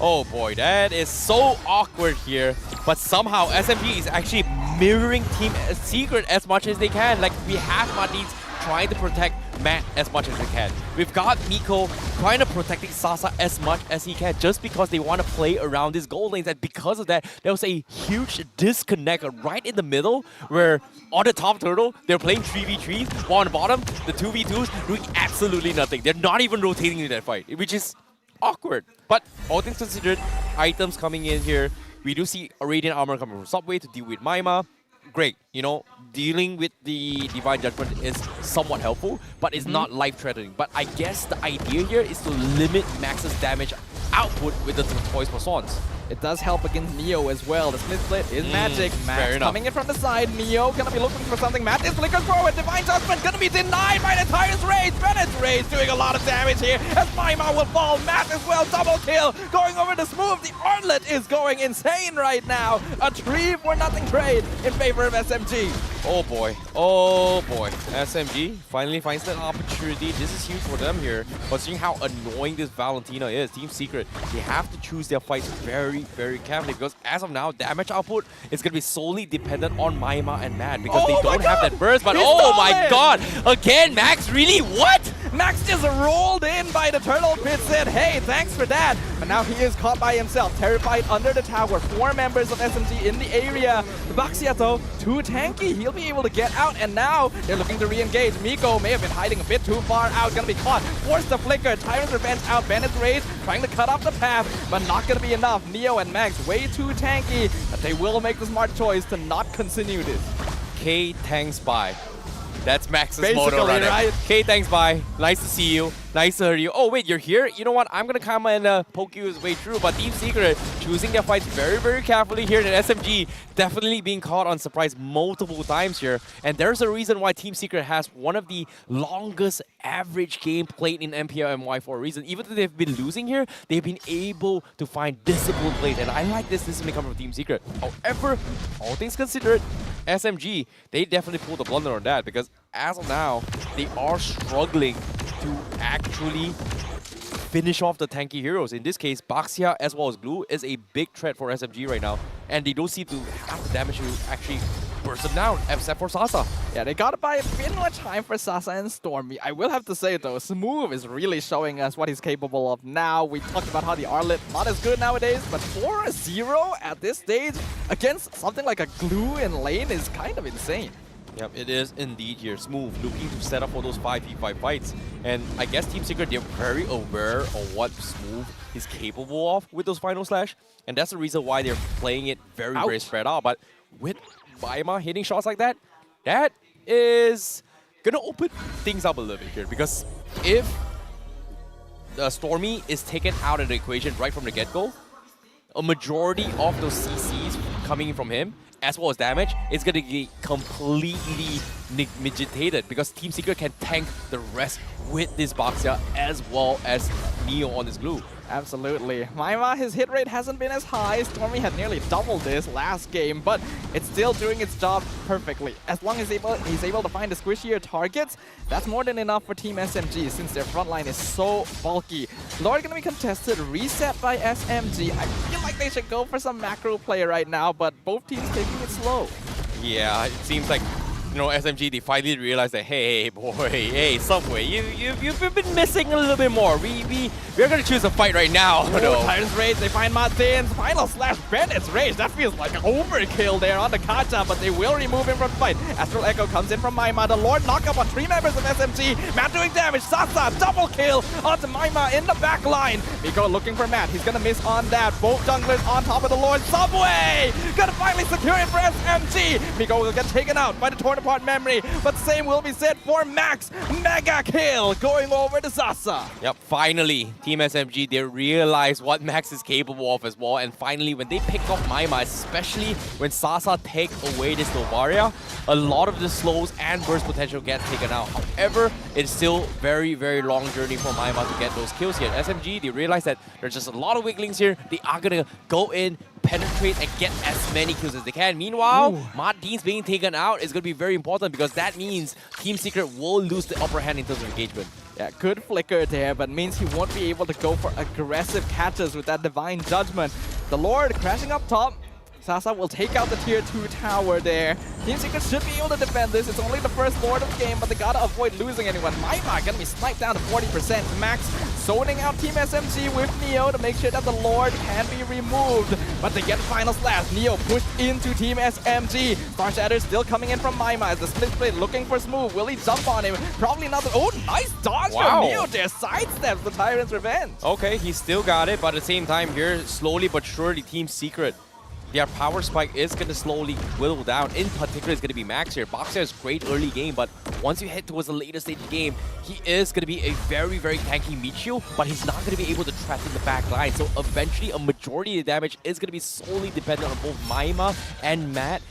Oh boy, that is so awkward here. But somehow SMG is actually mirroring Team Secret as much as they can. Like, we have Martins trying to protect Matt as much as they can. We've got Miko trying to protecting Sasa as much as he can, just because they want to play around these gold lanes. And because of that, there was a huge disconnect right in the middle, where on the top turtle, they're playing 3v3s, while on the bottom, the 2v2s doing absolutely nothing. They're not even rotating in that fight, which is awkward. But all things considered, items coming in here. We do see a Radiant Armor coming from Subway to deal with Maima. Great, you know, dealing with the Divine Judgment is somewhat helpful, but it's not life-threatening. But I guess the idea here is to limit Max's damage output with the Toys Persons. it does help against Neo as well. The split is magic. fair Max enough. coming in from the side. Neo gonna be looking for something. Matt is flicker forward. Divine Judgment gonna be denied by the Tyrant's Rage. Bennett's Rage doing a lot of damage here as Maima will fall. Matt as well, double kill. Going over the smooth. The Artlet is going insane right now. A 3-for-0 trade in favor of SMG. Oh boy, oh boy. SMG finally finds that opportunity. This is huge for them here. But seeing how annoying this Valentina is, Team Secret, they have to choose their fights very, very carefully because as of now, damage output is going to be solely dependent on Maima and Mad because they don't have that burst. But oh my god, again, Max, really? What? Max just rolled in by the turtle pit, said, hey, thanks for that. But now he is caught by himself, terrified under the tower. 4 members of SMG in the area. Baxia though, too tanky. He'll be able to get out, and now they're looking to re-engage. Miko may have been hiding a bit too far out, gonna be caught. Force the flicker, Tyrant's Revenge out, Bennett's Rage trying to cut off the path, but not gonna be enough. Neo and Max way too tanky, but they will make the smart choice to not continue this. K tanks by. That's Max's Basically, motto right, right? K thanks bye. Nice to see you. Nice to hear you. Oh wait, you're here? You know what? I'm gonna come and poke you his way through. But Team Secret choosing their fights very, very carefully here. And SMG definitely being caught on surprise multiple times here. And there's a reason why Team Secret has one of the longest average game played in MPL MY for a reason. Even though they've been losing here, they've been able to find disciplined plays. And I like this discipline coming from Team Secret. However, all things considered, SMG, they definitely pulled the blunder on that because as of now, they are struggling to actually finish off the tanky heroes. In this case, Baxia as well as Glue is a big threat for SMG right now, and they don't seem to have the damage to actually burst them down, except for Sasa. Yeah, they gotta buy a bit more time for Sasa and Stormy. I will have to say though, Smooth is really showing us what he's capable of now. We talked about how the Artlet not as good nowadays, but 4-0 at this stage against something like a Glue in lane is kind of insane. Yep, it is indeed here. Smooth looking to set up for those 5v5 fights. And I guess Team Secret, they're very aware of what Smooth is capable of with those final slash. And that's the reason why they're playing it very, very spread out. But with Maima hitting shots like that, that is gonna open things up a little bit here. Because if Stormy is taken out of the equation right from the get-go, a majority of those CCs coming from him, as well as damage, it's going to get completely mitigated because Team Secret can tank the rest with this Baxia as well as Neo on this Glue. Absolutely. Maima, his hit rate hasn't been as high. Stormy had nearly doubled this last game, but it's still doing its job perfectly. As long as he's able to find the squishier targets, that's more than enough for Team SMG since their front line is so bulky. Lord gonna be contested, reset by SMG. I feel like they should go for some macro play right now, but both teams taking it slow. Yeah, it seems like, you know, SMG, they finally realized that, hey, boy, hey, Subway, you've been missing a little bit more. We're gonna choose a fight right now. Oh, no. Tyrant's Rage, they find Martin's final slash Bennett's Rage. That feels like an overkill there on the Kacha, but they will remove him from fight. Astral Echo comes in from Maima. The Lord knock up on 3 members of SMG. Matt doing damage. Sasa, double kill onto Maima in the back line. Miko looking for Matt. He's gonna miss on that. Both junglers on top of the Lord. Subway! Gonna finally secure it for SMG. Miko will get taken out by the torn apart memory, but same will be said for Max. Mega kill going over to Sasa. Yep, finally, Team SMG, they realize what Max is capable of as well. And finally, when they pick off Maima, especially when Sasa take away this Novaria, a lot of the slows and burst potential get taken out. However, it's still very, very long journey for Maima to get those kills here. SMG, they realize that there's just a lot of wigglings here. They are going to go in, penetrate, and get as many kills as they can. Meanwhile, Martin's being taken out is going to be very important because that means Team Secret will lose the upper hand in terms of engagement. Yeah, good flicker there, but means he won't be able to go for aggressive catches with that Divine Judgment. The Lord crashing up top. Sasa will take out the tier 2 tower there. Team Secret should be able to defend this. It's only the first Lord of the game, but they gotta avoid losing anyone. Maima gonna be sniped down to 40%. Max zoning out Team SMG with Neo to make sure that the Lord can be removed. But they get final slash. Neo pushed into Team SMG. Star Shatter still coming in from Maima as the split looking for Smooth. Will he jump on him? Probably not. Oh, nice dodge from Neo there. Sidesteps the Tyrant's Revenge. Okay, he still got it, but at the same time here, slowly but surely, Team Secret their power spike is going to slowly whittle down. In particular, it's going to be Max here. Boxer has great early game, but once you head towards the later stage of the game, he is going to be a very, very tanky Michio, but he's not going to be able to trap in the back line. So eventually, a majority of the damage is going to be solely dependent on both Maima and Matt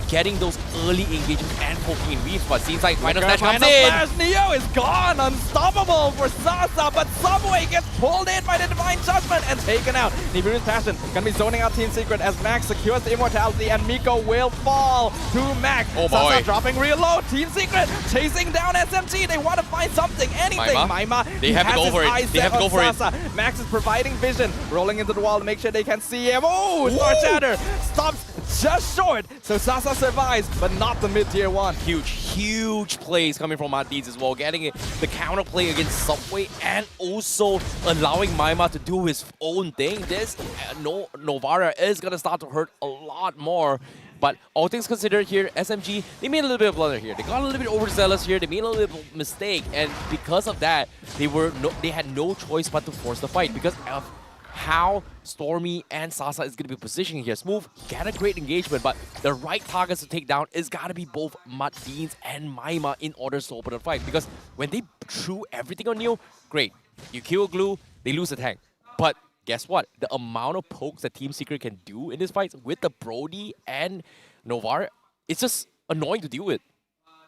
getting those early engagements and poking in weaves. But seems like Final Slash comes in. Neo is gone, unstoppable for Sasa, but Subway gets pulled in by the Divine Judgment and taken out. Nibiru's Passion gonna be zoning out Team Secret as Max secures the immortality, and Miko will fall to Max. Oh boy. Sasa dropping real low. Team Secret chasing down SMG. They want to find something, anything. Maima, They have to go for it. They have to go for it. Max is providing vision, rolling into the wall to make sure they can see him. Oh, Star Shatter stops just short. So Sasa survives, but not the mid-tier one. Huge plays coming from Martins as well, getting the counterplay against Subway and also allowing Maima to do his own thing. This Novara is going to start to hurt a lot more. But all things considered here, SMG, they made a little bit of blunder here. They got a little bit overzealous here. They made a little bit of mistake. And because of that, they had no choice but to force the fight because of how Stormy and Sasa is going to be positioning here. Smooth, got a great engagement, but the right targets to take down is got to be both Martins and Maima in order to open the fight. Because when they threw everything on you, great. You kill Glue, they lose the tank. But guess what? The amount of pokes that Team Secret can do in this fight with the Brody and Novara, it's just annoying to deal with.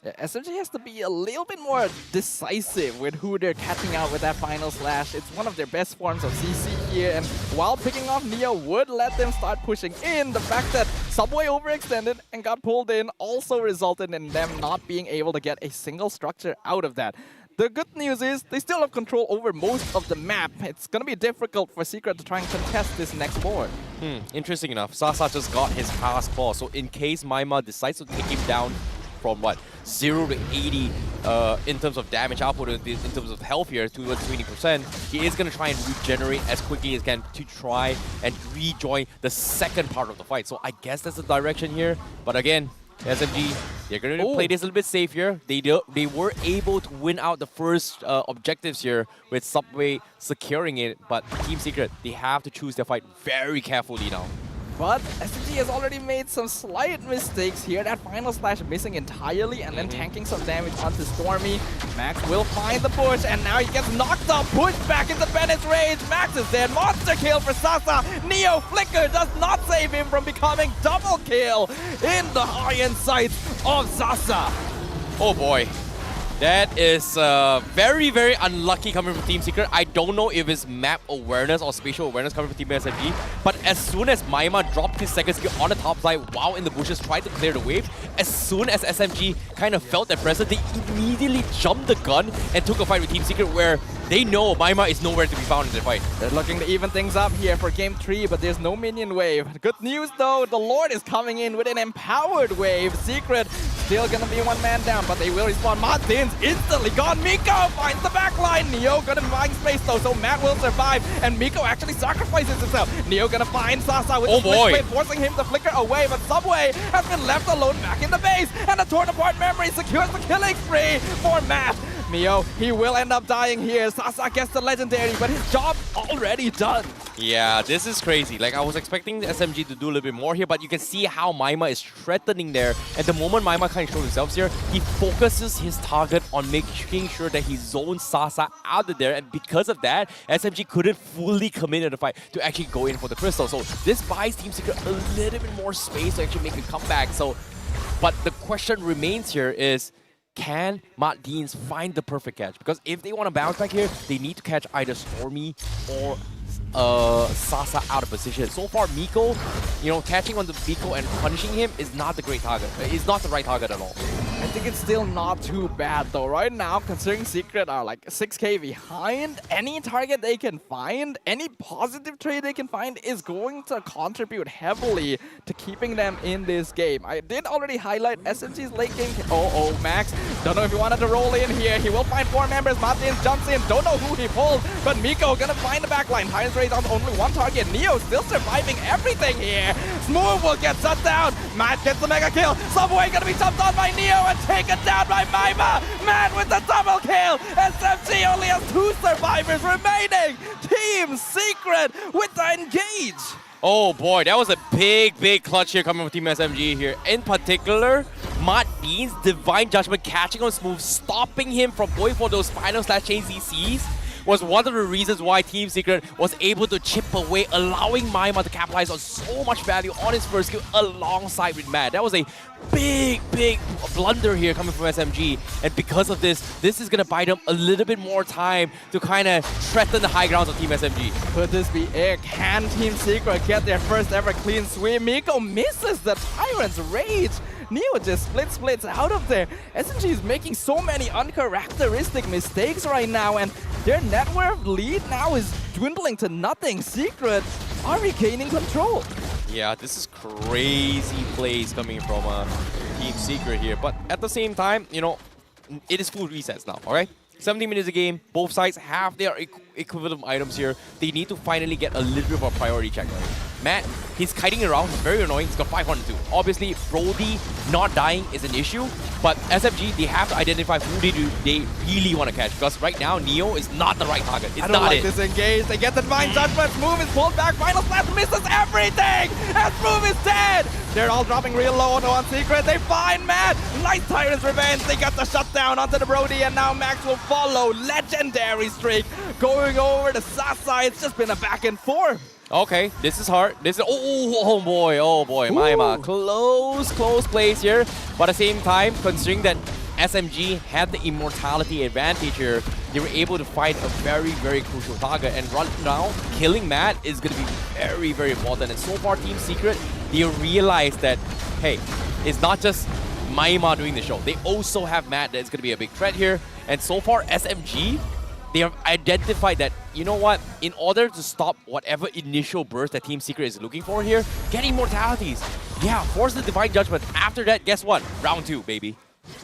Yeah, SMG has to be a little bit more decisive with who they're catching out with that final slash. It's one of their best forms of CC here, and while picking off Neo would let them start pushing in, the fact that Subway overextended and got pulled in also resulted in them not being able to get a single structure out of that. The good news is they still have control over most of the map. It's going to be difficult for Secret to try and contest this next board. Interesting enough, Sasa just got his pass ball, so in case Maima decides to take him down from what, 0 to 80 in terms of damage output, in terms of health here, towards 20%, he is going to try and regenerate as quickly as can to try and rejoin the second part of the fight. So I guess that's the direction here. But again, SMG, they're going to play this a little bit safer. They were able to win out the first objectives here with Subway securing it. But Team Secret, they have to choose their fight very carefully now. But SMG has already made some slight mistakes here. That final slash missing entirely and then tanking some damage onto Stormy. Max will find the push and now he gets knocked up, pushed back into Bennett's range. Max is dead. Monster kill for Sasa. Neo Flicker does not save him from becoming double kill in the high-end sights of Sasa. Oh boy. That is very, very unlucky coming from Team Secret. I don't know if it's map awareness or spatial awareness coming from Team SMG, but as soon as Maima dropped his second skill on the top side while in the bushes, tried to clear the wave, as soon as SMG kind of felt that pressure, they immediately jumped the gun and took a fight with Team Secret where they know Maima is nowhere to be found in the fight. They're looking to even things up here for game 3, but there's no minion wave. Good news though, the Lord is coming in with an empowered wave. Secret still gonna be one man down, but they will respawn. Martins instantly gone. Miko finds the backline. Neo gonna find space though, so Matt will survive. And Miko actually sacrifices himself. Neo gonna find Sasa with the split split, forcing him to flicker away, but Subway has been left alone back in the base. And the torn apart memory secures the killing spree for Matt. Neo, he will end up dying here. Sasa gets the legendary, but his job already done. Yeah, this is crazy. Like, I was expecting the SMG to do a little bit more here, but you can see how Maima is threatening there. At the moment Maima kind of shows himself here, he focuses his target on making sure that he zones Sasa out of there, and because of that, SMG couldn't fully commit to the fight to actually go in for the crystal. So this buys Team Secret a little bit more space to actually make a comeback. So, but the question remains here is, can Martins find the perfect catch? Because if they want to bounce back here, they need to catch either Stormy or Sasa out of position. So far, Miko, catching on the Miko and punishing him is not the great target. It's not the right target at all. I think it's still not too bad though. Right now, considering Secret are like 6k behind, any target they can find, any positive trade they can find is going to contribute heavily to keeping them in this game. I did already highlight SMG's late game. Oh, Max. Don't know if he wanted to roll in here. He will find 4 members. Martins jumps in. Don't know who he pulled, but Miko gonna find the backline. Highest rate on only one target. Neo still surviving everything here. Smooth will get shut down. Matt gets the mega kill. Subway gonna be jumped on by Neo and taken down by Maima. Matt with the double kill. SMG only has 2 survivors remaining. Team Secret with the engage. Oh boy, that was a big clutch here coming from Team SMG here. In particular, Matt Bean's Divine Judgment catching on Smooth, stopping him from going for those final/chain CCs was one of the reasons why Team Secret was able to chip away, allowing Maima to capitalize on so much value on his first skill alongside with Matt. That was a big blunder here coming from SMG, and because of this is going to buy them a little bit more time to kind of threaten the high grounds of Team SMG. Could this be it? Can Team Secret get their first ever clean sweep? Miko misses the Tyrant's Rage. Neo just splits out of there. SMG is making so many uncharacteristic mistakes right now, and their net worth lead now is dwindling to nothing. Secret are regaining control. Yeah, this is crazy plays coming from Team Secret here. But at the same time, you know, it is full resets now, alright? 17 minutes a game, both sides have their equivalent items here. They need to finally get a little bit of a priority check. Matt, he's kiting around, he's very annoying, he's got 502. Obviously, Brody not dying is an issue, but SMG, they have to identify who they really want to catch, because right now, Neo is not the right target. It's I don't not like it. this engage. They get the Divine Judgment. Smooth is pulled back. Final Slash misses everything. And Smooth is dead. They're all dropping real low on Secret. They find Matt. Nice Tyrant's Revenge. They got the shutdown onto the Brody, and now Max will follow. Legendary streak going over to Sasa. It's just been a back and forth. Okay, this is hard. This is oh boy, Maima. Close plays here. But at the same time, considering that SMG had the immortality advantage here, they were able to find a very crucial target. And right now, killing Matt is going to be very important. And so far, Team Secret, they realize that, hey, it's not just Maima doing the show. They also have Matt that is going to be a big threat here. And so far, SMG, they have identified that, you know what, in order to stop whatever initial burst that Team Secret is looking for here, get immortalities. Yeah, force the Divine Judgment. After that, guess what? Round 2, baby.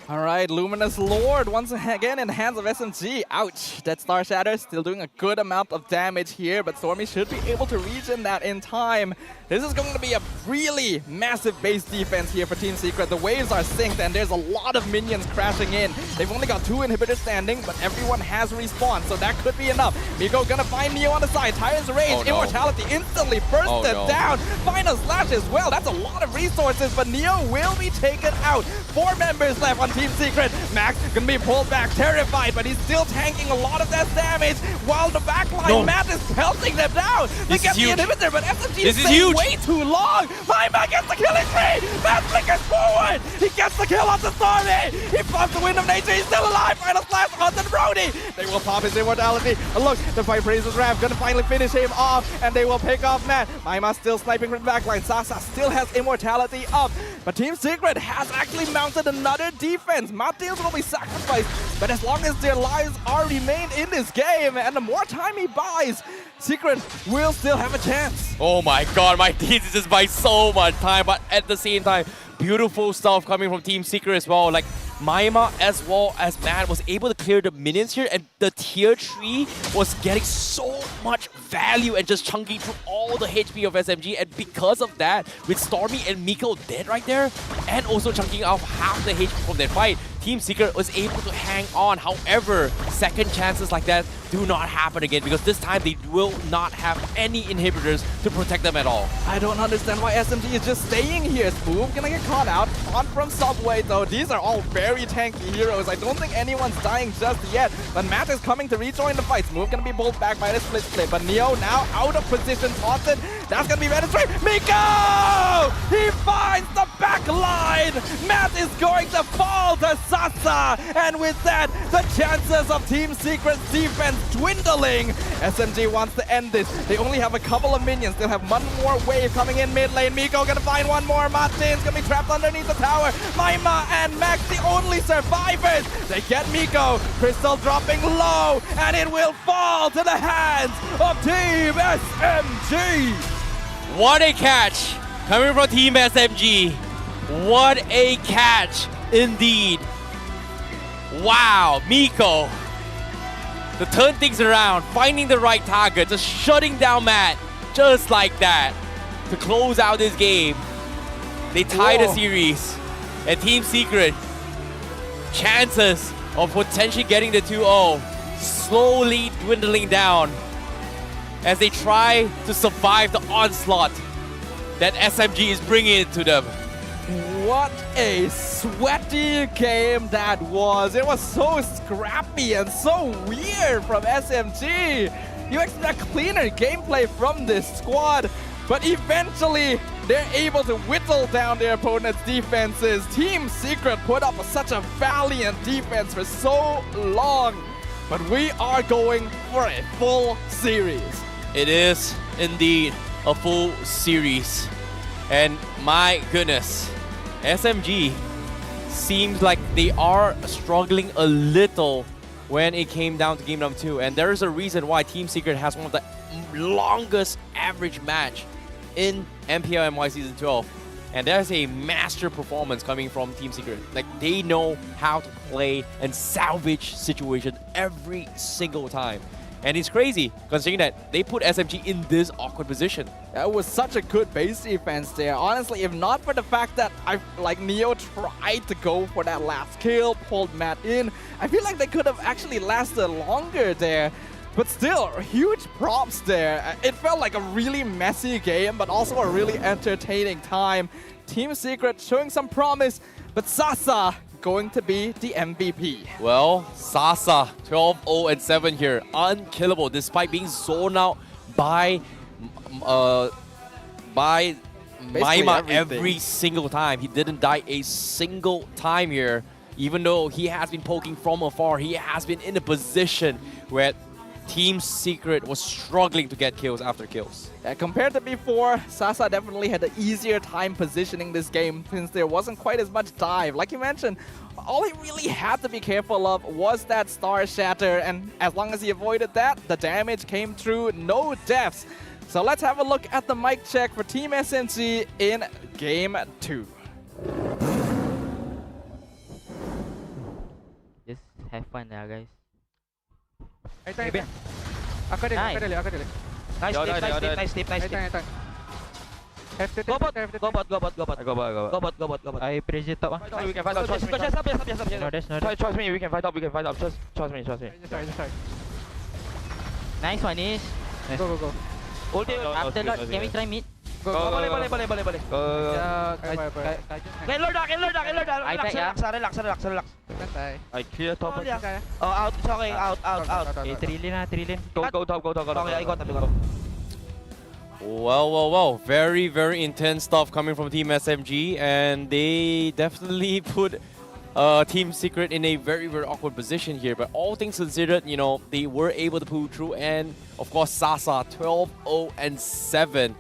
All right, Luminous Lord once again in the hands of SMG. Ouch, that Star Shatter still doing a good amount of damage here, but Stormy should be able to regen that in time. This is going to be a really massive base defense here for Team Secret. The waves are synced and there's a lot of minions crashing in. They've only got 2 inhibitors standing, but everyone has respawned, so that could be enough. Miko gonna find Neo on the side. Tyrant's Rage, Immortality instantly bursted down. Final Slash as well. That's a lot of resources, but Neo will be taken out. 4 members left on Team Secret. Max gonna be pulled back, terrified, but he's still tanking a lot of that damage while the backline Matt is pelting them down. They get the inhibitor, but SMG is staying way too long. Maima gets the killing spree. Matt flickers forward. He gets the kill on the Stormy. He pops the Wind of Nature. He's still alive. Final Slash onto the Brody. They will pop his immortality. And look, the Fight Praises Ramp gonna finally finish him off, and they will pick off Matt. Maima still sniping from the backline. Sasa still has immortality up, but Team Secret has actually mounted another defense. Martin's will be sacrificed, but as long as their lives are remained in this game, and the more time he buys, Secret will still have a chance. Oh my god, my team is just by so much time, but at the same time, beautiful stuff coming from Team Secret as well. Like, Maima as well as Matt was able to clear the minions here, and the tier 3 was getting so much value and just chunking through all the HP of SMG, and because of that, with Stormy and Miko dead right there, and also chunking off half the HP from that fight, Team Secret was able to hang on. However, second chances like that do not happen again, because this time they will not have any inhibitors to protect them at all. I don't understand why SMG is just staying here. Smooth gonna get caught out. On from Subway though. These are all very tanky heroes. I don't think anyone's dying just yet, but Matt is coming to rejoin the fight. Smooth gonna be pulled back by the split, but Neo now out of position, taunted. That's gonna be red straight. Miko! He finds the back line. Matt is going to fall to Sasa, and with that, the chances of Team Secret's defense dwindling. SMG wants to end this. They only have a couple of minions. They'll have one more wave coming in mid lane. Miko gonna find one more. Martin's gonna be trapped underneath the tower. Maima and Max, the only survivors. They get Miko. Crystal dropping low, and it will fall to the hands of Team SMG. What a catch coming from Team SMG. What a catch indeed. Wow, Miko to turn things around, finding the right target, just shutting down Matt, just like that, to close out this game. They tie the series, and Team Secret, chances of potentially getting the 2-0 slowly dwindling down as they try to survive the onslaught that SMG is bringing it to them. What a sweaty game that was. It was so scrappy and so weird from SMG. You expect cleaner gameplay from this squad, but eventually they're able to whittle down their opponent's defenses. Team Secret put up such a valiant defense for so long, but we are going for a full series. It is indeed a full series. And my goodness, SMG seems like they are struggling a little when it came down to game number 2. And there is a reason why Team Secret has one of the longest average match in MPL MY Season 12. And there's a master performance coming from Team Secret. Like, they know how to play and salvage situation every single time. And it's crazy, considering that they put SMG in this awkward position. That was such a good base defense there. Honestly, if not for the fact that Neo tried to go for that last kill, pulled Matt in, I feel like they could have actually lasted longer there. But still, huge props there. It felt like a really messy game, but also a really entertaining time. Team Secret showing some promise, but Sasa going to be the MVP. Well, Sasa, 12-0-7 here. Unkillable despite being zoned out by Maima every single time. He didn't die a single time here. Even though he has been poking from afar, he has been in a position where Team Secret was struggling to get kills after kills. Yeah, compared to before, Sasa definitely had an easier time positioning this game since there wasn't quite as much dive. Like you mentioned, all he really had to be careful of was that Star Shatter, and as long as he avoided that, the damage came through, no deaths. So let's have a look at the mic check for Team SMG in Game 2. Just have fun there, guys. Aku ada. Nice tip. Go bot. I pressure top. We can fight up. Trust me, we can fight up. Just trust me. Nice one, Ish. Go. Ult after Lord, can we try mid? Boleh. Get Lord. Relax. I clear top. Oh, out. Sorry, out. Okay, 3 lane. Go top. Okay, I got top. Well. Very, very intense stuff coming from Team SMG, and they definitely put Team Secret in a very, very awkward position here. But all things considered, you know, they were able to pull through, and of course, Sasa, 12-0-7.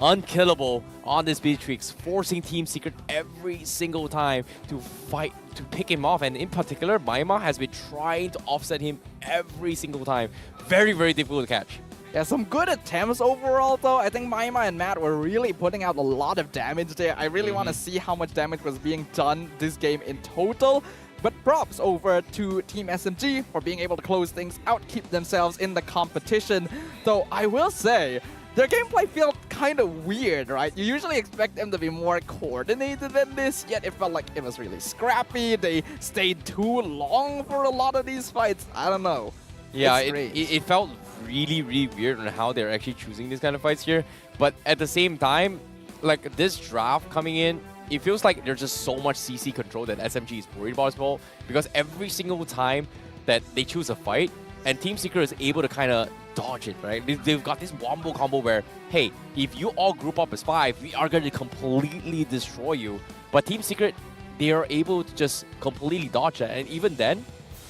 Unkillable on this Beatrix, forcing Team Secret every single time to fight to pick him off. And in particular, Maima has been trying to offset him every single time. Very, very difficult to catch. Yeah, some good attempts overall though. I think Maima and Matt were really putting out a lot of damage there. I really want to see how much damage was being done this game in total. But props over to Team SMG for being able to close things out, keep themselves in the competition. Though I will say, their gameplay felt kind of weird, right? You usually expect them to be more coordinated than this, yet it felt like it was really scrappy. They stayed too long for a lot of these fights. I don't know. Yeah, it felt really, really weird on how they're actually choosing these kind of fights here. But at the same time, like this draft coming in, it feels like there's just so much CC control that SMG is worried about as well. Because every single time that they choose a fight, and Team Secret is able to kind of dodge it, right? They've got this wombo combo where, hey, if you all group up as 5, we are going to completely destroy you. But Team Secret, they are able to just completely dodge that. And even then,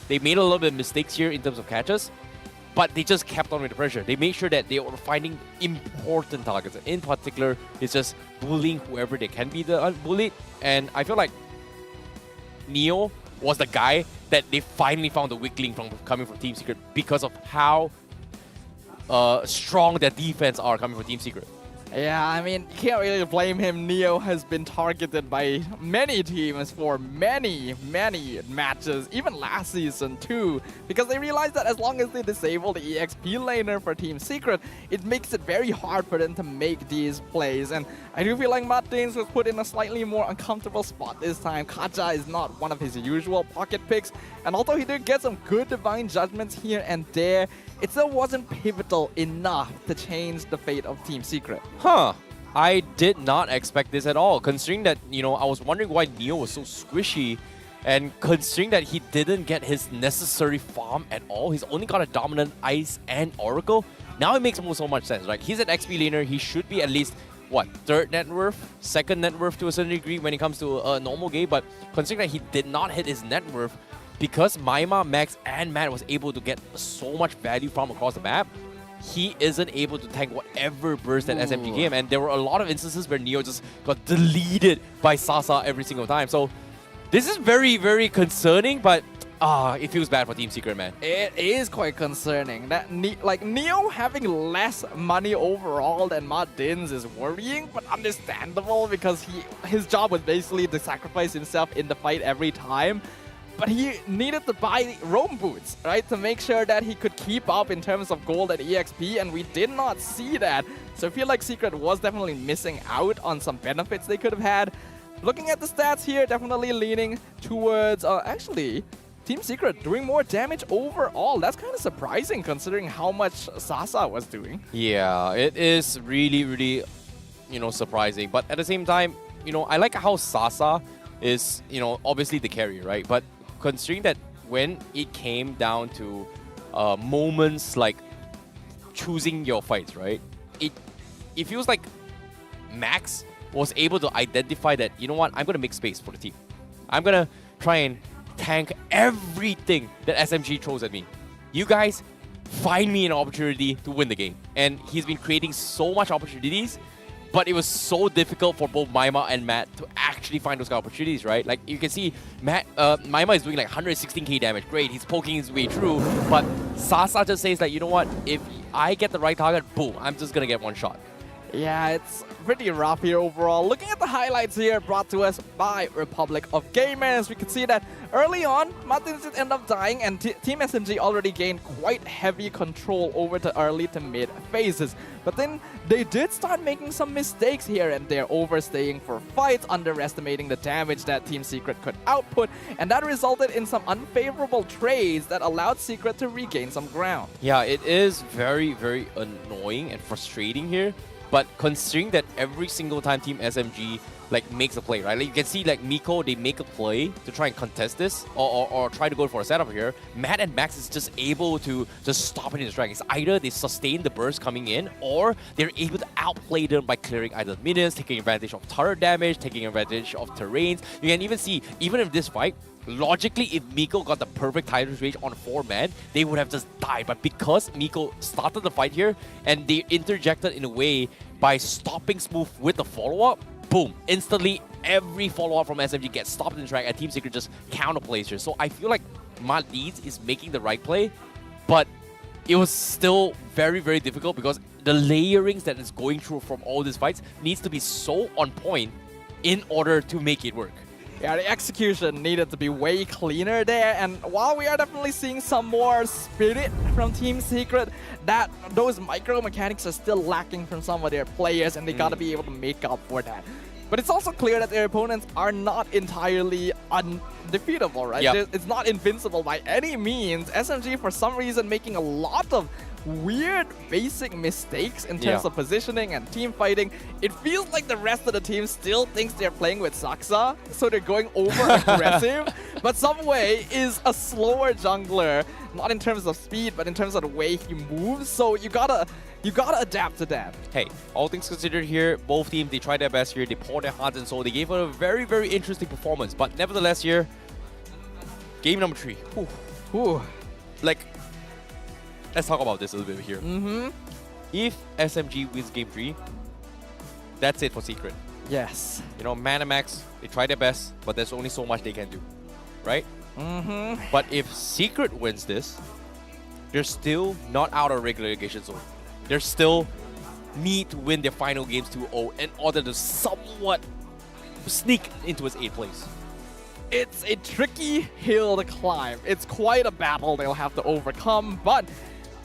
they made a little bit of mistakes here in terms of catches, but they just kept on with the pressure. They made sure that they were finding important targets. In particular, it's just bullying whoever they can be the bullied. And I feel like Neo was the guy that they finally found the weak link from coming from Team Secret because of how strong their defense are coming from Team Secret. Yeah, I mean, you can't really blame him. Neo has been targeted by many teams for many matches, even last season too, because they realized that as long as they disable the EXP laner for Team Secret, it makes it very hard for them to make these plays. And I do feel like Martins was put in a slightly more uncomfortable spot this time. Kaja is not one of his usual pocket picks, and although he did get some good divine judgments here and there, it still wasn't pivotal enough to change the fate of Team Secret. Huh. I did not expect this at all, considering that, you know, I was wondering why Neo was so squishy, and considering that he didn't get his necessary farm at all, he's only got a dominant Ice and Oracle. Now it makes so much sense, right? He's an XP laner, he should be at least, what, third net worth, second net worth to a certain degree when it comes to a normal game, but considering that he did not hit his net worth, because Maima, Max, and Matt was able to get so much value from across the map, he isn't able to tank whatever burst that SMG gave him. And there were a lot of instances where Neo just got deleted by Sasa every single time. So this is very, very concerning, but it feels bad for Team Secret, man. It is quite concerning that Neo having less money overall than Martins is worrying, but understandable because his job was basically to sacrifice himself in the fight every time. But he needed to buy roam boots, right, to make sure that he could keep up in terms of gold and EXP, and we did not see that. So I feel like Secret was definitely missing out on some benefits they could have had. Looking at the stats here, definitely leaning towards, actually, Team Secret doing more damage overall. That's kind of surprising considering how much Sasa was doing. Yeah, it is really, really, you know, surprising. But at the same time, you know, I like how Sasa is, you know, obviously the carrier, right? But considering that when it came down to moments like choosing your fights, right? It feels like Max was able to identify that, you know what, I'm going to make space for the team. I'm going to try and tank everything that SMG throws at me. You guys find me an opportunity to win the game. And he's been creating so much opportunities, but it was so difficult for both Maima and Matt to actually find those kind of opportunities, right? Like, you can see Maima is doing like 116k damage. Great, he's poking his way through. But Sasa just says like, you know what? If I get the right target, boom, I'm just going to get one shot. Yeah, it's pretty rough here overall. Looking at the highlights here brought to us by Republic of Gamers, we could see that early on, Martins did end up dying and Team SMG already gained quite heavy control over the early to mid phases. But then they did start making some mistakes here and there, overstaying for fights, underestimating the damage that Team Secret could output, and that resulted in some unfavorable trades that allowed Secret to regain some ground. Yeah, it is very, very annoying and frustrating here. But considering that every single time Team SMG like makes a play, right? Like you can see like Miko, they make a play to try and contest this or try to go for a setup here. Matt and Max is just able to just stop it in the strike. It's either they sustain the burst coming in or they're able to outplay them by clearing either minions, taking advantage of turret damage, taking advantage of terrains. You can even see, even in this fight, logically, if Miko got the perfect Tidus Rage on 4-man, they would have just died. But because Miko started the fight here and they interjected in a way by stopping Smooth with the follow-up, boom, instantly every follow-up from SMG gets stopped in the track and Team Secret just counterplays here. So I feel like Maldives is making the right play, but it was still very, very difficult because the layerings that is going through from all these fights needs to be so on point in order to make it work. Yeah, the execution needed to be way cleaner there, and while we are definitely seeing some more spirit from Team Secret, that those micro mechanics are still lacking from some of their players, and they gotta be able to make up for that. But it's also clear that their opponents are not entirely undefeatable, right? Yep. It's not invincible by any means. SMG, for some reason, making a lot of weird basic mistakes in terms of positioning and team fighting. It feels like the rest of the team still thinks they're playing with Saksa, so they're going over aggressive. But some way is a slower jungler, not in terms of speed, but in terms of the way he moves. So you gotta adapt to that. Hey, all things considered here, both teams, they tried their best here. They poured their hearts and soul. They gave it a very, very interesting performance. But nevertheless here, game number 3. Like, let's talk about this a little bit here. If SMG wins game 3, that's it for Secret. Yes. You know, Man and Max, they tried their best, but there's only so much they can do, right? But if Secret wins this, they're still not out of relegation zone. They're still need to win their final games 2-0 in order to somewhat sneak into his 8th place. It's a tricky hill to climb. It's quite a battle they'll have to overcome, but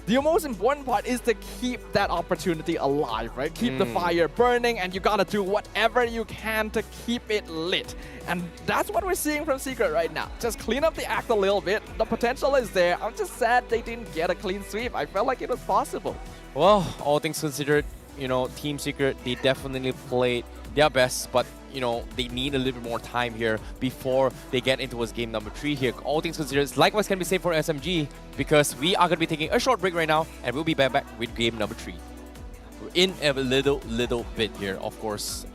the most important part is to keep that opportunity alive, right? Keep the fire burning, and you gotta do whatever you can to keep it lit. And that's what we're seeing from Secret right now. Just clean up the act a little bit. The potential is there. I'm just sad they didn't get a clean sweep. I felt like it was possible. Well, all things considered, you know, Team Secret, they definitely played their best, but you know, they need a little bit more time here before they get into game number 3 here. All things considered, likewise can be said for SMG, because we are going to be taking a short break right now, and we'll be back with game number 3 in a little bit here, of course.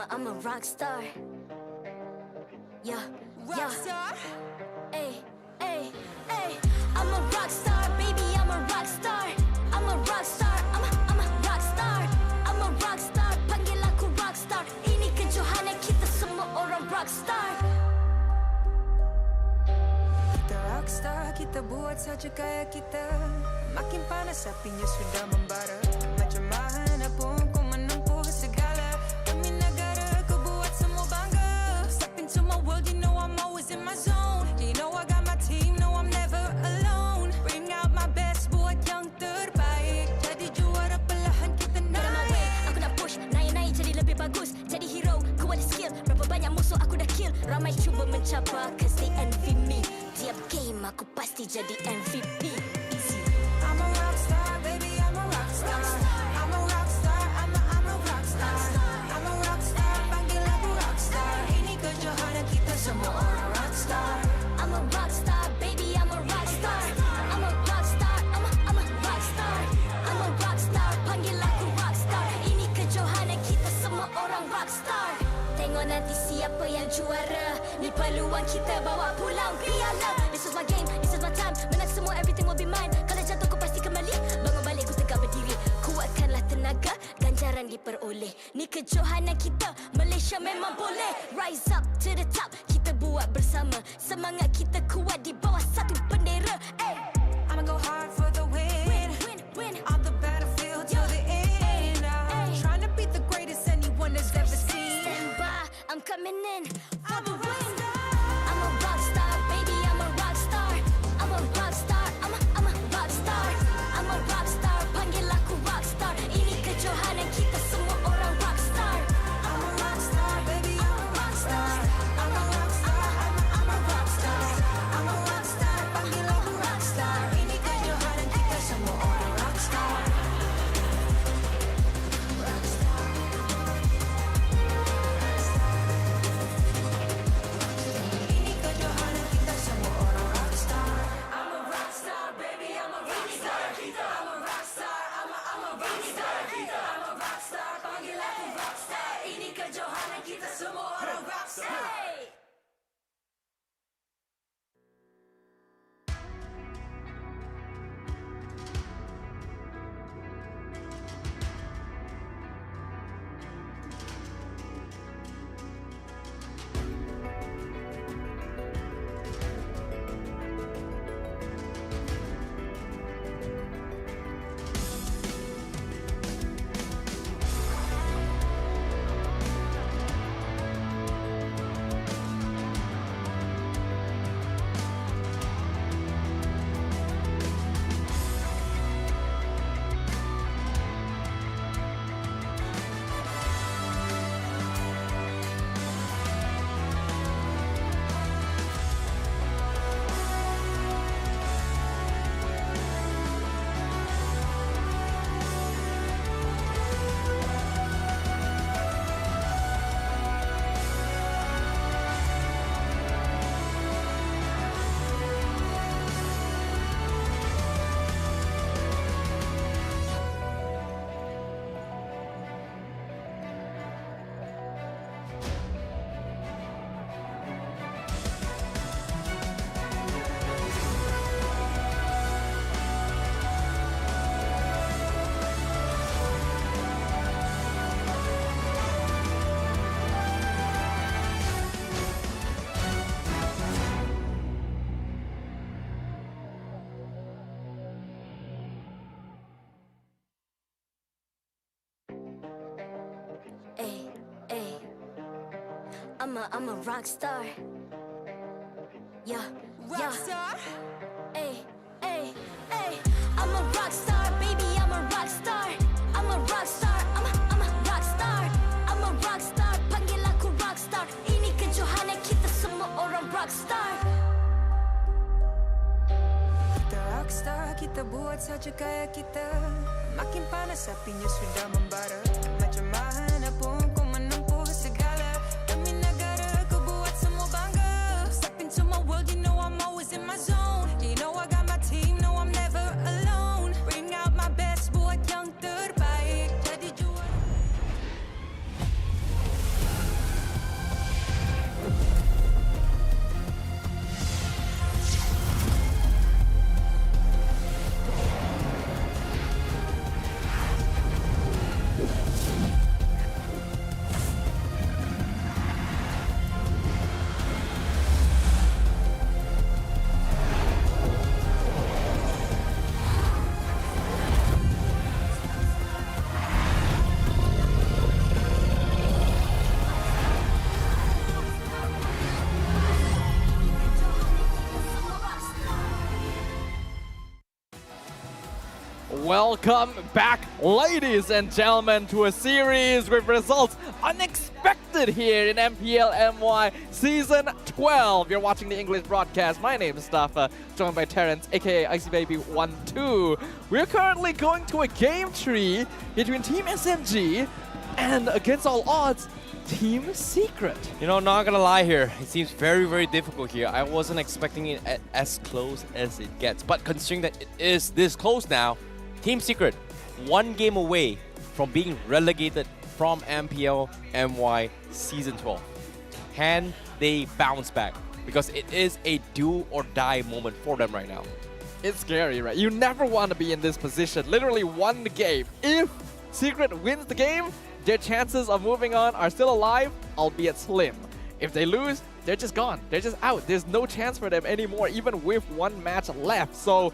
I'm a rock star. Yeah, rock star. Ay, ay, ay. I'm a rock star, baby. I'm a rock star. I'm a rock star. I'm a rock star. I'm a rock star. Panggil aku rock star. Ini kejohanan kita semua orang rock star. Kita rockstar, kita buat saja gaya kita. Makin panas apinya sudah membara. Macam mana pun kau menempuh segala. Demi negara kau buat semua bangga. Step into my world, you know I'm always in my zone. You know I got my team, no I'm never alone. Bring out my best, buat yang terbaik. Jadi juara perlahan kita naik. Aku nak push, naik-naik jadi lebih bagus. Jadi hero, ku ada skill. Berapa banyak musuh aku dah kill. Ramai cuba mencapai, cause they envy me. Tiap game aku pasti jadi MVP. Easy. I'm a rockstar, baby, I'm a rockstar. I'm a rockstar, I'm a rockstar. I'm a rockstar, panggil aku rockstar. Ini kejohanan kita semua orang rockstar. I'm a rockstar, baby, I'm a rockstar. I'm a rockstar, I'm a rockstar. I'm a rockstar, panggil aku rockstar. Ini kejohanan kita semua orang rockstar. Tengok nanti siapa yang juara. Ni peluang kita bawa pulang piala. This is my game, this is my time. Menang semua, everything will be mine. Kalau jatuh kau pasti kembali. Bangun balik ku tegak berdiri. Kuatkanlah tenaga, ganjaran diperoleh. Ni kejohanan kita, Malaysia memang boleh. Rise up to the top, kita buat bersama. Semangat kita kuat di bawah satu bendera. Ay. I'ma go hard for the win. Win. On the battlefield till the end. Trying to beat the greatest anyone has ever seen. Stand by, I'm coming in for the win. I'm a rockstar, baby, I'm a rockstar. I'm a rockstar, I'm a rockstar. I'm a rockstar, panggil aku rockstar. Ini kejohanan kita semua orang rockstar. I'm a rockstar, baby, I'm a rockstar. I'm a rockstar, I'm a rockstar. I'm a rockstar, I'm a rock star. Yeah, rock star. Ay, ay, ay. I'm a rock star, baby. I'm a rock star. I'm a rock star. I'm a rock star. I'm a rock star. Panggil aku rock star. Ini kejohanan kita semua orang rock star. Kita rockstar, kita buat saja gaya kita. Makin panas apinya sudah membara. Macam mana pun kau menempuh segala. Demi negara kau buat semua bangga. Step into my world, you know I'm always in my zone. You know I got my team, no I'm never alone. Bring out my best, buat yang terbaik. Jadi juara. Welcome back, ladies and gentlemen, to a series with results unexpected here in MPL MY Season 12. You're watching the English broadcast. My name is Mustafa, joined by Terrence, aka Icy Baby 12. We're currently going to a game tree between Team SMG and, against all odds, Team Secret. You know, not gonna lie here, it seems very, very difficult here. I wasn't expecting it as close as it gets, but considering that it is this close now, Team Secret, one game away from being relegated from MPL MY Season 12. Can they bounce back? Because it is a do or die moment for them right now. It's scary, right? You never want to be in this position. Literally one game. If Secret wins the game, their chances of moving on are still alive, albeit slim. If they lose, they're just gone. They're just out. There's no chance for them anymore, even with one match left. So,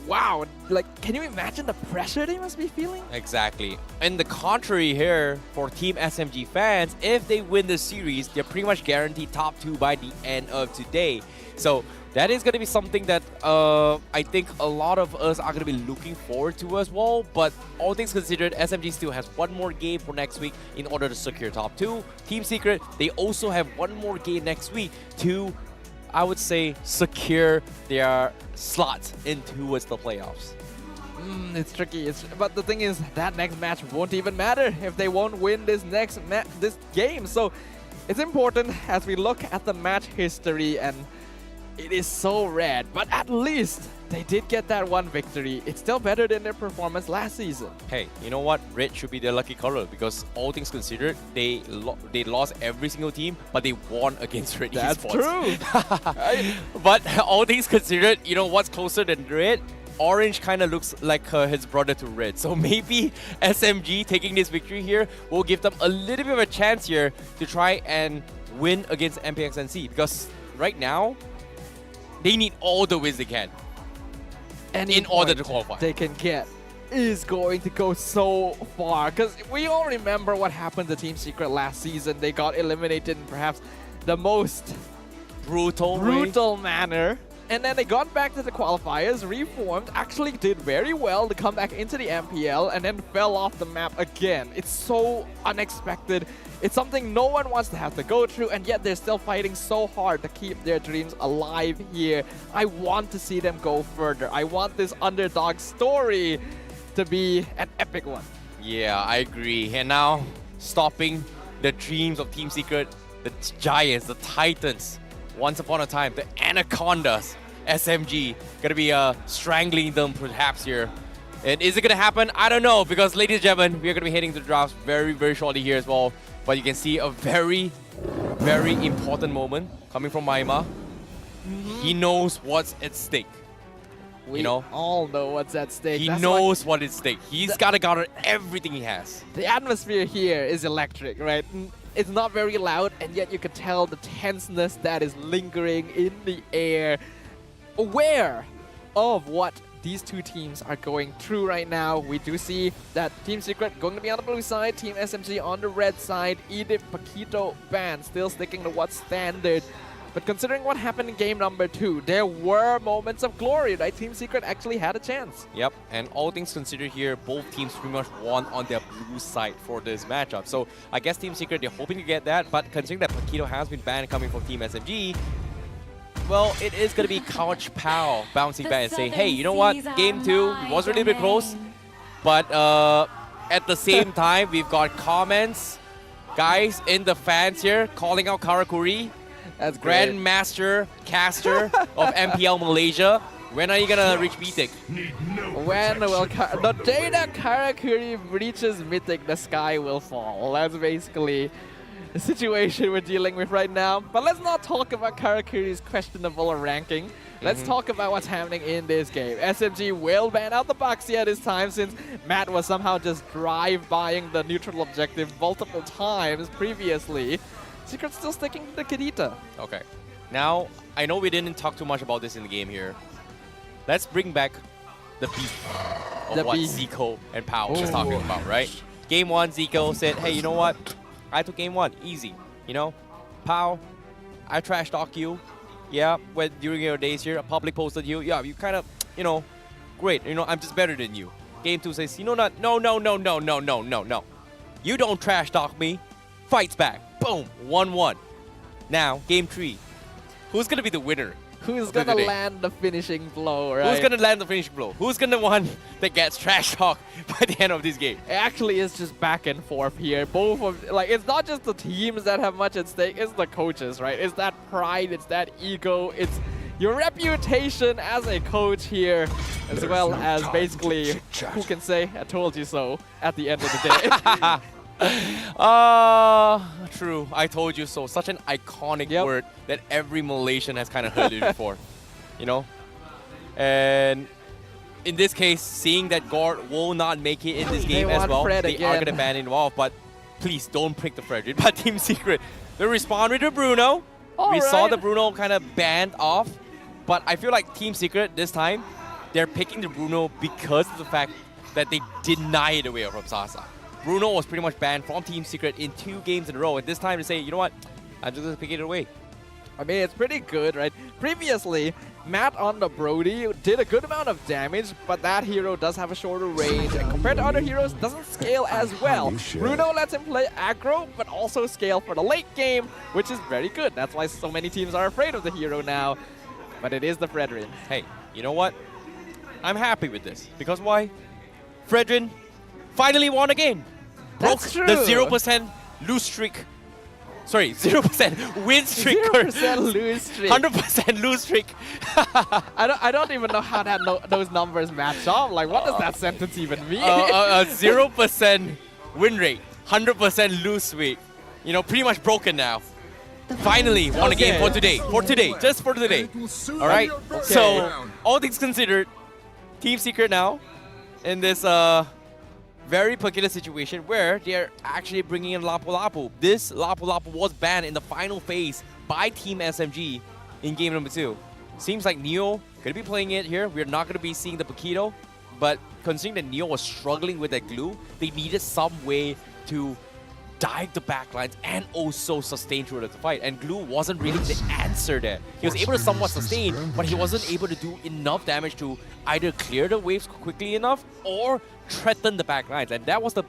wow, like, can you imagine the pressure they must be feeling? Exactly. And the contrary here for Team SMG fans, if they win the series, they're pretty much guaranteed top 2 by the end of today. So that is going to be something that I think a lot of us are going to be looking forward to as well. But all things considered, SMG still has one more game for next week in order to secure top 2. Team Secret, they also have one more game next week to, I would say, secure their slots in towards the playoffs. It's tricky. But the thing is, that next match won't even matter if they won't win this this game. So it's important as we look at the match history, and it is so red. But at least they did get that one victory. It's still better than their performance last season. Hey, you know what? Red should be their lucky color because all things considered, they lost every single team, but they won against Red That's Esports. true. But all things considered, you know what's closer than Red? Orange kind of looks like his brother to Red. So maybe SMG taking this victory here will give them a little bit of a chance here to try and win against MPNC because right now, they need all the wins they can in order to qualify. They can get is going to go so far, because we all remember what happened to Team Secret last season. They got eliminated in perhaps the most brutal manner. And then they got back to the qualifiers, reformed, actually did very well to come back into the MPL, and then fell off the map again. It's so unexpected. It's something no one wants to have to go through, and yet they're still fighting so hard to keep their dreams alive here. I want to see them go further. I want this underdog story to be an epic one. Yeah, I agree. And now, stopping the dreams of Team Secret, the Giants, the Titans, once upon a time, the Anacondas, SMG, gonna be strangling them perhaps here. And is it gonna happen? I don't know, because ladies and gentlemen, we're gonna be heading to the drafts very, very shortly here as well. But you can see a very, very important moment coming from Maima. He knows what's at stake. We all know what's at stake. He knows what's at stake. He's got to gather everything he has. The atmosphere here is electric, right? It's not very loud, and yet you can tell the tenseness that is lingering in the air. Aware of what these two teams are going through right now. We do see that Team Secret going to be on the blue side, Team SMG on the red side. Edith Paquito ban still sticking to what's standard. But considering what happened in game number 2, there were moments of glory, right? Team Secret actually had a chance. Yep, and all things considered here, both teams pretty much won on their blue side for this matchup. So I guess Team Secret, they're hoping to get that, but considering that Paquito has been banned coming from Team SMG, well, it is going to be Couch Pal bouncing back and saying, hey, you know what? Game 2 was a little bit close, but at the same time, we've got comments, guys in the fans here calling out Karakuri. That's great. Grandmaster caster of MPL Malaysia. When are you gonna reach Mythic? When will the day that Karakuri reaches Mythic, the sky will fall. That's basically the situation we're dealing with right now. But let's not talk about Karakuri's questionable ranking. Let's talk about what's happening in this game. SMG will ban out the Baxia this time since Matt was somehow just drive-buying the neutral objective multiple times previously. Secret's still sticking to the Kadita. Okay. Now, I know we didn't talk too much about this in the game here. Let's bring back the beef of what Zico and Pao was talking about, right? Game 1, Zico said, hey, you know what? I took game 1, easy. You know, Pao, I trash talk you. Yeah, when during your days here, a public posted you. Yeah, you kind of, you know, great. You know, I'm just better than you. Game 2 says, you know not, no. You don't trash talk me. Fights back. Boom, 1-1. Now, game 3. Who's gonna be the winner? Who's gonna land the finishing blow, right? Who's gonna land the finishing blow? Who's gonna one that gets trash talk by the end of this game? It actually is just back and forth here. Both of, like, it's not just the teams that have much at stake, it's the coaches, right? It's that pride, it's that ego, it's your reputation as a coach here, as well as basically, who can say, I told you so, at the end of the day. True. I told you so. Such an iconic word that every Malaysian has kind of heard it before. You know? And in this case, seeing that Gord will not make it in this game as well, they are going to ban him off. But please don't prick the Frederick. But Team Secret, they responded to Bruno. We saw the Bruno kind of banned off. But I feel like Team Secret this time, they're picking the Bruno because of the fact that they denied it away from Sasa. Bruno was pretty much banned from Team Secret in 2 games in a row, and this time to say, you know what, I'm just going to pick it away. I mean, it's pretty good, right? Previously, Matt on the Brody did a good amount of damage, but that hero does have a shorter range, and compared to other heroes, doesn't scale as well. Bruno lets him play aggro, but also scale for the late game, which is very good. That's why so many teams are afraid of the hero now, but it is the Fredrin. Hey, you know what? I'm happy with this, because why? Fredrin finally won again. Broke the 0% lose streak. Sorry, 0% win streak. 0% lose streak. 100% lose streak. I don't even know how that those numbers match up. Like, what does that sentence even mean? 0% win rate, 100% lose rate. You know, pretty much broken now. Finally won a game for today. For today, just for today. All right. Okay. So, all things considered, Team Secret now in this very peculiar situation where they're actually bringing in Lapu Lapu. This Lapu Lapu was banned in the final phase by Team SMG in game number 2. Seems like Neo could be playing it here. We're not going to be seeing the Paquito, but considering that Neo was struggling with that glue, they needed some way to dive the backlines and also sustain through the fight. And glue wasn't really the answer there. He was able to somewhat sustain, but he wasn't able to do enough damage to either clear the waves quickly enough or threaten the backlines. And that was the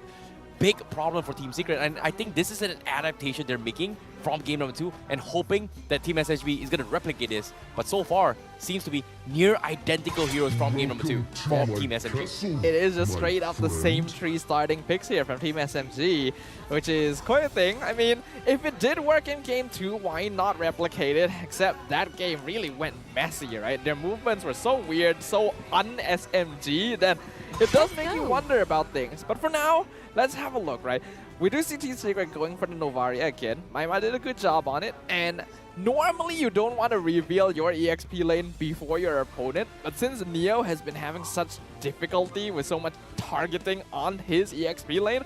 big problem for Team Secret. And I think this is an adaptation they're making from game number 2 and hoping that Team SMG is going to replicate this. But so far, seems to be near identical heroes from game number 2 from Team SMG. It is just straight up the same 3 starting picks here from Team SMG, which is quite a thing. I mean, if it did work in game 2, why not replicate it? Except that game really went messy, right? Their movements were so weird, so un-SMG, that it does make you wonder about things. But for now, let's have a look, right? We do see Team Secret going for the Novaria again. Maima did a good job on it, and normally you don't want to reveal your EXP lane before your opponent, but since Neo has been having such difficulty with so much targeting on his EXP lane,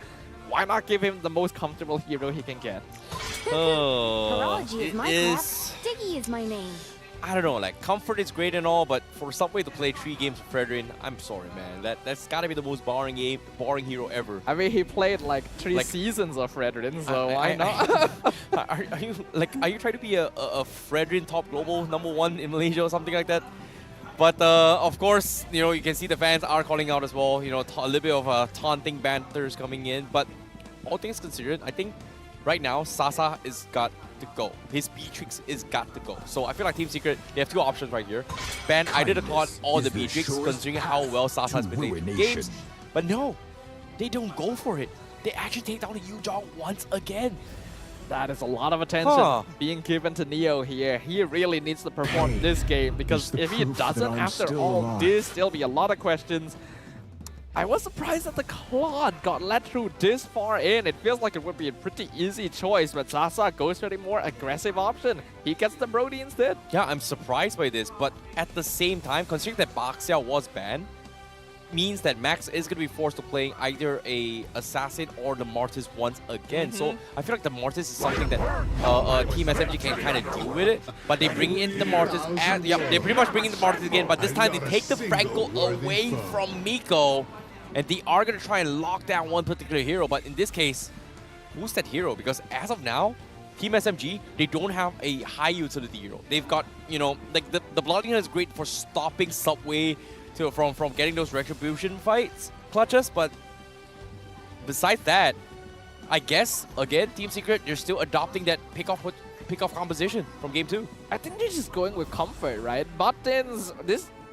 why not give him the most comfortable hero he can get? Parology is my class. Diggy is my name. I don't know, like, comfort is great and all, but for Subway to play 3 games with Fredrin, I'm sorry, man. That's gotta be the most boring hero ever. I mean, he played like 3 seasons of Fredrin, so why not? Are you trying to be a Fredrin top global #1 in Malaysia or something like that? But of course, you know, you can see the fans are calling out as well. You know, a little bit of taunting banters coming in. But all things considered, I think right now Sasa is got to go. His B-Tricks is got to go. So I feel like Team Secret, they have 2 options right here. Ban either the Cloud or the B-Tricks, considering how well Sasa has been playing games. But no, they don't go for it. They actually take down the Yu-Jong once again. That is a lot of attention being given to Neo here. He really needs to perform this game, because if he doesn't, after all this, there'll be a lot of questions. I was surprised that the Claude got let through this far in. It feels like it would be a pretty easy choice, but Sasa goes for the more aggressive option. He gets the Brody instead. Yeah, I'm surprised by this, but at the same time, considering that Baxia was banned, means that Max is going to be forced to play either a Assassin or the Mortis once again. So I feel like the Mortis is something that Team SMG can kind of deal with it, but they bring in the Mortis, and they pretty much bring in the Mortis again, but this time they take the Franco away from Miko, and they are going to try and lock down one particular hero, but in this case, who's that hero? Because as of now, Team SMG, they don't have a high utility hero. They've got, you know, like the Bloodline is great for stopping Subway from getting those retribution fights, clutches, but besides that, I guess, again, Team Secret, they're still adopting that pick-off composition from Game 2. I think they're just going with comfort, right? Buttons,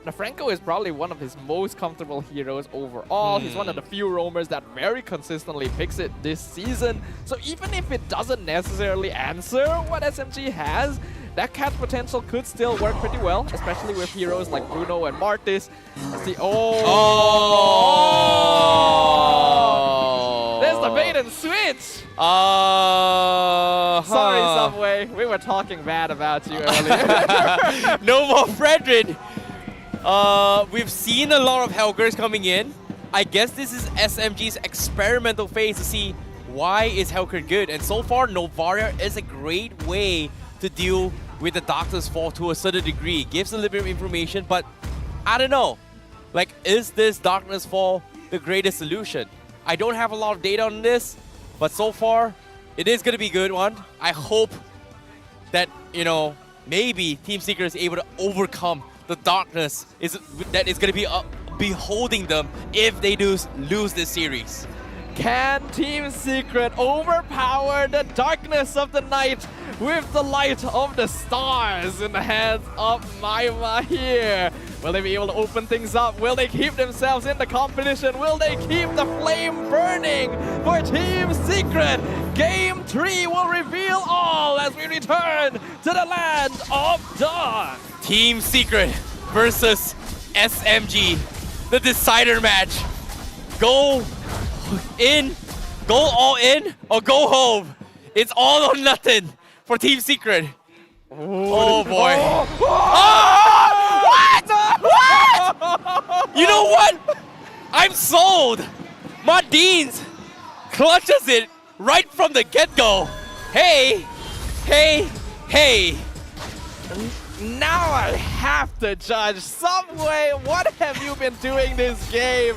the Franco is probably one of his most comfortable heroes overall. He's one of the few roamers that very consistently picks it this season. So even if it doesn't necessarily answer what SMG has, that catch potential could still work pretty well, especially with heroes like Bruno and Martis. See, there's the bait and switch! Sorry, Subway. We were talking bad about you earlier. No more Fredrin! We've seen a lot of Helgers coming in. I guess this is SMG's experimental phase to see why is Helger good. And so far, Novaria is a great way to deal with the Darkness Fall to a certain degree. It gives a little bit of information, but I don't know. Like, is this Darkness Fall the greatest solution? I don't have a lot of data on this, but so far, it is going to be a good one. I hope that, you know, maybe Team Secret is able to overcome the darkness that is going to be beholding them if they do lose this series. Can Team Secret overpower the darkness of the night with the light of the stars in the hands of Maima here? Will they be able to open things up? Will they keep themselves in the competition? Will they keep the flame burning for Team Secret? Game 3 will reveal all as we return to the land of dawn. Team Secret versus SMG, the decider match. Go all in, or go home. It's all or nothing for Team Secret. Oh boy. What? You know what? I'm sold. Madines clutches it right from the get-go. Hey. Now I have to judge. Subway, what have you been doing this game?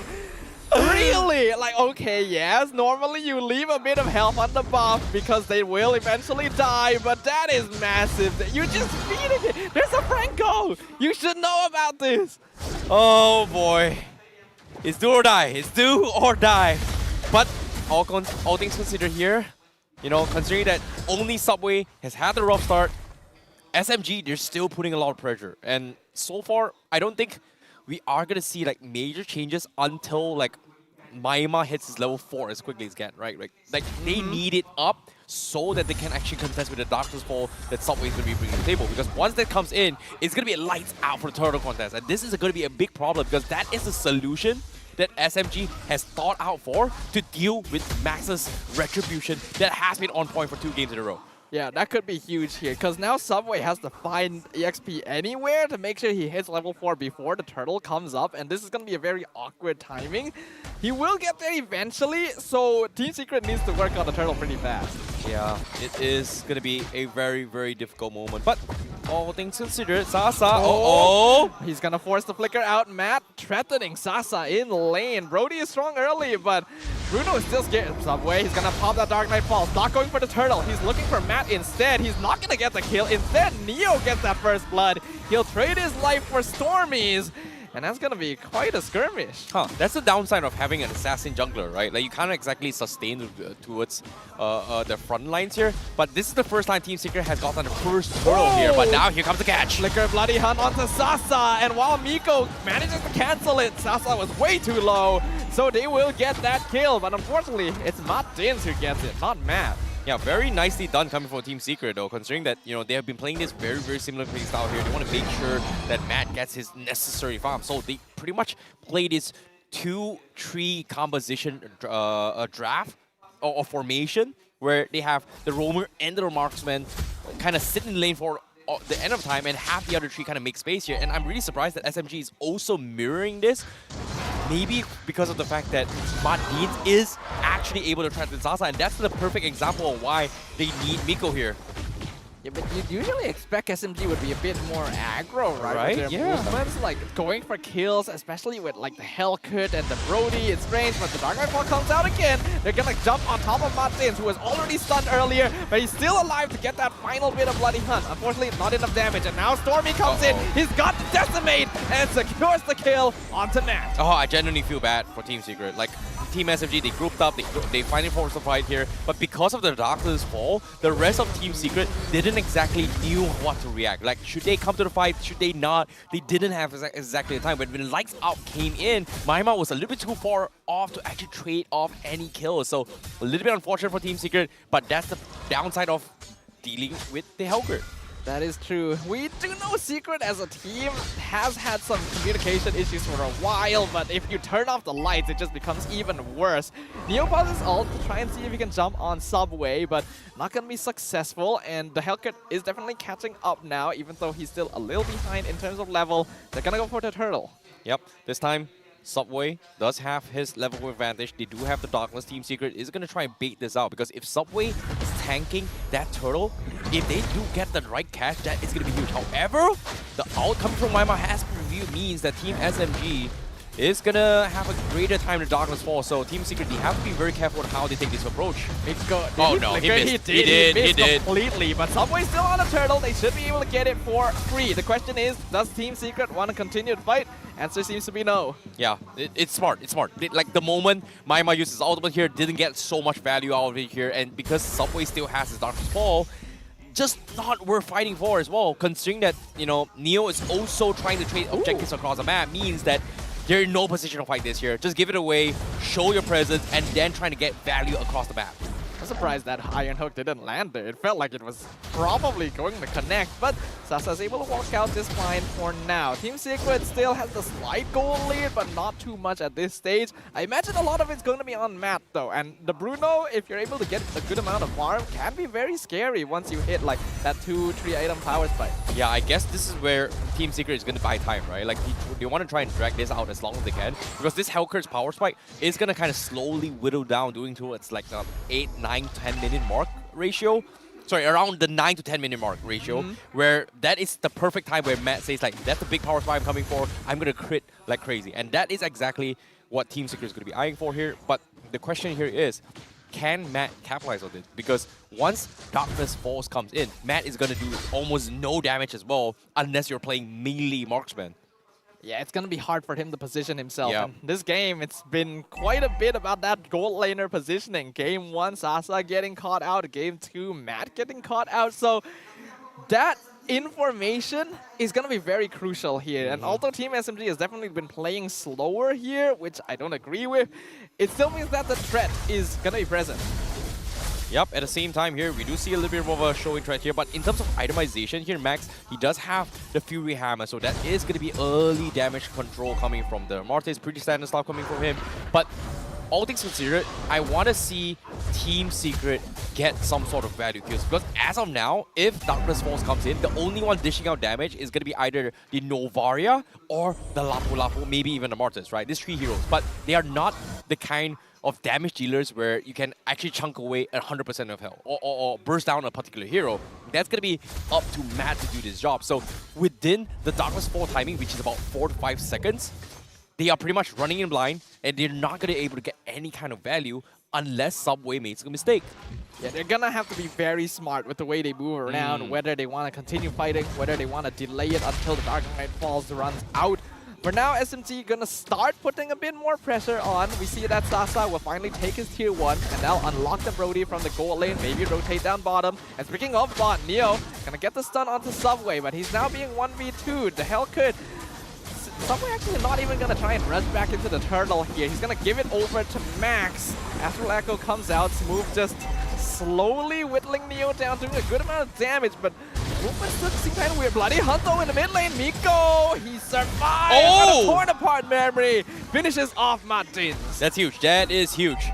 Really? Like, okay, yes, normally you leave a bit of health on the buff because they will eventually die, but that is massive. You're just feeding it. There's a Franco. You should know about this. Oh boy. It's do or die. It's do or die. But all things considered here, you know, considering that only Subway has had a rough start, SMG, they're still putting a lot of pressure. And so far, I don't think we are going to see like major changes until like Maima hits his level 4 as quickly as can, right? Like they need it up so that they can actually contest with the Darkness Fall that Subway is going to be bringing to the table. Because once that comes in, it's going to be lights out for the turtle contest. And this is going to be a big problem because that is the solution that SMG has thought out for to deal with Max's retribution that has been on point for 2 games in a row. Yeah, that could be huge here, because now Subway has to find EXP anywhere to make sure he hits level 4 before the turtle comes up, and this is going to be a very awkward timing. He will get there eventually, so Team Secret needs to work on the turtle pretty fast. Yeah, it is going to be a very, very difficult moment. But all things considered, Sasa, he's gonna force the flicker out. Matt threatening Sasa in lane. Brody is strong early, but Bruno is still scared. Subway, he's gonna pop that Dark Knight Falls. Not going for the turtle. He's looking for Matt instead. He's not gonna get the kill. Instead, Neo gets that first blood. He'll trade his life for Stormies. And that's gonna be quite a skirmish. That's the downside of having an assassin jungler, right? Like you can't exactly sustain towards the front lines here. But this is the first time Team Secret has gotten the first turtle here. But now here comes the catch. Flicker Bloody Hunt onto Sasa, and while Miko manages to cancel it, Sasa was way too low, so they will get that kill. But unfortunately, it's Martins who gets it, not Matt. Yeah, very nicely done coming from Team Secret though, considering that, you know, they have been playing this very, very similar play style here. They want to make sure that Matt gets his necessary farm. So they pretty much play this 2-3 composition draft or formation where they have the roamer and the marksman kind of sit in lane for the end of time and have the other three kind of make space here. And I'm really surprised that SMG is also mirroring this. Maybe because of the fact that Martins is actually able to threaten Sasa, and that's the perfect example of why they need Miko here. Yeah, but you'd usually expect SMG would be a bit more aggro, right? Right, With their movements, like going for kills, especially with like the Hellcut and the Brody. It's strange, but the Dark Rifle comes out again. They're gonna jump on top of Martins, who was already stunned earlier, but he's still alive to get that final bit of Bloody Hunt. Unfortunately, not enough damage, and now Stormy comes in. He's got the Decimate and secures the kill onto Nat. Oh, I genuinely feel bad for Team Secret. Like, Team SMG, they grouped up, they finally forced the fight here, but because of the Darkness fall, the rest of Team Secret didn't exactly knew what to react. Like, should they come to the fight? Should they not? They didn't have exactly the time. But when Lights Out came in, Maima was a little bit too far off to actually trade off any kills. So, a little bit unfortunate for Team Secret, but that's the downside of dealing with the Hellcat. That is true. We do know Secret as a team has had some communication issues for a while, but if you turn off the lights, it just becomes even worse. Neo pauses ult to try and see if he can jump on Subway, but not going to be successful, and the Hellcat is definitely catching up now, even though he's still a little behind in terms of level. They're going to go for the turtle. Yep, this time Subway does have his level advantage. They do have the Darkness. Team Secret is going to try and bait this out, because if Subway is tanking that turtle, if they do get the right catch, that is going to be huge. However, the ult coming from Maima has been reviewed means that Team SMG is going to have a greater time to Darkness fall. So Team Secret, they have to be very careful on how they take this approach. Oh no, he missed. He did Completely, but Subway's still on a turtle. They should be able to get it for free. The question is, does Team Secret want to continue to fight? Answer seems to be no. Yeah, it's smart. It's smart. Like the moment Maima uses ultimate here, didn't get so much value out of it here, and because Subway still has his Darkness fall, just not worth fighting for as well. Considering that, you know, Neo is also trying to trade objectives across the map, means that they're in no position to fight this here. Just give it away, show your presence, and then trying to get value across the map. I'm surprised that Iron Hook didn't land there. It felt like it was probably going to connect, but Sasa's able to walk out this fine for now. Team Secret still has the slight goal lead, but not too much at this stage. I imagine a lot of it's going to be on Matt though, and the Bruno, if you're able to get a good amount of farm, can be very scary once you hit like that 2-3 item power spike. Yeah, I guess this is where Team Secret is going to buy time, right? Like, they want to try and drag this out as long as they can, because this Hellcurt's power spike is going to kind of slowly whittle down, doing towards like the 8, 9, 10 minute mark ratio. Sorry, around the 9 to 10 minute mark ratio, where that is the perfect time where Matt says like, that's the big power spike I'm coming for, I'm going to crit like crazy. And that is exactly what Team Secret is going to be eyeing for here. But the question here is, can Matt capitalize on this? Because once Darkness Falls comes in, Matt is going to do almost no damage as well, unless you're playing melee marksman. Yeah, it's going to be hard for him to position himself. Yeah. And this game, it's been quite a bit about that gold laner positioning. Game 1, Sasa getting caught out. Game 2, Matt getting caught out. So that information is going to be very crucial here. And although Team SMG has definitely been playing slower here, which I don't agree with, it still means that the threat is going to be present. Yep, at the same time here, we do see a little bit of a showing threat here, but in terms of itemization here, Max, he does have the Fury Hammer, so that is going to be early damage control coming from the Mortis, pretty standard stuff coming from him. But all things considered, I want to see Team Secret get some sort of value kills, because as of now, if Darkness Falls comes in, the only one dishing out damage is going to be either the Novaria or the Lapu Lapu, maybe even the Mortis, right? These three heroes, but they are not the kind of damage dealers where you can actually chunk away 100% of health or burst down a particular hero, that's going to be up to Matt to do this job. So within the Darkness Fall timing, which is about 4 to 5 seconds, they are pretty much running in blind, and they're not going to be able to get any kind of value unless Subway makes a mistake. Yeah, they're gonna have to be very smart with the way they move around, whether they want to continue fighting, whether they want to delay it until the Dark Knight Falls runs out. For now, SMG gonna start putting a bit more pressure on. We see that Sasa will finally take his tier 1, and they'll unlock the Brody from the gold lane, maybe rotate down bottom. And speaking of bot, Neo gonna get the stun onto Subway, but he's now being 1v2'd. The hell could... Subway actually not even gonna try and rush back into the turtle here. He's gonna give it over to Max. Astral Echo comes out, Smooth just slowly whittling Neo down, doing a good amount of damage, but movement still seems kind of weird. Bloody Hunto in the mid lane, Miko, he survives! Oh! But a torn apart memory finishes off Martins. That's huge. That is huge.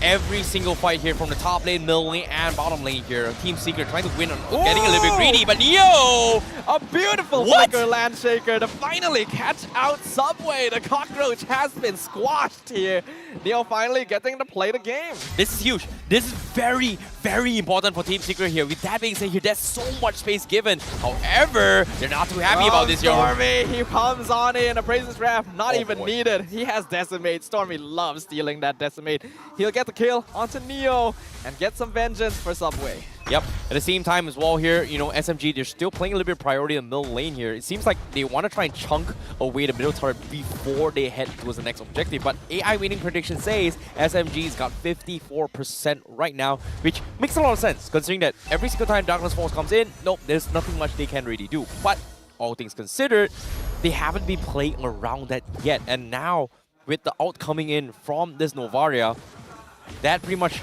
Every single fight here from the top lane, middle lane, and bottom lane here. Team Secret trying to win on getting a little bit greedy, but Neo! A beautiful flicker land shaker to finally catch out Subway. The cockroach has been squashed here. Neo finally getting to play the game. This is huge. This is very, very important for Team Secret here. With that being said here, there's so much space given. However, they're not too happy about this, yo. Stormy, he comes on in. A Praises Wrath, not even needed. He has Decimate. Stormy loves stealing that Decimate. He'll get the kill onto Neo and get some vengeance for Subway. Yep. At the same time as well here, you know, SMG, they're still playing a little bit of priority in the middle lane here. It seems like they want to try and chunk away the middle turret before they head towards the next objective. But AI winning prediction says SMG's got 54% right now, which makes a lot of sense considering that every single time Darkness Falls comes in, nope, there's nothing much they can really do. But all things considered, they haven't been playing around that yet. And now, with the ult coming in from this Novaria, that pretty much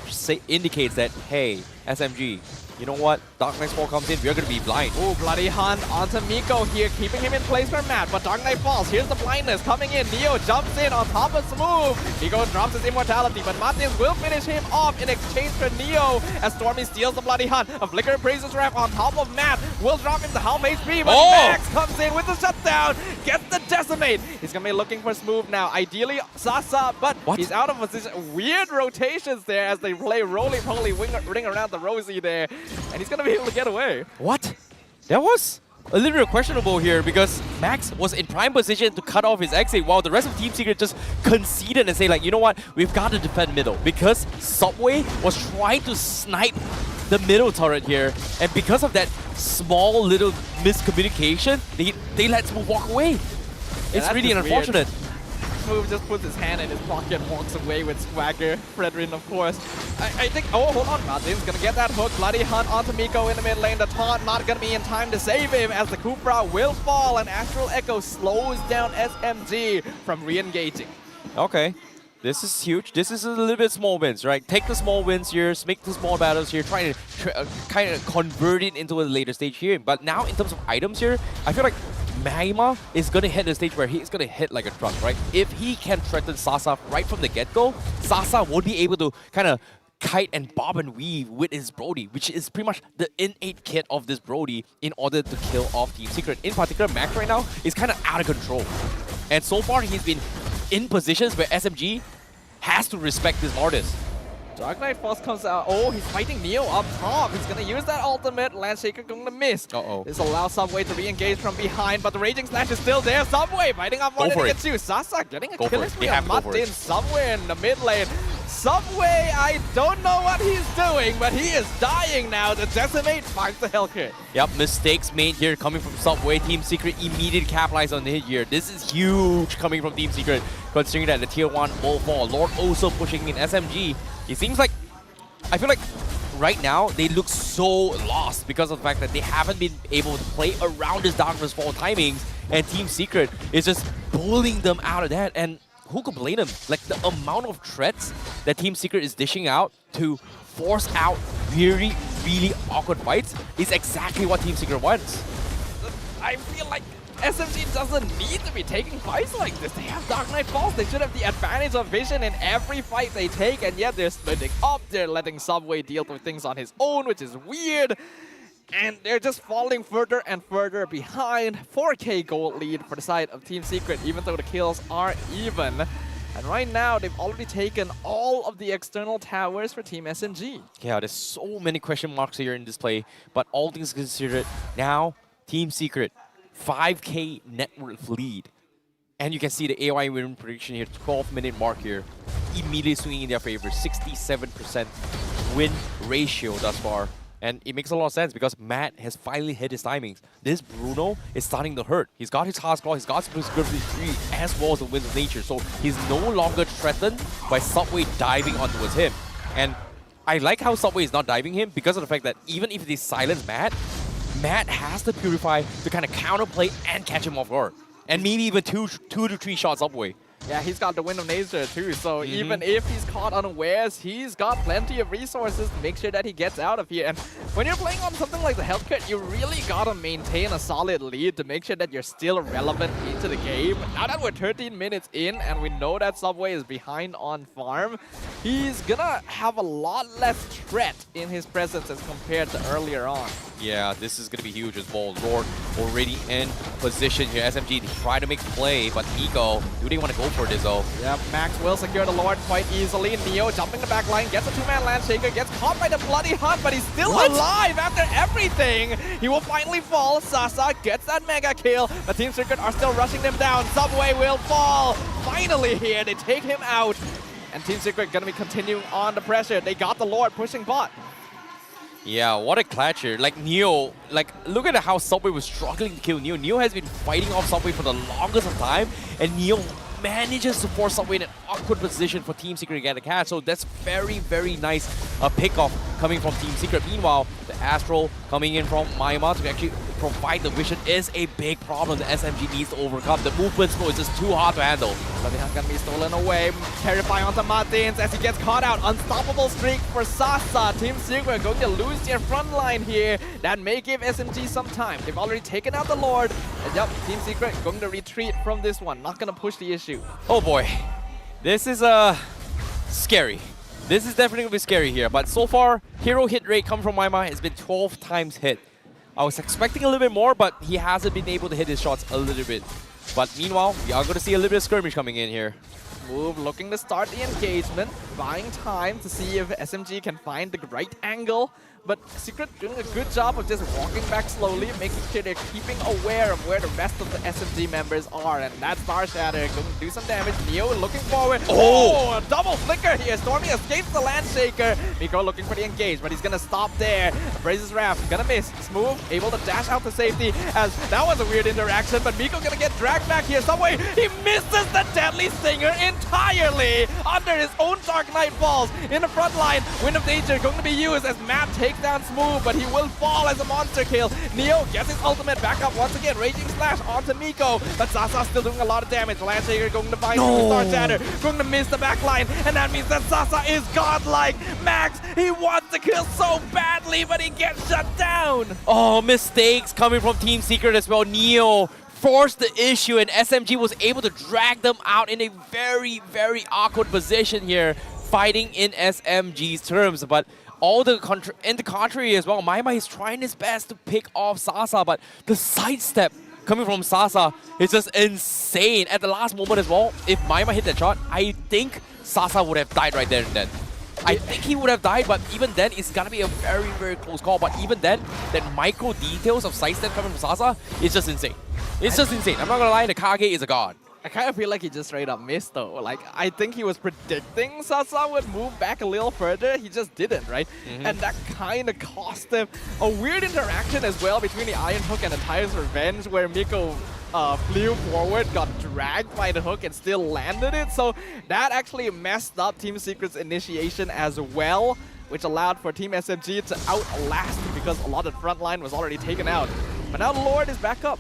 indicates that, hey, SMG, you know what? Dark Knight's Fall comes in, we're going to be blind. Oh, Bloody Hunt onto Miko here, keeping him in place for Matt, but Dark Knight falls. Here's the blindness coming in. Neo jumps in on top of Smooth. Miko drops his immortality, but Martins will finish him off in exchange for Neo as Stormy steals the Bloody Hunt. A Flicker of Praises Wrath on top of Matt will drop him to half HP, but Max comes in with the shutdown, gets the Decimate. He's going to be looking for Smooth now. Ideally, Sasa, but he's out of position. Weird rotations there as they play roly-poly ring around the Rosie there, and he's going to be able to get away. What? That was a little bit questionable here because Max was in prime position to cut off his exit while the rest of Team Secret just conceded and say like, you know what, we've got to defend middle because Subway was trying to snipe the middle turret here, and because of that small little miscommunication, they let Smooth walk away. It's really unfortunate. Smooth just puts his hand in his pocket and walks away with swagger. Fredrin, of course. I think, oh, hold on. Martin's gonna get that hook. Bloody Hunt onto Miko in the mid lane. The taunt not gonna be in time to save him as the Kupra will fall and Astral Echo slows down SMG from re-engaging. Okay. This is huge. This is a little bit small wins, right? Take the small wins here, make the small battles here, try to kind of convert it into a later stage here. But now in terms of items here, I feel like Magma is going to hit the stage where he's going to hit like a truck, right? If he can threaten Sasa right from the get-go, Sasa won't be able to kind of kite and bob and weave with his Brody, which is pretty much the innate kit of this Brody in order to kill off Team Secret. In particular, Max right now is kind of out of control. And so far, he's been in positions where SMG has to respect this artist. Dark Knight Force comes out. Oh, he's fighting Neo up top. He's gonna use that ultimate. Landshaker gonna miss. This allows Subway to re-engage from behind, but the Raging Slash is still there. Subway fighting up more than he can chew. Sasa getting a killer spree on Martin. Somewhere in the mid lane. Subway, I don't know what he's doing, but he is dying now. The Decimate finds the Hell Crit. Yep, mistakes made here coming from Subway. Team Secret immediately capitalized on the hit here. This is huge coming from Team Secret, considering that the tier 1 will fall. Lord also pushing in SMG. It seems like, I feel like right now they look so lost because of the fact that they haven't been able to play around this Darkness Fall timings, and Team Secret is just pulling them out of that. And who could blame them? Like, the amount of threats that Team Secret is dishing out to force out really, really awkward fights is exactly what Team Secret wants. I feel like SMG doesn't need to be taking fights like this. They have Dark Knight Falls. They should have the advantage of vision in every fight they take, and yet they're splitting up. They're letting Subway deal with things on his own, which is weird. And they're just falling further and further behind. 4K gold lead for the side of Team Secret, even though the kills are even. And right now, they've already taken all of the external towers for Team SMG. Yeah, there's so many question marks here in this play, but all things considered, now Team Secret, 5K net worth lead. And you can see the AOI win prediction here, 12-minute mark here, immediately swinging in their favor, 67% win ratio thus far. And it makes a lot of sense because Matt has finally hit his timings. This Bruno is starting to hurt. He's got his Heart's Claw, he's got his Gravity 3 as well as the Winds of Nature. So he's no longer threatened by Subway diving ontowards him. And I like how Subway is not diving him because of the fact that even if they silence Matt, Matt has to Purify to kind of counterplay and catch him off guard. And maybe even two to three shots Subway. Yeah, he's got the Wind of Nature too, so even if he's caught unawares, he's got plenty of resources to make sure that he gets out of here. And when you're playing on something like the health kit, you really gotta maintain a solid lead to make sure that you're still relevant into the game. Now that we're 13 minutes in and we know that Subway is behind on farm, he's gonna have a lot less threat in his presence as compared to earlier on. Yeah, this is going to be huge as well. Lord already in position here. SMG try to make play, but Nico, do they want to go for this though? Yeah, Max will secure the Lord quite easily. Neo jumping the back line, gets a two-man Landshaker, gets caught by the bloody hunt, but he's still alive after everything. He will finally fall. Sasa gets that mega kill, but Team Secret are still rushing them down. Subway will fall. Finally here, they take him out. And Team Secret gonna be continuing on the pressure. They got the Lord pushing bot. Yeah, what a clutch here. Like Neo, like look at how Subway was struggling to kill Neo. Neo has been fighting off Subway for the longest of time, and Neo manages to force Subway in an awkward position for Team Secret to get a catch. So that's very, very nice pickoff coming from Team Secret. Meanwhile, the Astral coming in from Maima to actually provide the vision is a big problem that SMG needs to overcome. The movement flow is just too hard to handle. Bloody Hunt gonna be stolen away. Terrifying onto Martins as he gets caught out. Unstoppable streak for Sasa. Team Secret going to lose their front line here. That may give SMG some time. They've already taken out the Lord. And yep, Team Secret going to retreat from this one. Not gonna push the issue. Oh boy. This is scary. This is definitely gonna be scary here. But so far, hero hit rate coming from Maima has been 12 times hit. I was expecting a little bit more, but he hasn't been able to hit his shots a little bit. But meanwhile, we are going to see a little bit of skirmish coming in here. Move looking to start the engagement, buying time to see if SMG can find the right angle. But Secret doing a good job of just walking back slowly, making sure they're keeping aware of where the rest of the SMG members are. And that Star Shatter going to do some damage. Neo looking forward. Oh, a double flicker here. Stormy escapes the Landshaker. Miko looking for the engage, but he's going to stop there. Braze's Wrath gonna miss. Smooth, able to dash out to safety as that was a weird interaction, but Miko gonna get dragged back here. Subway, he misses the Deadly Stinger entirely under his own Dark Knight falls. In the front line, Wind of Nature going to be used as Matt takes down Smooth, but he will fall as a monster kill. Neo gets his ultimate back up once again. Raging Slash onto Miko, but Sasa still doing a lot of damage. Landshaker going to find the Star Shatter, going to miss the back line, and that means that Sasa is godlike. Max, he wants to kill so badly, but he gets shut down. Oh, mistakes coming from Team Secret as well. Neo forced the issue, and SMG was able to drag them out in a very, very awkward position here, fighting in SMG's terms. But all the contrary as well, Maima is trying his best to pick off Sasa, but the sidestep coming from Sasa is just insane. At the last moment as well, if Maima hit that shot, I think Sasa would have died right there and then. I think he would have died, but even then, it's gonna be a very, very close call. But even then, that micro details of sidestep coming from Sasa is just insane. It's just insane. I'm not gonna lie, the Kage is a god. I kind of feel like he just straight up missed though. Like, I think he was predicting Sasa would move back a little further. He just didn't, right? And that kind of cost him a weird interaction as well between the Iron Hook and the Tire's Revenge, where Miko flew forward, got dragged by the hook and still landed it. So that actually messed up Team Secret's initiation as well, which allowed for Team SMG to outlast because a lot of the front line was already taken out. But now the Lord is back up.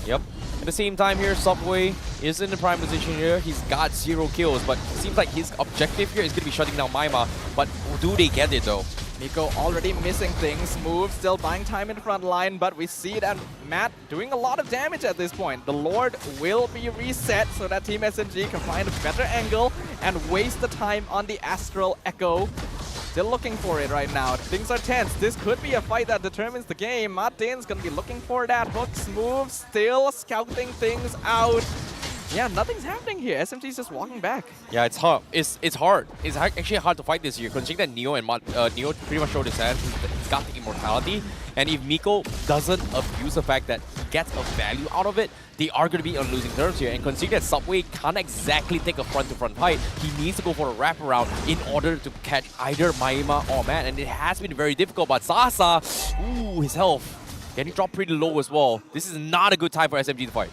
Yep. At the same time here, Subway is in the prime position here. He's got 0 kills, but it seems like his objective here is going to be shutting down Maima. But do they get it though? Miko already missing things. Move still buying time in the front line, but we see that Matt doing a lot of damage at this point. The Lord will be reset so that Team SMG can find a better angle and waste the time on the Astral Echo. Still looking for it right now. Things are tense. This could be a fight that determines the game. Martin's gonna be looking for that hook. Smooth, still scouting things out. Yeah, nothing's happening here. SMG is just walking back. Yeah, it's hard. It's hard. It's actually hard to fight this year, considering that Neo and Neo pretty much showed his hand. He's got the immortality, and if Miko doesn't abuse the fact that he gets a value out of it, they are going to be on losing terms here. And considering that Subway can't exactly take a front-to-front fight, he needs to go for a wraparound in order to catch either Maima or Matt, and it has been very difficult. But Sasa, ooh, his health getting dropped pretty low as well. This is not a good time for SMG to fight.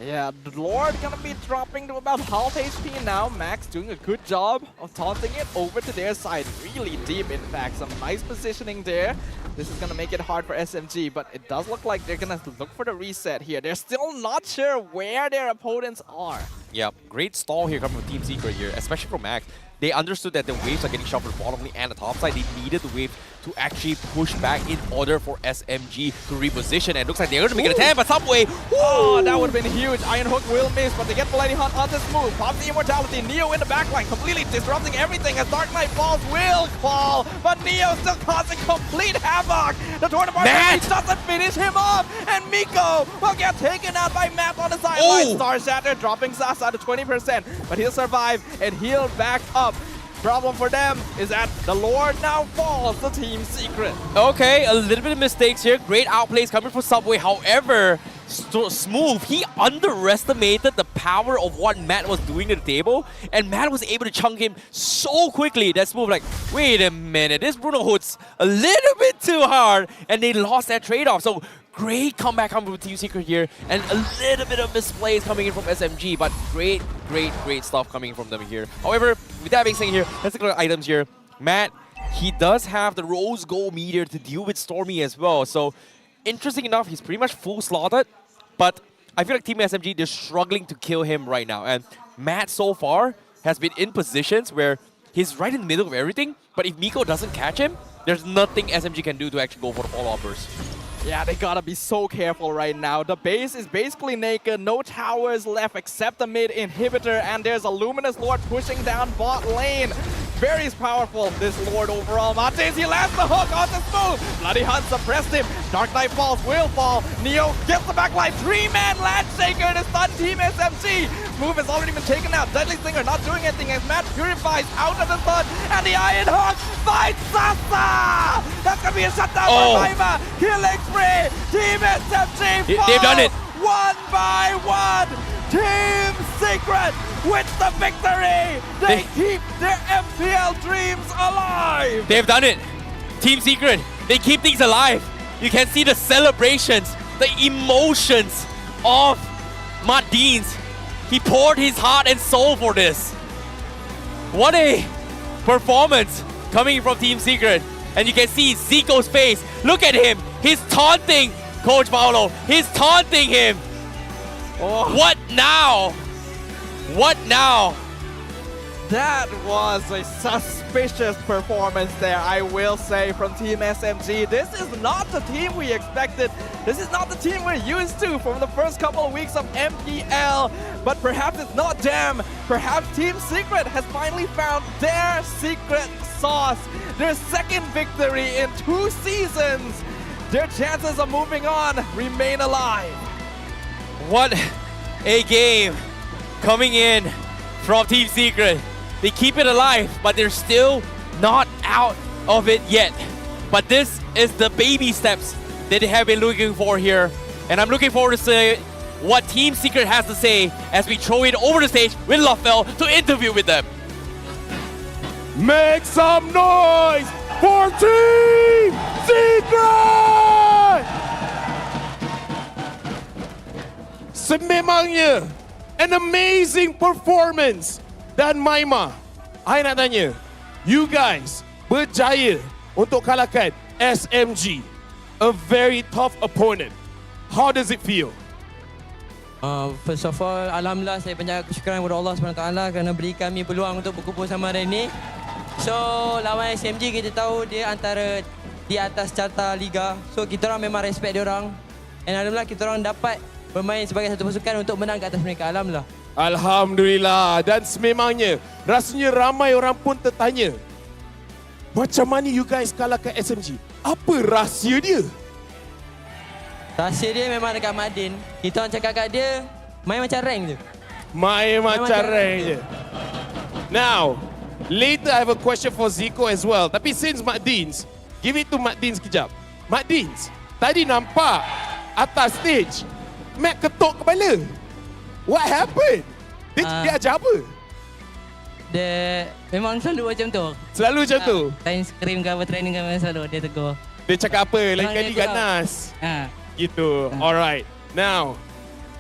Yeah, the Lord gonna be dropping to about half HP now. Max doing a good job of tossing it over to their side. Really deep, in fact. Some nice positioning there. This is gonna make it hard for SMG, but it does look like they're gonna look for the reset here. They're still not sure where their opponents are. Yeah, great stall here coming from Team Secret here, especially from Max. They understood that the waves are getting shuffled bottom lane and the top side. They needed the wave to actually push back in order for SMG to reposition. And it looks like they're going to make it a 10, but Subway. Oh, that would have been huge. Iron Hook will miss, but they get Bloody Hunt on this move. Pops the Immortality. Neo in the backline, completely disrupting everything as Dark Knight Falls will fall. But Neo still causing complete havoc. The Torn Apart doesn't finish him off. And Miko will get taken out by Matt on the sideline. Star Shatter dropping Sasa to 20%, but he'll survive and he'll back up. Problem for them is that the Lord now falls to Team Secret. Okay, a little bit of mistakes here. Great outplays coming from Subway. However, Smooth, he underestimated the power of what Matt was doing to the table, and Matt was able to chunk him so quickly that Smooth like, wait a minute, this Bruno Hood's a little bit too hard, and they lost that trade-off. So great comeback coming from Team Secret here, and a little bit of misplays coming in from SMG, but great stuff coming from them here. However, with that being said here, let's look at the items here. Matt, he does have the Rose Gold Meteor to deal with Stormy as well, so interesting enough, he's pretty much full slotted, but I feel like Team SMG, they're struggling to kill him right now, and Matt so far has been in positions where he's right in the middle of everything, but if Miko doesn't catch him, there's nothing SMG can do to actually go for the follow-up burst. Yeah, they gotta be so careful right now. The base is basically naked, no towers left except the mid inhibitor, and there's a Luminous Lord pushing down bot lane. Very powerful, this Lord overall. Martins, he lands the hook on the Smooth. Bloody Hunt suppressed him. Dark Knight Falls will fall. Neo gets the backline. 3-man Landshaker to stun Team SMG. Smooth has already been taken out. Deadly Stinger not doing anything as Matt purifies out of the stun. And the Iron Hook finds Sasa! That's gonna be a shutdown for Maima. Killing spree. Team SMG falls. They've done it. One by one. Team Secret wins the victory! They keep their MPL dreams alive! They've done it! Team Secret, they keep things alive! You can see the celebrations, the emotions of Martins. He poured his heart and soul for this. What a performance coming from Team Secret. And you can see Zico's face. Look at him! He's taunting Coach Paolo. He's taunting him! Oh. What now? What now? That was a suspicious performance there, I will say, from Team SMG. This is not the team we expected. This is not the team we're used to from the first couple of weeks of MPL. But perhaps it's not them. Perhaps Team Secret has finally found their secret sauce. Their second victory in 2 seasons. Their chances of moving on remain alive. What a game coming in from Team Secret. They keep it alive, but they're still not out of it yet. But this is the baby steps that they have been looking for here. And I'm looking forward to see what Team Secret has to say as we throw it over the stage with Lofel to interview with them. Make some noise for Team Secret! Sememangnya an amazing performance. Dan Maima, I nak tanya, you guys berjaya untuk kalahkan SMG, a very tough opponent. How does it feel? First of all, alhamdulillah saya panjatkan kesyukuran kepada Allah SWT kerana beri kami peluang untuk berkumpul sama hari ini. So, lawan SMG kita tahu dia antara di atas carta liga. So, kita orang memang respect dia orang. And alhamdulillah kita orang dapat bermain sebagai satu pasukan untuk menang ke atas mereka. Alhamdulillah. Alhamdulillah. Dan sememangnya rasanya ramai orang pun tertanya, macam mana you guys kalahkan SMG? Apa rahsia dia? Rahsia dia memang dekat Madin. Kita orang cakap kat dia, main macam rank je. Main macam rank je. Now, later I have a question for Zico as well. Tapi since Mak Deans, give it to Mak Deans kejap. Mak Deans, tadi nampak atas stage, Mac ketuk kepala. What happened? Dia ajar apa? Dia memang selalu macam tu. Selalu macam tu? Time scream ke apa, training ke memang selalu dia tegur. Dia cakap apa? Lain Memang kali dia ganas. Ha. Gitu. Alright. Now,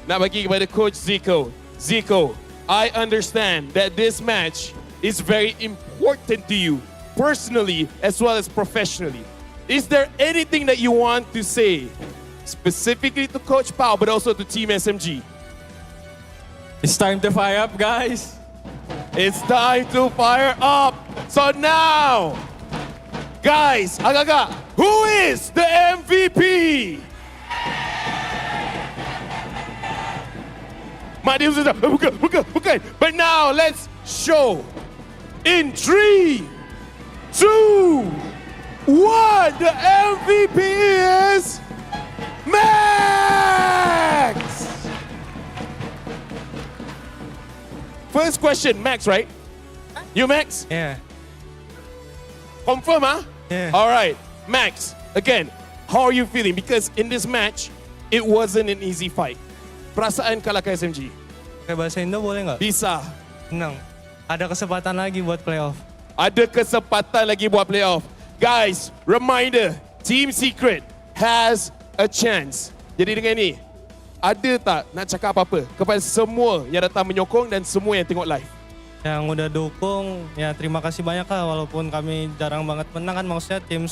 nak bagi kepada Coach Zico. Zico, I understand that this match is very important to you, personally as well as professionally. Is there anything that you want to say, specifically to Coach Pao, but also to Team SMG? It's time to fire up, guys. It's time to fire up. So now, guys, agak-agak, who is the MVP? Mak dia sudah, bukan. But now, let's show. In 3, 2, 1, the MVP is Max! First question, Max, right? You Max? Yeah. Confirm, huh? Yeah. All right, Max, again, how are you feeling? Because in this match, it wasn't an easy fight. Perasaan kalahkan SMG? Kayak bahasa Indo boleh nggak? Bisa. Senang. Ada kesempatan lagi buat playoff. Ada kesempatan lagi buat playoff. Guys, reminder, Team Secret has a chance. Jadi dengan ni, ada tak nak cakap apa-apa kepada semua yang datang menyokong dan semua yang tengok live? Yang udah dukung, ya terima kasih banyak lah. Walaupun kami jarang banget menang kan, maksudnya tim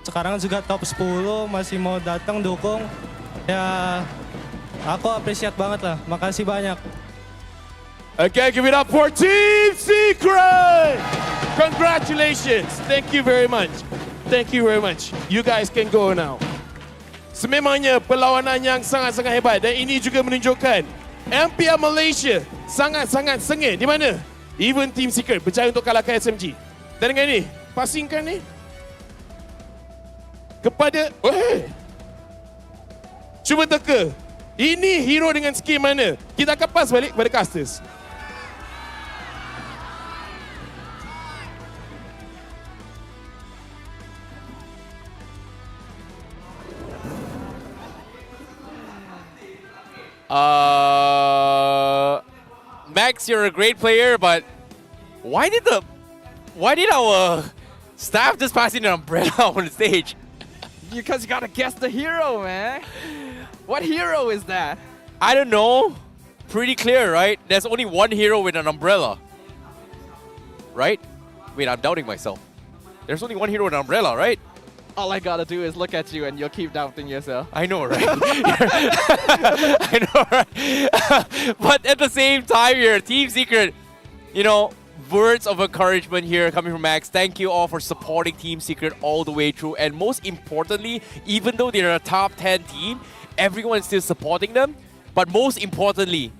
sekarang juga top 10 masih mau datang dukung. Ya, aku apresiat banget lah. Makasih banyak. Okay, give it up for Team Secret! Congratulations! Thank you very much. Thank you very much. You guys can go now. Sememangnya perlawanan yang sangat-sangat hebat dan ini juga menunjukkan MPL Malaysia sangat-sangat sengit di mana even Team Secret berjaya untuk kalahkan SMG. Dan dengan ini, passingkan ni kepada cuba teka. Ini hero dengan skill mana? Kita akan pass balik kepada casters. Max, you're a great player, but why did our staff just pass in an umbrella on the stage? Because you gotta guess the hero, man. What hero is that? I don't know. Pretty clear, right? There's only one hero with an umbrella. Right? Wait, I'm doubting myself. There's only one hero with an umbrella, right? All I gotta do is look at you and you'll keep doubting yourself. I know, right? I know, right? But at the same time here, Team Secret, you know, words of encouragement here coming from Max. Thank you all for supporting Team Secret all the way through. And most importantly, even though they're a top 10 team, everyone's still supporting them. But most importantly,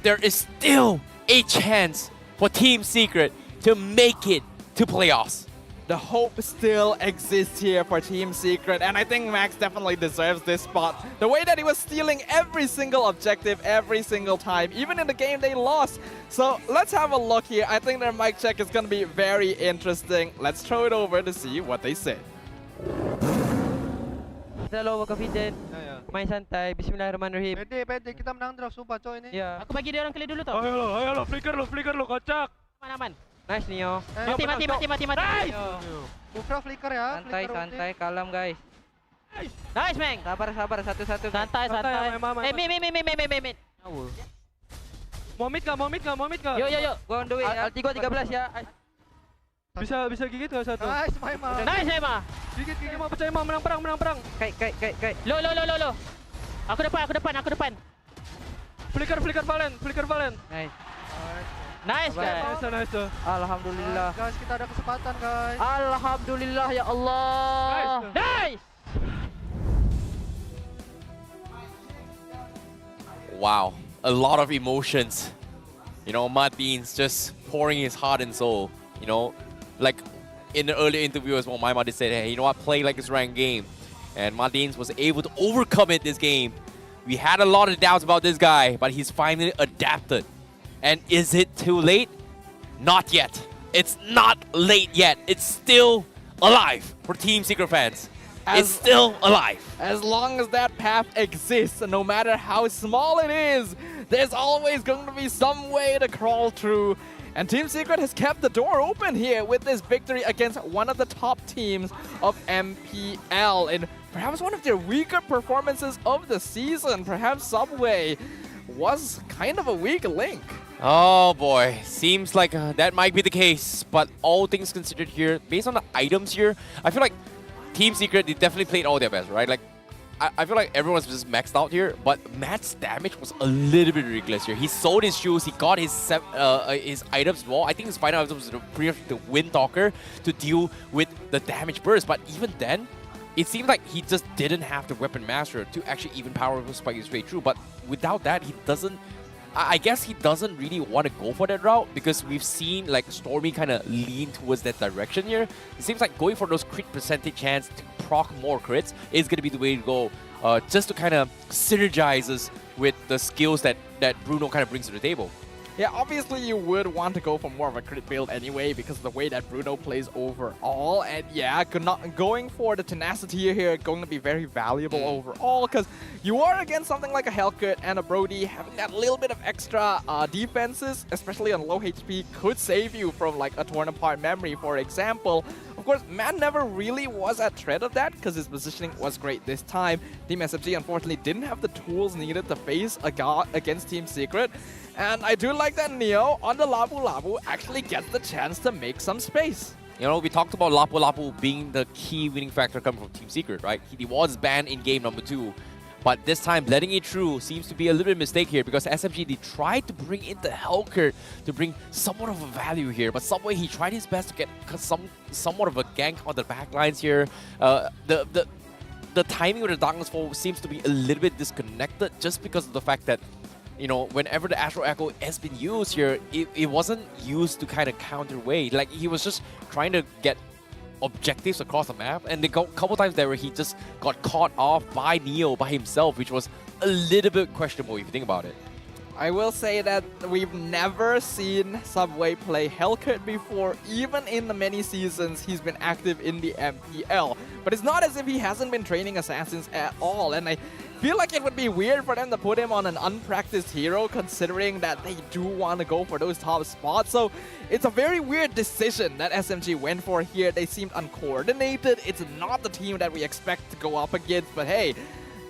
there is still a chance for Team Secret to make it to playoffs. The hope still exists here for Team Secret, and I think Max definitely deserves this spot. The way that he was stealing every single objective every single time, even in the game they lost. So let's have a look here. I think their mic check is going to be very interesting. Let's throw it over to see what they say. Selalu overconfident. Main santai. Bismillahirrahmanirrahim. Pede, kita menang draft, sumpah coy ini. Ya. Aku bagi dia orang clear dulu tau. Ayo, flicker lo, kocak. Aman. Nice Neo. Mati. Nice. Bufra flicker ya. Santai, kalem guys. Nice, Meng. Sabar, satu-satu. Santai. Mid. Mau mid gak? Yuk. Gua on the way ya. Ulti gua 13 ya. Bisa gigit gak satu? Nice, Ema. Gigit, mau percaya mau menang perang. Kai. Lo. Aku depan. Flicker Valen. Nice guys. Nice. Alhamdulillah. Guys, kita ada kesempatan guys. Alhamdulillah ya Allah. Nice. Wow, a lot of emotions. You know, Martin's just pouring his heart and soul. You know, like in the earlier interview as well, my mother said, hey, you know what, play like it's ranked game. And Martins was able to overcome it this game. We had a lot of doubts about this guy, but he's finally adapted. And is it too late? Not yet. It's not late yet. It's still alive for Team Secret fans. It's still alive. As long as that path exists, no matter how small it is, there's always going to be some way to crawl through. And Team Secret has kept the door open here with this victory against one of the top teams of MPL in perhaps one of their weaker performances of the season. Perhaps Subway was kind of a weak link. Oh boy, seems like that might be the case. But all things considered here, based on the items here, I feel like Team Secret, they definitely played all their best, right? Like, I feel like everyone's just maxed out here, but Matt's damage was a little bit ridiculous here. He sold his shoes, he got his items well. I think his final items was pretty much the Wind Talker to deal with the damage burst, but even then, it seemed like he just didn't have the Weapon Master to actually even power spike his way through. But without that, he doesn't... I guess he doesn't really want to go for that route because we've seen like Stormy kind of lean towards that direction here. It seems like going for those crit percentage chance to proc more crits is going to be the way to go, just to kind of synergizes with the skills that Bruno kind of brings to the table. Yeah, obviously you would want to go for more of a crit build anyway because of the way that Bruno plays overall. And yeah, going for the tenacity here going to be very valuable overall because you are against something like a Hellcut and a Brody. Having that little bit of extra defenses, especially on low HP, could save you from like a torn apart memory, for example. Of course, Matt never really was at threat of that because his positioning was great this time. Team SMG unfortunately didn't have the tools needed to face against Team Secret. And I do like that Neo on the Labu Labu actually gets the chance to make some space. You know, we talked about Lapu Lapu being the key winning factor coming from Team Secret, right? He was banned in game number 2. But this time, letting it through seems to be a little bit of a mistake here because SMG, they tried to bring in the Hellcat to bring somewhat of a value here. But Subway, he tried his best to get somewhat of a gank on the back lines here. The timing with the Darkness Fall seems to be a little bit disconnected just because of the fact that, you know, whenever the Astro Echo has been used here, it wasn't used to kind of counterweight. Like, he was just trying to get objectives across the map, and a couple times there where he just got caught off by Neo by himself, which was a little bit questionable if you think about it. I will say that we've never seen Subway play Hellcat before, even in the many seasons he's been active in the MPL. But it's not as if he hasn't been training Assassins at all, and I feel like it would be weird for them to put him on an unpracticed hero considering that they do want to go for those top spots. So it's a very weird decision that SMG went for here. They seemed uncoordinated. It's not the team that we expect to go up against, but hey,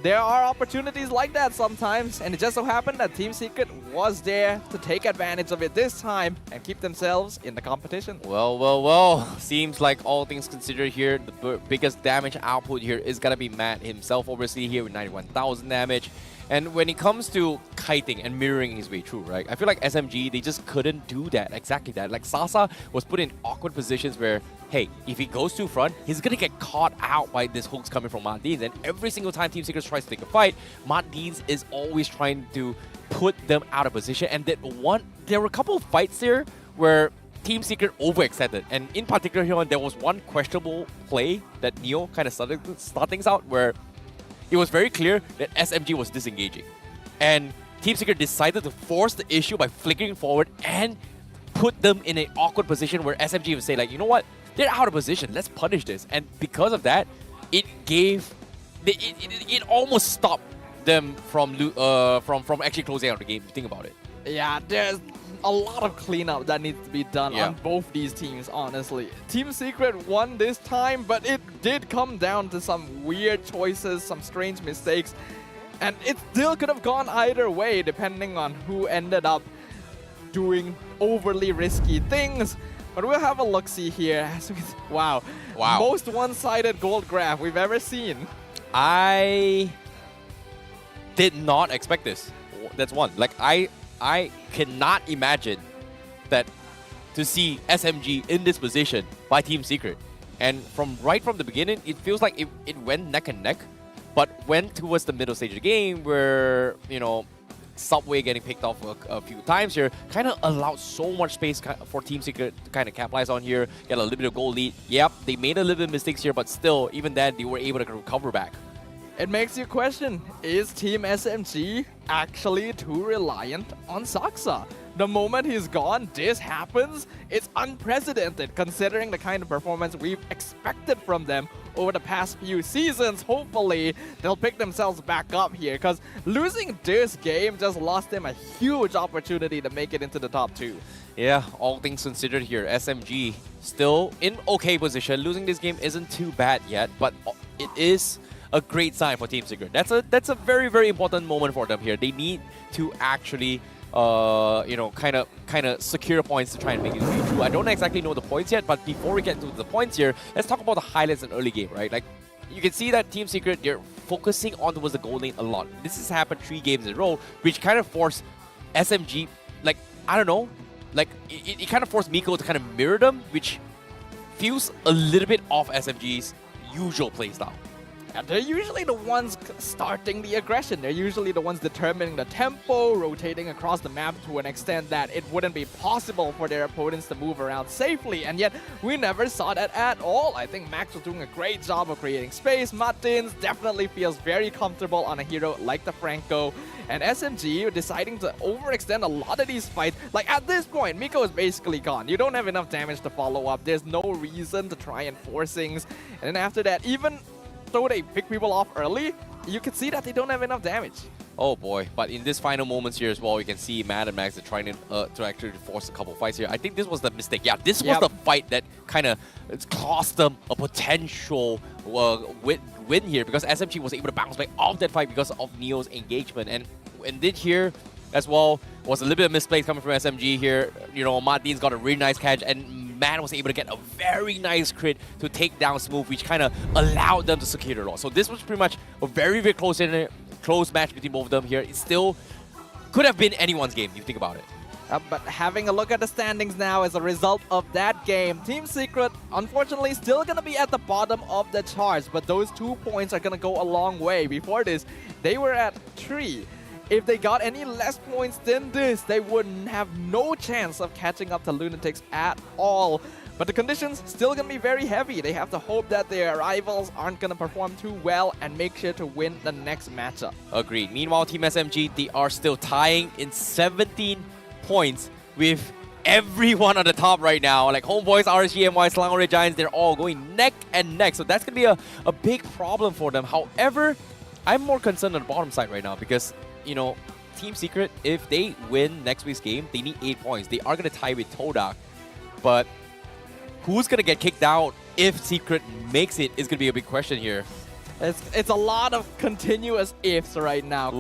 there are opportunities like that sometimes, and it just so happened that Team Secret was there to take advantage of it this time and keep themselves in the competition. Well. Seems like all things considered here, the biggest damage output here is gonna be Matt himself, obviously, here with 91,000 damage. And when it comes to kiting and mirroring his way through, right? I feel like SMG, they just couldn't do that, exactly that. Like, Sasa was put in awkward positions where, hey, if he goes too front, he's gonna get caught out by this hooks coming from Martins. And every single time Team Secret tries to take a fight, Martins is always trying to put them out of position. And there were a couple of fights there where Team Secret overextended. And in particular here, there was one questionable play that Neo kind of started things out where it was very clear that SMG was disengaging. And Team Secret decided to force the issue by flickering forward and put them in an awkward position where SMG would say, like, you know what? They're out of position. Let's punish this. And because of that, it almost stopped them from actually closing out the game, if you think about it. Yeah, there's a lot of cleanup that needs to be done on both these teams, honestly. Team Secret won this time, but it did come down to some weird choices, some strange mistakes, and it still could have gone either way depending on who ended up doing overly risky things. But we'll have a look-see here. Wow. Most one-sided gold graph we've ever seen. I did not expect this. That's one. Like, I cannot imagine that to see SMG in this position by Team Secret. And right from the beginning, it feels like it went neck and neck, but went towards the middle stage of the game where, you know, Subway getting picked off a few times here kind of allowed so much space for Team Secret to kind of capitalize on here, get a little bit of goal lead. Yep, they made a little bit of mistakes here, but still, even then, they were able to recover back. It makes you question, is Team SMG actually too reliant on Saksa? The moment he's gone, this happens. It's unprecedented considering the kind of performance we've expected from them over the past few seasons. Hopefully, they'll pick themselves back up here because losing this game just lost them a huge opportunity to make it into the top 2. Yeah, all things considered here, SMG still in okay position. Losing this game isn't too bad yet, but it is a great sign for Team Secret. That's a very, very important moment for them here. They need to actually you know, kind of secure points to try and make it 3-2. I don't exactly know the points yet, but before we get to the points here, let's talk about the highlights in early game, right? Like, you can see that Team Secret, they're focusing on towards the goal lane a lot. This has happened 3 games in a row, which kind of forced SMG, like, I don't know, like, it kind of forced Miko to kind of mirror them, which feels a little bit off SMG's usual playstyle. And they're usually the ones starting the aggression. They're usually the ones determining the tempo, rotating across the map to an extent that it wouldn't be possible for their opponents to move around safely. And yet, we never saw that at all. I think Max was doing a great job of creating space. Martins definitely feels very comfortable on a hero like the Franco. And SMG deciding to overextend a lot of these fights. Like, at this point, Miko is basically gone. You don't have enough damage to follow up. There's no reason to try and force things. And then after that, even though they pick people off early, you can see that they don't have enough damage. Oh boy, but in this final moments here as well, you can see Mad and Max are trying to actually force a couple fights here. I think this was the mistake. Yeah, this was the fight that kind of cost them a potential win here, because SMG was able to bounce back off that fight because of Neo's engagement. And did here as well was a little bit of misplace coming from SMG here. You know, Martin's got a really nice catch, and Man was able to get a very nice crit to take down Smooth, which kind of allowed them to secure the loss. So this was pretty much a very, very close match between both of them here. It still could have been anyone's game, if you think about it. But having a look at the standings now as a result of that game, Team Secret, unfortunately, still going to be at the bottom of the charts. But those 2 points are going to go a long way. Before this, they were at 3. If they got any less points than this, they wouldn't have no chance of catching up to Lunatics at all. But the conditions still going to be very heavy. They have to hope that their rivals aren't going to perform too well and make sure to win the next matchup. Agreed. Meanwhile, Team SMG, they are still tying in 17 points with everyone on the top right now. Like Homeboys, RSG MY, Selangor Red Giants, they're all going neck and neck. So that's going to be a big problem for them. However, I'm more concerned on the bottom side right now because, you know, Team Secret, if they win next week's game, they need 8 points. They are going to tie with Todak. But who's going to get kicked out if Secret makes it is going to be a big question here. It's a lot of continuous ifs right now.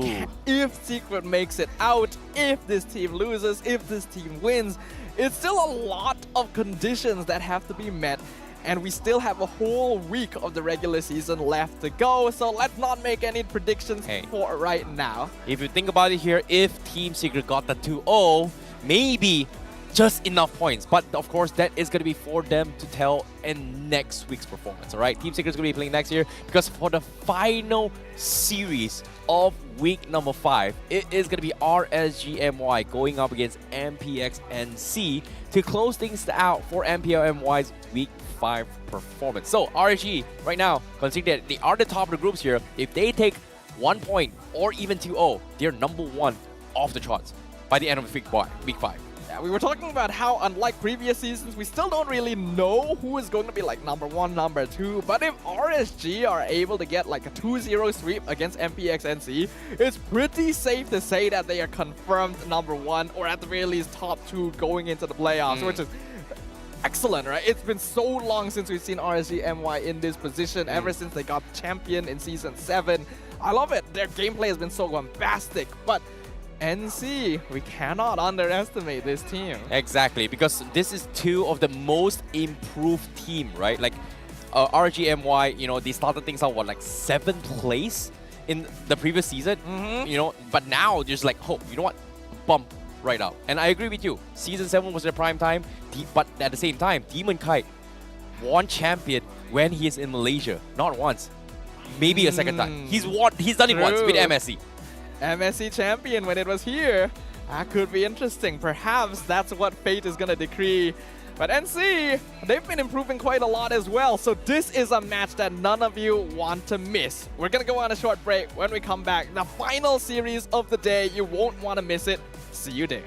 If Secret makes it out, if this team loses, if this team wins, it's still a lot of conditions that have to be met. And we still have a whole week of the regular season left to go, so let's not make any predictions for right now. If you think about it here, if Team Secret got the 2-0, maybe just enough points. But of course, that is going to be for them to tell in next week's performance, all right? Team Secret is going to be playing next year because for the final series of week number 5, it is going to be RSG MY going up against MPNC to close things out for MPL MY's week 5 performance. So RSG right now, considering that they are the top of the groups here, if they take 1 point or even 2-0, they're number 1 off the charts by the end of week 5. Yeah, we were talking about how, unlike previous seasons, we still don't really know who is going to be like number 1, number 2. But if RSG are able to get like a 2-0 sweep against MPNC, it's pretty safe to say that they are confirmed number 1, or at the very least top 2 going into the playoffs, which is excellent, right? It's been so long since we've seen RSG MY in this position, ever since they got champion in Season 7. I love it. Their gameplay has been so bombastic, but NC, we cannot underestimate this team. Exactly, because this is 2 of the most improved team, right? Like RSG MY, you know, they started things out, what, like 7th place in the previous season, you know, but now just like, oh, you know what, bump right out. And I agree with you, Season 7 was their prime time, but at the same time, Demon Kite won champion when he is in Malaysia, not once, maybe a second time. He's done it once with MSC. MSC champion when it was here. That could be interesting. Perhaps that's what fate is going to decree. But NC, they've been improving quite a lot as well. So this is a match that none of you want to miss. We're going to go on a short break. When we come back, the final series of the day. You won't want to miss it. See you there.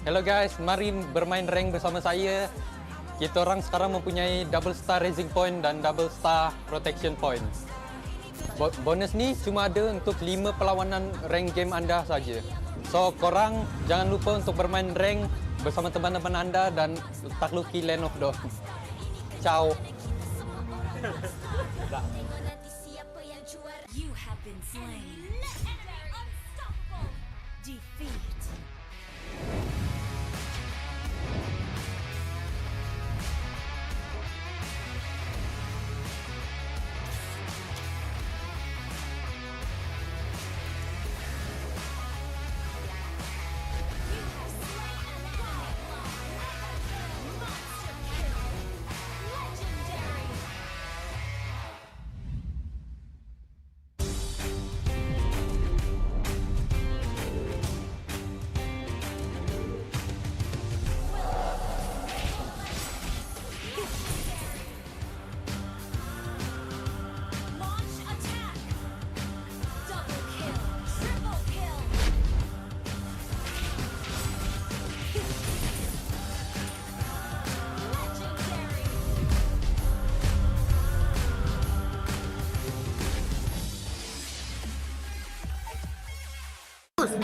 Hello guys, mari bermain rank bersama saya. Kita orang sekarang mempunyai double star raising point dan double star protection point. Bonus ni cuma ada untuk 5 perlawanan rank game anda saja. So korang jangan lupa untuk bermain rank bersama teman-teman anda dan takluki Land of Dawn. Ciao. You have been slain. Defeat.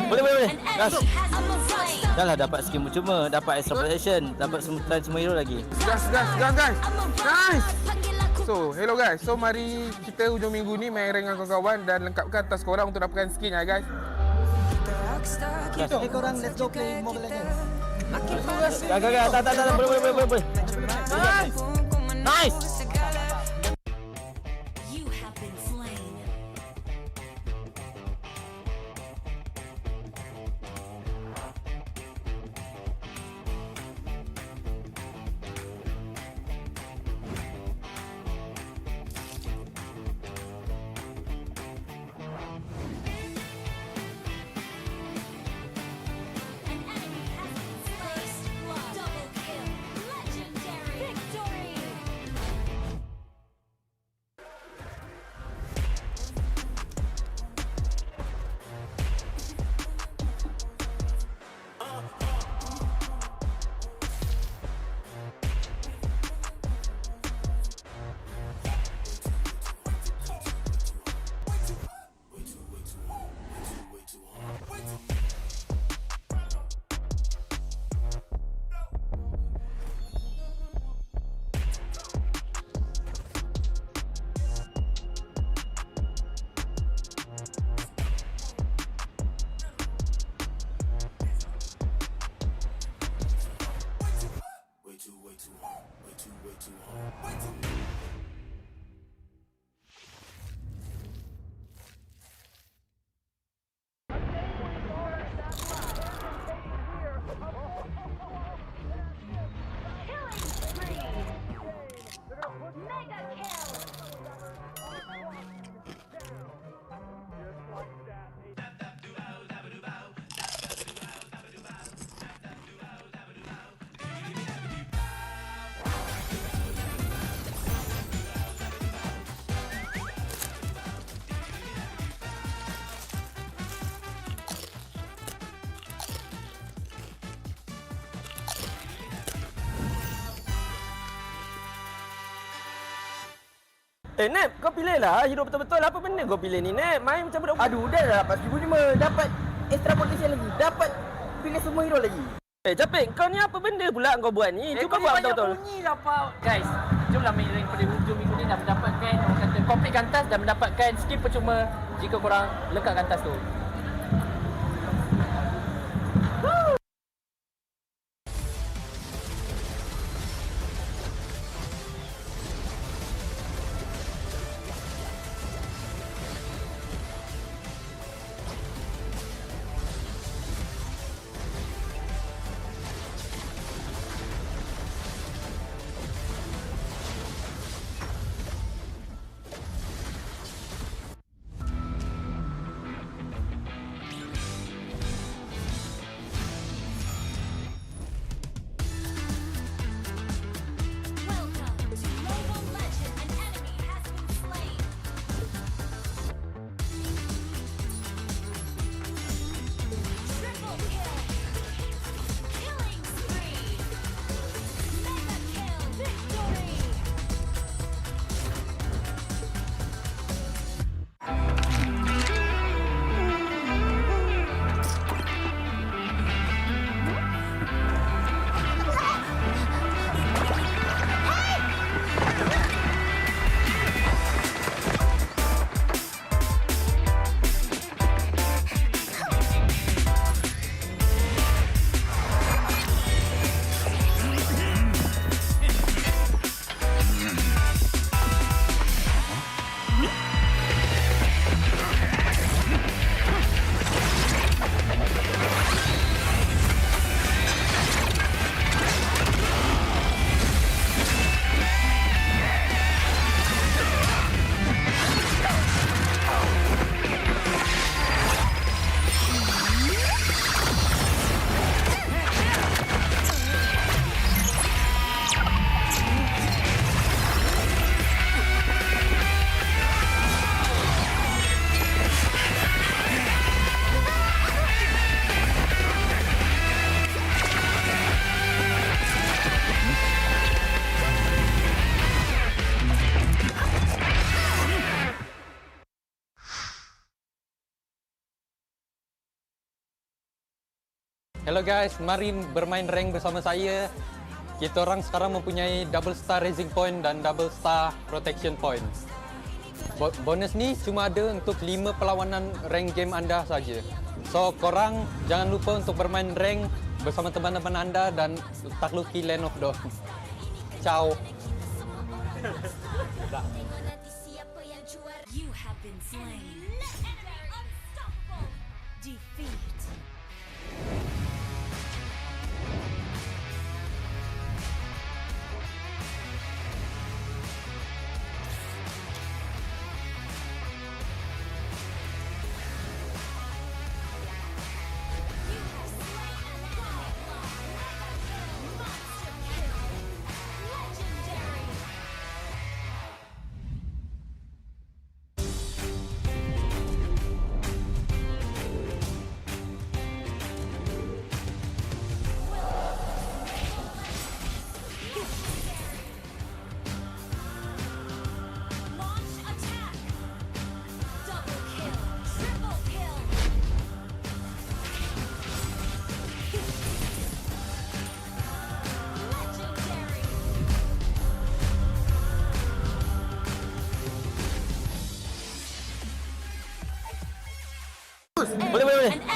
Boleh. Gas. Dah lah dapat skin percuma, dapat extra protection, dapat semutan semua hero lagi. Gas guys. Nice. So, hello guys. So, mari kita hujung minggu ni main rank dengan kawan-kawan dan lengkapkan task korang untuk dapatkan skin ya guys. Gas. Korang let's go play Mobile Legends. Gak. Tak. Boleh. Nice. Nep, kau pilih lah hero betul-betul. Apa benda kau pilih ni, Nep? Main macam budak. Aduh, dah lah dapat 1,500. Dapat extra protection lagi. Dapat pilih semua hero lagi. Capek, kau ni apa benda pula kau buat ni? Cuba buat betul-betul. Bunyi lah, Pak. Guys, jomlah main rank pada hujung minggu ni dan mendapatkan orang kata complete kantas dan mendapatkan skill percuma jika korang lekat kantas tu. Hello guys, mari bermain rank bersama saya. Kita orang sekarang mempunyai double star raising point dan double star protection point. Bonus ni cuma ada untuk 5 perlawanan rank game anda saja. So korang jangan lupa untuk bermain rank bersama teman-teman anda dan takluki Land of Dawn. Ciao. You have been slain. Unstoppable. Defeat.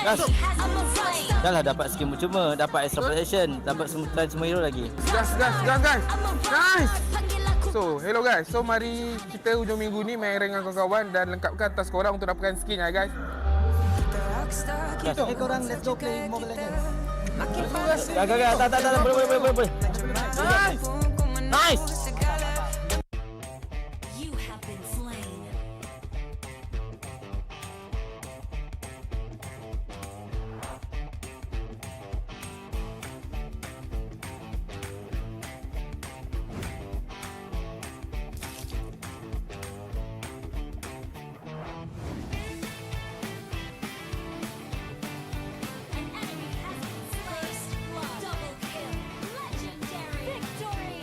Gas. Dah lah dapat skin percuma, dapat extra protection, dapat semua hero lagi. Gas, guys. Nice. So, hello guys. So, mari kita hujung minggu ni main rank dengan kawan-kawan dan lengkapkan tas korang untuk dapatkan skin ya guys. Gas. Korang let's go play Mobile Legends. Gak. Tak. Boleh. Nice. You have been slain. An enemy has been slain. Double kill. Legendary. Victory.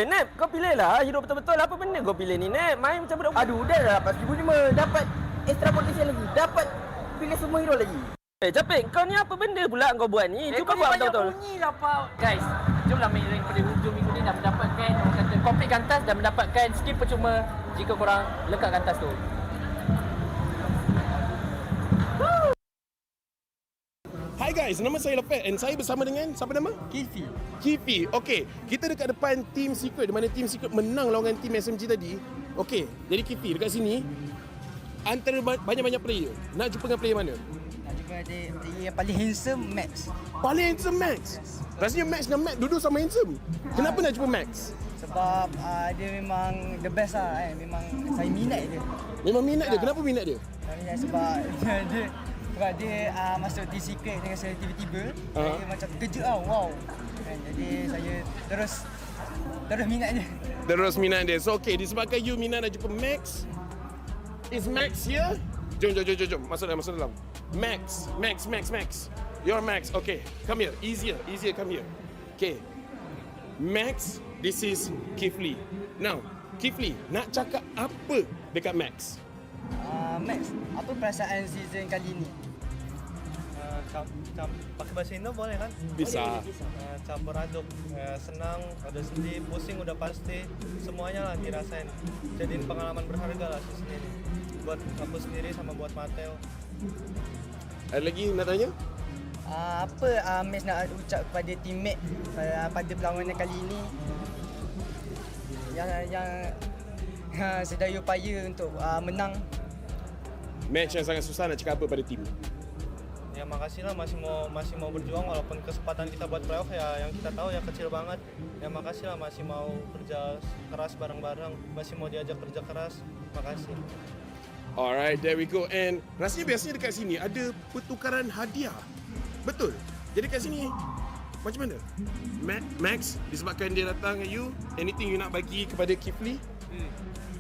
Nep, kau pilih lah hero betul-betul. Apa benda kau pilih ni, Nep? Main macam budak. Aduh, dah lah dapat 1,005. Dapat extra protection lagi. Dapat pilih semua hero lagi. Capek, kau ni apa benda pula kau buat ni? Cuba buat betul-betul. Bunyi lah, Pak. Guys, jomlah main rank pada hujung minggu ni dan mendapatkan orang kata complete tas dan mendapatkan skin percuma jika korang lekatkan tas tu. Hai guys, nama saya Lopet and saya bersama dengan siapa nama? Kifi. Okey, kita dekat depan Team Secret di mana Team Secret menang lawan Team SMG tadi. Okey, jadi Kifi dekat sini antara banyak-banyak player, nak jumpa dengan player mana? Nak jumpa player yang paling handsome, Max. Paling handsome Max. Rasanya Max dengan Max duduk sama handsome. Kenapa nak jumpa Max? Sebab dia memang the best lah. Memang saya minat dia. Memang minat dia. Kenapa minat dia? Saya minat sebab dia masuk Team Secret dengan saya tiba-tiba. Saya macam terkejut lah. Wow. Jadi saya terus minat dia. Terus minat dia. So okay, disebabkan you minat nak jumpa Max. Is Max here? Jom. Masuk dalam. Max. You're Max. Okay, come here. Easier. Come here. Okay. Max, this is Kifli. Now, Kifli, nak cakap apa dekat Max? Max, apa perasaan season kali ni? Pakai bahasa Indo boleh kan? Bisa. Campur aduk, senang, ada sedih, pusing udah pasti, semuanya lah dirasain. Jadiin pengalaman berharga lah season ini. Buat aku sendiri sama buat Mateo. Ada lagi nak tanya? Apa Max nak ucap kepada teammate pada perlawanan kali ini yang sedaya upaya untuk menang? Match yang sangat susah, nak cakap apa pada tim? Ya makasih lah masih mau berjuang walaupun kesempatan kita buat playoff ya yang kita tahu ya kecil banget. Ya makasih lah masih mau kerja keras bareng-bareng, masih mau diajak kerja keras. Makasih. Alright, there we go. And rasanya biasanya dekat sini ada pertukaran hadiah. Betul? Jadi dekat sini macam mana? Max, disebabkan dia datang dengan you, anything you nak bagi kepada Kifli?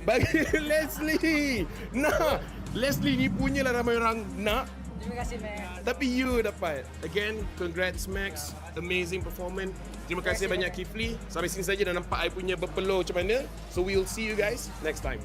Bagi Leslie. Nah, Leslie ni punyalah ramai orang nak. Terima kasih, Max. Tapi you dapat. Again, congrats Max. Amazing performance. Terima kasih banyak Kifli. Sampai sini saja dah nampak I punya berpeluh macam mana. So we'll see you guys next time.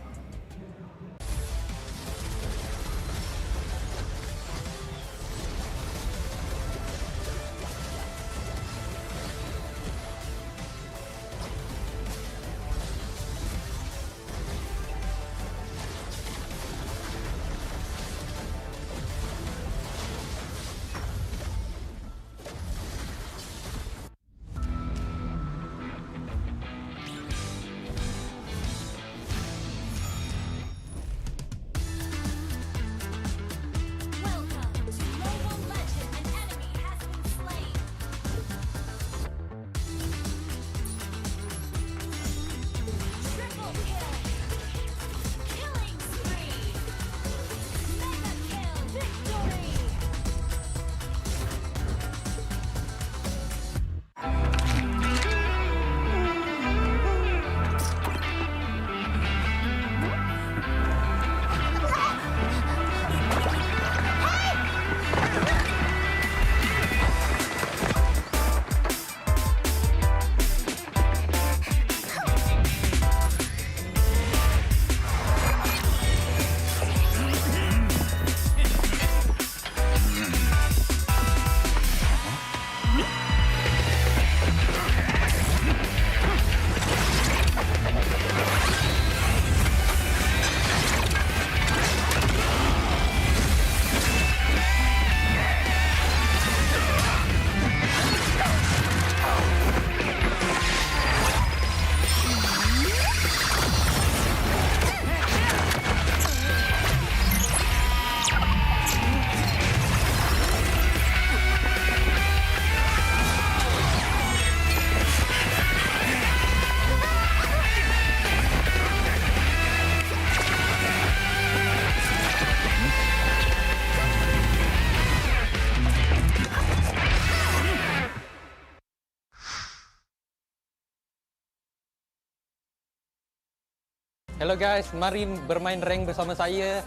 Hello guys, mari bermain rank bersama saya.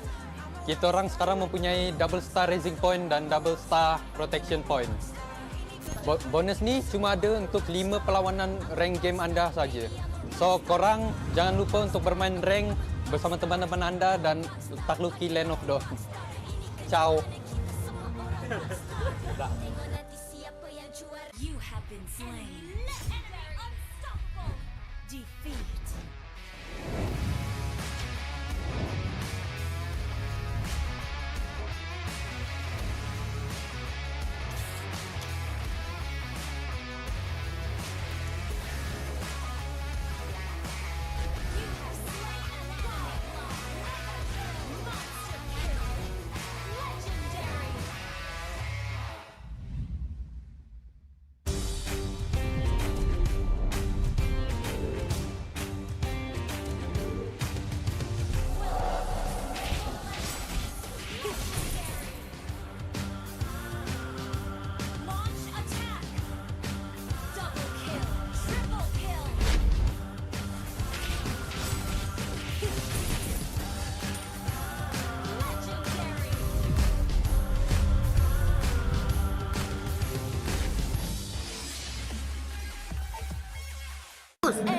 Kita orang sekarang mempunyai double star raising point dan double star protection point. Bonus ni cuma ada untuk 5 perlawanan rank game anda saja. So korang jangan lupa untuk bermain rank bersama teman-teman anda dan takluki Land of Dawn. Ciao. You have been slain. Unstoppable. Defeat.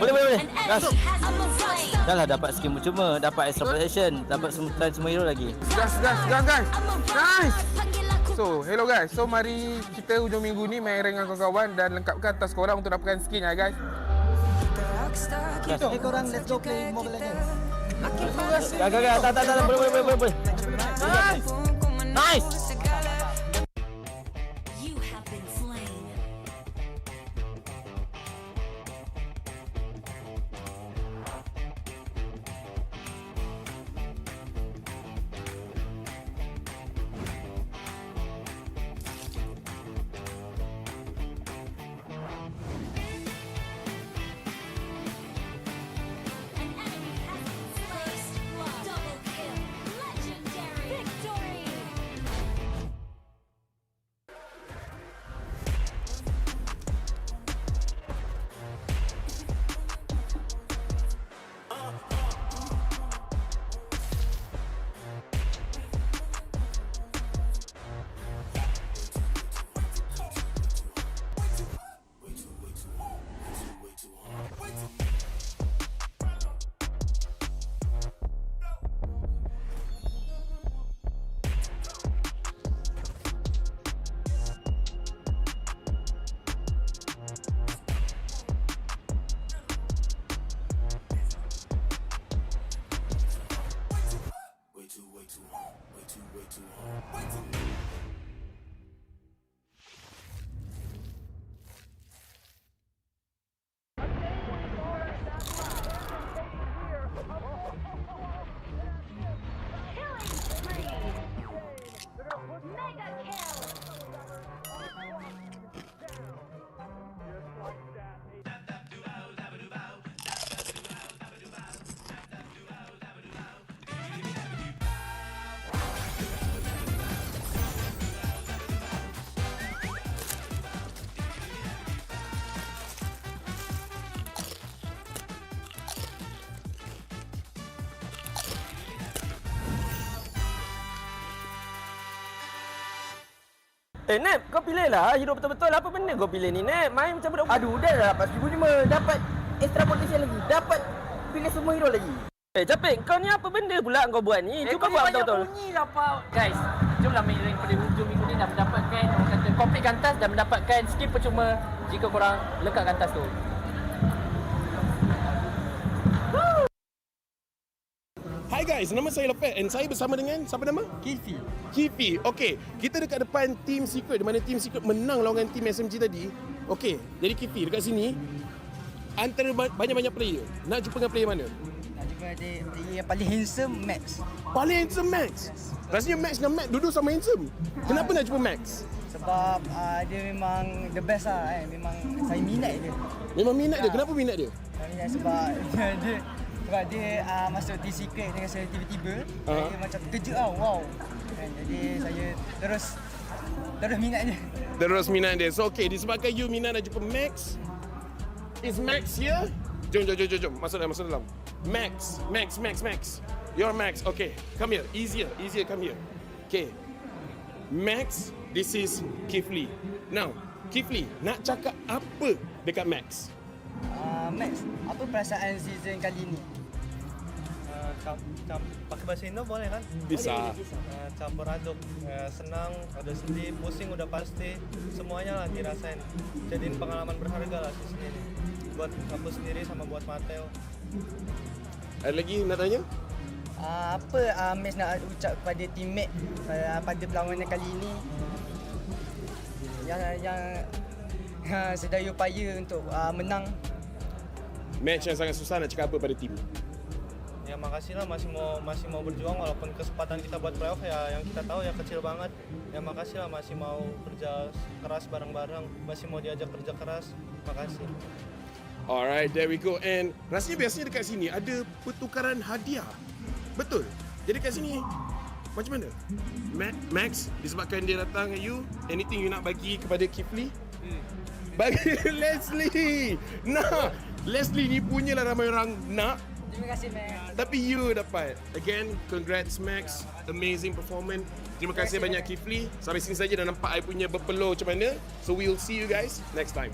Boleh. Gas. Dah lah dapat skin percuma, dapat extra protection, dapat semua hero lagi. Gas guys. Nice. So, hello guys. So, mari kita hujung minggu ni main rank dengan kawan-kawan dan lengkapkan task korang untuk dapatkan skin ya guys. Korang let's go play Mobile Legends. Gak. Tak. Boleh. Nice. You have been slain. Nep, kau pilih lah hero betul-betul. Apa benda kau pilih ni, Nep? Main macam budak. Aduh, dah dapat 1005. Dapat extra protection lagi. Dapat pilih semua hero lagi. Capek. Kau ni apa benda pula kau buat ni? Cuba buat betul-betul. Bunyi lah, Pak. Guys, jomlah main rank pada hujung minggu ni dan mendapatkan orang kata complete task dan mendapatkan skill percuma jika korang lekatkan task tu. Hi guys, nama saya Lopet and saya bersama dengan siapa nama? Kifi. Okey, kita dekat depan Team Secret di mana Team Secret menang lawan Team SMG tadi. Okey, jadi Kifi dekat sini antara banyak-banyak player, nak jumpa dengan player mana? Nak jumpa player yang paling handsome, Max. Paling handsome Max? Rasanya Max dengan Max duduk sama handsome. Kenapa nak jumpa Max? Sebab dia memang the best lah kan. Memang saya minat dia. Memang minat dia? Kenapa minat dia? Sebab dia masuk Team Secret dengan saya tiba-tiba. Saya macam terkejut tau, wow. Jadi saya terus minat dia. Terus minat dia. So okay, disebabkan you minat nak jumpa Max. Is Max here? Jom. Masuk dalam. Max. You're Max. Okay, come here. Easier. Come here. Okay. Max, this is Kifli. Now, Kifli, nak cakap apa dekat Max? Max, apa perasaan season kali ni? Pakai bahasa Indo boleh kan? Bisa. Campur aduk, senang, ada sedih, pusing udah pasti, semuanya lah dirasain. Jadiin pengalaman berharga lah season ini. Buat aku sendiri sama buat Mateo. Ada lagi nak tanya? Apa Max nak ucap kepada teammate pada perlawanan kali ini yang sedaya upaya untuk menang? Match yang sangat susah, nak cakap apa pada tim? Ya makasih lah masih mau berjuang walaupun kesempatan kita buat playoff ya yang kita tahu ya kecil banget. Ya makasih lah masih mau kerja keras bareng-bareng, masih mau diajak kerja keras. Makasih. Alright, there we go. And rasanya biasanya dekat sini ada pertukaran hadiah. Betul? Jadi kat sini macam mana? Max, disebabkan dia datang dengan you, anything you nak bagi kepada Kifli? Bagi Leslie. Nah, Leslie ni punya lah ramai orang nak. Terima kasih Max. Tapi you dapat. Again, congrats Max. Amazing performance. Terima kasih banyak Kifli. Sampai sini saja dah nampak I punya berpeluh macam mana. So we'll see you guys next time.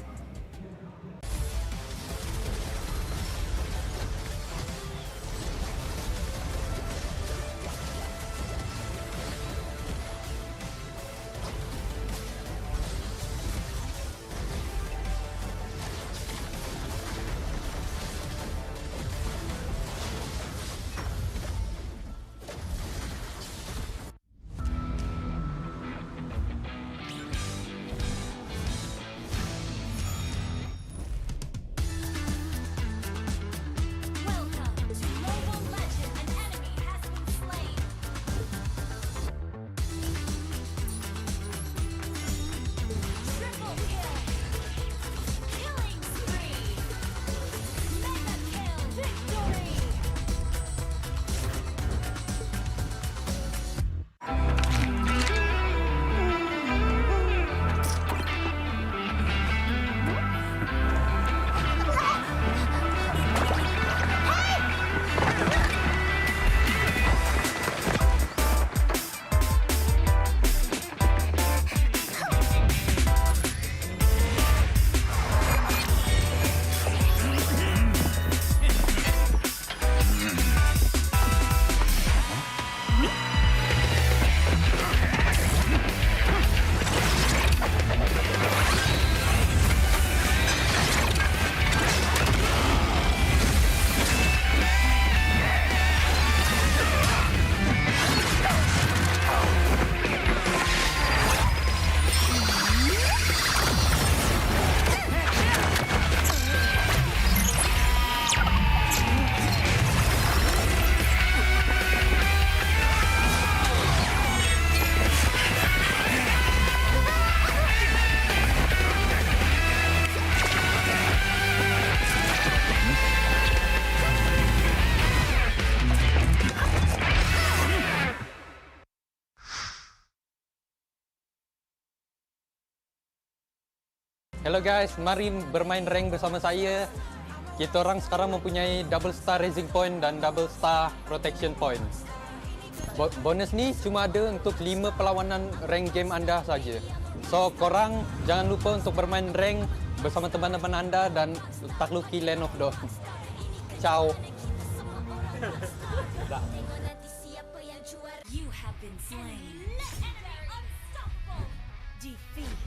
Hello guys, mari bermain rank bersama saya. Kita orang sekarang mempunyai double star raising point dan double star protection point. Bonus ni cuma ada untuk 5 perlawanan rank game anda saja. So korang jangan lupa untuk bermain rank bersama teman-teman anda dan takluki Land of Dawn. Ciao. You have been slain. Unstoppable. Defeat.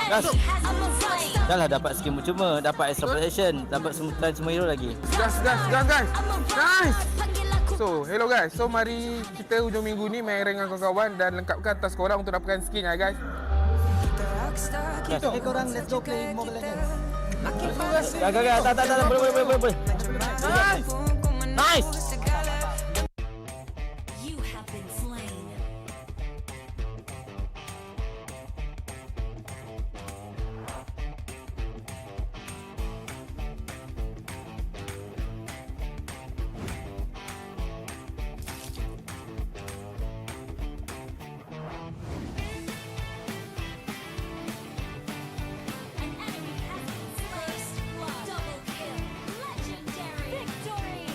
Gas. Dah lah dapat skin cuma, dapat extra protection, dapat semua hero lagi. Gas guys. Nice. So, hello guys. So, mari kita hujung minggu ni main rank dengan kawan-kawan dan lengkapkan task korang untuk dapatkan skin ya guys. Gas. Korang let's go play Mobile Legends. Gas. Tak. Boleh. Nice. You have been slain. An enemy has been slain. Double kill. Legendary victory.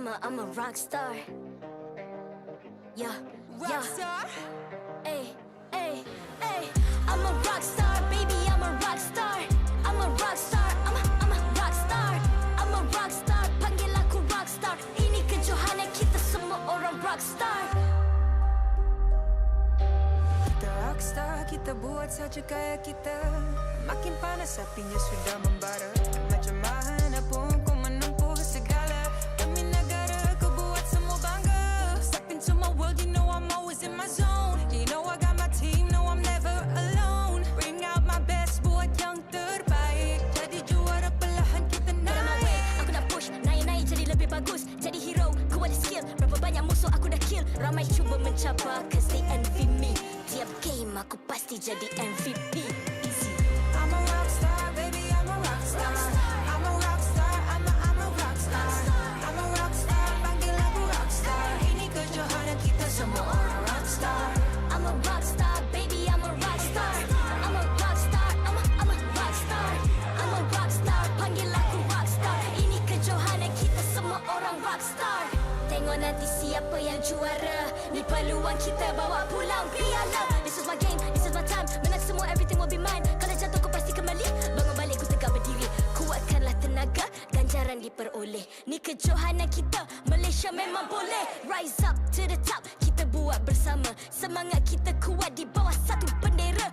I'm a rock star. Yeah. Rock star? Ay. I'm a rock star, baby, I'm a rock star. I'm a rock star, I'm a rock star. I'm a rock star, panggil aku rock star. Ini kejohanan kita semua orang rock star. Kita rockstar, kita buat saja gaya kita. Makin panas apinya sudah membara. Macam mana pun ku menempuh segala. Demi negara ku buat semua bangga. Step into my world, you know I'm always in my zone. You know I got my team, no I'm never alone. Bring out my best, buat yang terbaik. Jadi juara perlahan kita naik. Aku nak push, naik jadi lebih bagus. Jadi hero, ku ada skill. Berapa banyak musuh aku dah kill. Ramai cuba mencabar, cause they envy me. Tiap game aku pasti jadi MVP. Easy. I'm a rockstar, baby, I'm a rockstar. I'm a rockstar, I'm a rockstar. I'm a rockstar, panggil aku rockstar. Ini kejohanan kita semua orang rockstar. I'm a rockstar, baby, I'm a rockstar. I'm a rockstar, I'm a rockstar. I'm a rockstar, panggil aku rockstar. Ini kejohanan kita semua orang rockstar. Tengok nanti siapa yang juara. Ni peluang kita bawa pulang piala. This is my game, this is my time. Menang semua, everything will be mine. Kalau jatuh kau pasti kembali. Bangun balik ku tegak berdiri. Kuatkanlah tenaga, ganjaran diperoleh. Ni kejohanan kita, Malaysia memang boleh. Rise up to the top, kita buat bersama. Semangat kita kuat di bawah satu bendera.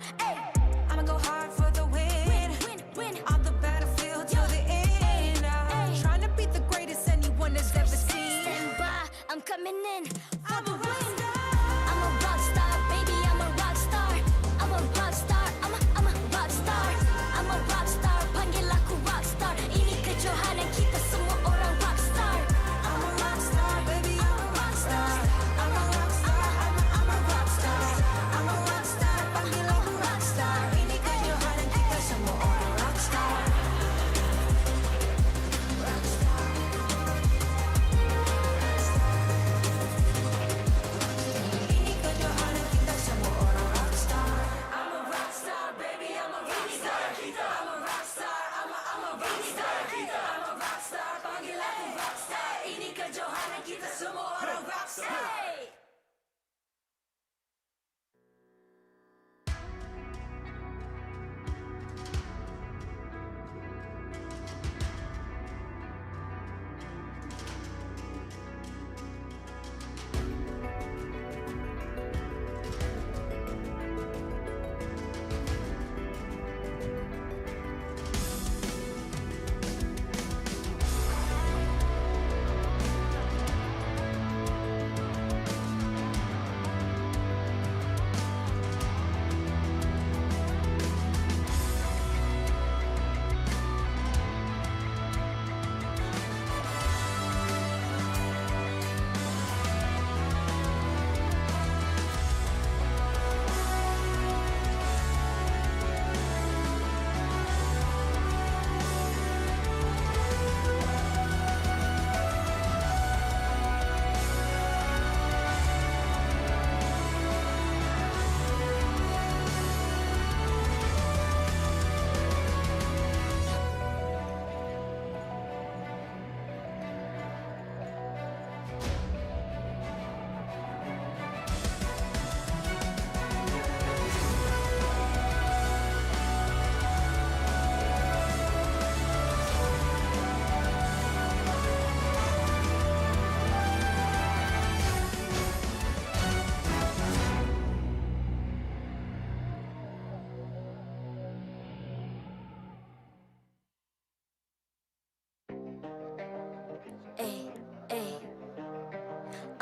I'ma go hard for the win. On the battlefield till the end. Trying to beat the greatest anyone has ever seen. Stand by, I'm coming in for the win. I'm a rockstar, baby, I'm a rockstar. I'm a rockstar, I'm a rockstar. I'm a rockstar, panggil aku rockstar. Ini kejohanan kita semua orang rockstar. I'm a rockstar, baby, I'm a rockstar. I'm a rockstar, I'm a rockstar. I'm a rockstar, panggil aku rockstar.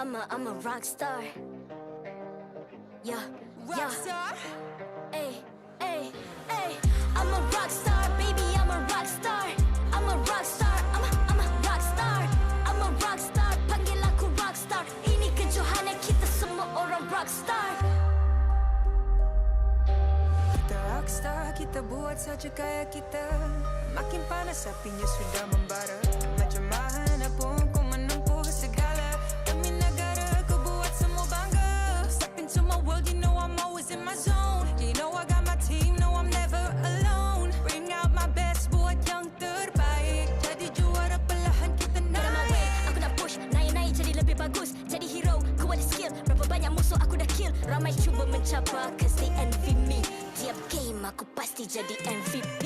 I'm a rock star. Yeah, rock star. Ay, ay, ay. I'm a rock star, baby. I'm a rock star. I'm a rock star. I'm a rock star. I'm a rock star. Panggil aku rock star. Ini kejohanan kita semua orang rock star. Kita rockstar, kita buat saja gaya kita. Makin panas apinya sudah membara. Macam mana pun kau menempuh segala. Demi negara kau buat semua bangga. Step into my world, you know I'm always in my zone. You know I got my team, no I'm never alone. Bring out my best, buat yang terbaik. Jadi juara perlahan kita naik. Aku nak push, naik-naik jadi lebih bagus. Jadi hero, ku ada skill. Berapa banyak musuh aku dah kill. Ramai cuba mencapai, cause they envy me. Tiap game aku pasti jadi MVP.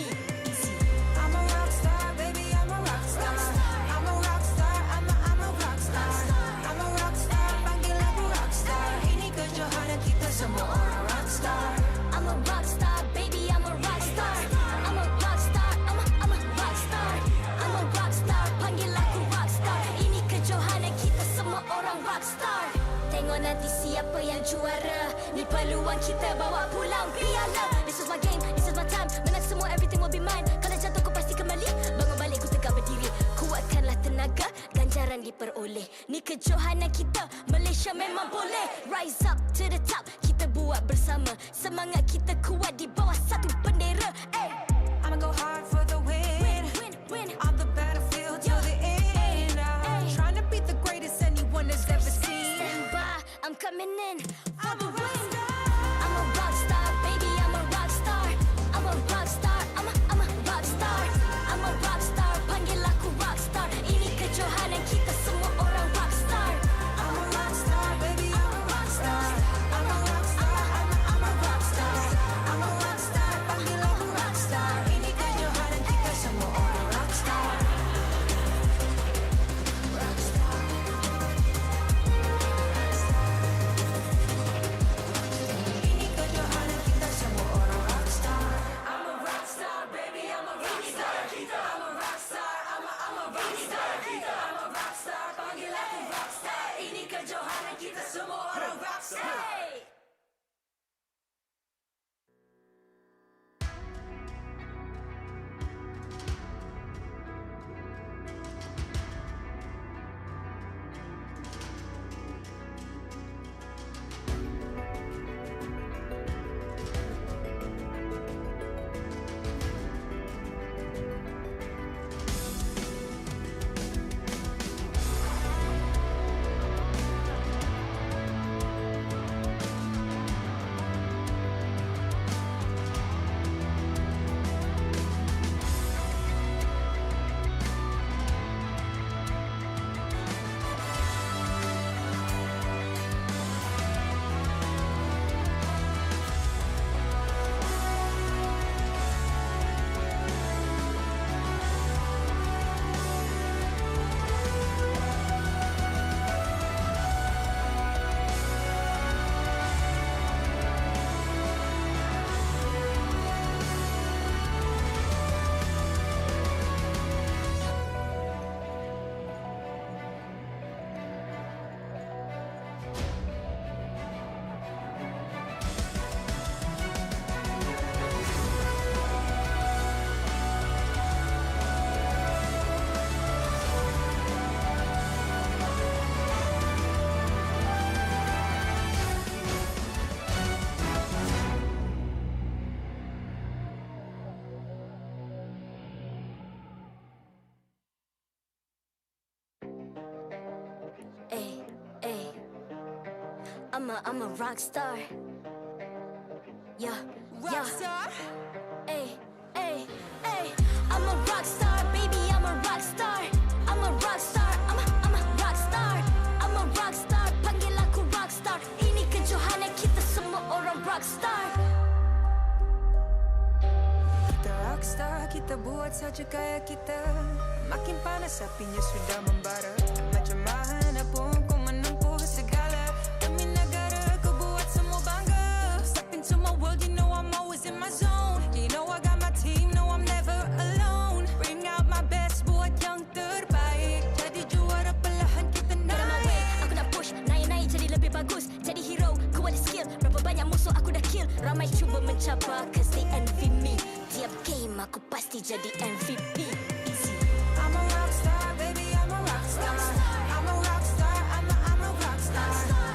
Easy. I'm a rockstar, baby, I'm a rockstar. I'm a rockstar, I'm a rockstar. I'm a rockstar, panggil aku rockstar. Ini kejohanan kita semua orang rockstar. I'm a rockstar, baby, I'm a rockstar. I'm a rockstar, I'm a rockstar. I'm a rockstar, panggil aku rockstar. Ini kejohanan kita semua orang rockstar. Tengok nanti siapa yang juara. Ni peluang kita bawa pulang piala. This is my game, this is my time. Menang semua, everything will be mine. Kalau jatuh kau pasti kembali. Bangun balik ku tegak berdiri. Kuatkanlah tenaga, ganjaran diperoleh. Ni kejohanan kita, Malaysia memang boleh. Rise up to the top, kita buat bersama. Semangat kita kuat di bawah satu bendera. Ay. I'ma go hard for the win. On the battlefield till the end. Trying to beat the greatest anyone has ever seen. Stand by, I'm coming in for the win. I'm a rock star, baby, I'm a rock star. I'm a rock star, I'm a rock star. I'm a rock star, panggil aku rock star. Ini kejohanan kita semua orang rock star. I'm a rockstar, baby, I'm a rockstar. I'm a rockstar, I'm a rockstar. I'm a rockstar, panggil aku rockstar. Ini kejohanan kita semua orang rockstar. Rockstar. Ini kejohanan kita semua orang rockstar. I'm a rockstar, baby, I'm a rockstar. I'm a rockstar, I'm a rockstar. I'm a rockstar, panggil aku rockstar. Ini kejohanan kita semua orang rockstar. I'm a rock star. Yeah, Rockstar. Ay, ay, ay. I'm a rock star, baby. I'm a rock star. I'm a rock star. I'm a rock star. I'm a rock star. Panggil aku rock star. Ini kejohanan kita semua orang rock star. Kita rockstar, kita buat saja gaya kita. Makin panas apinya sudah membara. Macam mana pun kau menempuh segala. Demi negara kau buat semua bangga. Step into my world, you know I'm always in my zone. You know I got my team, no I'm never alone. Bring out my best, buat yang terbaik. Jadi juara perlahan kita naik. Aku nak push, naik ramai cuba mencabar cause they envy me. Tiap game aku pasti jadi MVP. Easy. I'm a rockstar, baby, I'm a rockstar. I'm a rockstar, I'm a rockstar.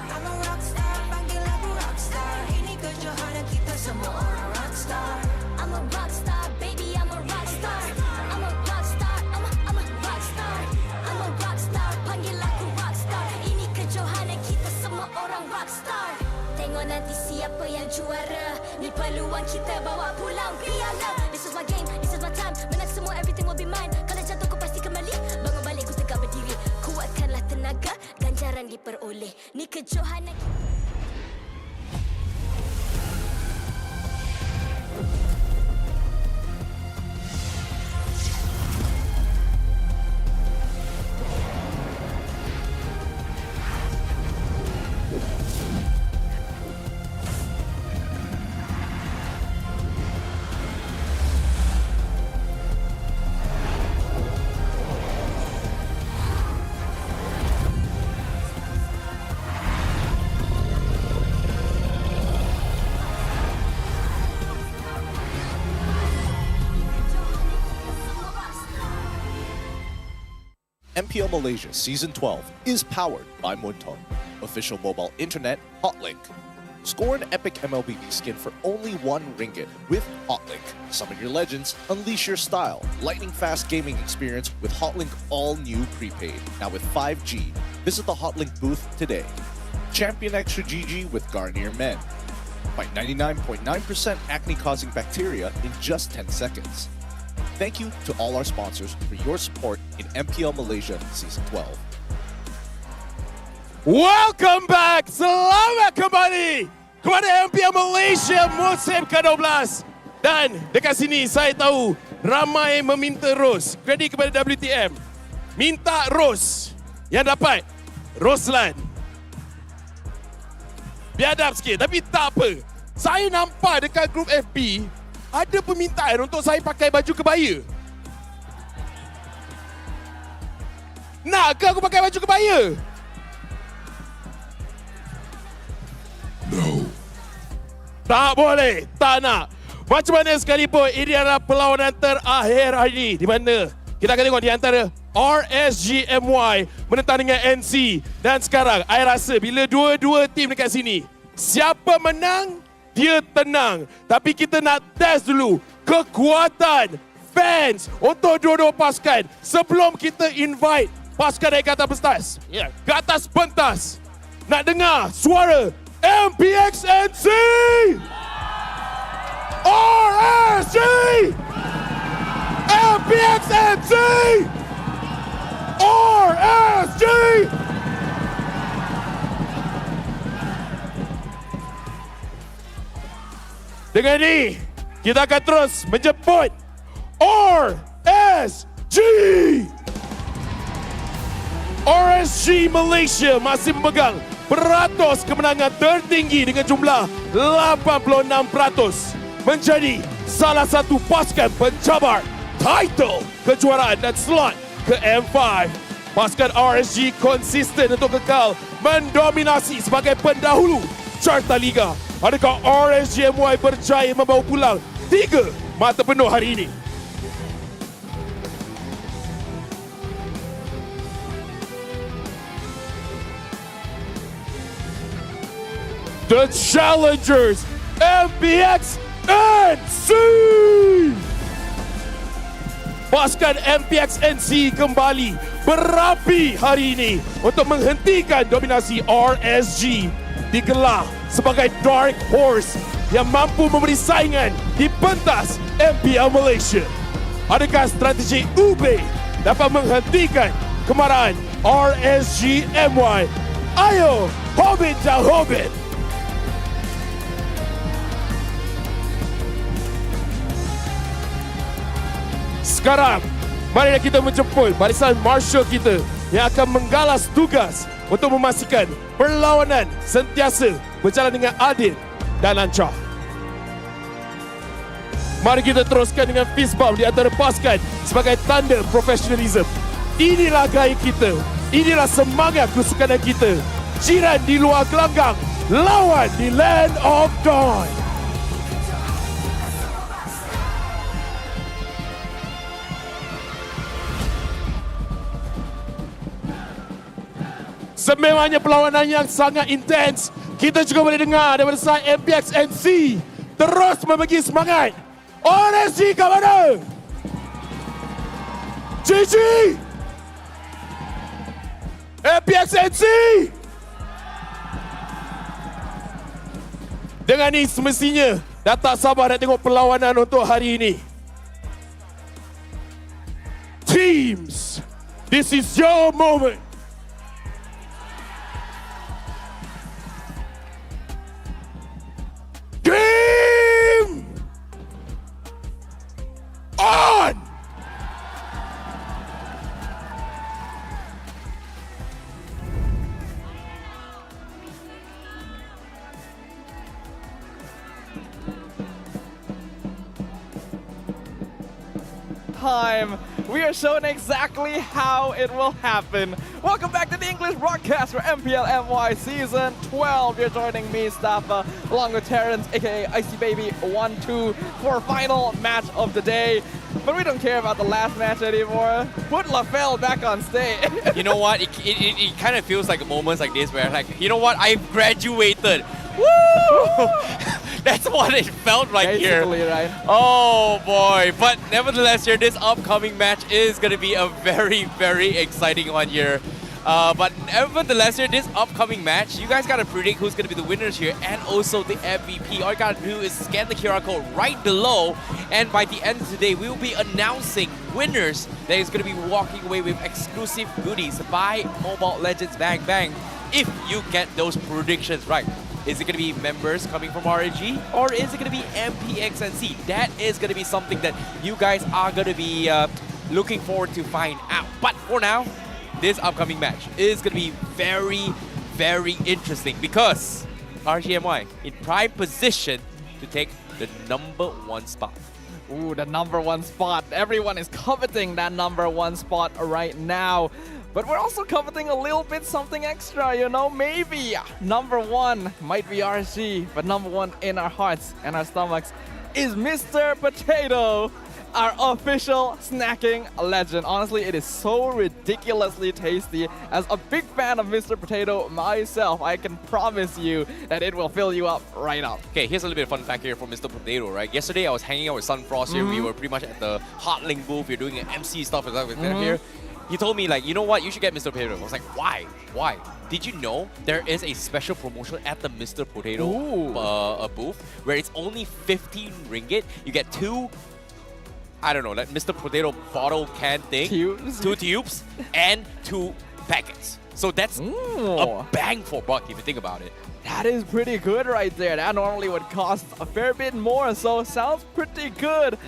I'm a rockstar, panggil aku rockstar. Ini kejohanan kita semua orang rockstar. I'm a rockstar, baby, I'm a rockstar. I'm a rockstar, I'm a rockstar. I'm a rockstar, panggil aku rockstar. Ini kejohanan kita semua orang rockstar. Tengok nanti siapa yang juara. Ni peluang kita bawa pulang piala. This is my game, this is my time. Menang semua, everything will be mine. Kalau jatuh kau pasti kembali. Bangun balik ku tegak berdiri. Kuatkanlah tenaga, ganjaran diperoleh. Ni kejohanan MPL Malaysia Season 12 is powered by Montong, official mobile internet hotlink. Score an epic MLBB skin for only RM1 with Hotlink. Summon your legends, unleash your style. Lightning-fast gaming experience with Hotlink all-new prepaid. Now with 5G, visit the Hotlink booth today. Champion Extra GG with Garnier Men. Fight 99.9% acne-causing bacteria in just 10 seconds. Thank you to all our sponsors for your support in MPL Malaysia Season 12. Welcome back! Selamat kembali kepada MPL Malaysia musim ke-12. Dan dekat sini saya tahu ramai meminta Ros. Kredit kepada WTM. Minta Ros. Yang dapat Roslan. Biadab sikit tapi tak apa. Saya nampak dekat grup FB ada permintaan untuk saya pakai baju kebaya. Nak ke aku pakai baju kebaya? No. Tak boleh, tak nak. Macam mana sekalipun, ini adalah perlawanan terakhir hari ini. Di mana kita akan tengok di antara RSG MY menentang dengan NC. Dan sekarang, saya rasa bila dua-dua tim dekat sini, siapa menang, dia tenang. Tapi kita nak test dulu kekuatan fans untuk dua-dua pasukan sebelum kita invite pasukan dari ke atas pentas. Ya, ke atas pentas. Nak dengar suara MPNC, RSG, MPNC, RSG. Dengan ini, kita akan terus menjemput RSG. RSG Malaysia masih memegang peratus kemenangan tertinggi dengan jumlah 86%. Menjadi salah satu pasukan pencabar title kejuaraan dan slot ke M5. Pasukan RSG konsisten untuk kekal mendominasi sebagai pendahulu carta liga. Adakah RSG MY berjaya membawa pulang 3 mata penuh hari ini? The challengers, MPNC! Pasukan MPNC kembali berapi hari ini untuk menghentikan dominasi RSG. Digelar sebagai Dark Horse yang mampu memberi saingan di pentas MPL Malaysia. Adakah strategi UB dapat menghentikan kemarahan RSG MY? Ayo, Hobbit dan Hobbit! Sekarang, mari kita menjemput barisan marshal kita yang akan menggalas tugas untuk memastikan perlawanan sentiasa berjalan dengan adil dan lancar. Mari kita teruskan dengan fist bump di antara pasukan sebagai tanda profesionalism. Inilah gaya kita, inilah semangat kesukanan kita. Jiran di luar gelanggang, lawan di Land of Dawn. Sememangnya perlawanan yang sangat intens. Kita juga boleh dengar daripada side MPNC terus membagi semangat. RSG kat mana? GG! MPNC! Dengan ni semestinya dah tak sabar nak tengok perlawanan untuk hari ini. Teams, this is your moment. Game on! Time. We are shown exactly how it will happen. Welcome back to the English broadcast for MPL MY Season 12. You're joining me, Staffa, along with Terrence, aka Icy Baby 1-2 for final match of the day. But we don't care about the last match anymore. Put LaFell back on stage. You know what? It kind of feels like moments like this where like, you know what? I've graduated. Woo! That's what it felt like Basically, here. right? Oh boy. But nevertheless here, this upcoming match is going to be a very, very exciting one here. But nevertheless here, this upcoming match, you guys got to predict who's going to be the winners here and also the MVP. All you got to do is scan the QR code right below. And by the end of the day, we will be announcing winners that is going to be walking away with exclusive goodies by Mobile Legends Bang Bang if you get those predictions right. Is it going to be members coming from RSG or is it going to be MPNC? That is going to be something that you guys are going to be looking forward to find out. But for now, this upcoming match is going to be very, very interesting because RSG MY in prime position to take the #1 spot. Ooh, the #1 spot. Everyone is coveting that #1 spot right now. But we're also coveting a little bit something extra, you know? Maybe #1 might be RSG, but #1 in our hearts and our stomachs is Mr. Potato, our official snacking legend. Honestly, it is so ridiculously tasty. As a big fan of Mr. Potato myself, I can promise you that it will fill you up right up. Okay, here's a little bit of fun fact here for Mr. Potato, right? Yesterday, I was hanging out with Sunfrost here. We were pretty much at the Hotlink booth. We were doing an MC stuff with them here. He told me, like, you know what? You should get Mr. Potato. I was like, why? Why? Did you know there is a special promotion at the Mr. Potato booth where it's only 15 ringgit. You get 2, I don't know, that Mr. Potato bottle can thing. Tubes. 2 tubes and 2 packets. So that's a bang for buck if you think about it. That is pretty good right there. That normally would cost a fair bit more, so sounds pretty good.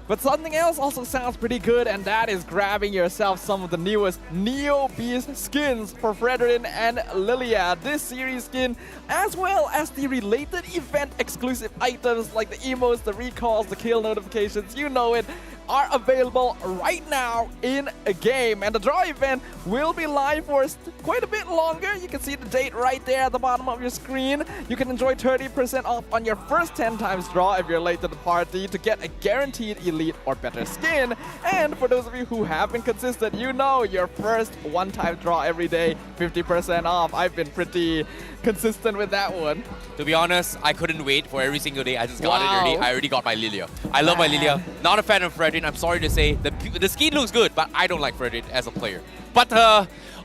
But something else also sounds pretty good, and that is grabbing yourself some of the newest Neo Beast skins for Fredrin and Lilia. This series skin, as well as the related event exclusive items like the emotes, the recalls, the kill notifications, you know it, are available right now in a game. And the draw event will be live for quite a bit longer. You can see the date right there at the bottom of your screen. You can enjoy 30% off on your first 10 times draw if you're late to the party to get a guaranteed elite or better skin. And for those of you who have been consistent, you know your first one-time draw every day, 50% off. I've been pretty consistent with that one. To be honest, I couldn't wait for every single day. I just got it already. I already got my Lilia. I love my Lilia. Not a fan of Fredrin. I'm sorry to say. The skin looks good, but I don't like Fredrin as a player. But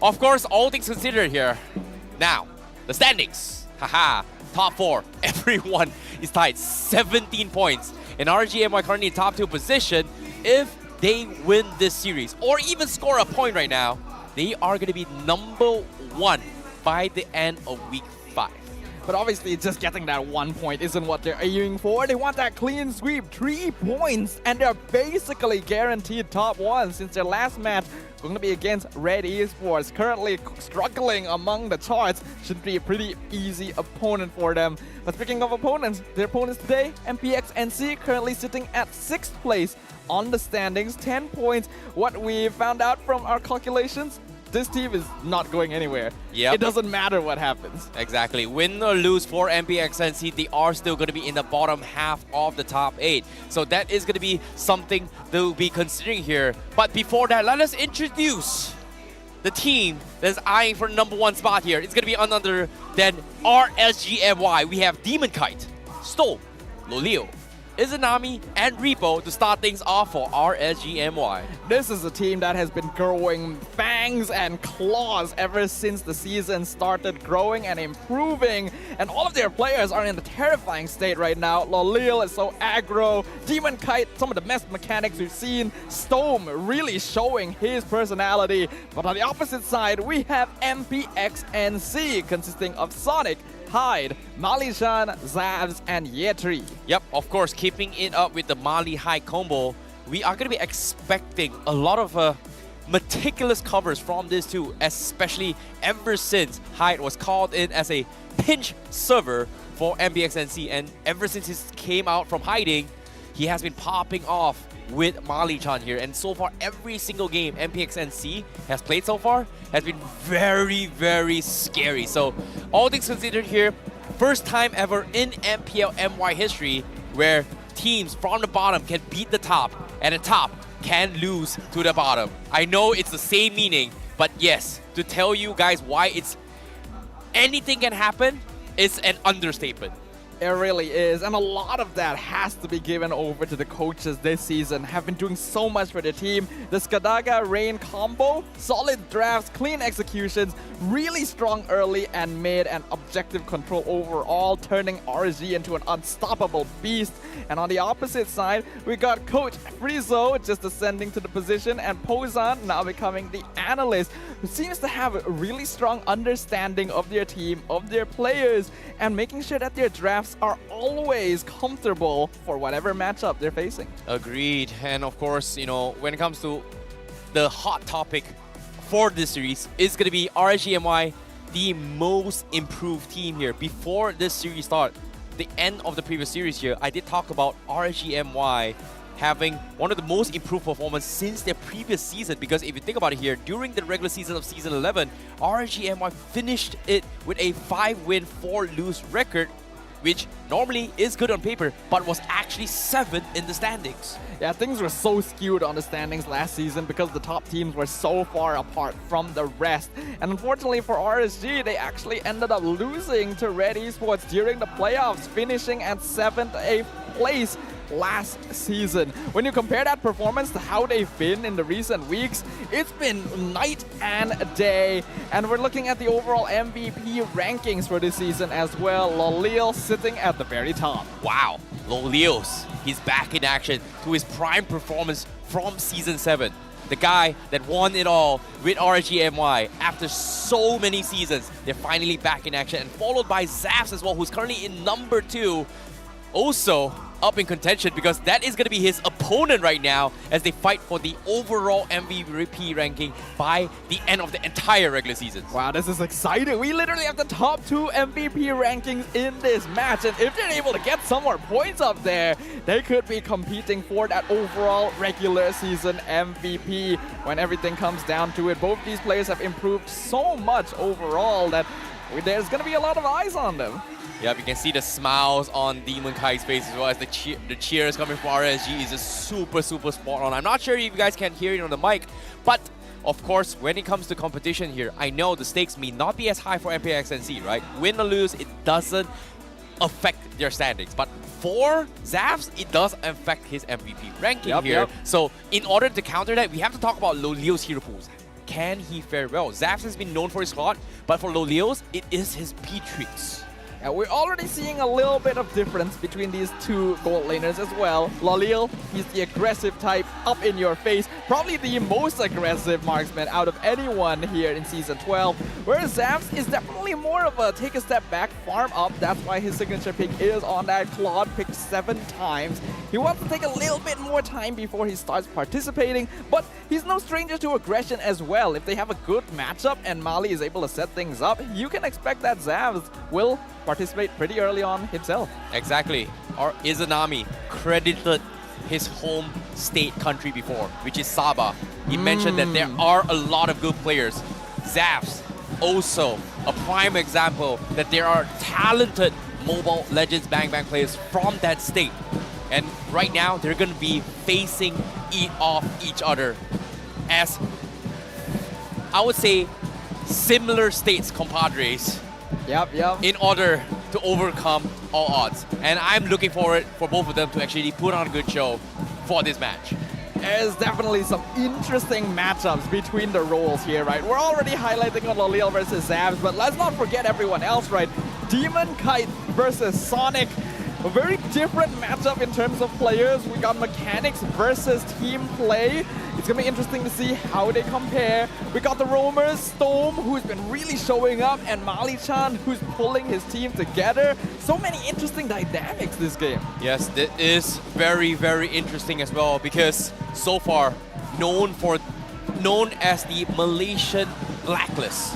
of course, all things considered here. Now, the standings. Haha. Top 4. Everyone is tied. 17 points. And RSG MY currently in top 2 position. If they win this series, or even score a point right now, they are going to be #1 by the end of week 5. But obviously, just getting that 1 point isn't what they're aiming for. They want that clean sweep, 3 points, and they're basically guaranteed top 1 since their last match going to be against Red Esports, currently struggling among the charts. Should be a pretty easy opponent for them. But speaking of opponents, their opponents today, MPNC, currently sitting at 6th place on the standings, 10 points. What we found out from our calculations, this team is not going anywhere. Yep. It doesn't matter what happens. Exactly. Win or lose for MPNC, they are still going to be in the bottom half of the top 8. So that is going to be something they'll be considering here. But before that, let us introduce the team that's eyeing for #1 spot here is going to be none other than RSG MY. We have Demon Kite, Storm, Loleo, Izanami, and Repo to start things off for RSG MY. This is a team that has been growing fangs and claws ever since the season started growing and improving. And all of their players are in a terrifying state right now. Loleo is so aggro. Demon Kite, some of the best mechanics we've seen. Stome really showing his personality. But on the opposite side, we have MPNC consisting of Sonic, Hyde, Malishan, Zavs, and Yetri. Yep, of course, keeping it up with the Mali Hyde combo, we are going to be expecting a lot of meticulous covers from this too, especially ever since Hyde was called in as a pinch server for MPXNC, and ever since he came out from hiding, he has been popping off with Mali-chan here, and so far every single game MPXNC has played so far has been very, very scary. So all things considered here, first time ever in MPL MY history where teams from the bottom can beat the top and the top can lose to the bottom. I know it's the same meaning, but yes, to tell you guys why it's anything can happen is an understatement. It really is, and a lot of that has to be given over to the coaches this season. Have been doing so much for the team. The Skadaga Rain combo, solid drafts, clean executions, really strong early and mid, and objective control overall, turning RSG into an unstoppable beast. And on the opposite side, we got Coach Frizo just ascending to the position, and Pozan now becoming the analyst, who seems to have a really strong understanding of their team, of their players, and making sure that their drafts are always comfortable for whatever matchup they're facing. Agreed. And of course, you know, when it comes to the hot topic for this series, is going to be RSG MY, the most improved team here. Before this series start, the end of the previous series here, I did talk about RSG MY having one of the most improved performance since their previous season, because if you think about it here, during the regular season of Season 11, RSG MY finished it with a 5-win, 4-lose record, which normally is good on paper, but was actually 7th in the standings. Yeah, things were so skewed on the standings last season because the top teams were so far apart from the rest. And unfortunately for RSG, they actually ended up losing to Red Esports during the playoffs, finishing at 7th, 8th place last season. When you compare that performance to how they've been in the recent weeks, it's been night and day. And we're looking at the overall MVP rankings for this season as well. Loleo sitting at the very top. Wow, Loleos, he's back in action to his prime performance from Season 7. The guy that won it all with RSG MY after so many seasons. They're finally back in action, and followed by Zaps as well, who's currently in #2. Also up in contention because that is going to be his opponent right now as they fight for the overall MVP ranking by the end of the entire regular season. Wow, this is exciting. We literally have the top 2 MVP rankings in this match, and if they're able to get some more points up there, they could be competing for that overall regular season MVP. When everything comes down to it, both these players have improved so much overall that there's going to be a lot of eyes on them. Yep, you can see the smiles on Demon Kai's face as well as the cheers coming from RSG is just super, super spot on. I'm not sure if you guys can hear it on the mic, but of course, when it comes to competition here, I know the stakes may not be as high for MPXNC, right? Win or lose, it doesn't affect their standings. But for Zavs, it does affect his MVP ranking here. Yep. So in order to counter that, we have to talk about Loleo's hero pools. Can he fare well? Zavs has been known for his slot, but for Loleo's, it is his P-Tricks. And we're already seeing a little bit of difference between these two gold laners as well. Loleo, he's the aggressive type, up in your face, probably the most aggressive marksman out of anyone here in Season 12. Whereas Zavs is definitely more of a take a step back, farm up. That's why his signature pick is on that Claude pick 7 times. He wants to take a little bit more time before he starts participating, but he's no stranger to aggression as well. If they have a good matchup and Mali is able to set things up, you can expect that Zavs will participate pretty early on himself. Exactly. Or Izanami credited his home state country before, which is Sabah. He mentioned that there are a lot of good players. Zavs, also a prime example that there are talented Mobile Legends Bang Bang players from that state. And right now, they're going to be facing off each other as I would say, similar states compadres. Yep. In order to overcome all odds. And I'm looking forward for both of them to actually put on a good show for this match. There's definitely some interesting matchups between the roles here, right? We're already highlighting on Lolil versus Zabs, but let's not forget everyone else, right? Demon Kite versus Sonic. A very different matchup in terms of players. We got mechanics versus team play. It's gonna be interesting to see how they compare. We got the Roamers, Storm, who's been really showing up, and Mali-chan, who's pulling his team together. So many interesting dynamics this game. Yes, it is very, very interesting as well because so far known as the Malaysian Blacklist,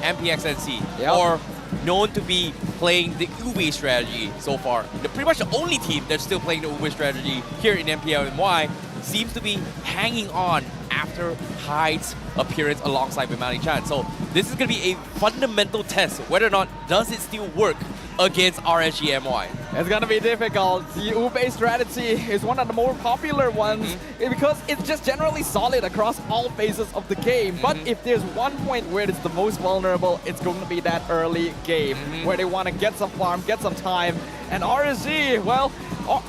MPXNC, or known to be playing the Ube strategy so far. Pretty much the only team that's still playing the Ube strategy here in MPL MY seems to be hanging on after Hyde's appearance alongside with Mali-chan. So this is going to be a fundamental test whether or not does it still work against RSG MY. It's gonna be difficult. The Ube strategy is one of the more popular ones because it's just generally solid across all phases of the game. But if there's one point where it's the most vulnerable, it's going to be that early game where they want to get some farm, get some time. And RSG, well,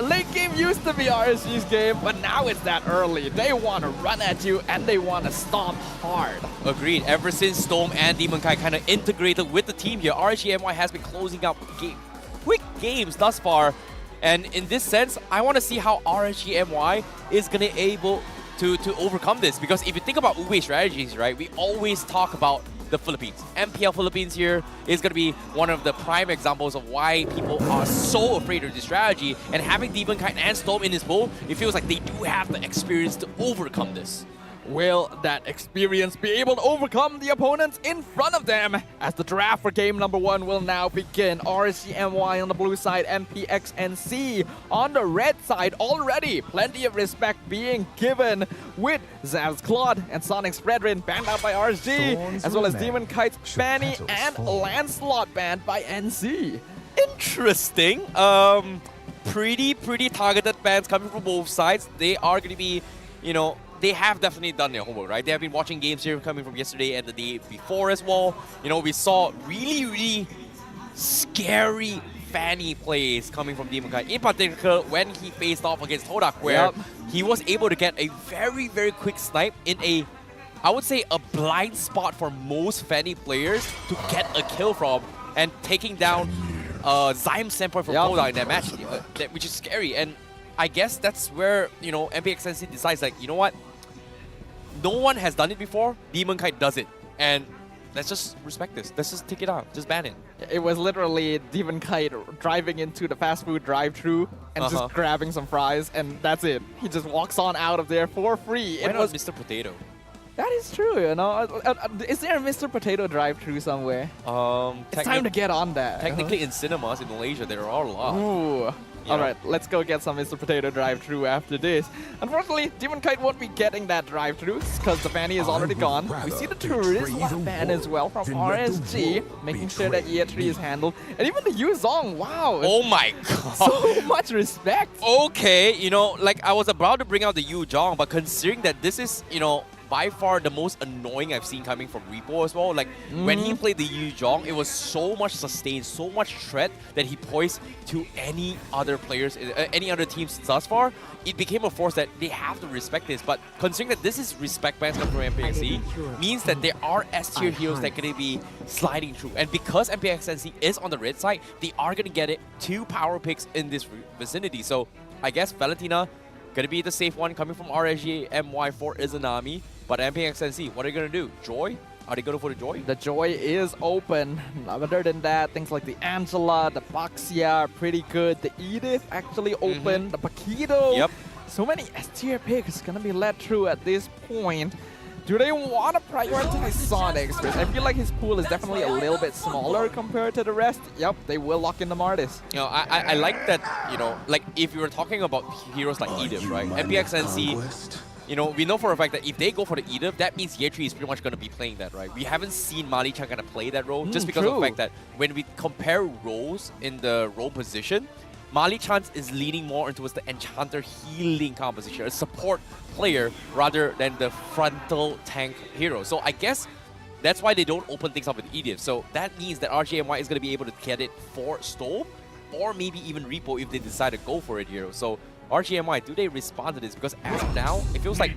late game used to be RSG's game, but now it's that early. They want to run at you and they want to stomp hard. Agreed. Ever since Storm and Demon Kai kind of integrated with the team here, RSG MY has been closing out quick games thus far. And in this sense, I want to see how RSG MY is going to be able to overcome this. Because if you think about Ube strategies, right, we always talk about the Philippines. MPL Philippines here is going to be one of the prime examples of why people are so afraid of this strategy. And having Demon Kite and Storm in this pool, it feels like they do have the experience to overcome this. Will that experience be able to overcome the opponents in front of them? As the draft for game number 1 will now begin. RSG MY on the blue side, MPXNC on the red side. Already plenty of respect being given with Zav's Claude and Sonic's Fredrin banned out by RSG, as well as Demon Kite's Fanny and Lancelot banned by NC. Interesting. Pretty targeted bans coming from both sides. They are going to be, you know, they have definitely done their homework, right? They have been watching games here coming from yesterday and the day before as well. You know, we saw really scary Fanny plays coming from Demon Kite. In particular, when he faced off against Todak, where he was able to get a very quick snipe in a, I would say, a blind spot for most Fanny players to get a kill from, and taking down Zyme Senpai from Todak in that match, which is scary. And I guess that's where, you know, MPXNC decides, like, you know what? No one has done it before. Demon Kite does it. And let's just respect this. Let's just take it out. Just ban it. It was literally Demon Kite driving into the fast food drive-thru and just grabbing some fries, and that's it. He just walks on out of there for free. Why not Mr. Potato? That is true, you know. Is there a Mr. Potato drive-thru somewhere? It's time to get on that. Technically, in cinemas in Malaysia, there are a lot. Ooh. Alright, let's go get some Mr. Potato drive-thru after this. Unfortunately, Demon Kite won't be getting that drive-thru because the Fanny is already gone. We see the Charisma ban as well from RSG, making sure that year 3 is handled. And even the Yuzong, wow! Oh my god! So much respect! Okay, you know, like I was about to bring out the Yuzong, but considering that this is, you know, by far the most annoying I've seen coming from Repo as well. Like, when he played the Yuzong, it was so much sustain, so much threat that he posed to any other players, any other teams thus far. It became a force that they have to respect this. But considering that this is respect bans coming from MPNC, means that there are S-tier heroes that are going to be sliding through. And because MPXNC is on the red side, they are going to get it 2 power picks in this vicinity. So I guess Valentina going to be the safe one coming from RSG MY for Izanami. But MPXNC, what are they going to do? Joy? Are they going for the Joy? The Joy is open. Other than that, things like the Angela, the Baxia are pretty good. The Edith actually open. The Paquito. Yep. So many S-tier picks going to be led through at this point. Do they want to prioritize Sonic? I feel like his pool is definitely a little bit smaller compared to the rest. Yep, they will lock in the Martis. You know, I like that, you know, like if you were talking about heroes like Edith, right? MPXNC, you know, we know for a fact that if they go for the Edith, that means Yetri is pretty much going to be playing that, right? We haven't seen Mali-chan kind of play that role just because of the fact that when we compare roles in the role position, Mali-chan is leaning more towards the Enchanter healing composition, a support player rather than the frontal tank hero. So I guess that's why they don't open things up with Edith. So that means that RSG MY is going to be able to get it for Storm, or maybe even Repo if they decide to go for it here. So RSG MY, do they respond to this? Because as of now, it feels like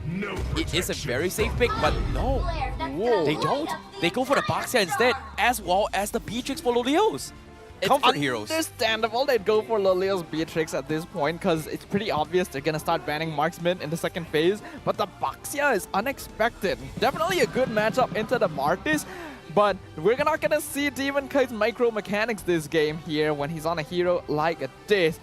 it is a very safe pick, but no. Whoa. They don't. They go for the Baxia instead, as well as the Beatrix for Lolios. Comfort heroes. Understandable they'd go for Lolios Beatrix at this point, because it's pretty obvious they're going to start banning marksman in the second phase. But the Baxia is unexpected. Definitely a good matchup into the Martis. But we're not going to see Demon Kite's micro mechanics this game here when he's on a hero like this.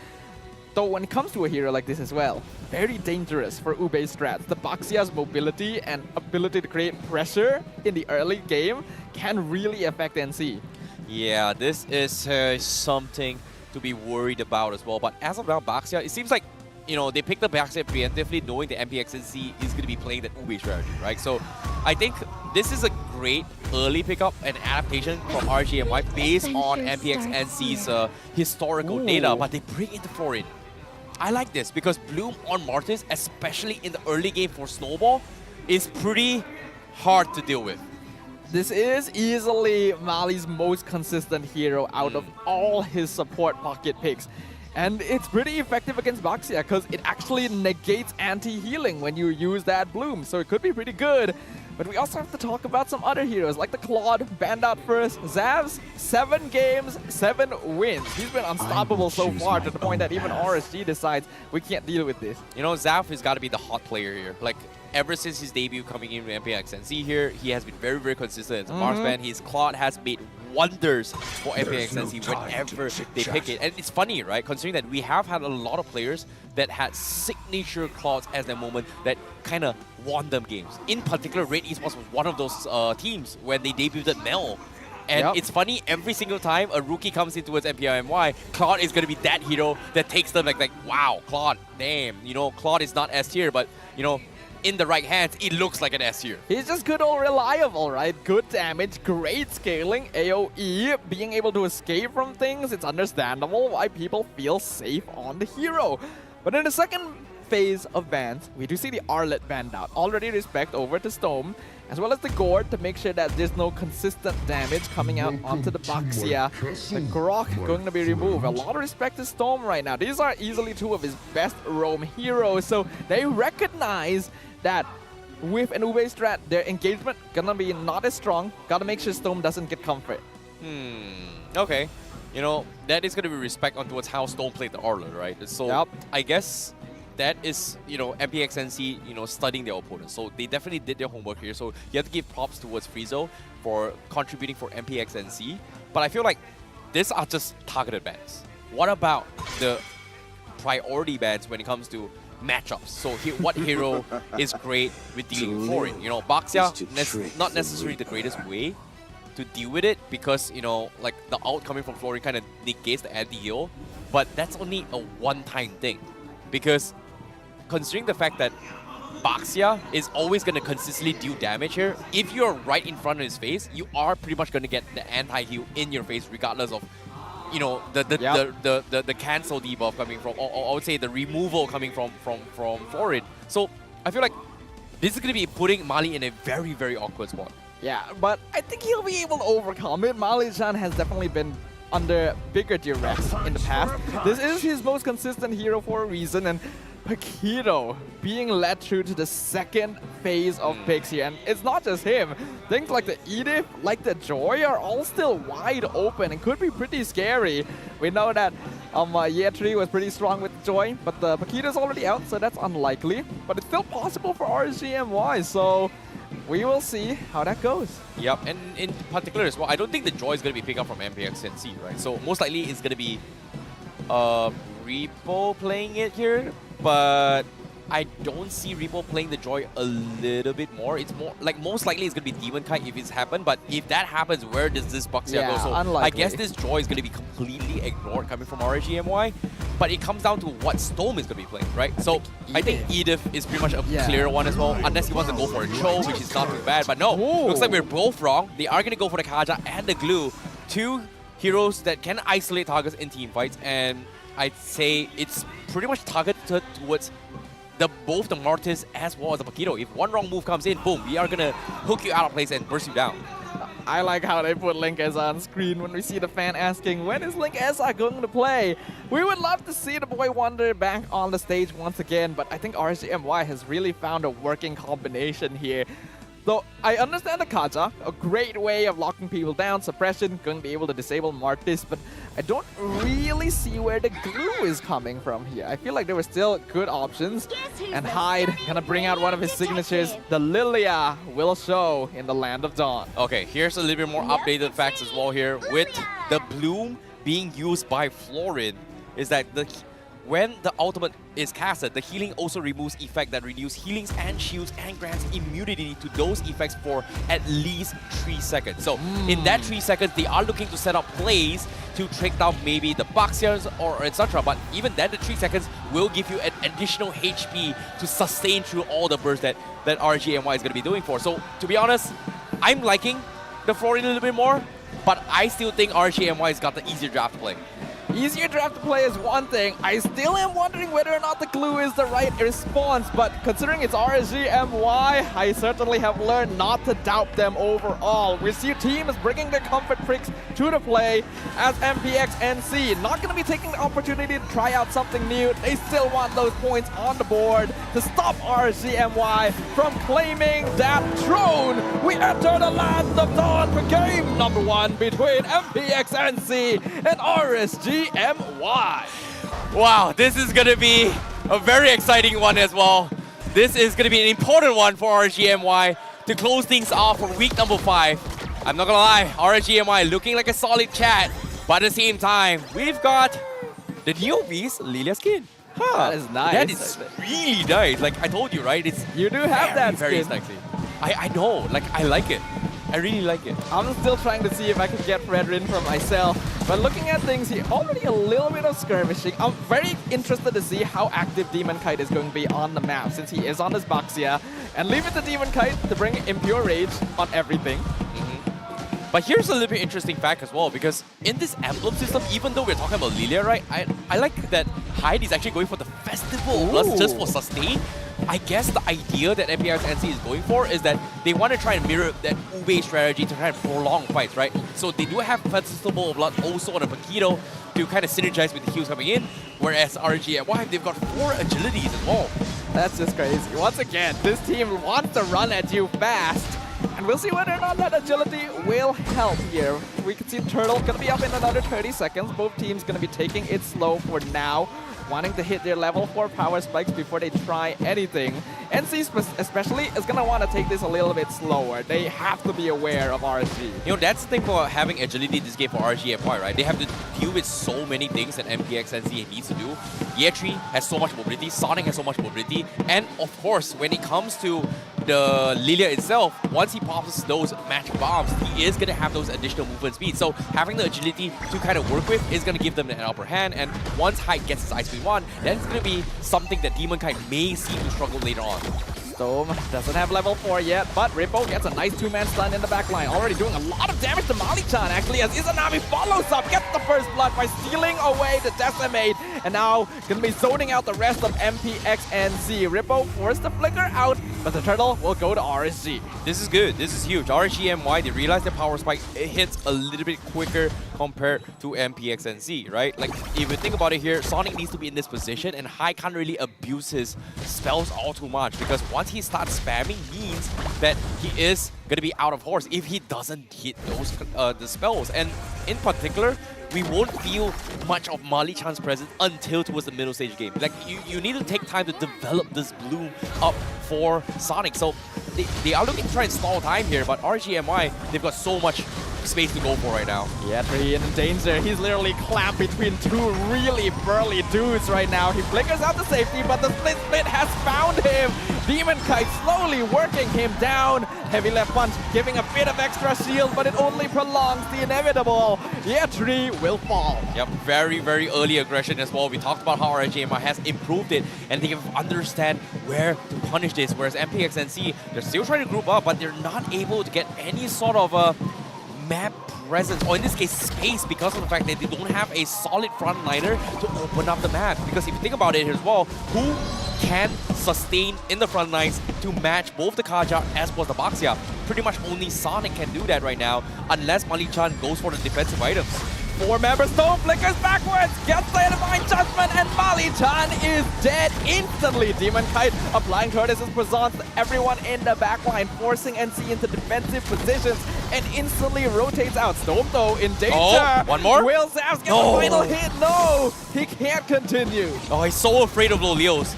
Though when it comes to a hero like this as well, very dangerous for Ube strats. The Baxia's mobility and ability to create pressure in the early game can really affect NC. Yeah, this is something to be worried about as well. But as of now, Baxia, it seems like, you know, they picked up Baxia preemptively knowing the MPXNC is going to be playing that Ube strategy, right? So I think this is a great early pickup and adaptation from RSG MY based on MPXNC's historical data, but they bring in the foreign. I like this because Bloom on Mortis, especially in the early game for Snowball, is pretty hard to deal with. This is easily Mali's most consistent hero out of all his support pocket picks. And it's pretty effective against Baxia because it actually negates anti-healing when you use that Bloom, so it could be pretty good. But we also have to talk about some other heroes like the Claude, banned out first. Zavs, 7 games, 7 wins. He's been unstoppable so far to the point that even RSG decides we can't deal with this. You know, Zav has got to be the hot player here. Like, ever since his debut coming in with MPXNC here, he has been very, very consistent as a marksman. His Claude has made wonders for MPXNC whenever they pick it. And it's funny, right? Considering that we have had a lot of players that had signature Claudes at that moment that kind of won them games. In particular, Red Esports was one of those teams when they debuted Mel. And it's funny, every single time a rookie comes in towards MPL MY, Claude is going to be that hero that takes them like, wow, Claude, damn. You know, Claude is not S tier, but, you know, in the right hands, it looks like an S tier. He's just good old reliable, right? Good damage, great scaling, AoE, being able to escape from things. It's understandable why people feel safe on the hero. But in the second phase of bans, we do see the Arlet banned out. Already respect over to Storm, as well as the Gord to make sure that there's no consistent damage coming out onto the Baxia. The Grok going to be removed. A lot of respect to Storm right now. These are easily 2 of his best roam heroes, so they recognize that with an Ube strat, their engagement gonna be not as strong. Gotta make sure Storm doesn't get comfort. Okay. You know, that is gonna be respect on towards how Storm played the Arlet, right? So I guess that is, you know, MPXNC, you know, studying their opponents. So they definitely did their homework here. So you have to give props towards Friezo for contributing for MPXNC. But I feel like these are just targeted bans. What about the priority bans when it comes to matchups? So what hero is great with dealing with foreign? You know, Baxia, not necessarily the greatest way to deal with it because, you know, like the ult coming from Florin kind of negates the anti-heal, but that's only a one-time thing. Because considering the fact that Baxia is always going to consistently deal damage here, if you're right in front of his face, you are pretty much going to get the anti-heal in your face regardless of, you know, the cancel debuff coming from, or I would say the removal coming from Florid. So I feel like this is going to be putting Mali in a very, very awkward spot. Yeah, but I think he'll be able to overcome it. Mali-chan has definitely been under bigger duress in the past. This is his most consistent hero for a reason, and Paquito being led through to the second phase of picks here. And it's not just him. Things like the Edith, like the Joy are all still wide open and could be pretty scary. We know that Yetri was pretty strong with Joy, but the Paquito's already out, so that's unlikely. But it's still possible for RSG MY, so we will see how that goes. Yep, and in particular as well, I don't think the Joy is going to be picked up from MPXNC, right? So most likely it's going to be Repo playing it here, but I don't see Repo playing the Joy a little bit more. It's more like most likely it's going to be Demon Kite if it's happened, but if that happens, where does this Baxia go? So unlikely. I guess this Joy is going to be completely ignored coming from RSG MY, but it comes down to what Storm is going to be playing, right? So I think Edith is pretty much a clear one as well, unless he wants to go for a Cho, which is not too bad, but no, looks like we're both wrong. They are going to go for the Kaja and the Glue, 2 heroes that can isolate targets in team fights, and I'd say it's pretty much targeted towards both the Mortis as well as the Paquito. If one wrong move comes in, boom, we are going to hook you out of place and burst you down. I like how they put Link Eza on screen when we see the fan asking, when is Link Eza going to play? We would love to see the Boy Wonder back on the stage once again, but I think RSG MY has really found a working combination here. So I understand the Kaja, a great way of locking people down, suppression, going to be able to disable Martis, but I don't really see where the glue is coming from here. I feel like there were still good options, and Hyde gonna bring out one of his signatures. The Lilia will show in the Land of Dawn. Okay, here's a little bit more updated facts as well here. With the bloom being used by Florin, is that when the ultimate is casted, the healing also removes effect that reduce healings and shields and grants immunity to those effects for at least 3 seconds. So in that 3 seconds, they are looking to set up plays to trick down maybe the Baxians or etc. But even then, the 3 seconds will give you an additional HP to sustain through all the bursts that RSG MY is going to be doing for. So to be honest, I'm liking the Florin a little bit more, but I still think RSG MY has got the easier draft to play. Easier draft to play is one thing. I still am wondering whether or not the glue is the right response, but considering it's RSG MY, I certainly have learned not to doubt them overall. We see teams bringing their comfort tricks to the play as MPNC. Not going to be taking the opportunity to try out something new. They still want those points on the board to stop RSG MY from claiming that throne. We enter the Land of Dawn for game number 1 between MPNC and RSG MY. Wow, this is going to be a very exciting one as well. This is going to be an important one for RSG MY to close things off for week number 5. I'm not going to lie, RSG MY looking like a solid chat, but at the same time, we've got the newbies, Lilia skin. That is nice. That is really nice. Like I told you, right? It's you do have that very skin. sexy. I know, like I like it. I really like it. I'm still trying to see if I can get Fredrin for myself. But looking at things here, already a little bit of skirmishing. I'm very interested to see how active Demon Kite is going to be on the map since he is on his Baxia. And leave it to Demon Kite to bring Impure Rage on everything. But here's a little bit interesting fact as well, because in this emblem system, even though we're talking about Lilia, right, I like that Hyde is actually going for the Festival plus just for sustain. I guess the idea that MPNC is going for is that they want to try and mirror that Ube strategy to try and prolong fights, right? So they do have Festival of Blood also on a Paquito to kind of synergize with the heals coming in, whereas RSG MY, they've got 4 agilities as well. That's just crazy. Once again, this team wants to run at you fast. And we'll see whether or not that agility will help here. We can see Turtle gonna be up in another 30 seconds. Both teams gonna be taking it slow for now, wanting to hit their level 4 power spikes before they try anything. NC especially is gonna want to take this a little bit slower. They have to be aware of RSG. You know, that's the thing for having agility in this game for RSG MY, right? They have to deal with so many things that MPNC needs to do. Yeatri has so much mobility, Sonic has so much mobility, and of course, when it comes to the Lilia itself, once he pops those magic bombs, he is going to have those additional movement speed. So having the agility to kind of work with is going to give them an upper hand. And once Hyde gets his Ice Queen 1, then it's going to be something that Demon Kite may see to struggle later on. Storm doesn't have level 4 yet, but Rippo gets a nice 2-man stun in the back line. Already doing a lot of damage to Mali-chan, actually, as Izanami follows up, gets the first blood by stealing away the Decimate, and now gonna be zoning out the rest of MPNC. Rippo forced the flicker out, but the turtle will go to RSG. This is good. This is huge. RSG MY, they realize the power spike, it hits a little bit quicker compared to MPNC, right? Like, if you think about it here, Sonic needs to be in this position, and Hyde can't really abuse his spells all too much, because once he starts spamming means that he is going to be out of horse if he doesn't hit those the spells. And in particular, we won't feel much of Mali-chan's presence until towards the middle stage game. Like, you need to take time to develop this bloom up for Sonic. So they are looking to try and stall time here, but RSG MY, they've got so much space to go for right now. Yeah, Tree in danger. He's literally clamped between 2 really burly dudes right now. He flickers out the safety, but the split has found him. Demon Kite slowly working him down. Heavy left punch giving a bit of extra shield, but it only prolongs the inevitable. Yeah, Tree will fall. Yep, very, very early aggression as well. We talked about how RSG MY has improved it, and they understand where to punish this, whereas MPNC, they're still trying to group up, but they're not able to get any sort of a map presence, or in this case space, because of the fact that they don't have a solid frontliner to open up the map. Because if you think about it as well, who can sustain in the front lines to match both the Kaja as well as the Baxia. Pretty much only Sonic can do that right now, unless Mali-chan goes for the defensive items. 4-member Stone flickers backwards, gets the divine judgment, and Mali-chan is dead instantly. Demon Kite applying Curtis's presence to everyone in the backline, forcing NC into defensive positions, and instantly rotates out. Stone though in danger. Oh, one more? Will Zavs get the final hit? No, he can't continue. Oh, he's so afraid of Lolios.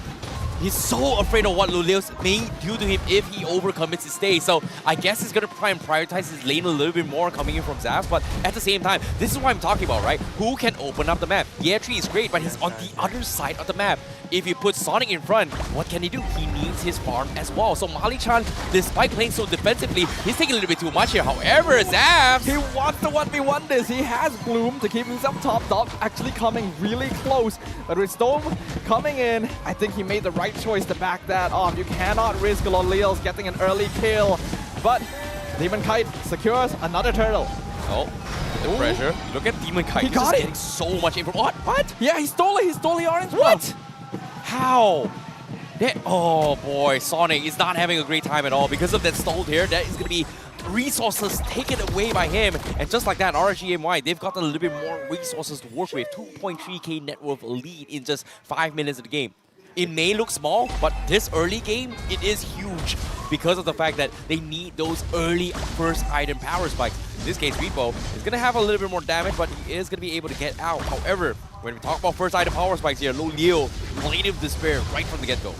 He's so afraid of what Lolios may do to him if he overcommits his stay. So I guess he's going to try and prioritize his lane a little bit more coming in from Zavs. But at the same time, this is what I'm talking about, right? Who can open up the map? Yeatri is great, but he's on the other side of the map. If you put Sonic in front, what can he do? He needs his farm as well. So Mali-chan, despite playing so defensively, he's taking a little bit too much here. However, Zavs... He wants to 1v1 this. He has Bloom to keep himself topped up, actually coming really close. But with Storm coming in, I think he made the right choice to back that off. You cannot risk Lolios getting an early kill. But Demon Kite secures another turtle. Oh, the pressure. Look at Demon Kite. He He's got just it. getting so much info. What? Yeah, he stole it. He stole the orange. What? How? Oh boy, Sonic is not having a great time at all because of that stalled here. That is going to be resources taken away by him. And just like that, RSG MY, they've got a little bit more resources to work with. 2.3k net worth lead in just 5 minutes of the game. It may look small, but this early game, it is huge because of the fact that they need those early first item power spikes. In this case, Repo is going to have a little bit more damage, but he is going to be able to get out. However, when we talk about first item power spikes here, Lolio, Blade of Despair right from the get-go.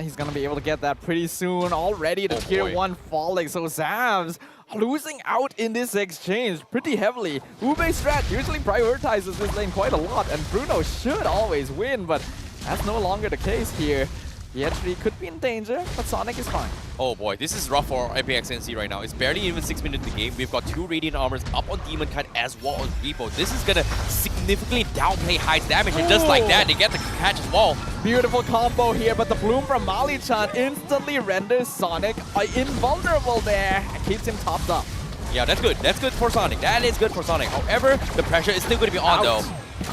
He's going to be able to get that pretty soon. Already the tier 1 falling, so Zavs losing out in this exchange pretty heavily. Ube Strat usually prioritizes this lane quite a lot, and Bruno should always win, but that's no longer the case here. Yeatri could be in danger, but Sonic is fine. Oh boy, this is rough for MPNC right now. It's barely even 6 minutes in the game. We've got 2 Radiant Armors up on Demon Kite as well as Repo. This is gonna significantly downplay Hyde's damage, and just like that, they get the catch as well. Beautiful combo here, but the Bloom from Mali-chan instantly renders Sonic invulnerable there and keeps him topped up. Yeah, that's good. That's good for Sonic. That is good for Sonic. However, the pressure is still going to be on though.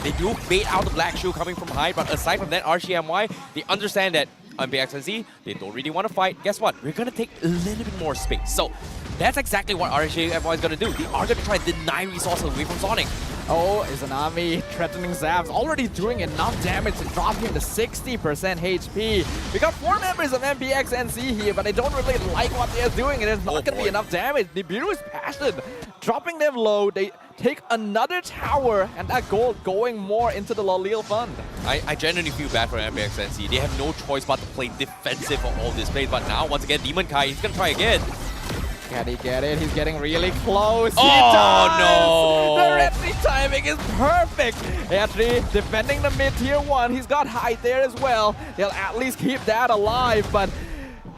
They do bait out the Black Shoe coming from Hyde, but aside from that, RSG MY, they understand that MPXNC, they don't really want to fight. Guess what? We're going to take a little bit more space. So that's exactly what RSG MY is going to do. They are going to try and deny resources away from Sonic. Oh, Izanami threatening Zavs, already doing enough damage to drop him to 60% HP. We got 4 members of MPXNC here, but I don't really like what they're doing, and it's not going to be enough damage. Nibiru is passionate, dropping them low. They take another tower, and that gold going more into the Lolil fund. I genuinely feel bad for MPXNC. They have no choice but to play defensive for all this plays, but now, once again, Demon Kai, he's going to try again. Can he get it? He's getting really close. Oh, he does! no! The Retri timing is perfect. Retri defending the mid tier 1. He's got Hyde there as well. They'll at least keep that alive, but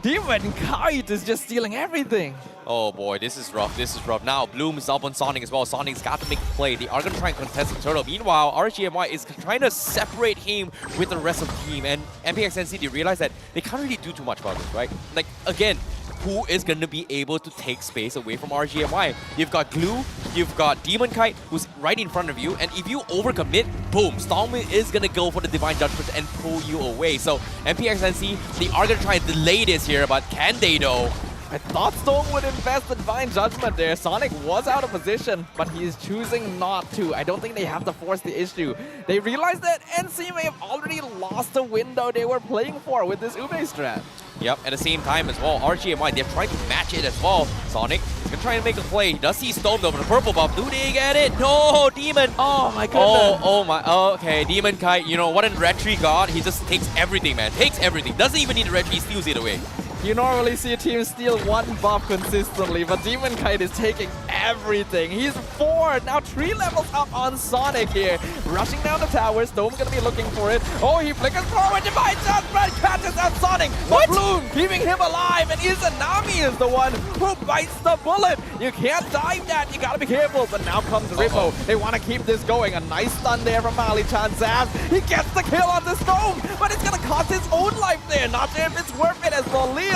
Demon Kite is just stealing everything. Oh boy, this is rough. This is rough. Now, Bloom is up on Sonic as well. Sonic's got to make a play. They are going to try and contest the turtle. Meanwhile, RSG MY is trying to separate him with the rest of the team. And MPXNC, they realize that they can't really do too much about this, right? Like, again, who is going to be able to take space away from RSG MY? You've got Glue, you've got Demon Kite, who's right in front of you. And if you overcommit, boom, Stormy is going to go for the Divine Judgment and pull you away. So, MPXNC, they are going to try and delay this here, but can they though? I thought Stone would invest the Divine Judgment there. Sonic was out of position, but he is choosing not to. I don't think they have to force the issue. They realize that NC may have already lost the window they were playing for with this Ube strat. Yep, at the same time as well, RSG MY, they're trying to match it as well. Sonic is going to try and make a play. He does see Stone though, but the purple buff. Do they get it? No, Demon. Oh my goodness. Oh my, okay, Demon Kite, you know, what a Retri god. He just takes everything, man. Takes everything. Doesn't even need a Retri, he steals it away. You normally see a team steal 1 buff consistently, but Demon Kite is taking everything. He's 4, now 3 levels up on Sonic here. Rushing down the tower, Stone's gonna be looking for it. Oh, he flickers forward, Divine Judgment, catches out Sonic. But Bloom keeping him alive, and Izanami is the one who bites the bullet. You can't dive that, you gotta be careful. But now comes Rippo. They wanna keep this going. A nice stun there from Mali-chan. Zavs, he gets the kill on the Stone, but it's gonna cost his own life there. Not sure if it's worth it as Lolil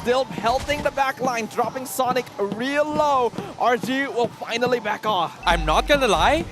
still pelting the back line, dropping Sonic real low. RG will finally back off. I'm not gonna lie,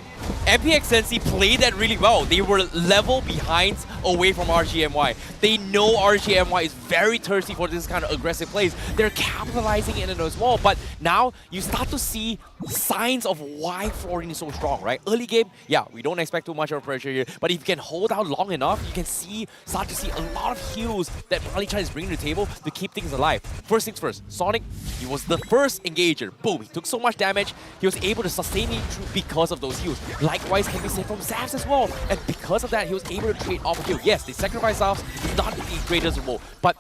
MPXNC played that really well. They were level behind away from RSG MY. They know RSG MY is very thirsty for this kind of aggressive plays. They're capitalizing in it as well, but now you start to see signs of why Florian is so strong, right? Early game, yeah, we don't expect too much of pressure here, but if you can hold out long enough, you can start to see a lot of heroes that Malaysia is bringing to the table to keep things alive. First things first, Sonic, he was the first engager. Boom, he took so much damage, he was able to sustain it through because of those heals. Likewise, can be said from Zaps as well, and because of that, he was able to trade off a heal. Yes, they sacrificed Zaps, it's not the greatest role, but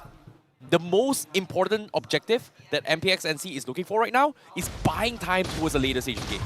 the most important objective that MPNC is looking for right now is buying time towards the later stage of the game.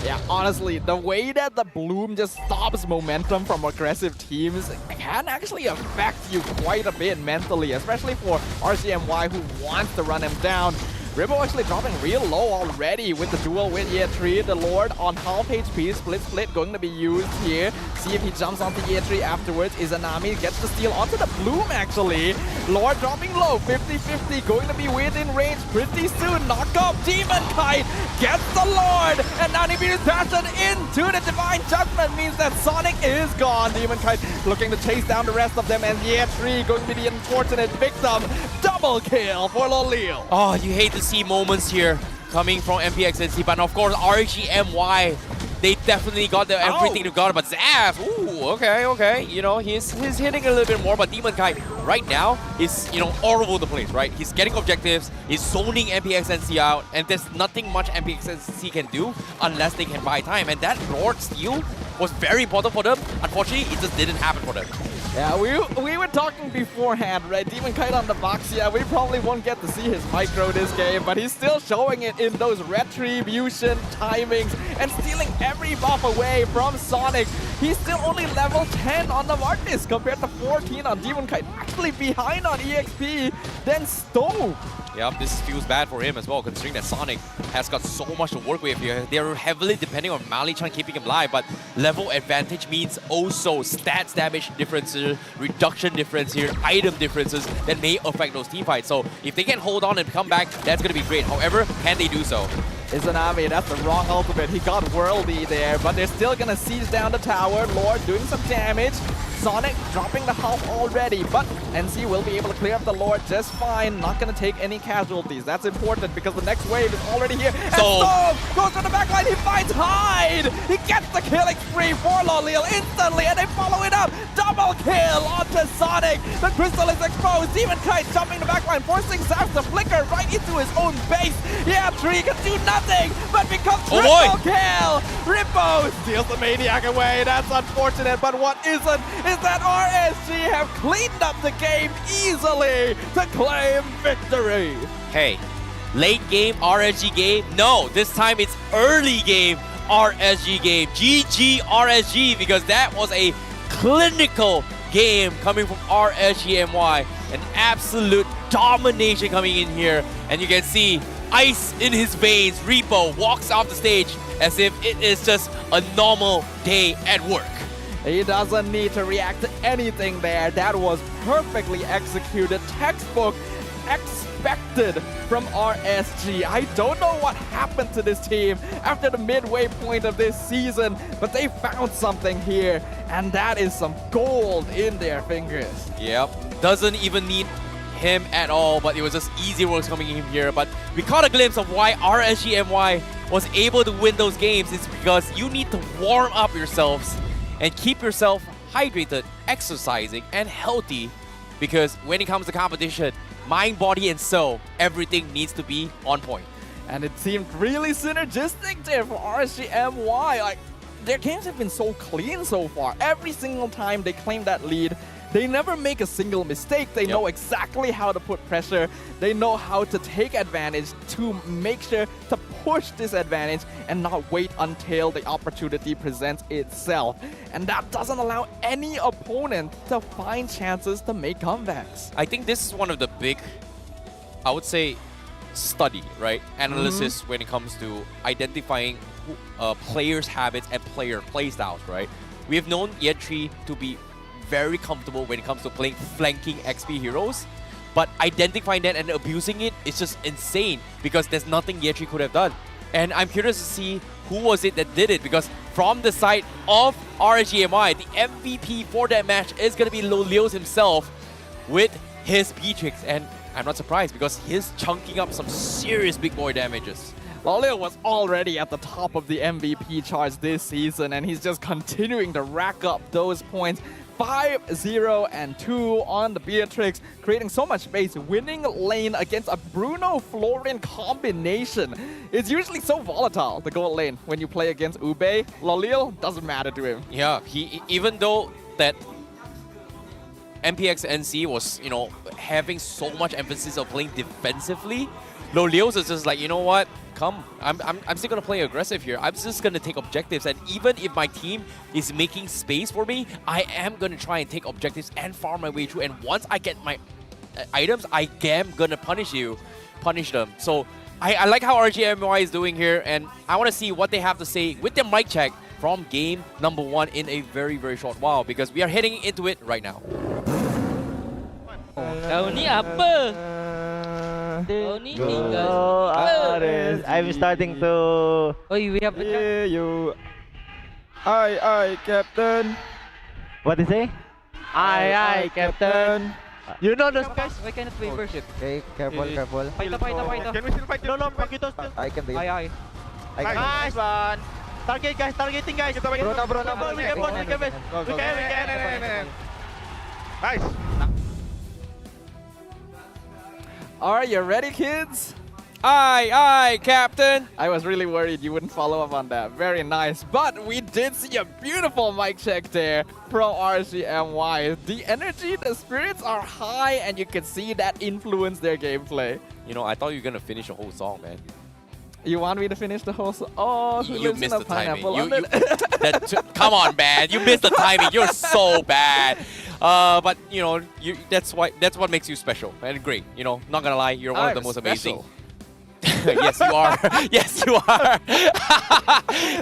Yeah, honestly, the way that the Bloom just stops momentum from aggressive teams can actually affect you quite a bit mentally, especially for RCMY who wants to run him down. Ribbo actually dropping real low already with the duel with Yeatri. The Lord on half HP, split going to be used here. See if he jumps onto Yeatri afterwards. Izanami gets the steal onto the Bloom actually. Lord dropping low, 50-50, going to be within range pretty soon. Knock off Demon Kite, gets the Lord, and now Nibiru's passion into the Divine Judgment means that Sonic is gone. Demon Kite looking to chase down the rest of them, and Yeatri going to be the unfortunate victim. Double kill for Lolil. Oh, you hate to see moments here coming from MPNC, but of course RSG MY, they definitely got everything to guard, but Zaf, ooh, okay, you know, he's hitting a little bit more, but Demon Kite right now is, you know, all over the place, right? He's getting objectives, he's zoning MPNC out, and there's nothing much MPNC can do unless they can buy time, and that Lord steal was very important for them. Unfortunately, it just didn't happen for them. Yeah, we were talking beforehand, right? Demon Kite on the box, yeah, we probably won't get to see his micro this game, but he's still showing it in those retribution timings and stealing every buff away from Sonic. He's still only level 10 on the Martis compared to 14 on Demon Kite, actually behind on EXP, then Stove. Yep, this feels bad for him as well, considering that Sonic has got so much to work with here. They're heavily depending on Mali-chan keeping him alive, but level advantage means also stats damage differences, reduction difference here, item differences that may affect those team fights. So if they can hold on and come back, that's going to be great. However, can they do so? Izanami, that's the wrong ultimate. He got worldy there, but they're still gonna siege down the tower. Lord doing some damage. Sonic dropping the half already, but NC will be able to clear up the Lord just fine. Not gonna take any casualties. That's important because the next wave is already here. And Storm goes to the backline. He finds Hyde. He gets the killing spree for Lolil instantly, and they follow it up. Double kill onto Sonic. The crystal is exposed. Demon Kite jumping the backline, forcing Zaps to flicker right into his own base. Yeah, Tree can do nothing, but becomes triple kill. Rippo steals the Maniac away. That's unfortunate, but what isn't is that RSG have cleaned up the game easily to claim victory. Hey, late game RSG game? No, this time it's early game RSG game. GG RSG, because that was a clinical game coming from RSG MY. An absolute domination coming in here, and you can see ice in his veins. Repo walks off the stage as if it is just a normal day at work. He doesn't need to react to anything there. That was perfectly executed. Textbook expected from RSG. I don't know what happened to this team after the midway point of this season, but they found something here, and that is some gold in their fingers. Yep, doesn't even need him at all, but it was just easy works coming in here. But we caught a glimpse of why RSG MY was able to win those games. It's because you need to warm up yourselves and keep yourself hydrated, exercising, and healthy, because when it comes to competition, mind, body, and soul, everything needs to be on point. And it seemed really synergistic there for RSG MY. Like, their games have been so clean so far. Every single time they claim that lead, they never make a single mistake. They know exactly how to put pressure. They know how to take advantage to make sure to push this advantage and not wait until the opportunity presents itself. And that doesn't allow any opponent to find chances to make comebacks. I think this is one of the big, I would say, study, right? Analysis when it comes to identifying players' habits and player playstyles, right? We have known Yeatri to be very comfortable when it comes to playing flanking XP heroes, but identifying that and abusing it is just insane because there's nothing Yeatri could have done. And I'm curious to see who was it that did it, because from the side of RSG MY, the MVP for that match is going to be Lolios himself with his Beatrix, and I'm not surprised because he's chunking up some serious big boy damages. Lolio was already at the top of the MVP charts this season, and he's just continuing to rack up those points. 5-0 and 2 on the Beatrix, creating so much space, winning lane against a Bruno-Florian combination. It's usually so volatile, the gold lane, when you play against Ube. Lolio doesn't matter to him. Yeah, he even though that MPNC was, you know, having so much emphasis on playing defensively, Lolios is just like, you know what? Come, I'm still gonna play aggressive here. I'm just gonna take objectives, and even if my team is making space for me, I am gonna try and take objectives and farm my way through. And once I get my items, I am gonna punish them. So I like how RSG MY is doing here, and I want to see what they have to say with their mic check from game number 1 in a very, very short while, because we are heading into it right now. Kau ni apa? Kau ni tinggal. I'm starting to. Oh, we have hear you. Aye, Captain. What is it? Aye, Captain. You know those guys? Why cannot we first? Okay, careful. Fight. Can we still fight? No, fight it. I can do it. Aye. Nice one. Target guys, targeting guys. Bro. We can. Nice. Are you ready, kids? Aye, Captain. I was really worried you wouldn't follow up on that. Very nice. But we did see a beautiful mic check there from RSG MY. The energy, the spirits are high, and you can see that influence their gameplay. You know, I thought you were gonna finish the whole song, man. You want me to finish the whole song? Oh, you missed the timing. Come on, man. You missed the timing. You're so bad. But you know, that's what makes you special and great. You know, not gonna lie, you're one of the most amazing. Yes, you are. Yes, you are.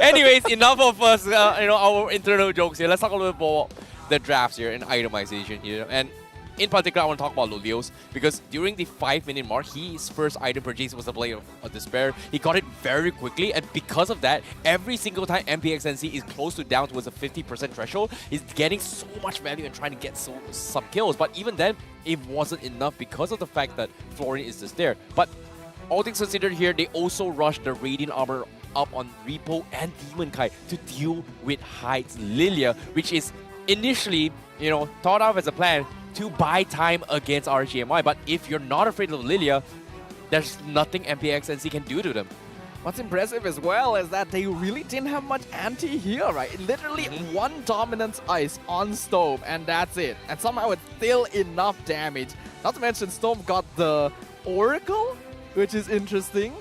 Anyways, enough of us. You know, our internal jokes here. Let's talk a little bit about the drafts here and itemization here. And in particular, I want to talk about Lolios, because during the 5-minute mark, his first item purchase was the Blade of Despair. He got it very quickly, and because of that, every single time MPNC is close to down towards a 50% threshold, he's getting so much value and trying to get some kills. But even then, it wasn't enough because of the fact that Florian is just there. But all things considered here, they also rushed the Radiant Armor up on Repo and Demon Kai to deal with Hyde's Lilia, which is initially, you know, thought of as a plan to buy time against RSG MY. But if you're not afraid of Lilia, there's nothing MPNC can do to them. What's impressive as well is that they really didn't have much anti here, right? Literally one dominance ice on Storm, and that's it. And somehow it's still enough damage. Not to mention Storm got the Oracle, which is interesting.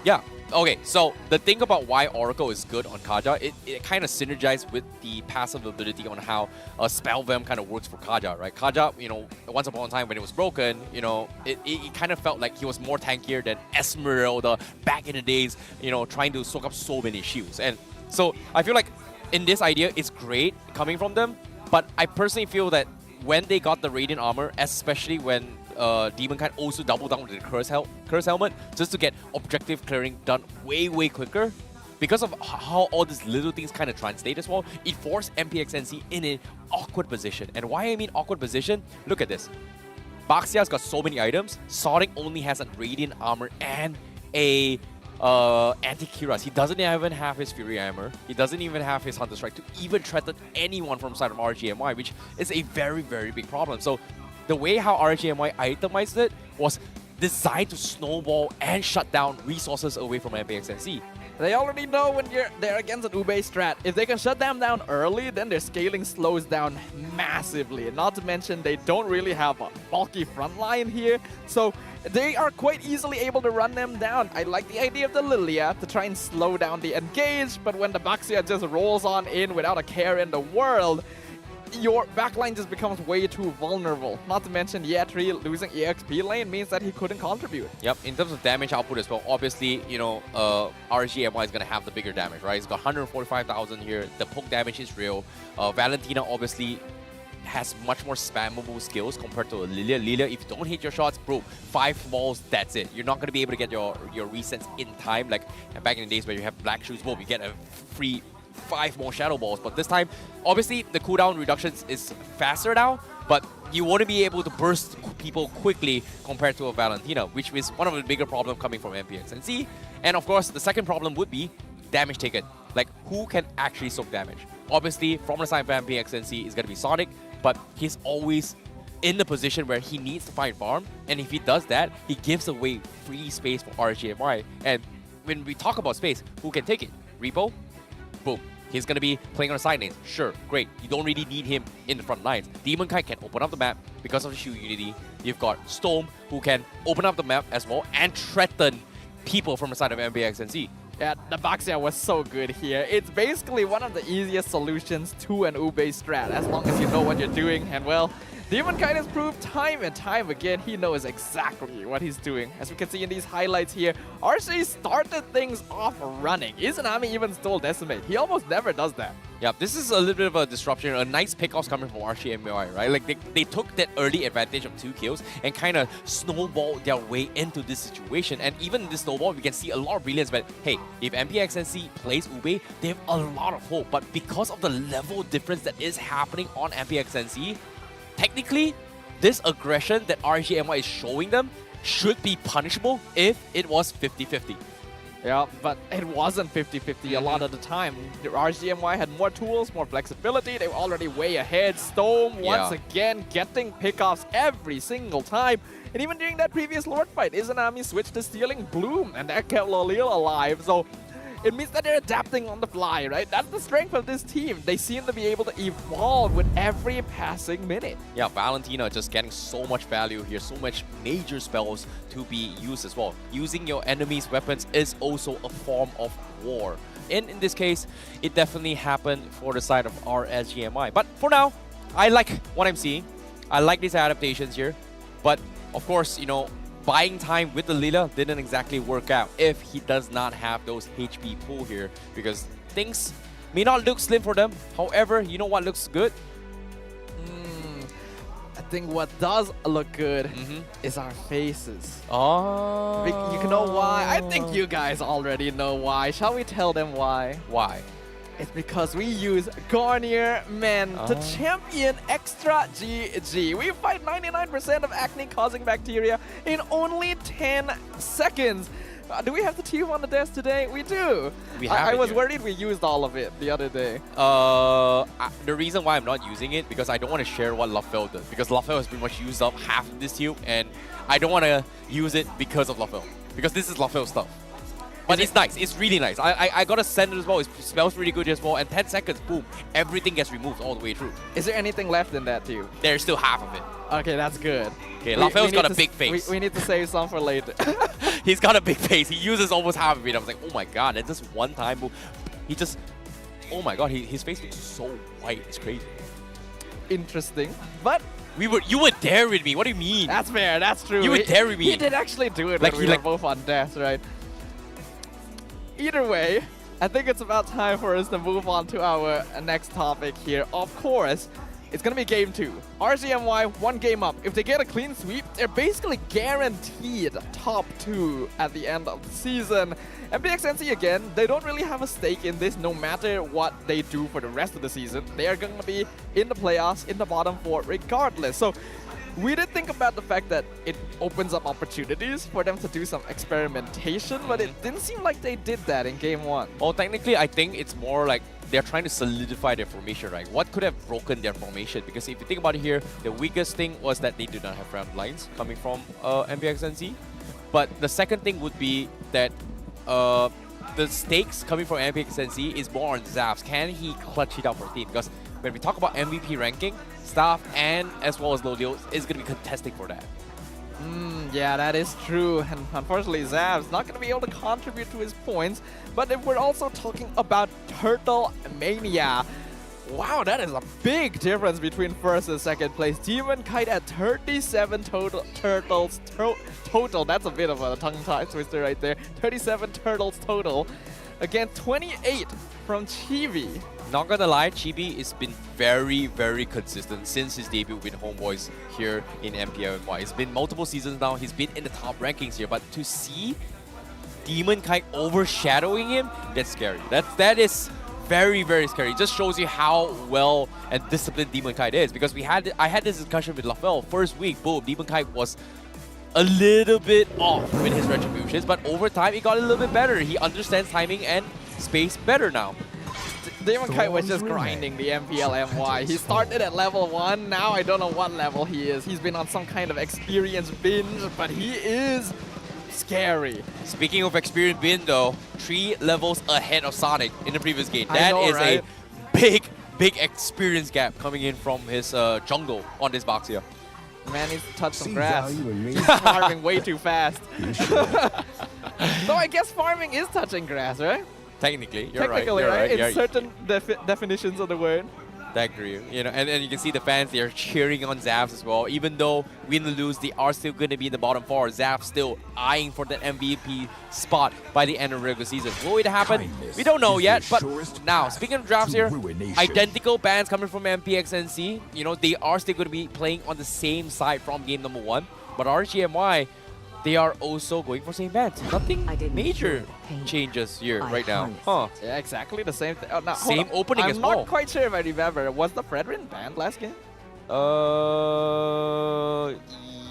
Yeah. Okay, so the thing about why Oracle is good on Kaja, it kind of synergizes with the passive ability on how Spell Vamp kind of works for Kaja, right? Kaja, you know, once upon a time when it was broken, you know, it kind of felt like he was more tankier than Esmeralda back in the days, you know, trying to soak up so many shields. And so I feel like in this idea, it's great coming from them, but I personally feel that when they got the Radiant Armor, especially when Demon Kind also doubled down with the Curse Helmet just to get objective clearing done way quicker. Because of how all these little things kind of translate as well, it forced MPNC in an awkward position. And why I mean awkward position, look at this. Baxia's got so many items. Sonic only has a Radiant Armor and a Anti-Kiras. He doesn't even have his Fury Hammer. He doesn't even have his Hunter Strike to even threaten anyone from side of RSG MY, which is a very big problem. So the way how RSG MY itemized it was designed to snowball and shut down resources away from MPNC. They already know when they're against an Ube strat. If they can shut them down early, then their scaling slows down massively. Not to mention they don't really have a bulky front line here, so they are quite easily able to run them down. I like the idea of the Lilia to try and slow down the engage, but when the Baxia just rolls on in without a care in the world, your backline just becomes way too vulnerable. Not to mention Yetri losing EXP lane means that he couldn't contribute. Yep, in terms of damage output as well, obviously, you know, RSG MY is going to have the bigger damage, right? He's got 145,000 here. The poke damage is real. Valentina obviously has much more spammable skills compared to a Lilia. Lilia, if you don't hit your shots, bro, 5 balls, that's it. You're not going to be able to get your resets in time. Like back in the days where you have Black Shoes, boom, you get a free 5 more Shadow Balls. But this time, obviously, the cooldown reductions is faster now, but you want to be able to burst people quickly compared to a Valentina, which is one of the bigger problems coming from MPNC. And of course, the second problem would be damage taken. Like, who can actually soak damage? Obviously, from the side of MPNC is going to be Sonic, but he's always in the position where he needs to find farm, and if he does that, he gives away free space for RSG MY. And when we talk about space, who can take it? Repo? Boom. He's going to be playing on the side lanes. Sure, great. You don't really need him in the front lines. Demon Kite can open up the map because of the Shield Unity. You've got Storm, who can open up the map as well and threaten people from the side of MPXNC. Yeah, the Baxia was so good here. It's basically one of the easiest solutions to an Ube strat, as long as you know what you're doing. And well, Demon Kite has proved time and time again he knows exactly what he's doing. As we can see in these highlights here, RC started things off running. Izanami even stole Decimate. He almost never does that. Yeah, this is a little bit of a disruption, a nice pickoffs coming from RSG MY, right? Like they took that early advantage of 2 kills and kind of snowballed their way into this situation. And even in this snowball, we can see a lot of brilliance. But hey, if MPXNC plays Ube, they have a lot of hope. But because of the level difference that is happening on MPXNC, technically, this aggression that RSG MY is showing them should be punishable if it was 50-50. Yeah, but it wasn't 50-50 a lot of the time. The RSGMY had more tools, more flexibility. They were already way ahead. Storm once again getting pickoffs every single time. And even during that previous Lord fight, Izanami switched to stealing Bloom, and that kept Lolil alive. So it means that they're adapting on the fly, right? That's the strength of this team. They seem to be able to evolve with every passing minute. Yeah, Valentina just getting so much value here, so much major spells to be used as well. Using your enemy's weapons is also a form of war. And in this case, it definitely happened for the side of RSG MY. But for now, I like what I'm seeing. I like these adaptations here. But of course, you know, buying time with the Lila didn't exactly work out if he does not have those HP pool here, because things may not look slim for them. However, you know what looks good? I think what does look good is our faces. Oh. You know why? I think you guys already know why. Shall we tell them why? Why? It's because we use Garnier Men to champion extra GG. We fight 99% of acne-causing bacteria in only 10 seconds. Do we have the team on the desk today? We do. I was worried we used all of it the other day. The reason why I'm not using it, because I don't want to share what Lafel does. Because Lafel has pretty much used up half of this tube, and I don't want to use it because of Lafel. Because this is Lafel stuff. But it's nice. It's really nice. I got to send it as well. It smells really good as well. And 10 seconds, boom, everything gets removed all the way through. Is there anything left in that tube? There's still half of it. Okay, that's good. Okay, Lafel's got a big face. We need to save some for later. He's got a big face. He uses almost half of it. I was like, oh my god, that's just one time. Boom. He just, oh my god, his face looks so white. It's crazy. Interesting. But you were there with me. What do you mean? That's fair. That's true. You were there with me. He did actually do it like when we were both on death, right? Either way, I think it's about time for us to move on to our next topic here. Of course, it's going to be game 2. RSGMY, 1 game up. If they get a clean sweep, they're basically guaranteed top 2 at the end of the season. MPXNC, again, they don't really have a stake in this no matter what they do for the rest of the season. They are going to be in the playoffs, in the bottom 4 regardless. So we did think about the fact that it opens up opportunities for them to do some experimentation, but it didn't seem like they did that in game 1. Well, technically, I think it's more like they're trying to solidify their formation, right? What could have broken their formation? Because if you think about it here, the weakest thing was that they did not have front lines coming from MPXNC. But the second thing would be that the stakes coming from MPXNC is more on Zaps. Can he clutch it out for the team? Because when we talk about MVP ranking, Staff and as well as Lolil is going to be contesting for that. Yeah, that is true. And unfortunately, Zav's not going to be able to contribute to his points. But if we're also talking about Turtle Mania, wow, that is a big difference between first and second place. Demon Kite at 37 turtles total. That's a bit of a tongue-tie twister right there. 37 turtles total. Again, 28 from Chibi. Not gonna lie, Chibi has been very, very consistent since his debut with Homeboys here in MPL MY. It's been multiple seasons now. He's been in the top rankings here, but to see Demon Kite overshadowing him, that's scary. That is very, very scary. It just shows you how well and disciplined Demon Kite is. Because I had this discussion with Lafel first week. Boom, Demon Kite was a little bit off with his retributions, but over time it got a little bit better. He understands timing and space better now. Demon Kite was just grinding the MPL MY. He started at level 1, now I don't know what level he is. He's been on some kind of experience binge, but he is scary. Speaking of experience bin though, 3 levels ahead of Sonic in the previous game. That is right? a big experience gap coming in from his jungle on this box here. Man needs to touch some grass. He's farming way too fast. So I guess farming is touching grass, right? Technically, you're Technically, right. In certain definitions of the word. I agree. You know, and you can see the fans, they are cheering on Zaps as well. Even though win or lose, they are still going to be in the bottom 4. Zaps still eyeing for the MVP spot by the end of the regular season. Will it happen? We don't know yet. But now, speaking of drafts here, identical bans coming from MPXNC. You know, they are still going to be playing on the same side from game number 1. But RSG MY, they are also going for same bans. Nothing major changes here right now. Huh. Yeah, exactly the same thing. Oh, no, same opening as well. I'm not quite sure if I remember. Was the Fredrin banned last game?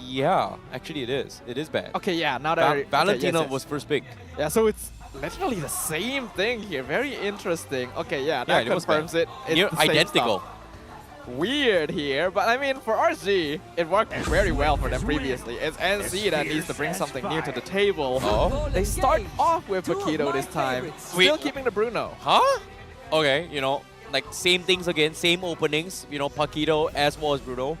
Yeah. Actually, it is. It is banned. Okay, yeah. Now that Valentina was first pick. Yeah, so it's literally the same thing here. Very interesting. Okay, yeah, that confirms it. It's near the same identical. stuff. Weird here, but I mean, for RSG, it worked very well for them previously. It's NC that needs to bring something new to the table. Oh. They start off with Paquito this time, still keeping the Bruno. Huh? Okay, you know, like same things again, same openings, you know, Paquito as well as Bruno.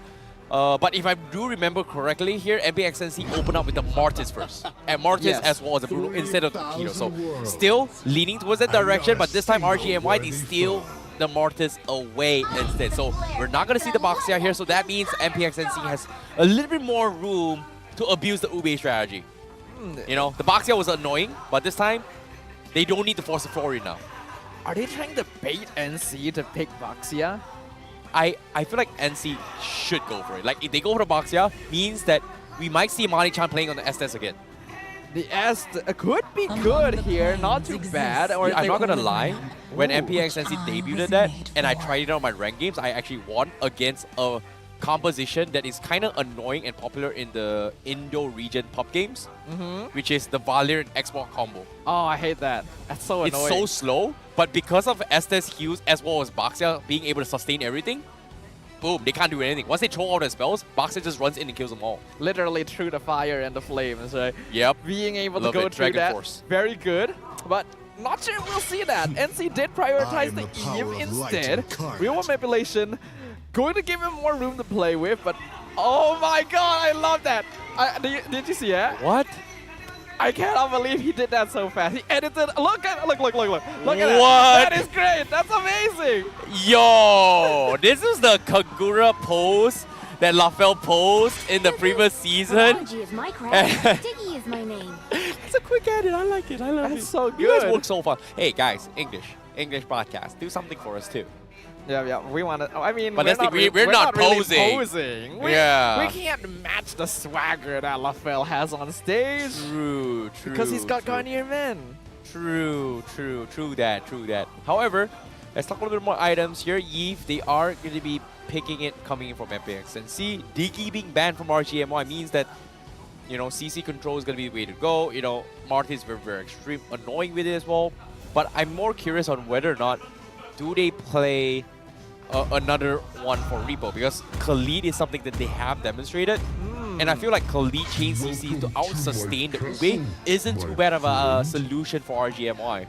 But if I do remember correctly here, MPXNC opened up with the Mortis first. And Mortis as well as the Bruno instead of the Paquito. So still leaning towards that direction, but this time RGMY, they steal the Mortis away instead. So we're not going to see the Boxia here, so that means MPXNC has a little bit more room to abuse the Ube strategy. You know, the Boxia was annoying, but this time, they don't need to force the Flori now. Are they trying to bait NC to pick Boxia? I feel like NC should go for it. Like, if they go for the Boxia, means that we might see Mani-chan playing on the Estes again. The S could be good here, not too bad. Or I'm not gonna lie, when MPXNC debuted that, and I tried it out on my ranked games, I actually won against a composition that is kind of annoying and popular in the Indo region pub games, which is the Valir and Xbox combo. Oh, I hate that. That's so annoying. It's so slow, but because of Estes Hughes as well as Boxia being able to sustain everything, boom, they can't do anything. Once they throw all their spells, Boxer just runs in and kills them all. Literally through the fire and the flames, right? Yep. Being able to go through that, very good. But not sure we'll see that. NC did prioritize the Eve instead. Real manipulation, going to give him more room to play with, but oh my god, I love that. Did you see that? What? I cannot believe he did that so fast. He edited. Look at that. Look at What? that. That is great. That's amazing. Yo, this is the Kagura pose that Lafel posed in the previous season. Apology is my craft. Diggy is my name. It's a quick edit. I like it. I love it. That's so good. You guys work so fun. Hey guys, English podcast. Do something for us too. Yeah, we want to. I mean, but we're not posing. Really posing. We can't match the swagger that Lafel has on stage. True. Because he's got Garnier Men. True that. However, let's talk a little bit more items here. Yves, they are going to be picking it coming in from MPX. And see, Diggy being banned from RGMY means that, you know, CC control is going to be the way to go. You know, Marty is very, very extreme, annoying with it as well. But I'm more curious on whether or not do they play another one for Repo, because Khalid is something that they have demonstrated. And I feel like Khalid chain CC to out-sustain the Ube isn't too bad of a solution for RGMY.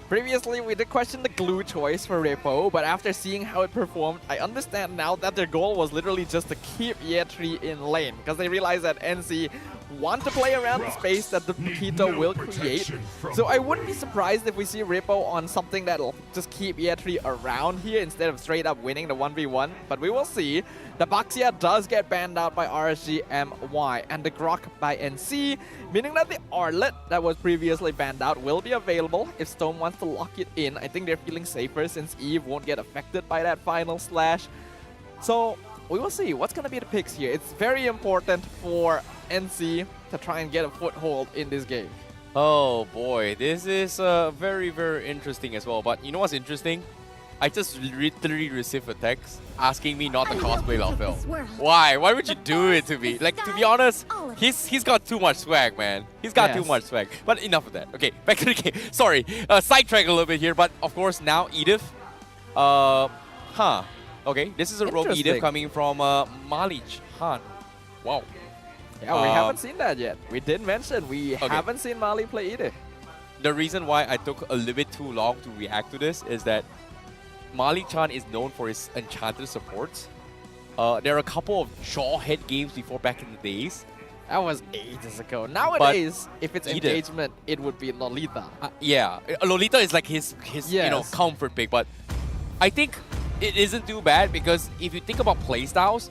Previously, we did question the glue choice for Repo, but after seeing how it performed, I understand now that their goal was literally just to keep Yetri in lane, because they realized that NC want to play around the space that the Paquito will create. So I wouldn't be surprised if we see Rippo on something that'll just keep Yetri around here instead of straight up winning the 1v1. But we will see. The Baxia does get banned out by RSG MY and the Grok by NC, meaning that the Arlet that was previously banned out will be available if Stone wants to lock it in. I think they're feeling safer since Eve won't get affected by that final slash. So we will see what's going to be the picks here. It's very important for NC to try and get a foothold in this game. Oh boy, this is very, very interesting as well. But you know what's interesting? I just literally received a text asking me not to cosplay Lafel. Why? Why would you do it to me? Like, to be honest, he's got too much swag, man. He's got too much swag. But enough of that. Okay, back to the game. Sorry, sidetrack a little bit here. But of course, now Edith. Okay, this is a rogue Edith coming from Mali Han. Wow. Yeah, we haven't seen that yet. We did mention we haven't seen Mali play Edith. The reason why I took a little bit too long to react to this is that Mali Chan is known for his enchanted supports. There are a couple of Jawhead games before back in the days. That was ages ago. Nowadays, if it's Edith. engagement, it would be Lolita. Yeah, Lolita is like his you know, comfort pick, but I think it isn't too bad because if you think about playstyles,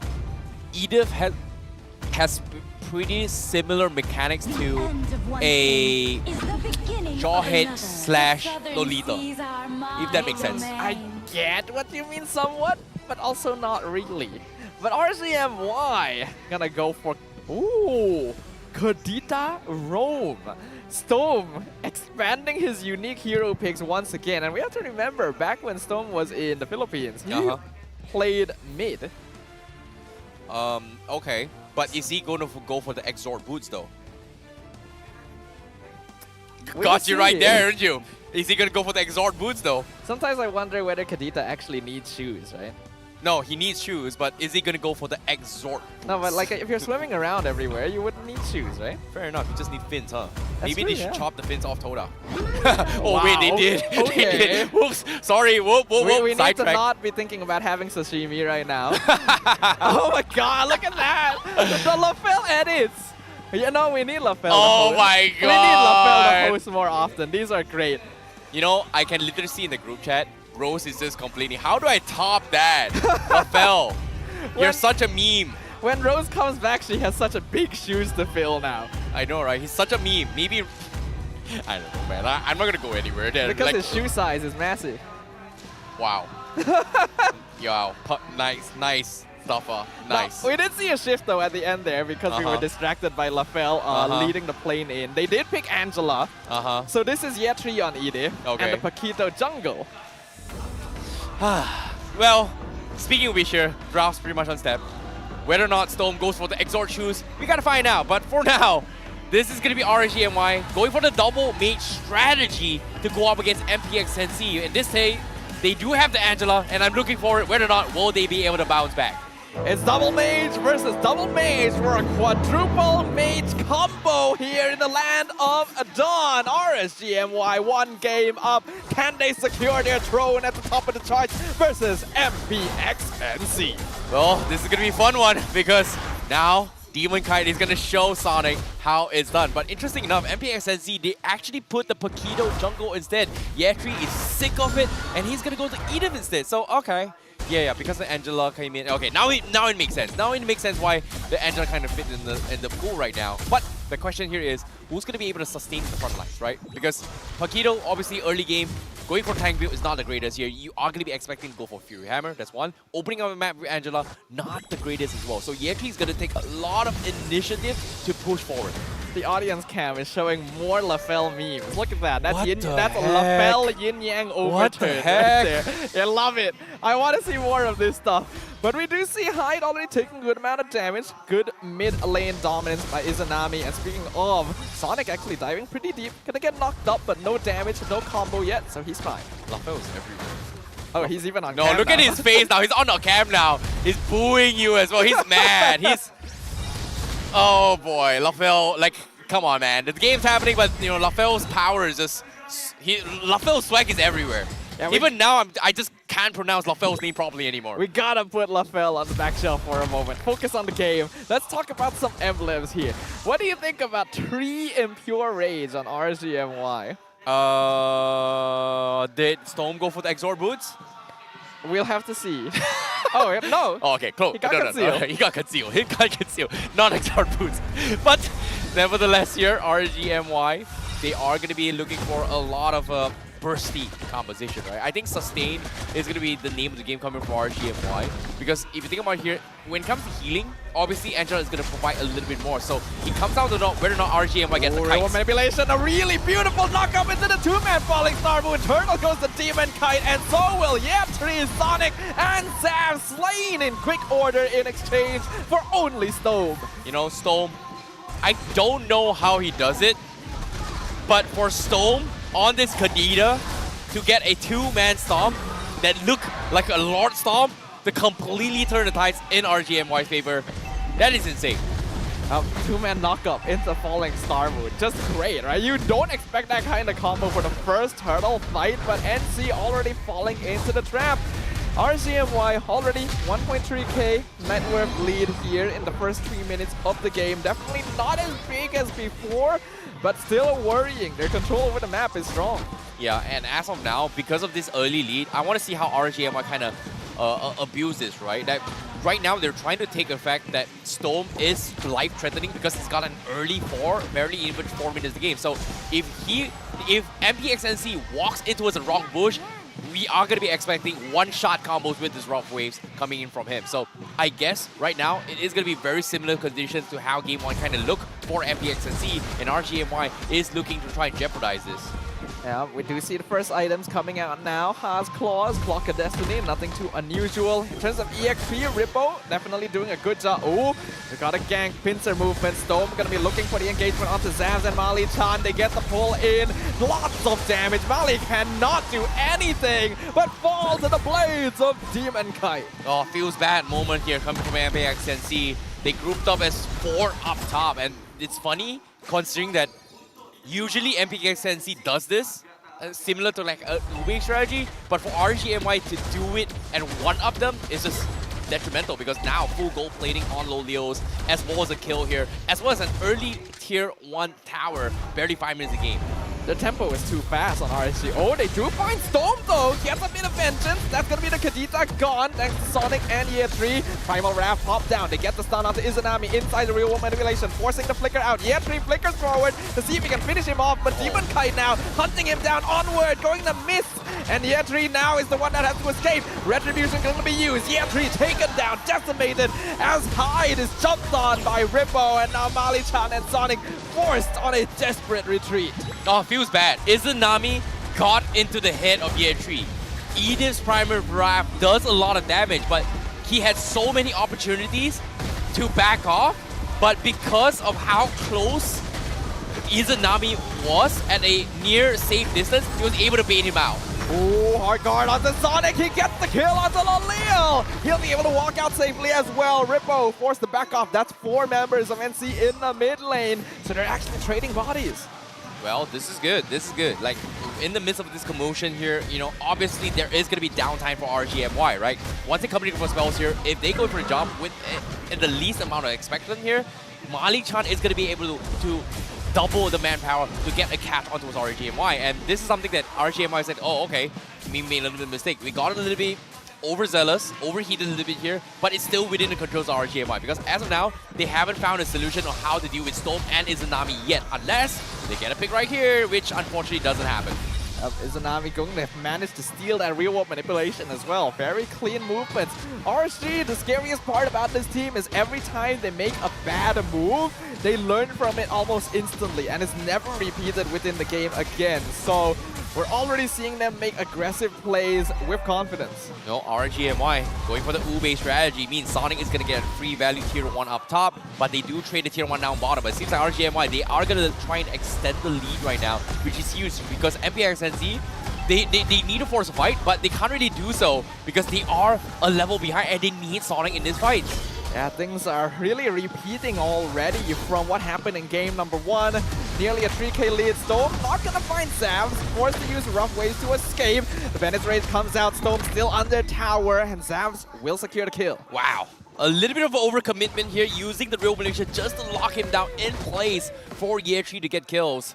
Edith has pretty similar mechanics to a Jawhead slash Lolita, if that makes sense. I get what you mean somewhat, but also not really. But RCMY gonna go for, ooh, Kadita Rome. Storm expanding his unique hero picks once again. And we have to remember, back when Storm was in the Philippines, he played mid. Okay. But is he going to go for the Exort boots though? Got you right there, aren't you? Is he going to go for the Exort boots though? Sometimes I wonder whether Kadita actually needs shoes, right? No, he needs shoes, but is he going to go for the Exort boots? No, but like if you're swimming around everywhere, you wouldn't need shoes, right? Fair enough, you just need fins, huh? That's Maybe true, they should chop the fins off Toda. Wow. Wait, they did. Okay. They did. Whoops, sorry, whoop. We need to not be thinking about having sashimi right now. Oh my god, look at that! The LaFell edits! You know, we need LaFell Oh my god! We need LaFell to host more often. These are great. You know, I can literally see in the group chat, Rose is just complaining, how do I top that? LaFell, you're such a meme. When Rose comes back, she has such a big shoes to fill now. I know, right? He's such a meme. Maybe... I don't know, man. I'm not going to go anywhere. Because like, his shoe size is massive. Wow. Yo, nice stuff. Nice. Now, we did see a shift, though, at the end there because we were distracted by LaFell leading the plane in. They did pick Angela. So this is Yetri on Edith and the Paquito jungle. Well, speaking of which here, draft's pretty much on step. Whether or not Storm goes for the Exort shoes, we gotta find out. But for now, this is gonna be RSG MY going for the double mage strategy to go up against MPNC. And this day, they do have the Angela, and I'm looking forward whether or not will they be able to bounce back. It's double mage versus double mage for a quadruple mage combo here in the land of Dawn. RSG MY 1 game up. Can they secure their throne at the top of the charts versus MPNC? Well, this is going to be a fun one because now Demon Kite is going to show Sonic how it's done. But interesting enough, MPNC, they actually put the Paquito jungle instead. Yetri is sick of it and he's going to go to Edith instead. So, okay. Yeah, because the Angela came in. Okay, now it makes sense. Now it makes sense why the Angela kind of fit in the pool right now. But the question here is, who's going to be able to sustain the front lines, right? Because Paquito, obviously early game, going for tank build is not the greatest here. You are going to be expecting to go for Fury Hammer, that's one. Opening up a map with Angela, not the greatest as well. So Yetri is going to take a lot of initiative to push forward. The audience cam is showing more LaFell memes. Look at that. That's What the that's a heck? LaFell yin yang overturn What the right heck? there. I love it. I want to see more of this stuff. But we do see Hyde already taking a good amount of damage. Good mid lane dominance by Izanami. And speaking of, Sonic actually diving pretty deep. Gonna get knocked up, but no damage, no combo yet, so he's fine. LaFell is everywhere. Oh, he's even on No, cam look now. at his face now. He's on the cam now. He's booing you as well. He's mad. He's... Oh boy, LaFell, like, come on, man. The game's happening, but you know, LaFell's power is just... LaFell's swag is everywhere. Yeah, Even now, I just can't pronounce LaFell's name properly anymore. We gotta put LaFell on the back shelf for a moment. Focus on the game. Let's talk about some emblems here. What do you think about 3 Impure Rage on RSG MY? Did Storm go for the Exort boots? We'll have to see. Oh, no. Oh, okay, close. He got concealed. He got concealed. He got concealed. Not Exort boots. But nevertheless here, RSG MY, they are going to be looking for a lot of bursty composition, right? I think Sustain is going to be the name of the game coming from RSG MY. Because if you think about here, when it comes to healing, obviously Angela is going to provide a little bit more. So it comes down to whether or not RSG MY gets the kites. Manipulation, a really beautiful knock-up into the 2-man falling star moon. Turtle goes the Demon Kite, and so will Yetri, Sonic, and Sam slain in quick order in exchange for only Stone. You know, Storm, I don't know how he does it, but for Storm on this Kadita to get a 2-man stomp that look like a Lord Stomp to completely turn the tides in RGMY's favor, that is insane. 2-man knock-up into falling star moon. Just great, right? You don't expect that kind of combo for the first Turtle fight, but NC already falling into the trap. RGMY already 1.3k net worth lead here in the first 3 minutes of the game. Definitely not as big as before, but still worrying. Their control over the map is strong. Yeah, and as of now, because of this early lead, I want to see how RGMY kind of abuse this, right? That right now they're trying to take the fact that Storm is life-threatening because he's got an early 4, barely even 4 minutes of the game. So if MPXNC walks into the wrong bush, we are going to be expecting one-shot combos with Disrupt Waves coming in from him. So I guess right now it is going to be very similar conditions to how Game 1 kind of look for MPXNC, and RGMY is looking to try and jeopardize this. Yeah, we do see the first items coming out now. Haas Claws, Clock of Destiny, nothing too unusual. In terms of EXP, Rippo definitely doing a good job. Oh, we got a gank pincer movement. Storm gonna be looking for the engagement onto Zavs and Mali Chan. They get the pull in. Lots of damage. Mali cannot do anything but fall to the blades of Demon Kite. Oh, feels bad moment here coming from MPXNC. They grouped up as 4 up top, and it's funny considering that usually MPXNC does this, similar to like a Ube strategy, but for RGMY to do it and one-up them is just detrimental because now full gold plating on Lolios, as well as a kill here, as well as an early tier 1 tower, barely 5 minutes a game. The tempo is too fast on RSG. Oh, they do find Storm though. Gets a bit of vengeance. That's gonna be the Kadita gone thanks to Sonic and Year 3. Primal Wrath pop down. They get the stun onto Izanami inside the real world manipulation, forcing the flicker out. Year 3 flickers forward to see if he can finish him off, but Demon Kite now hunting him down onward, going to miss. And Year 3 now is the one that has to escape. Retribution gonna be used. Year 3 taken down, decimated as Hyde is jumped on by Rippo, and now Mali-chan and Sonic forced on a desperate retreat. Oh, feels bad. Izanami got into the head of Year 3. Edith's Primal Wrath does a lot of damage, but he had so many opportunities to back off, but because of how close Izanami was at a near safe distance, he was able to bait him out. Oh, hard guard onto Sonic. He gets the kill onto Loleo. He'll be able to walk out safely as well. Rippo forced to back off. That's 4 members of NC in the mid lane. So they're actually trading bodies. Well, this is good. This is good. Like, in the midst of this commotion here, you know, obviously there is going to be downtime for RGMY, right? Once they come in for spells here, if they go for a jump with the least amount of expected here, Mali-chan is going to be able to double the manpower to get a catch onto his RGMY. And this is something that RGMY said, oh, okay, we made a little bit of mistake. We got a little bit overzealous, overheated a little bit here, but it's still within the controls of RGMY because as of now, they haven't found a solution on how to deal with Storm and Izanami yet, unless they get a pick right here, which unfortunately doesn't happen. Izanami going to manage to steal that real-world manipulation as well. Very clean movements. RSG, the scariest part about this team is every time they make a bad move, they learn from it almost instantly, and it's never repeated within the game again. So we're already seeing them make aggressive plays with confidence. No, RGMY going for the Ube strategy means Sonic is going to get a free value tier 1 up top, but they do trade the tier 1 down bottom. But it seems like RGMY, they are going to try and extend the lead right now, which is huge because MPXNC, they need to force a fight, but they can't really do so because they are a level behind and they need Sonic in this fight. Yeah, things are really repeating already from what happened in game number 1. nearly a 3k lead. Stone not gonna find Zavs, forced to use rough ways to escape. The Bandit's Rage comes out, Stone still under tower, and Zavs will secure the kill. Wow. A little bit of overcommitment here, using the Real Malaysia just to lock him down in place for Yetri to get kills.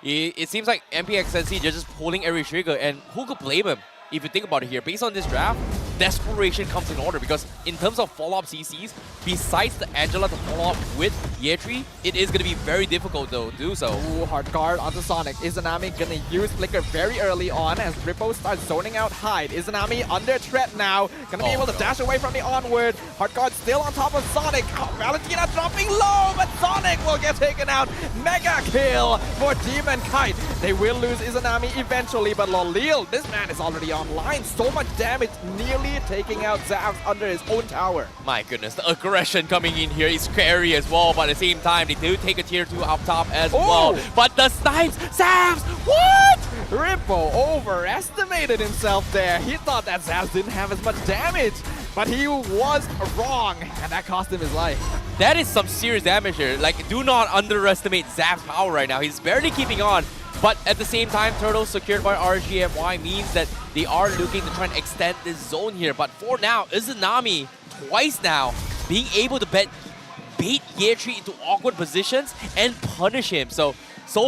It seems like MPXNC, they're just pulling every trigger, and who could blame him? If you think about it here, based on this draft, desperation comes in order, because in terms of follow-up CCs, besides the Angela to follow up with Yetri, it is going to be very difficult though to do so. Ooh, hard guard onto Sonic. Izanami gonna use Flicker very early on as Rippo starts zoning out Hyde. Izanami under threat now, gonna be able to dash away from the onward. Hard guard still on top of Sonic. Oh, Valentina dropping low, but Sonic will get taken out. Mega kill for Demon Kite. They will lose Izanami eventually, but Lolil, this man is already online. So much damage, nearly taking out Zavs under his own tower. My goodness, the aggression coming in here is scary as well, but at the same time, they do take a tier 2 up top as well. But the snipes, Zavs, what? Rippo overestimated himself there. He thought that Zavs didn't have as much damage, but he was wrong, and that cost him his life. That is some serious damage here. Like, do not underestimate Zav's power right now. He's barely keeping on. But at the same time, Turtle secured by RSG MY means that they are looking to try and extend this zone here. But for now, Izanami, twice now, being able to bait Yetri into awkward positions and punish him. So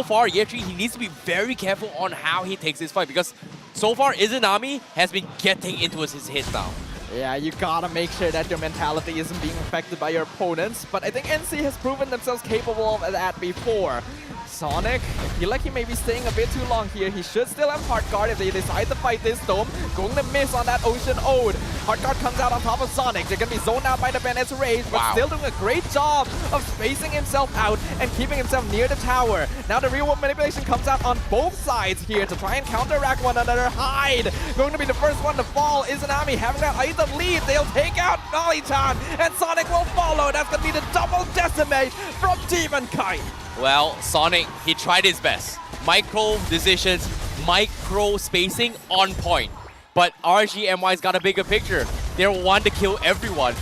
far, Yetri, he needs to be very careful on how he takes this fight, because so far, Izanami has been getting into his hits now. Yeah, you gotta make sure that your mentality isn't being affected by your opponents, but I think NC has proven themselves capable of that before. Sonic, I feel like he may be staying a bit too long here. He should still have Hard Guard if they decide to fight this Dome. Going to miss on that Ocean Ode. Hard Guard comes out on top of Sonic. They're going to be zoned out by the Bandit's Rage, but still doing a great job of spacing himself out and keeping himself near the tower. Now the real-world manipulation comes out on both sides here to try and counteract one another. Hyde going to be the first one to fall. Izanami having that item lead. They'll take out Nali-chan, and Sonic will follow. That's going to be the double decimate from Demon Kite. Well, Sonic, he tried his best. Micro decisions, micro spacing on point. But RSG MY's got a bigger picture. They want to kill everyone.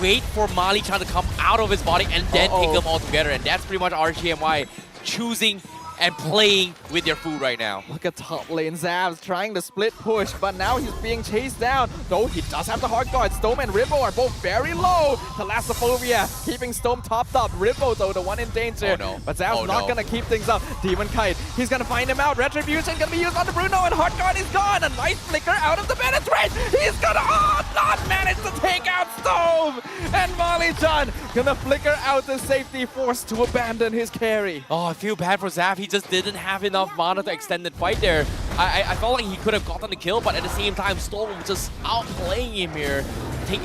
Wait for Mali-chan to come out of his body and then take them all together. And that's pretty much RSG MY choosing and playing with their food right now. Look at top lane. Zavs trying to split push, but now he's being chased down. Though he does have the hard guard. Stome and Rippo are both very low. Thalassophobia keeping Stome topped up. Rippo, though, the one in danger. But Zavs not going to keep things up. Demon Kite, he's going to find him out. Retribution going to be used on the Bruno, and hard guard is gone. A nice flicker out of the Bandit's Rage. He's going to not manage to take out Stome. And Mali-chan going to flicker out the safety, forced to abandon his carry. Oh, I feel bad for Zav. He just didn't have enough mana to extend the fight there. I felt like he could have gotten the kill, but at the same time, Storm was just outplaying him here,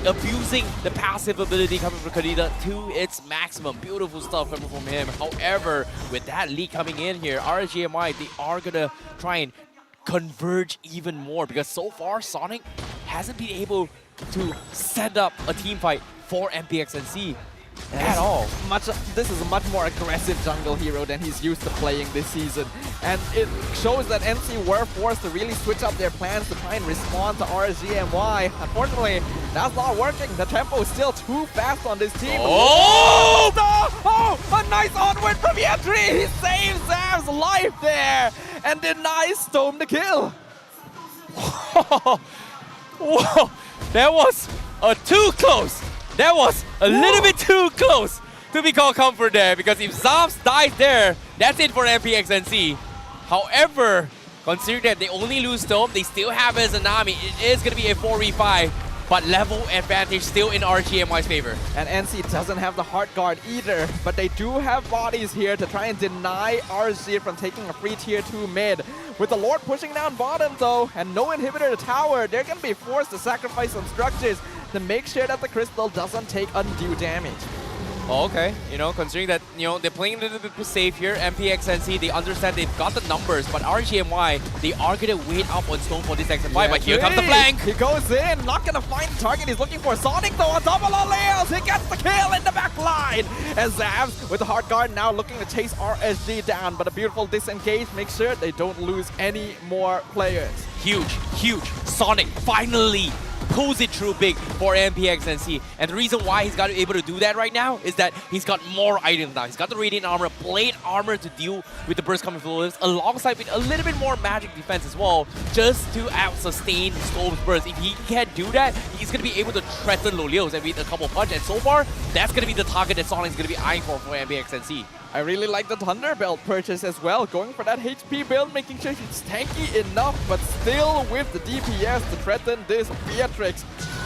abusing the passive ability coming from Kadita to its maximum. Beautiful stuff coming from him. However, with that lead coming in here, RSG MY, they are going to try and converge even more, because so far, Sonic hasn't been able to set up a team fight for MPXNC. At all. This is a much more aggressive jungle hero than he's used to playing this season. And it shows that NC were forced to really switch up their plans to try and respond to RSG MY. Unfortunately, that's not working. The tempo is still too fast on this team. A nice onward from Yetri. He saves Zav's life there and denies Stome the kill. Whoa, that was too close. That was a little bit too close to be called comfort there, because if Zavs dies there, that's it for MPXNC. However, considering that they only lose Stone, they still have Izanami. It is going to be a 4v5, but level advantage still in RSG MY's favor. And NC doesn't have the hard guard either, but they do have bodies here to try and deny RSG from taking a free tier 2 mid. With the Lord pushing down bottom though, and no inhibitor to tower, they're going to be forced to sacrifice some structures to make sure that the crystal doesn't take undue damage. Oh, okay, considering that, they're playing a little bit safe here. MPXNC, they understand they've got the numbers, but RSG MY, they are going to wait up on Stone for this next fight. But here comes the flank. He goes in, not going to find the target he's looking for. Sonic though on top of Laleos, he gets the kill in the back line. As Zavs with the hard guard now looking to chase RSG down, but a beautiful disengage makes sure they don't lose any more players. Huge. Sonic finally pulls it through big for MPNC. And the reason why he's got to be able to do that right now is that he's got more items now. He's got the Radiant Armor, Blade Armor to deal with the burst coming from Lolios, alongside with a little bit more magic defense as well, just to out-sustain Storm's burst. If he can't do that, he's going to be able to threaten Lolios and with a couple punch. And so far, that's going to be the target that Sonic's going to be eyeing for MPNC. I really like the Thunder Belt purchase as well, going for that HP build, making sure it's tanky enough, but still with the DPS to threaten this Beatrix.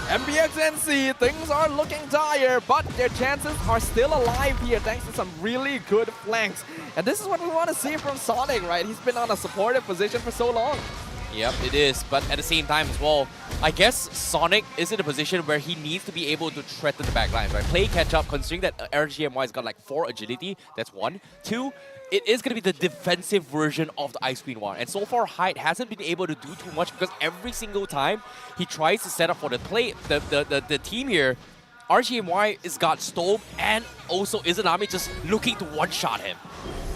MPNC, things are looking dire, but their chances are still alive here thanks to some really good flanks. And this is what we want to see from Sonic, right? He's been on a supportive position for so long. Yep, it is. But at the same time as well, I guess Sonic is in a position where he needs to be able to threaten the backlines, right? Play catch up, considering that RSG MY has got like 4 agility. That's 1. 2, it is going to be the defensive version of the Ice Queen one. And so far, Hyde hasn't been able to do too much because every single time he tries to set up for the play, the team here, RSG MY has got Storm and also Izanami just looking to one-shot him.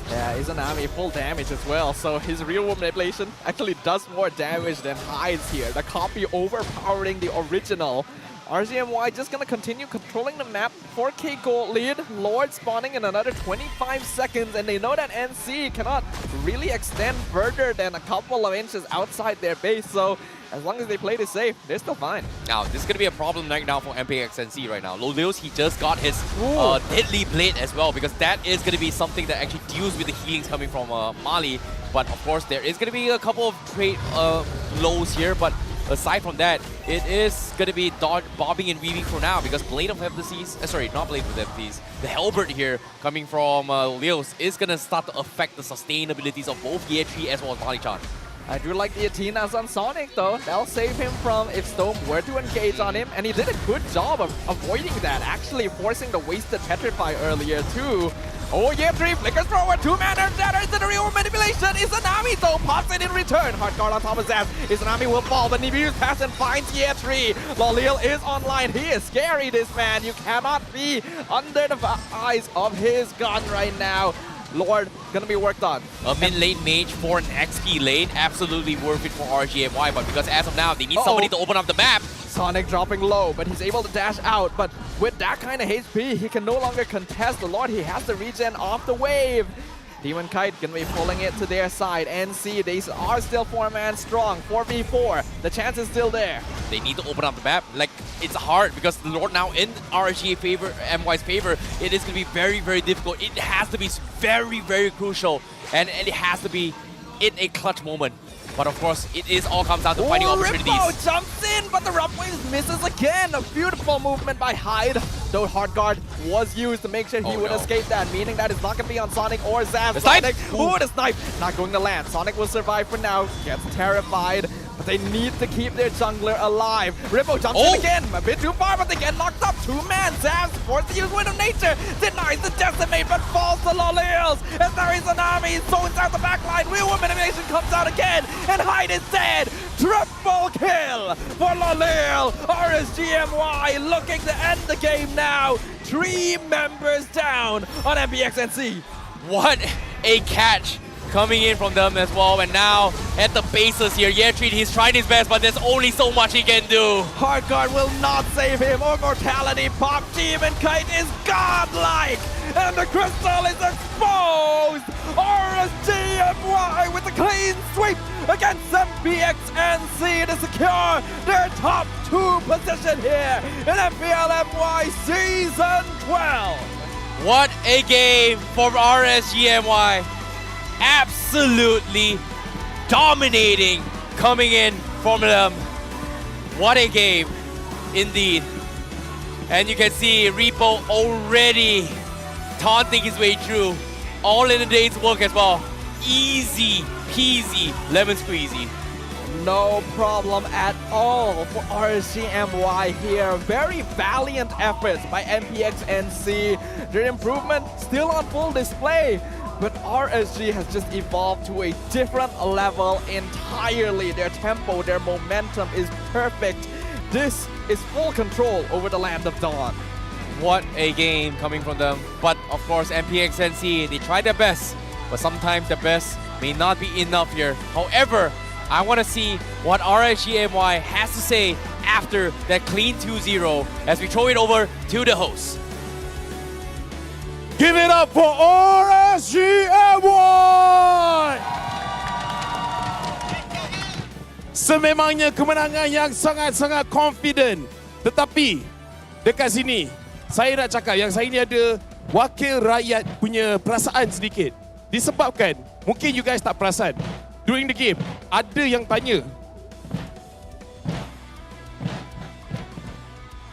Yeah, Izanami full damage as well, so his real world manipulation actually does more damage than Hyde's here. The copy overpowering the original. RGMY just gonna continue controlling the map. 4k gold lead, Lord spawning in another 25 seconds, and they know that NC cannot really extend further than a couple of inches outside their base, so as long as they play this safe, they're still fine. Now, this is going to be a problem right now for MPNC right now. Lolios, he just got his Deadly Blade as well, because that is going to be something that actually deals with the healings coming from Mali. But of course, there is going to be a couple of trade lows here, but aside from that, it is going to be bobbing and weaving for now, because Blade of Emphases, sorry, not Blade of Emphases, the Halberd here coming from Lolios is going to start to affect the sustainabilities of both Yeatri as well as Mali-chan. I do like the Athenas on Sonic though. That'll save him from if Storm were to engage on him, and he did a good job of avoiding that, actually forcing the wasted Petrify earlier too. Oh yeah, 3 flickers forward, 2-man earth shatters to the real manipulation. Izanami though pops it in return. Hard guard on top of Zaz. Izanami will fall, but Nibiru's pass and finds Year 3. Lolil is online. He is scary, this man. You cannot be under the eyes of his gun right now. Lord, gonna be worked on. A mid-lane mage for an XP lane, absolutely worth it for RGMY, but because as of now, they need somebody to open up the map. Sonic dropping low, but he's able to dash out. But with that kind of HP, he can no longer contest the Lord. He has to regen off the wave. Demon Kite gonna be pulling it to their side. NC, they are still 4-man strong. 4v4. The chance is still there. They need to open up the map. Like, it's hard because the Lord now in RSG favor, MY's favor, it is gonna be very, very difficult. It has to be very, very crucial, and it has to be in a clutch moment. But of course, it is all comes down to finding opportunities. Rippo jumps in, but the Rumwaves misses again. A beautiful movement by Hyde. Though Hard Guard was used to make sure he would escape that, meaning that it's not going to be on Sonic or Zaz. Sonic, the snipe, not going to land. Sonic will survive for now, gets terrified, but they need to keep their jungler alive. Rippo jumps in again, a bit too far, but they get locked up. 2-man, Zaz forced to use Wind of Nature, denies the Decimate, but falls to Lolils. And there is Izanami, zones out the backline. Real World Manipulation comes out again, and Hyde is dead. Triple kill for Lolil. RSGMY looking to end the game now. 3 members down on MPNC. What a catch coming in from them as well. And now at the bases here, Yeatri, he's trying his best, but there's only so much he can do. Hard Guard will not save him, or Mortality Pop. Demon Kite is godlike, and the crystal is exposed. RSGMY with a clean sweep against MPNC to secure their top 2 position here in MPL MY Season 12. What a game for RSGMY. Absolutely dominating coming in from them. What a game indeed. And you can see Repo already taunting his way through, all in a day's work as well. Easy peasy lemon squeezy. No problem at all for RSGMY here. Very valiant efforts by MPNC. Their improvement still on full display. But RSG has just evolved to a different level entirely. Their tempo, their momentum is perfect. This is full control over the Land of Dawn. What a game coming from them. But of course, MPNC, they tried their best. But sometimes the best may not be enough here. However, I want to see what RSGMY has to say after that clean 2-0 as we throw it over to the host. Give it up for RSG MY! Sememangnya kemenangan yang sangat-sangat confident. Tetapi dekat sini saya nak cakap yang saya ni ada wakil rakyat punya perasaan sedikit. Disebabkan mungkin you guys tak perasan. During the game ada yang tanya,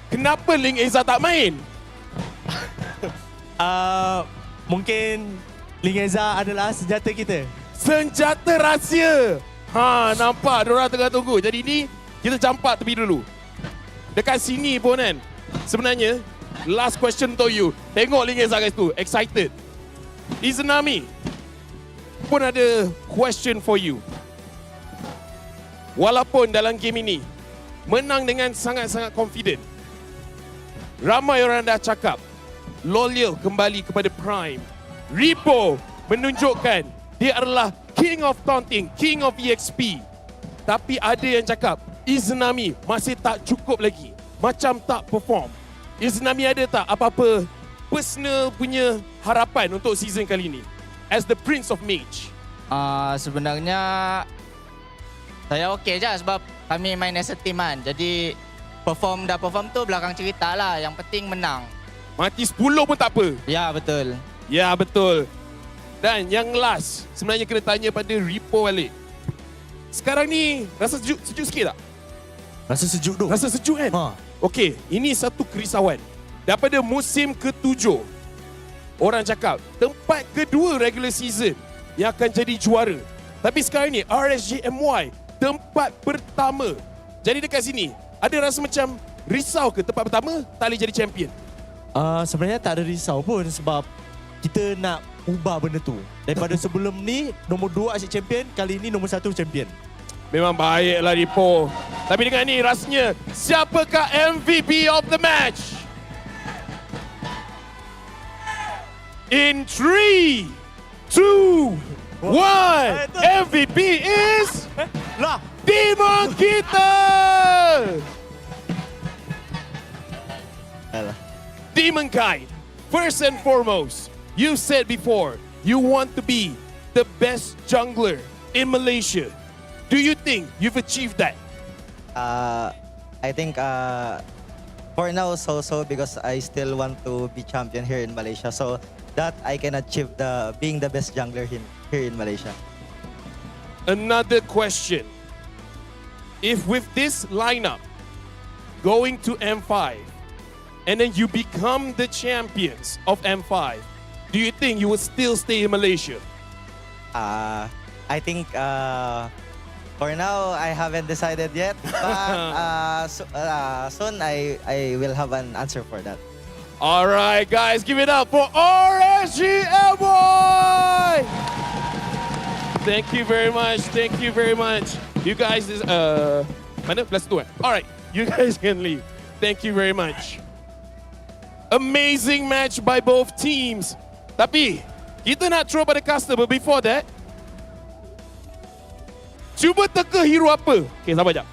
kenapa Ling Eza tak main? Mungkin Ling Eza adalah senjata kita. Senjata rahsia. Nampak diorang tengah tunggu. Jadi ni kita campak tepi dulu. Dekat sini pun kan, sebenarnya last question untuk you. Tengok Ling Eza guys tu, excited. Izanami pun ada question for you. Walaupun dalam game ini menang dengan sangat-sangat confident, ramai orang dah cakap Loyal kembali kepada Prime. Repo menunjukkan dia adalah King of Taunting, King of EXP. Tapi ada yang cakap Izanami masih tak cukup lagi, macam tak perform. Izanami ada tak apa-apa personal punya harapan untuk season kali ini as the Prince of Mage? Sebenarnya saya okey je sebab kami main as a team kan. Jadi perform tu belakang cerita lah. Yang penting menang. Mati 10 pun tak apa. Ya, betul. Ya, betul. Dan yang last, sebenarnya kena tanya pada Repo balik. Sekarang ni rasa sejuk sikit tak? Rasa sejuk tu. Rasa sejuk kan? Okey, ini satu kerisauan. Daripada musim ke-7, orang cakap tempat kedua regular season yang akan jadi juara. Tapi sekarang ni RSG MY tempat pertama. Jadi dekat sini, ada rasa macam risau ke tempat pertama tak boleh jadi champion? Sebenarnya tak ada risau pun sebab kita nak ubah benda tu. Daripada sebelum ni nombor 2 asyik champion, kali ni nombor 1 champion. Memang baiklah Ripo. Tapi dengan ni rasanya siapakah MVP of the match? In 3, 2, 1, MVP is Demon kita! Demon Kind, first and foremost, you said before you want to be the best jungler in Malaysia. Do you think you've achieved that? I think for now so because I still want to be champion here in Malaysia, so that I can achieve being the best jungler here in Malaysia. Another question. If with this lineup going to M5 and then you become the champions of M5, do you think you will still stay in Malaysia? I think for now I haven't decided yet, but soon I will have an answer for that. All right, guys, give it up for RSG MY! Thank you very much. Thank you very much. You guys is mana? Plus 2. All right, you guys can leave. Thank you very much. Amazing match by both teams. Tapi kita nak throw pada caster, but before that, cuba teka hero apa. Okay, sabar jap.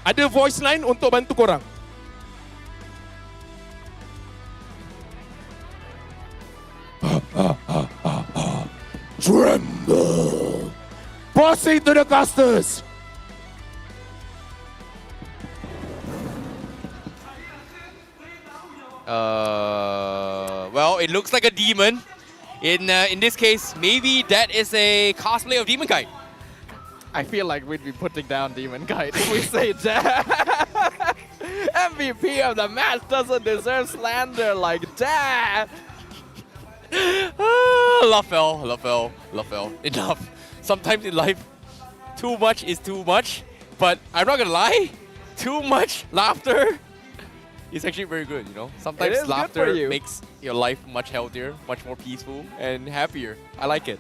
Ada voice line untuk bantu korang. Tremble. Passing to the casters. Well, it looks like a demon. In this case, maybe that is a cosplay of Demon Kite. I feel like we'd be putting down Demon Kite if we say that. MVP of the match doesn't deserve slander like that. Lafel. Enough. Sometimes in life, too much is too much. But I'm not gonna lie, too much laughter is actually very good, you know? Sometimes laughter makes your life much healthier, much more peaceful, and happier. I like it.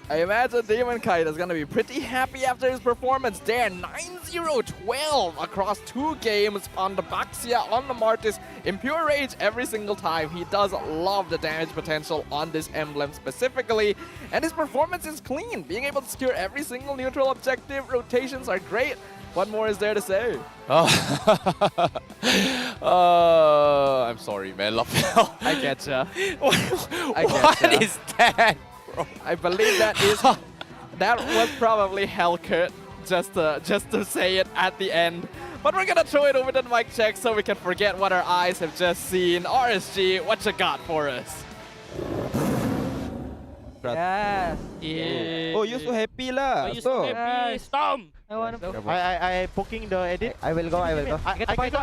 I imagine Demon Kite is going to be pretty happy after his performance there. 9-0-12 across 2 games on the Baxia, on the Martis. In pure rage every single time. He does love the damage potential on this emblem specifically. And his performance is clean. Being able to secure every single neutral objective. Rotations are great. What more is there to say? I'm sorry, man. LaFell. I getcha. What is that, bro? I believe that was probably Hellcat, just to say it at the end. But we're gonna throw it over to the mic check so we can forget what our eyes have just seen. RSG, what you got for us? Yes. Yeah. Oh, you so happy lah. You so happy. Storm. I want to. I poking the edit. I will go. I get fighter.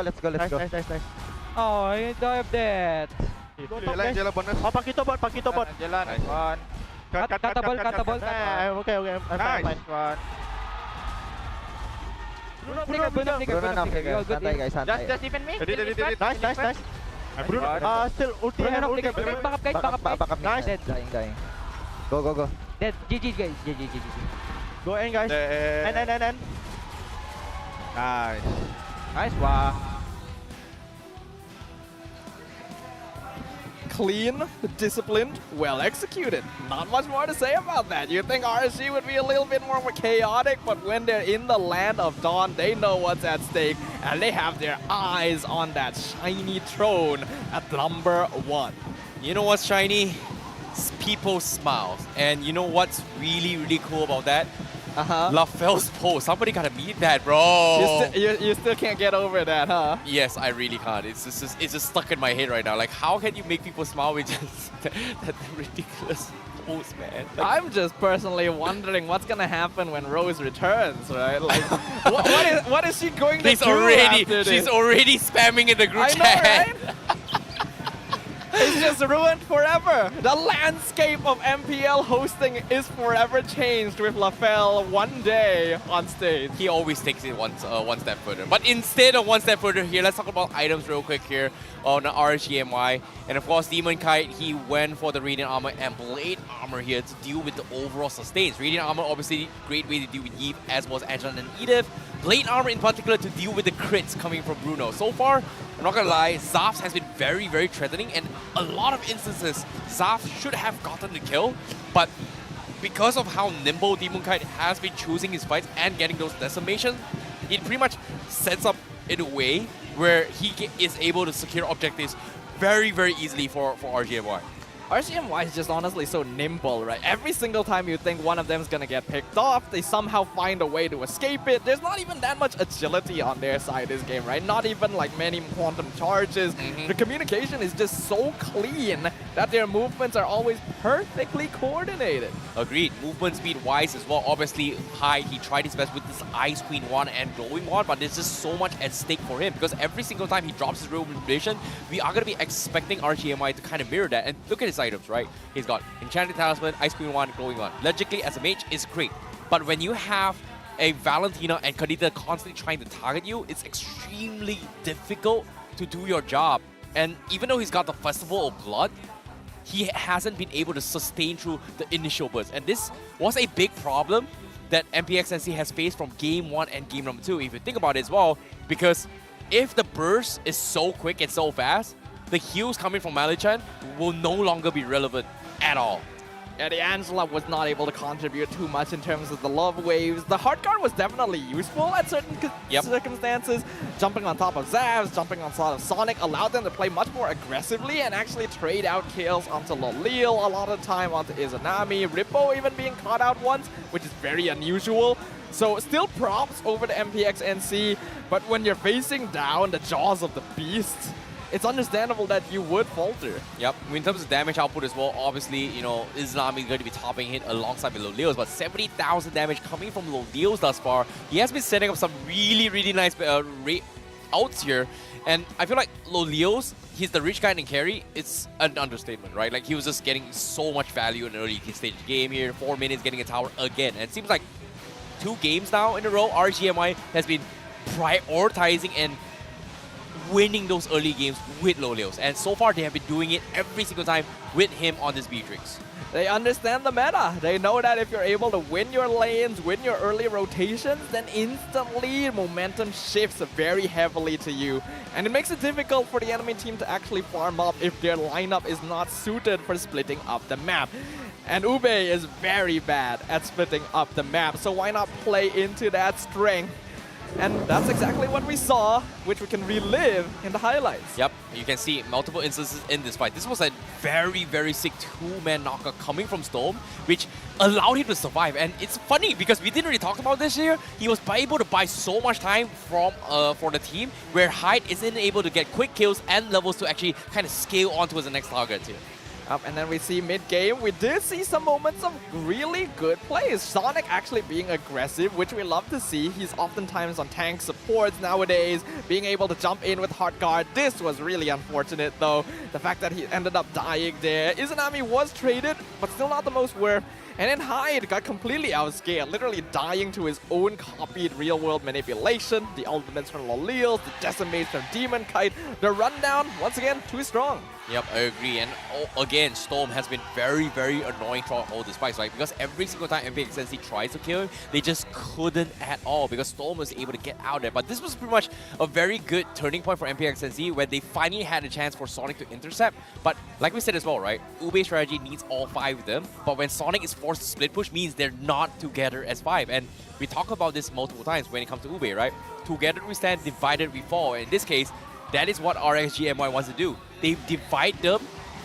Let's go. Nice. Oh, I dive that. Jalan bonus. Oh, pakito bot. Jalan. One. Kata ball. Okay. I'm fine. One. Bruno flicker. Santai guys, santai. Just defend me. Nice. Bruno. Still ulti. Backup. Nice. Dying. Go. Dead. GG guys. GG. Go in guys. And. Nice one. Clean, disciplined, well executed. Not much more to say about that. You think RSG would be a little bit more chaotic, but when they're in the land of Dawn, they know what's at stake, and they have their eyes on that shiny throne at number 1. You know what's shiny? It's people's smiles. And you know what's really, really cool about that? LaFell's pose. Somebody gotta meet that, bro. You still can't get over that, huh? Yes, I really can't. It's just stuck in my head right now. Like, how can you make people smile with just that ridiculous pose, man? Like, I'm just personally wondering what's gonna happen when Rose returns, right? Like, what is she going to do after this? She's already spamming in the group chat. I know, right? It's just ruined forever. The landscape of MPL hosting is forever changed with LaFell one day on stage. He always takes it one step further. But instead of one step further here, let's talk about items real quick here on RSG MY. And of course, Demon Kite, he went for the Radiant Armor and Blade Armor here to deal with the overall sustains. Radiant Armor, obviously, great way to deal with Yves, as was Angela and Edith. Blade Armor in particular to deal with the crits coming from Bruno. So far, I'm not gonna lie, Zaf has been very, very threatening, and a lot of instances, Zaf should have gotten the kill, but because of how nimble Demon Kite has been choosing his fights and getting those decimations, it pretty much sets up in a way where he is able to secure objectives very, very easily for RGMY. RSG is just honestly so nimble, right? Every single time you think one of them is gonna get picked off, they somehow find a way to escape it. There's not even that much agility on their side this game, right? Not even like many quantum charges. The communication is just so clean that their movements are always perfectly coordinated. Agreed. Movement speed wise as well, obviously high. He tried his best with this Ice Queen one and Glowing one, but there's just so much at stake for him because every single time he drops his real manipulation, we are going to be expecting RGMI to kind of mirror that. And look at his items, right? He's got Enchanted Talisman, Ice Queen 1, Glowing 1. Logically, as a mage, is great. But when you have a Valentina and Kadita constantly trying to target you, it's extremely difficult to do your job. And even though he's got the Festival of Blood, he hasn't been able to sustain through the initial burst. And this was a big problem that MPXNC has faced from game 1 and game number 2, if you think about it as well, because if the burst is so quick and so fast, the heals coming from Malichan will no longer be relevant at all. Yeah, the Angela was not able to contribute too much in terms of the love waves. The hard guard was definitely useful at certain circumstances. Jumping on top of Zavs, jumping on top of Sonic allowed them to play much more aggressively and actually trade out kills onto Lolil a lot of the time, onto Izanami, Rippo even being caught out once, which is very unusual. So still props over the MPXNC, but when you're facing down the jaws of the beast, it's understandable that you would falter. Yep. In terms of damage output as well, obviously, you know, Islam is going to be topping it alongside with Lolios, but 70,000 damage coming from Lolios thus far. He has been setting up some really, really nice outs here, and I feel like Lolios, he's the rich guy in carry, it's an understatement, right? Like, he was just getting so much value in an early stage game here, 4 minutes getting a tower again, and it seems like 2 games now in a row, RGMI has been prioritizing and winning those early games with Lolios. And so far, they have been doing it every single time with him on this Beatrix. They understand the meta. They know that if you're able to win your lanes, win your early rotations, then instantly momentum shifts very heavily to you. And it makes it difficult for the enemy team to actually farm up if their lineup is not suited for splitting up the map. And Ube is very bad at splitting up the map, so why not play into that strength? And that's exactly what we saw, which we can relive in the highlights. Yep, you can see multiple instances in this fight. This was a very, very sick two-man knockout coming from Storm, which allowed him to survive. And it's funny because we didn't really talk about this here. He was able to buy so much time from for the team, where Hyde isn't able to get quick kills and levels to actually kind of scale on towards the next target here. And then we see mid-game, we did see some moments of really good plays. Sonic actually being aggressive, which we love to see. He's oftentimes on tank supports nowadays, being able to jump in with hard guard. This was really unfortunate though. The fact that he ended up dying there. Izanami was traded, but still not the most worth. And then Hyde got completely outscaled, literally dying to his own copied real-world manipulation, the ultimates from Lolils, the decimates from Demon Kite. The rundown, once again, too strong. Yep, I agree. And again, Storm has been very, very annoying throughout all these fights, right? Because every single time MPNC tries to kill him, they just couldn't at all because Storm was able to get out there. But this was pretty much a very good turning point for MPNC where they finally had a chance for Sonic to intercept. But like we said as well, right? Ube's strategy needs all 5 of them. But when Sonic is forced to split push, means they're not together as 5. And we talk about this multiple times when it comes to Ube, right? Together we stand, divided we fall. In this case, that is what RSG MY wants to do. They divide them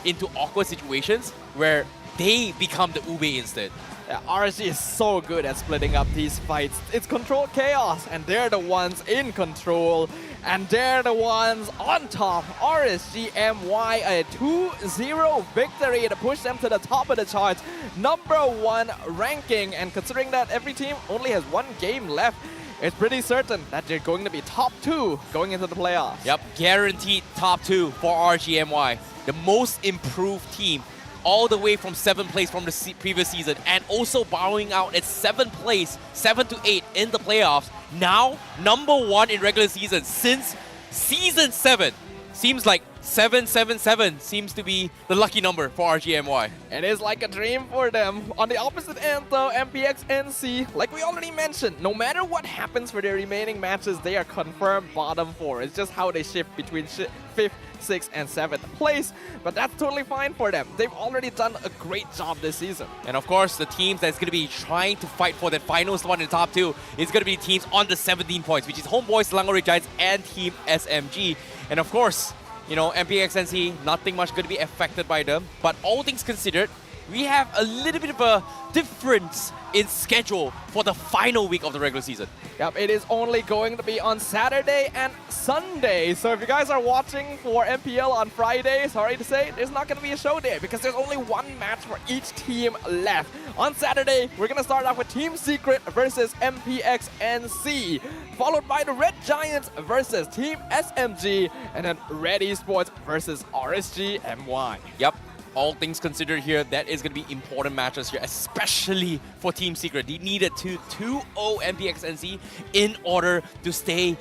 into awkward situations where they become the Ube instead. Yeah, RSG is so good at splitting up these fights. It's controlled chaos, and they're the ones in control. And they're the ones on top. RSG MY, a 2-0 victory to push them to the top of the charts. #1 ranking, and considering that every team only has 1 game left, it's pretty certain that they're going to be top 2 going into the playoffs. Yep, guaranteed top 2 for RGMY. The most improved team, all the way from 7th place from the previous season, and also bowing out at 7th place, 7 to 8 in the playoffs. Now, #1 in regular season since season 7. Seems like 777 seems to be the lucky number for RGMY. It is like a dream for them. On the opposite end though, MPXNC, like we already mentioned, no matter what happens for their remaining matches, they are confirmed bottom 4. It's just how they shift between 5th, 6th, and 7th place. But that's totally fine for them. They've already done a great job this season. And of course, the teams that's going to be trying to fight for that final spot in the top 2 is going to be teams on the 17 points, which is Homeboys, Selangor Red Giants, and Team SMG. And of course, you know, MPXNC, nothing much going to be affected by them. But all things considered, we have a little bit of a difference in schedule for the final week of the regular season. Yep, it is only going to be on Saturday and Sunday. So if you guys are watching for MPL on Friday, sorry to say, there's not going to be a show there because there's only 1 match for each team left. On Saturday, we're going to start off with Team Secret versus MPXNC, followed by the Red Giants versus Team SMG, and then Red Esports versus RSG MY. Yep. All things considered here, that is going to be important matches here, especially for Team Secret. They needed to 2-0 MPXNC in order to stay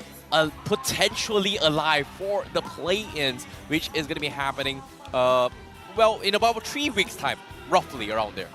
potentially alive for the play-ins, which is going to be happening, well, in about 3 weeks' time, roughly around there.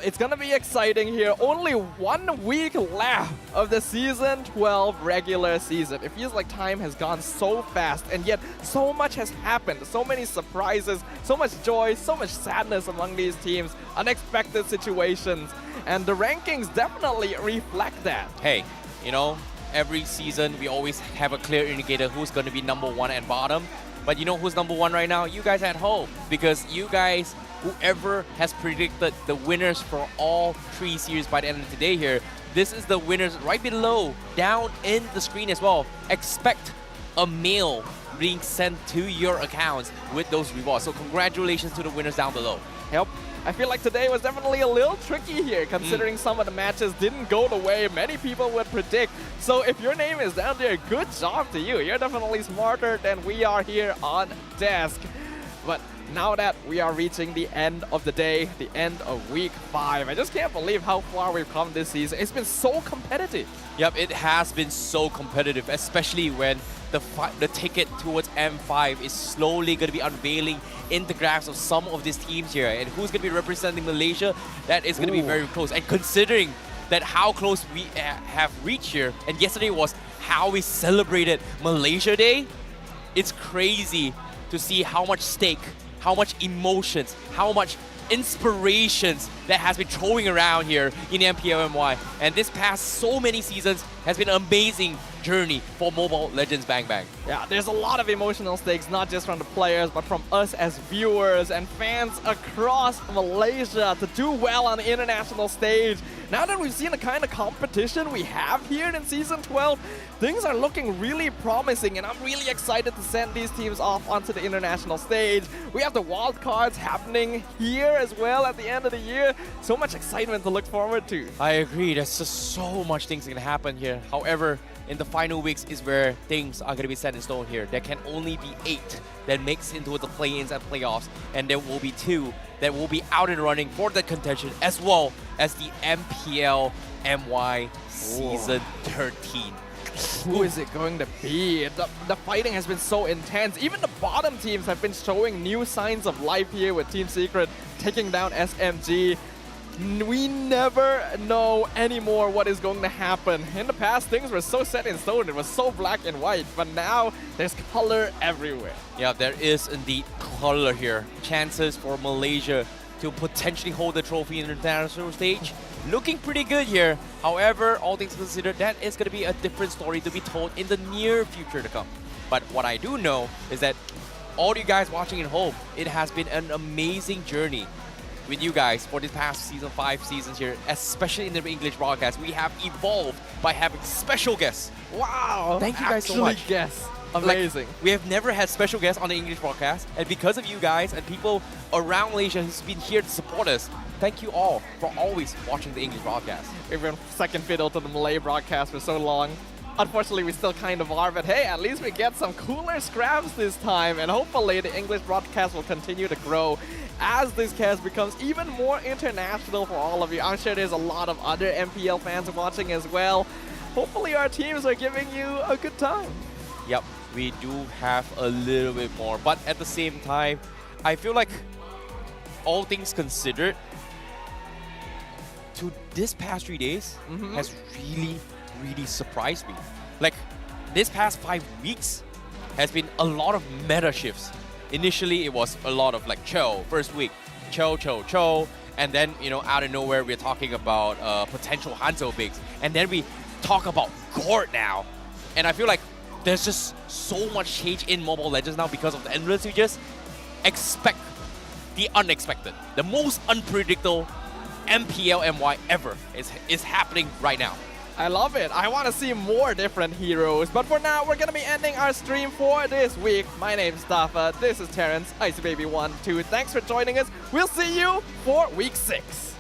It's going to be exciting here. Only 1 week left of the Season 12 regular season. It feels like time has gone so fast, and yet so much has happened. So many surprises, so much joy, so much sadness among these teams, unexpected situations, and the rankings definitely reflect that. Hey, you know, every season we always have a clear indicator who's going to be #1 and bottom. But you know who's #1 right now? You guys at home. Because you guys, whoever has predicted the winners for all 3 series by the end of the day here, this is the winners right below, down in the screen as well. Expect a mail being sent to your accounts with those rewards. So congratulations to the winners down below. Yep. I feel like today was definitely a little tricky here, considering some of the matches didn't go the way many people would predict. So if your name is down there, good job to you. You're definitely smarter than we are here on desk. But now that we are reaching the end of the day, the end of week 5, I just can't believe how far we've come this season. It's been so competitive. Yep, it has been so competitive, especially when the ticket towards M5 is slowly going to be unveiling in the graphs of some of these teams here. And who's going to be representing Malaysia, that is going to be very close. And considering that how close we have reached here, and yesterday was how we celebrated Malaysia Day, it's crazy to see how much stake, how much emotions, how much inspirations that has been throwing around here in MPL MY. And this past so many seasons has been an amazing journey for Mobile Legends Bang Bang. Yeah, there's a lot of emotional stakes, not just from the players, but from us as viewers and fans across Malaysia to do well on the international stage. Now that we've seen the kind of competition we have here in Season 12, things are looking really promising, and I'm really excited to send these teams off onto the international stage. We have the wildcards happening here as well at the end of the year. So much excitement to look forward to. I agree, there's just so much things that can happen here. However, in the final weeks is where things are going to be set in stone here. There can only be 8 that makes into the play-ins and playoffs, and there will be 2 that will be out and running for that contention, as well as the MPL MY Season 13. Who is it going to be? The fighting has been so intense. Even the bottom teams have been showing new signs of life here with Team Secret taking down SMG. We never know anymore what is going to happen. In the past, things were so set in stone. It was so black and white. But now, there's color everywhere. Yeah, there is indeed color here. Chances for Malaysia to potentially hold the trophy in the international stage. Looking pretty good here. However, all things considered, that is going to be a different story to be told in the near future to come. But what I do know is that all you guys watching at home, it has been an amazing journey with you guys for this past Season 5 seasons here, especially in the English broadcast. We have evolved by having special guests. Wow! Thank you guys so much. Guests. Amazing. Like, we have never had special guests on the English broadcast, and because of you guys and people around Malaysia who's been here to support us, thank you all for always watching the English broadcast. We've been second fiddle to the Malay broadcast for so long. Unfortunately, we still kind of are, but hey, at least we get some cooler scraps this time, and hopefully the English broadcast will continue to grow as this cast becomes even more international for all of you. I'm sure there's a lot of other MPL fans watching as well. Hopefully our teams are giving you a good time. Yep, we do have a little bit more, but at the same time, I feel like all things considered, to this past 3 days has really surprised me. Like, this past 5 weeks has been a lot of meta shifts. Initially, it was a lot of like Cho, first week, Cho, and then, you know, out of nowhere, we're talking about potential Hanzo bigs, and then we talk about Gord now. And I feel like there's just so much change in Mobile Legends now because of the endless. You just expect the unexpected. The most unpredictable MPL MY ever is happening right now. I love it. I want to see more different heroes. But for now, we're going to be ending our stream for this week. My name's Stafa. This is Terrence, Ice Baby 1, 2. Thanks for joining us. We'll see you for week 6.